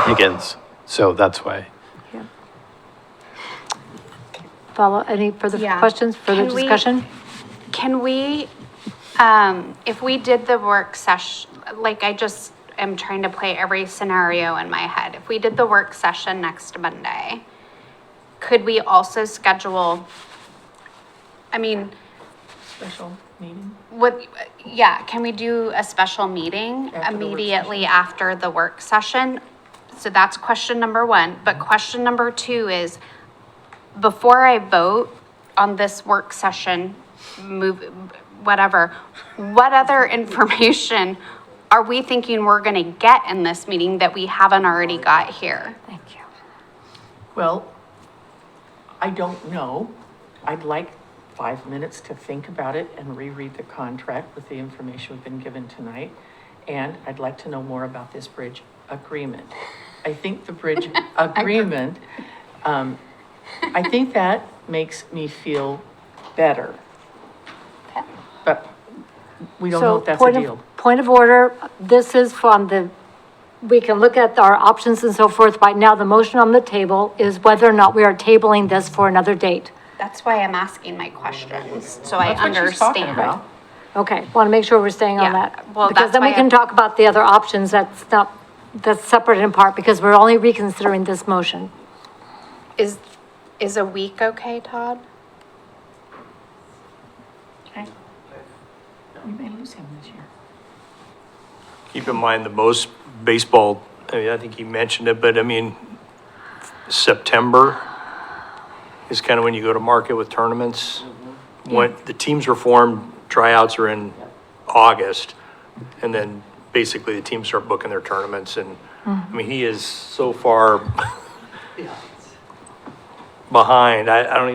Higgins, so that's why. Follow, any further Yeah. questions, further Can we- discussion? Can we, if we did the work session, like I just am trying to play every scenario in my head. If we did the work session next Monday, could we also schedule, Special meeting? can we do a special meeting After the work immediately after the work session? So that's question number one. But question number two is, before I vote on this work session, what other information are we thinking we're gonna get in this meeting that we haven't already got here? Thank you. Well, I don't know. I'd like 5 minutes to think about it and reread the contract with the information we've been given tonight. And I'd like to know more about this bridge agreement. I think the bridge agreement, I think that makes me feel better. But we don't know if that's a deal. Point of order, this is we can look at our options and so forth. Right now, the motion on the table is whether or not we are tabling this for another date. That's why I'm asking my questions, so I That's what she's talking understand. about. Okay, want to make sure we're staying on Yeah, that. well, Because that's then we why can I'm- talk about the other options, that's separate and apart, because we're only reconsidering this motion. Is a week okay, Todd? We may lose him this year. Keep in mind the most baseball, I think he mentioned it, but I mean, September is kind of when you go to market with tournaments. When the teams are formed, tryouts are in August, and then basically the teams start booking their tournaments, and, I mean, he is so far behind, I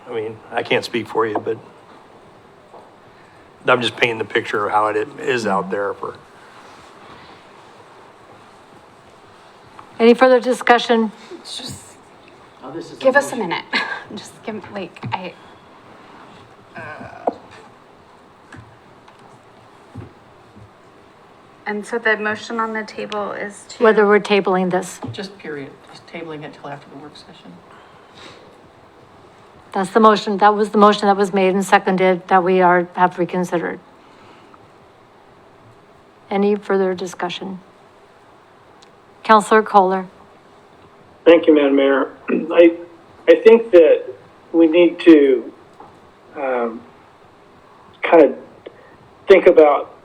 mean, I can't speak for you, but I'm just painting the picture of how it is out there for. Any further discussion? Oh, this is. Give us a minute. Just give, and so the motion on the table is to. Whether we're tabling this. Just period, just tabling it till after the work session. That's the motion, that was the motion that was made and seconded that we have reconsidered. Any further discussion? Counselor Kohler? Thank you, Madam Mayor. I think that we need to kind of think about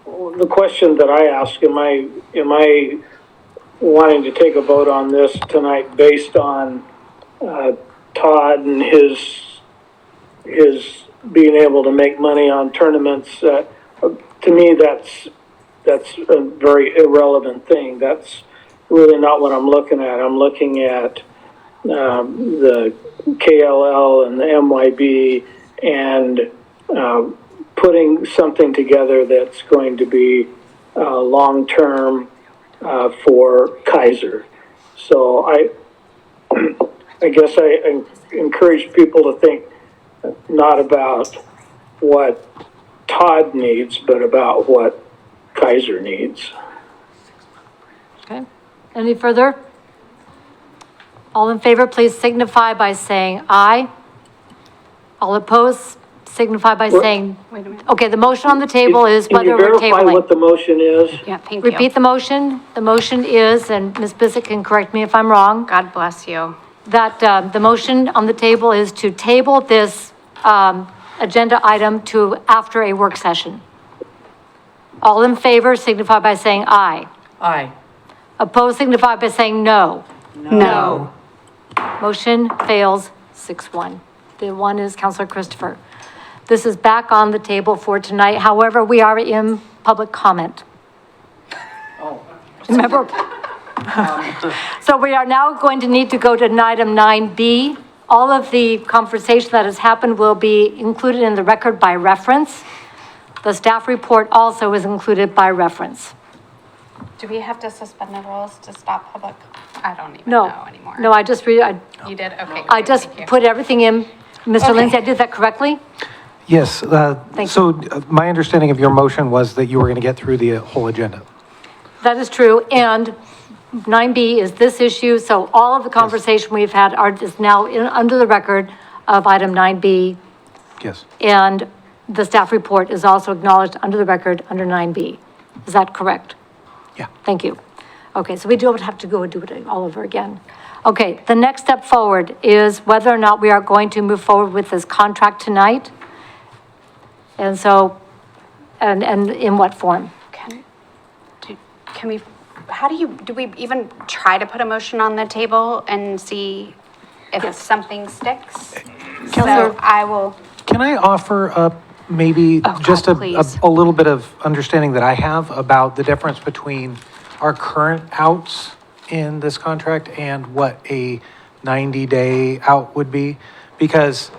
the question that I ask, am I wanting to take a vote on this tonight based on Todd and his being able to make money on tournaments? To me, that's a very irrelevant thing. That's really not what I'm looking at. I'm looking at the KLL and the MYB and putting something together that's going to be long-term for Kaiser. So I guess I encourage people to think not about what Todd needs, but about what Kaiser needs. Okay, any further? All in favor, please signify by saying aye. All opposed, signify by What? saying, Wait a minute. okay, the motion on the table is Can you whether we're verify what tabling. the motion is? Yeah, thank you. Repeat the motion. The motion is, and Ms. Bissett can correct me if I'm wrong, God bless you. that the motion on the table is to table this agenda item to after a work session. All in favor signify by saying aye. Aye. Opposed signify by saying no. No. Motion fails 6-1. The one is Counselor Christopher. This is back on the table for tonight. However, we are in public comment. Remember? So we are now going to need to go to item 9B. All of the conversation that has happened will be included in the record by reference. The staff report also is included by reference. Do we have to suspend the rules to stop public? I don't even No, know anymore. no, I just read, You did? Okay. I great, just thank you. put everything in. Mr. Okay. Lindsay, I did that correctly? Yes, Thank so my understanding of your motion was that you were going to get through the whole agenda. That is true, and 9B is this issue, so all of the conversation we've had is now under the record of item 9B, Yes. and the staff report is also acknowledged under the record under 9B. Is that correct? Yeah. Thank you. Okay, so we don't have to go and do it all over again. Okay, the next step forward is whether or not we are going to move forward with this contract tonight. And so, and in what form? Can we, do we even try to put a motion on the table and see if something sticks? So I will, Can I offer up maybe Oh, God, just please. a little bit of understanding that I have about the difference between our current outs in this contract and what a 90-day out would be? Because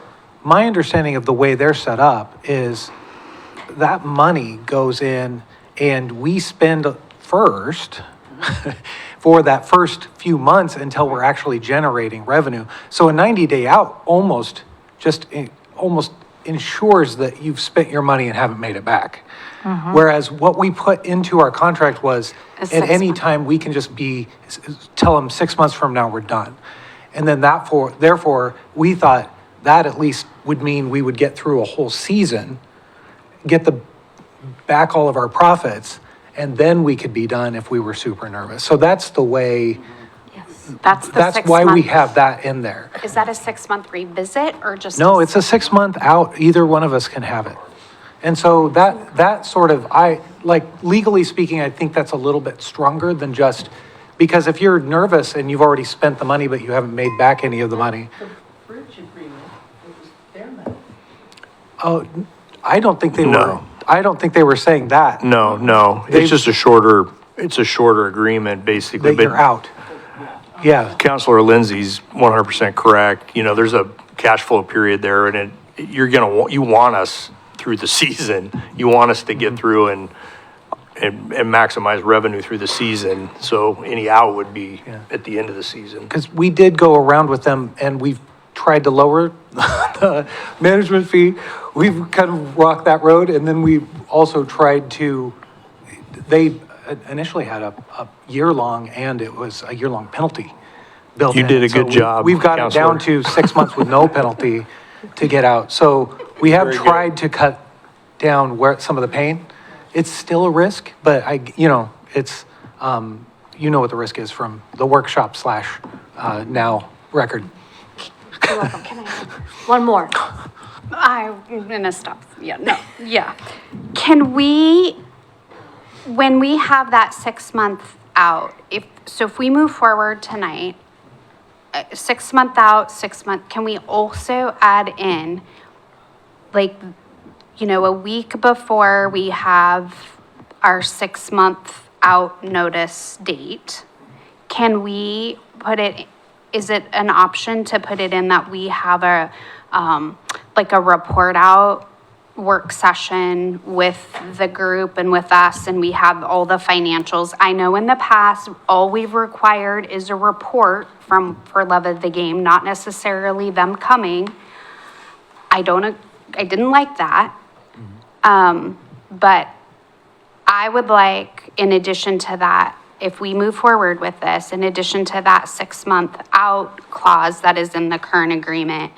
my understanding of the way they're set up is that money goes in and we spend first for that first few months until we're actually generating revenue. So a 90-day out almost ensures that you've spent your money and haven't made it back. Whereas what we put into our contract was, A at 6 any month. time, we can just tell them 6 months from now, we're done. And then therefore, we thought that at least would mean we would get through a whole season, get back all of our profits, and then we could be done if we were super nervous. So that's the way, that's the that's 6 why we month. have that in there. Is that a 6-month revisit or just? No, it's a 6 month out. Either one of us can have it. And so that sort of, legally speaking, I think that's a little bit stronger than just, because if you're nervous and you've already spent the money, but you haven't made back any of the money. Bridge agreement, it was their money. Oh, I don't think they were, No. I don't think they were saying that. No, They've- it's just it's a shorter agreement, basically. That you're out. Yeah. Counselor Lindsay's 100% correct. You know, there's a cash flow period there, and you want us through the season. You want us to get through and maximize revenue through the season. So any out would be at the end of the season. Because we did go around with them and we've tried to lower the management fee. We've kind of walked that road, and then we also tried to, they initially had a year-long, and it was a year-long penalty built in. You did a So good job, We've got it down Counselor. to 6 months with no penalty to get out. So we have Very good. tried to cut down some of the pain. It's still a risk, but it's, you know what the risk is from the workshop / now record. You're welcome. Can I have One more. I'm gonna stop. Yeah, no, yeah. Can we, when we have that 6 month out, if we move forward tonight, 6 month out, 6 month, can we also add in, a week before we have our 6 month out notice date? Can we put it, is it an option to put it in that we have a report out work session with the group and with us, and we have all the financials? I know in the past, all we've required is a report for Love of the Game, not necessarily them coming. I didn't like that. But I would like, in addition to that, if we move forward with this, in addition to that 6 month out clause that is in the current agreement,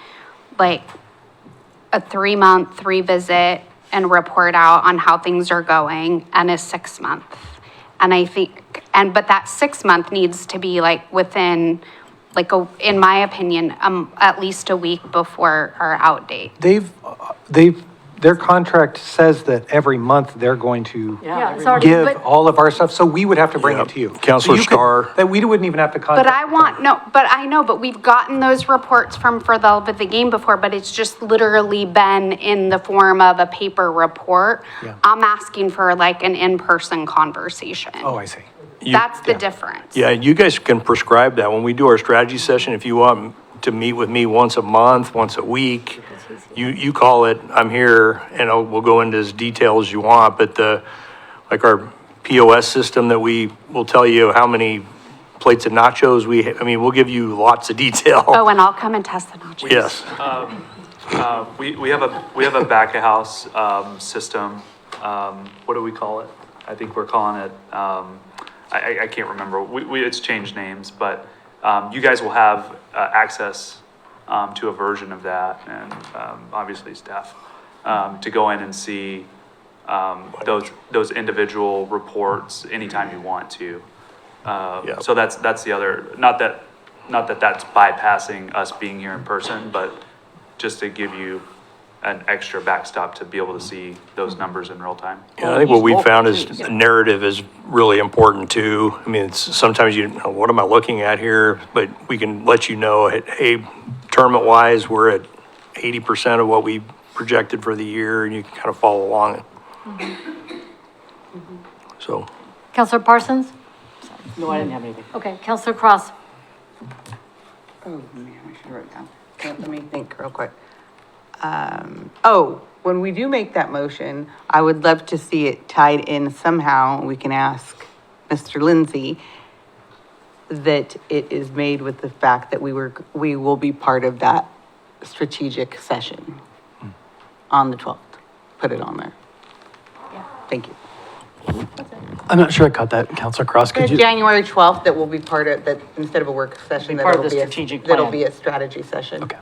a 3-month revisit and report out on how things are going, and a 6-month. And I think, but that 6-month needs to be like within, like, in my opinion, at least a week before our out date. Their contract says that every month they're going to Yeah, it's already, give but, all of our stuff, so we would have to bring Yeah. it to you. Counselor So you could- Starr. That we wouldn't even have to contact. But I want, no, but I know, but we've gotten those reports from For the Love of the Game before, but it's just literally been in the form of a paper report. Yeah. I'm asking for like an in-person conversation. Oh, I see. That's the difference. Yeah, you guys can prescribe that. When we do our strategy session, if you want to meet with me once a month, once a week, you call it, I'm here, and we'll go into as detail as you want, but like our POS system that we will tell you how many plates of nachos we'll give you lots of detail. Oh, and I'll come and test the nachos. Yes. We have a back of house system. What do we call it? I think we're calling it, I can't remember. It's changed names, but you guys will have access to a version of that, and obviously staff, to go in and see those individual reports anytime you want to. So that's the other, not that that's bypassing us being here in person, but just to give you an extra backstop to be able to see those numbers in real time. Yeah, I think what we found is narrative is really important too. I mean, sometimes what am I looking at here? But we can let you know, hey, tournament wise, we're at 80% of what we projected for the year, and you can kind of follow along. So. Counselor Parsons? No, I didn't have anything. Okay, Counselor Cross? Oh, man, I should write it down. Let me think real quick. When we do make that motion, I would love to see it tied in somehow. We can ask Mr. Lindsay that it is made with the fact that we will be part of that strategic session on the 12th. Put it on there. Thank you. I'm not sure I caught that, Counselor Cross. Could you? January 12th, that will be part of that, instead of a work session, part of that'll the be strategic that'll plan. be a strategy session. Okay.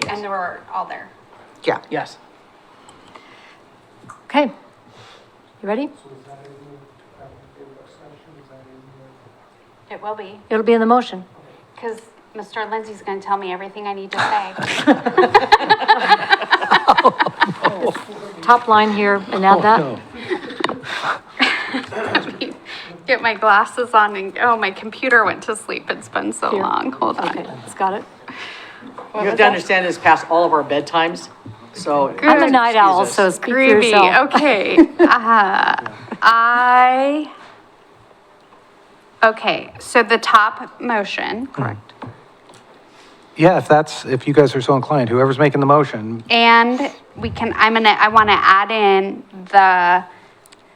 And we're all there. Yeah. Yes. Okay. You ready? It will be, It'll be in the motion. because Mr. Lindsay's going to tell me everything I need to say. Top line here and add that. Get my glasses on and, oh, my computer went to sleep. It's been so long. Hold on. Okay, it's got it. You have to understand it's past all of our bedtimes, so. I'm a night owl, so speak for Groovy, yourself. okay. Okay, so the top motion, correct? Yeah, if you guys are so inclined, whoever's making the motion, And I want to add in the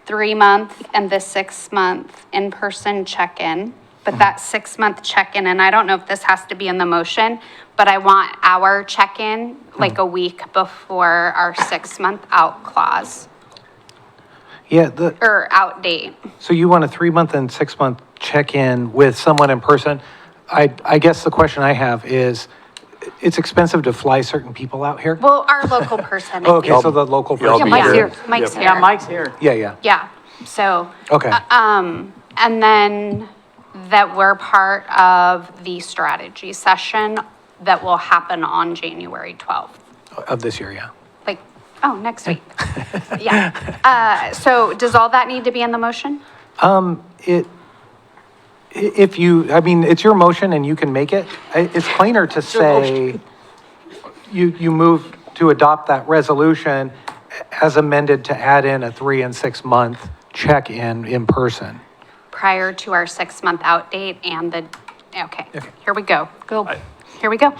3-month and the 6-month in-person check-in. But that 6-month check-in, and I don't know if this has to be in the motion, but I want our check-in like a week before our 6-month out clause yeah, or out date. so you want a 3-month and 6-month check-in with someone in person? I guess the question I have is, it's expensive to fly certain people out here? Well, our local person. I Okay, think. so the local Yeah, I'll person. be Mike's here. Mike's here. Yeah, Mike's here. Yeah, yeah, Yeah, so. okay. And then that we're part of the strategy session that will happen on January 12th. Of this year, yeah. Like, oh, next week. Yeah. So does all that need to be in the motion? If you, I mean, it's your motion and you can make it. It's plainer to say, you move to adopt that resolution as amended to add in a 3 and 6 month check-in in person. Prior to our 6-month out date and okay, here we go. Here we go.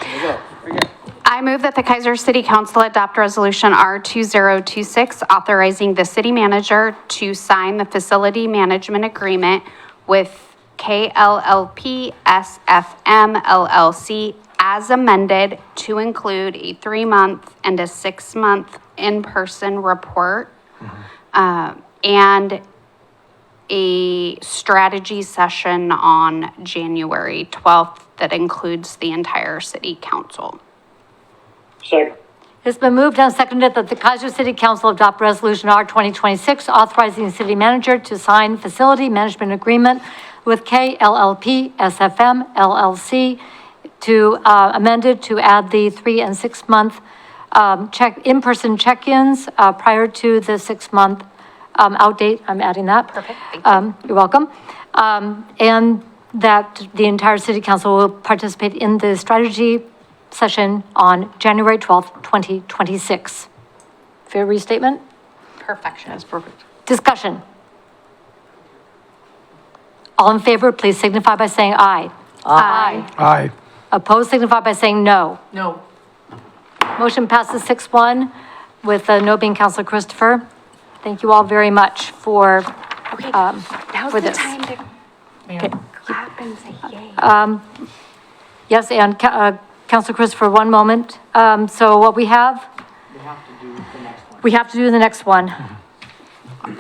I move that the Kaiser City Council adopt Resolution R2026, authorizing the city manager to sign the facility management agreement with KLLP SFM LLC as amended to include a 3-month and a 6-month in-person report, and a strategy session on January 12th that includes the entire city council. Second. It's been moved and seconded that the Kaiser City Council adopt Resolution R 2026, authorizing the city manager to sign facility management agreement with KLLP SFM LLC to amended to add the 3 and 6 month in-person check-ins prior to the 6-month outdate. I'm adding that. Perfect, thank you. You're welcome. And that the entire city council will participate in the strategy session on January 12th, 2026. Fair restatement? Perfection. That's perfect. Discussion. All in favor, please signify by saying aye. Aye. Aye. Opposed, signify by saying no. No. Motion passes 6-1 with no being Counselor Christopher. Thank you all very much for, Okay, for now's the this. time to Okay. clap and say yay. Yes, and Counselor Christopher, one moment. So what we have? We have to do the next one.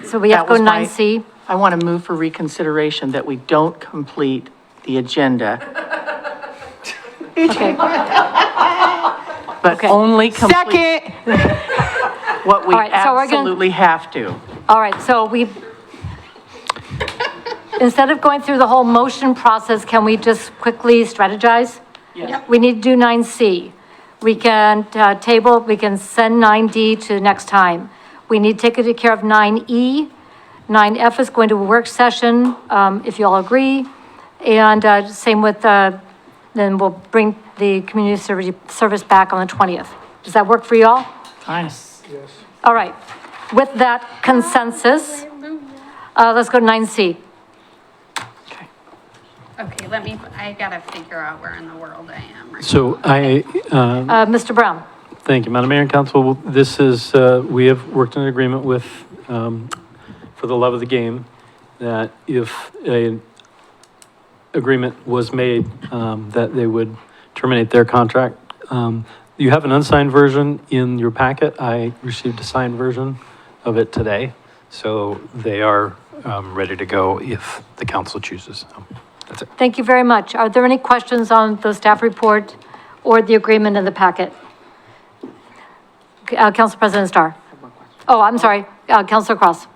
So we have to go That was my- 9C. I want to move for reconsideration that we don't complete the agenda, Okay. but only complete what we All right, so we're gonna- absolutely have to. All right, so instead of going through the whole motion process, can we just quickly strategize? Yes. We need to do 9C. We can we can send 9D to next time. We need to take care of 9E. 9F is going to a work session, if you all agree. And same with, then we'll bring the community service back on the 20th. Does that work for you all? Fine. All right. With that consensus, let's go to 9C. Okay, I gotta figure out where in the world I am right So Mr. Brown? thank you, Madam Mayor and Council. This is, we have worked in an agreement with, for the love of the game, that if an agreement was made, that they would terminate their contract. You have an unsigned version in your packet. I received a signed version of it today. So they are ready to go if the council chooses. That's it. Thank you very much. Are there any questions on the staff report or the agreement in the packet? Council President Starr. Oh, I'm sorry, Councilor Cross.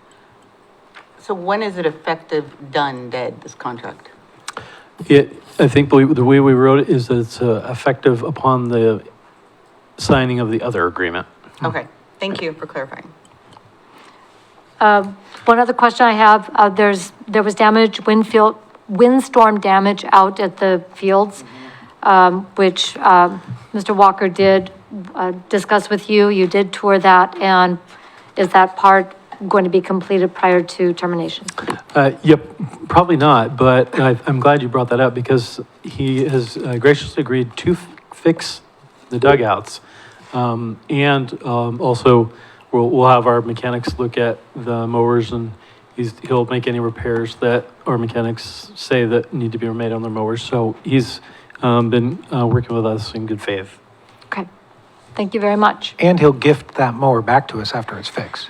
So when is it effective, done, dead, this contract? I think the way we wrote it is that it's effective upon the signing of the other agreement. Okay, thank you for clarifying. One other question I have, there was damage, windstorm damage out at the fields, which Mr. Walker did discuss with you. You did tour that, and is that part going to be completed prior to termination? Yep, probably not, but I'm glad you brought that up because he has graciously agreed to fix the dugouts. And also, we'll have our mechanics look at the mowers and he'll make any repairs that our mechanics say that need to be made on their mowers. So he's been working with us in good faith. Okay, thank you very much. And he'll gift that mower back to us after it's fixed,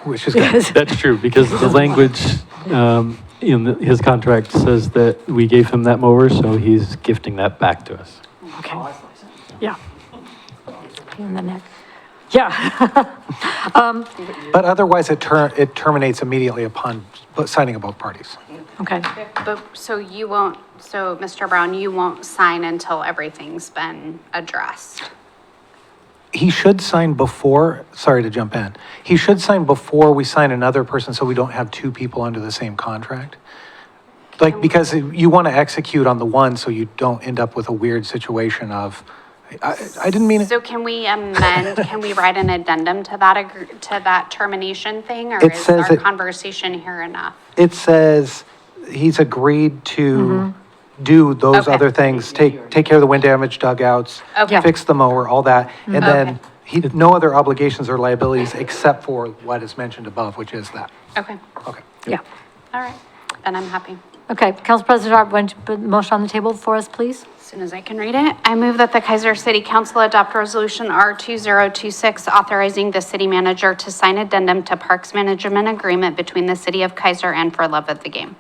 which is good. That's true, because the language in his contract says that we gave him that mower, so he's gifting that back to us. Okay. Yeah. In the neck. Yeah. But otherwise, it terminates immediately upon signing of both parties. Okay. But, so Mr. Brown, you won't sign until everything's been addressed? He should sign before, sorry to jump in, he should sign before we sign another person so we don't have two people under the same contract. Like, because you want to execute on the one so you don't end up with a weird situation of, I didn't mean it. So can we can we write an addendum to that termination thing, or It is says our it- conversation here enough? It says he's agreed to do those Okay. other things, take care of the wind damage dugouts, Okay. fix the mower, all that. And then Okay. he, no other obligations or liabilities except for what is mentioned above, which is that. Okay, Okay. Yeah. all right, then I'm happy. Okay, Council President Hart, want to put the motion on the table for us, please? As soon as I can read it, I move that the Kaiser City Council adopt Resolution R 2026, authorizing the city manager to sign addendum to Parks Management Agreement between the City of Kaiser and For Love of the Game.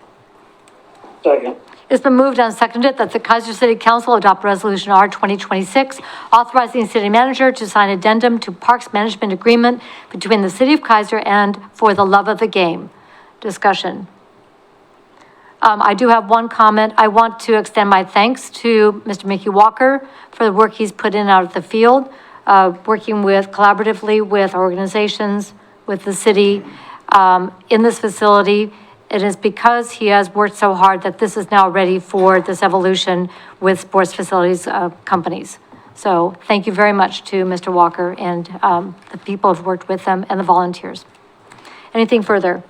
Second. It's been moved and seconded that the Kaiser City Council adopt Resolution R 2026, authorizing the city manager to sign addendum to Parks Management Agreement between the City of Kaiser and For the Love of the Game. Discussion. I do have one comment. I want to extend my thanks to Mr. Mickey Walker for the work he's put in out of the field, working collaboratively with organizations, with the city, in this facility. It is because he has worked so hard that this is now ready for this evolution with sports facilities companies. So thank you very much to Mr. Walker and the people who've worked with him and the volunteers. Anything further?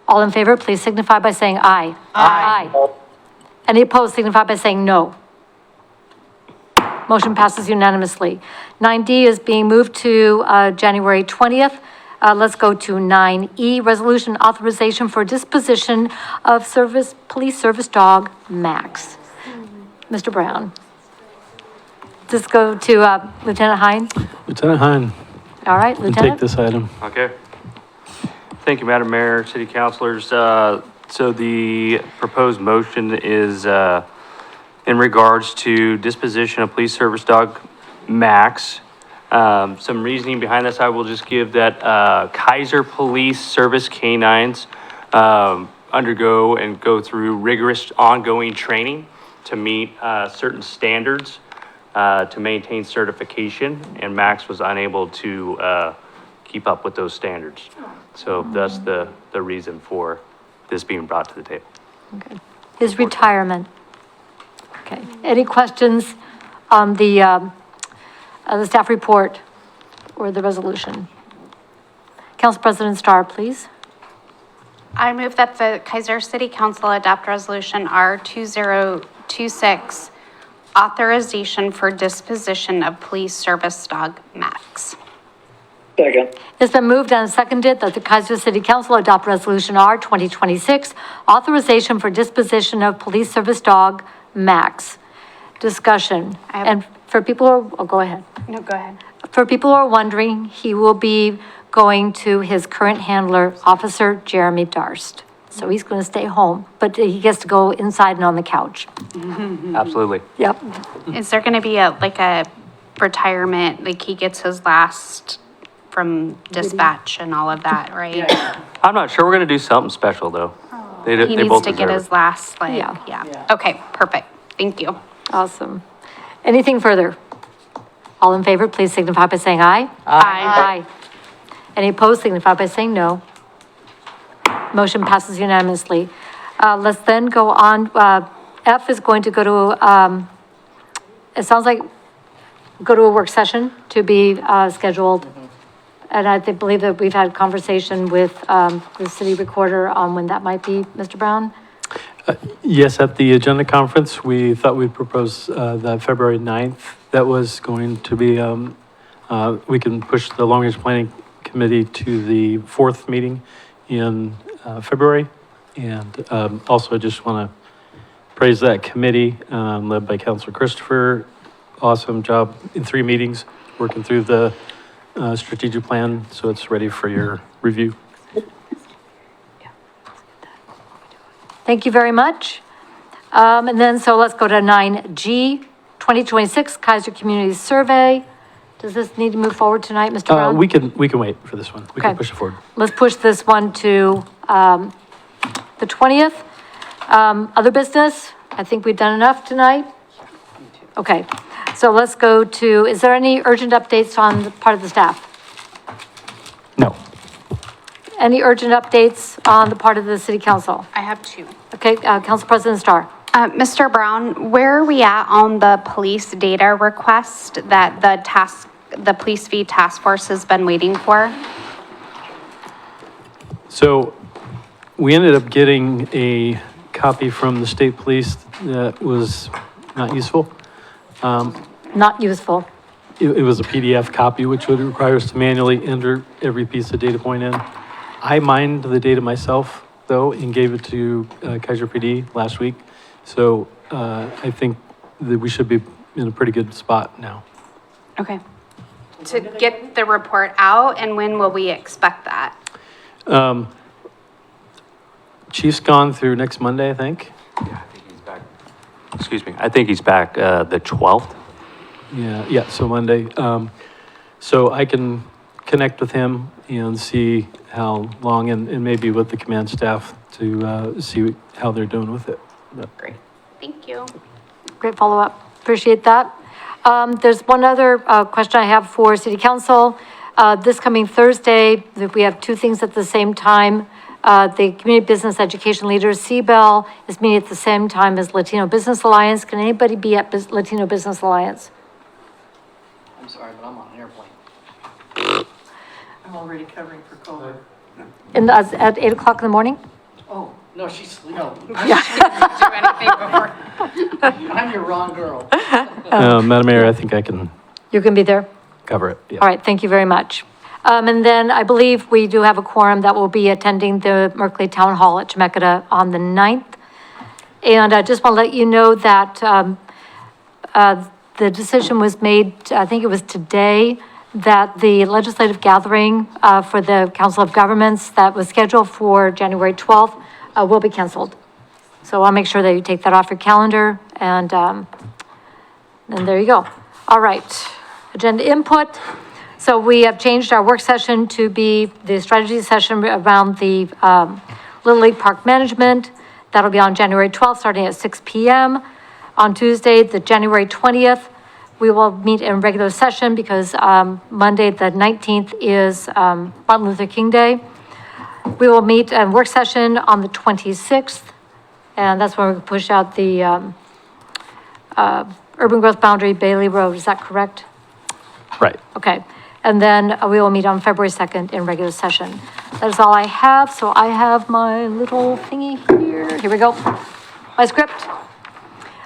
All in favor, please signify by saying aye. Aye. Any opposed, signify by saying no. Motion passes unanimously. 9D is being moved to January 20th. Let's go to 9E, resolution authorization for disposition of police service dog Max. Mr. Brown. Let's go to Lieutenant Hine. Lieutenant Hine. All right, Take Lieutenant. this item. Okay. Thank you, Madam Mayor, City Councilors. So the proposed motion is in regards to disposition of police service dog Max. Some reasoning behind this, I will just give that Kaiser Police Service canines undergo and go through rigorous ongoing training to meet certain standards to maintain certification, and Max was unable to keep up with those standards. So thus the reason for this being brought to the table. Okay. His retirement. Okay. Any questions on the staff report or the resolution? Council President Starr, please. I move that the Kaiser City Council adopt Resolution R 2026, authorization for disposition of police service dog Max. Second. It's been moved and seconded that the Kaiser City Council adopt Resolution R 2026, authorization for disposition of police service dog Max. Discussion. And for people who are, oh, go ahead. No, go ahead. For people who are wondering, he will be going to his current handler, Officer Jeremy Darst. So he's going to stay home, but he gets to go inside and on the couch. Absolutely. Yep. Is there going to be a retirement, like he gets his last from dispatch and all of that, right? I'm not sure. We're going to do something special though. They He needs both to get deserve his it. last, like, Yeah. yeah. Okay, perfect. Thank you. Awesome. Anything further? All in favor, please signify by saying aye. Aye. Any opposed, signify by saying no. Motion passes unanimously. Let's then go on. F is going to go to, it sounds like, go to a work session to be scheduled. And I believe that we've had conversation with the city recorder on when that might be, Mr. Brown? Yes, at the agenda conference, we thought we'd propose that February 9th. That was going to be, we can push the long-range planning committee to the 4th meeting in February. And also, I just want to praise that committee led by Councilor Christopher. Awesome job in 3 meetings, working through the strategic plan, so it's ready for your review. Thank you very much. And then, so let's go to 9G, 2026 Kaiser Community Survey. Does this need to move forward tonight, Mr. Brown? We can wait for this one. We can Okay. push it forward. Let's push this one to the 20th. Other business? I think we've done enough tonight. Okay, so let's go to, is there any urgent updates on the part of the staff? No. Any urgent updates on the part of the city council? I have 2. Okay, Council President Starr. Mr. Brown, where are we at on the police data request that the police fee task force has been waiting for? So we ended up getting a copy from the state police that was not useful. Not useful. It was a PDF copy, which would require us to manually enter every piece of data point in. I mined the data myself, though, and gave it to Kaiser PD last week. So I think that we should be in a pretty good spot now. Okay. To get the report out, and when will we expect that? Chief's gone through next Monday, I think. excuse me, I think he's back, the 12th. Yeah, so Monday. So I can connect with him and see how long, and maybe with the command staff to see how they're doing with it. Great. Thank you. Great follow-up. Appreciate that. There's one other question I have for City Council. This coming Thursday, we have two things at the same time. The Community Business Education Leaders, CBEL, is meeting at the same time as Latino Business Alliance. Can anybody be at Latino Business Alliance? I'm sorry, but I'm on an airplane. I'm already covering for COVID. At 8 o'clock in the morning? Oh, no, she's, no. Yeah. I'm your wrong girl. Madam Mayor, I think I can You can be there? cover it. Yeah. All right, thank you very much. And then I believe we do have a quorum that will be attending the Merkley Town Hall at Chemeketa on the 9th. And I just want to let you know that the decision was made, I think it was today, that the legislative gathering for the Council of Governments that was scheduled for January 12th will be canceled. So I'll make sure that you take that off your calendar, and there you go. All right, agenda input. So we have changed our work session to be the strategy session around the Little League Park Management. That'll be on January 12th, starting at 6 p.m. On Tuesday, the January 20th, we will meet in regular session because Monday, the 19th, is Martin Luther King Day. We will meet in work session on the 26th, and that's when we push out the urban growth boundary Bailey Road. Is that correct? Right. Okay. And then we will meet on February 2nd in regular session. That is all I have. So I have my little thingy here. Here we go. My script.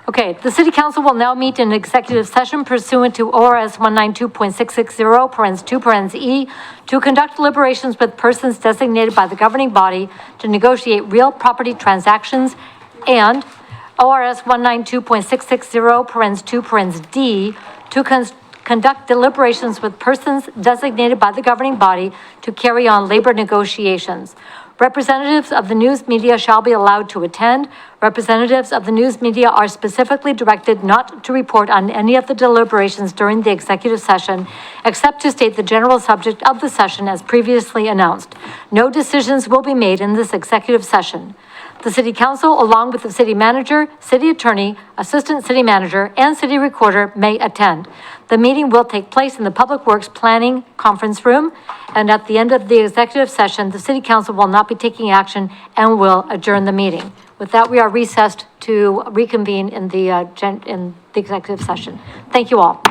Okay, the city council will now meet in executive session pursuant to ORS 192.660, parens 2, parens E, to conduct deliberations with persons designated by the governing body to negotiate real property transactions, and ORS 192.660, parens 2, parens D, to conduct deliberations with persons designated by the governing body to carry on labor negotiations. Representatives of the news media shall be allowed to attend. Representatives of the news media are specifically directed not to report on any of the deliberations during the executive session, except to state the general subject of the session as previously announced. No decisions will be made in this executive session. The city council, along with the city manager, city attorney, assistant city manager, and city recorder may attend. The meeting will take place in the Public Works Planning Conference Room, and at the end of the executive session, the city council will not be taking action and will adjourn the meeting. With that, we are recessed to reconvene in the executive session. Thank you all.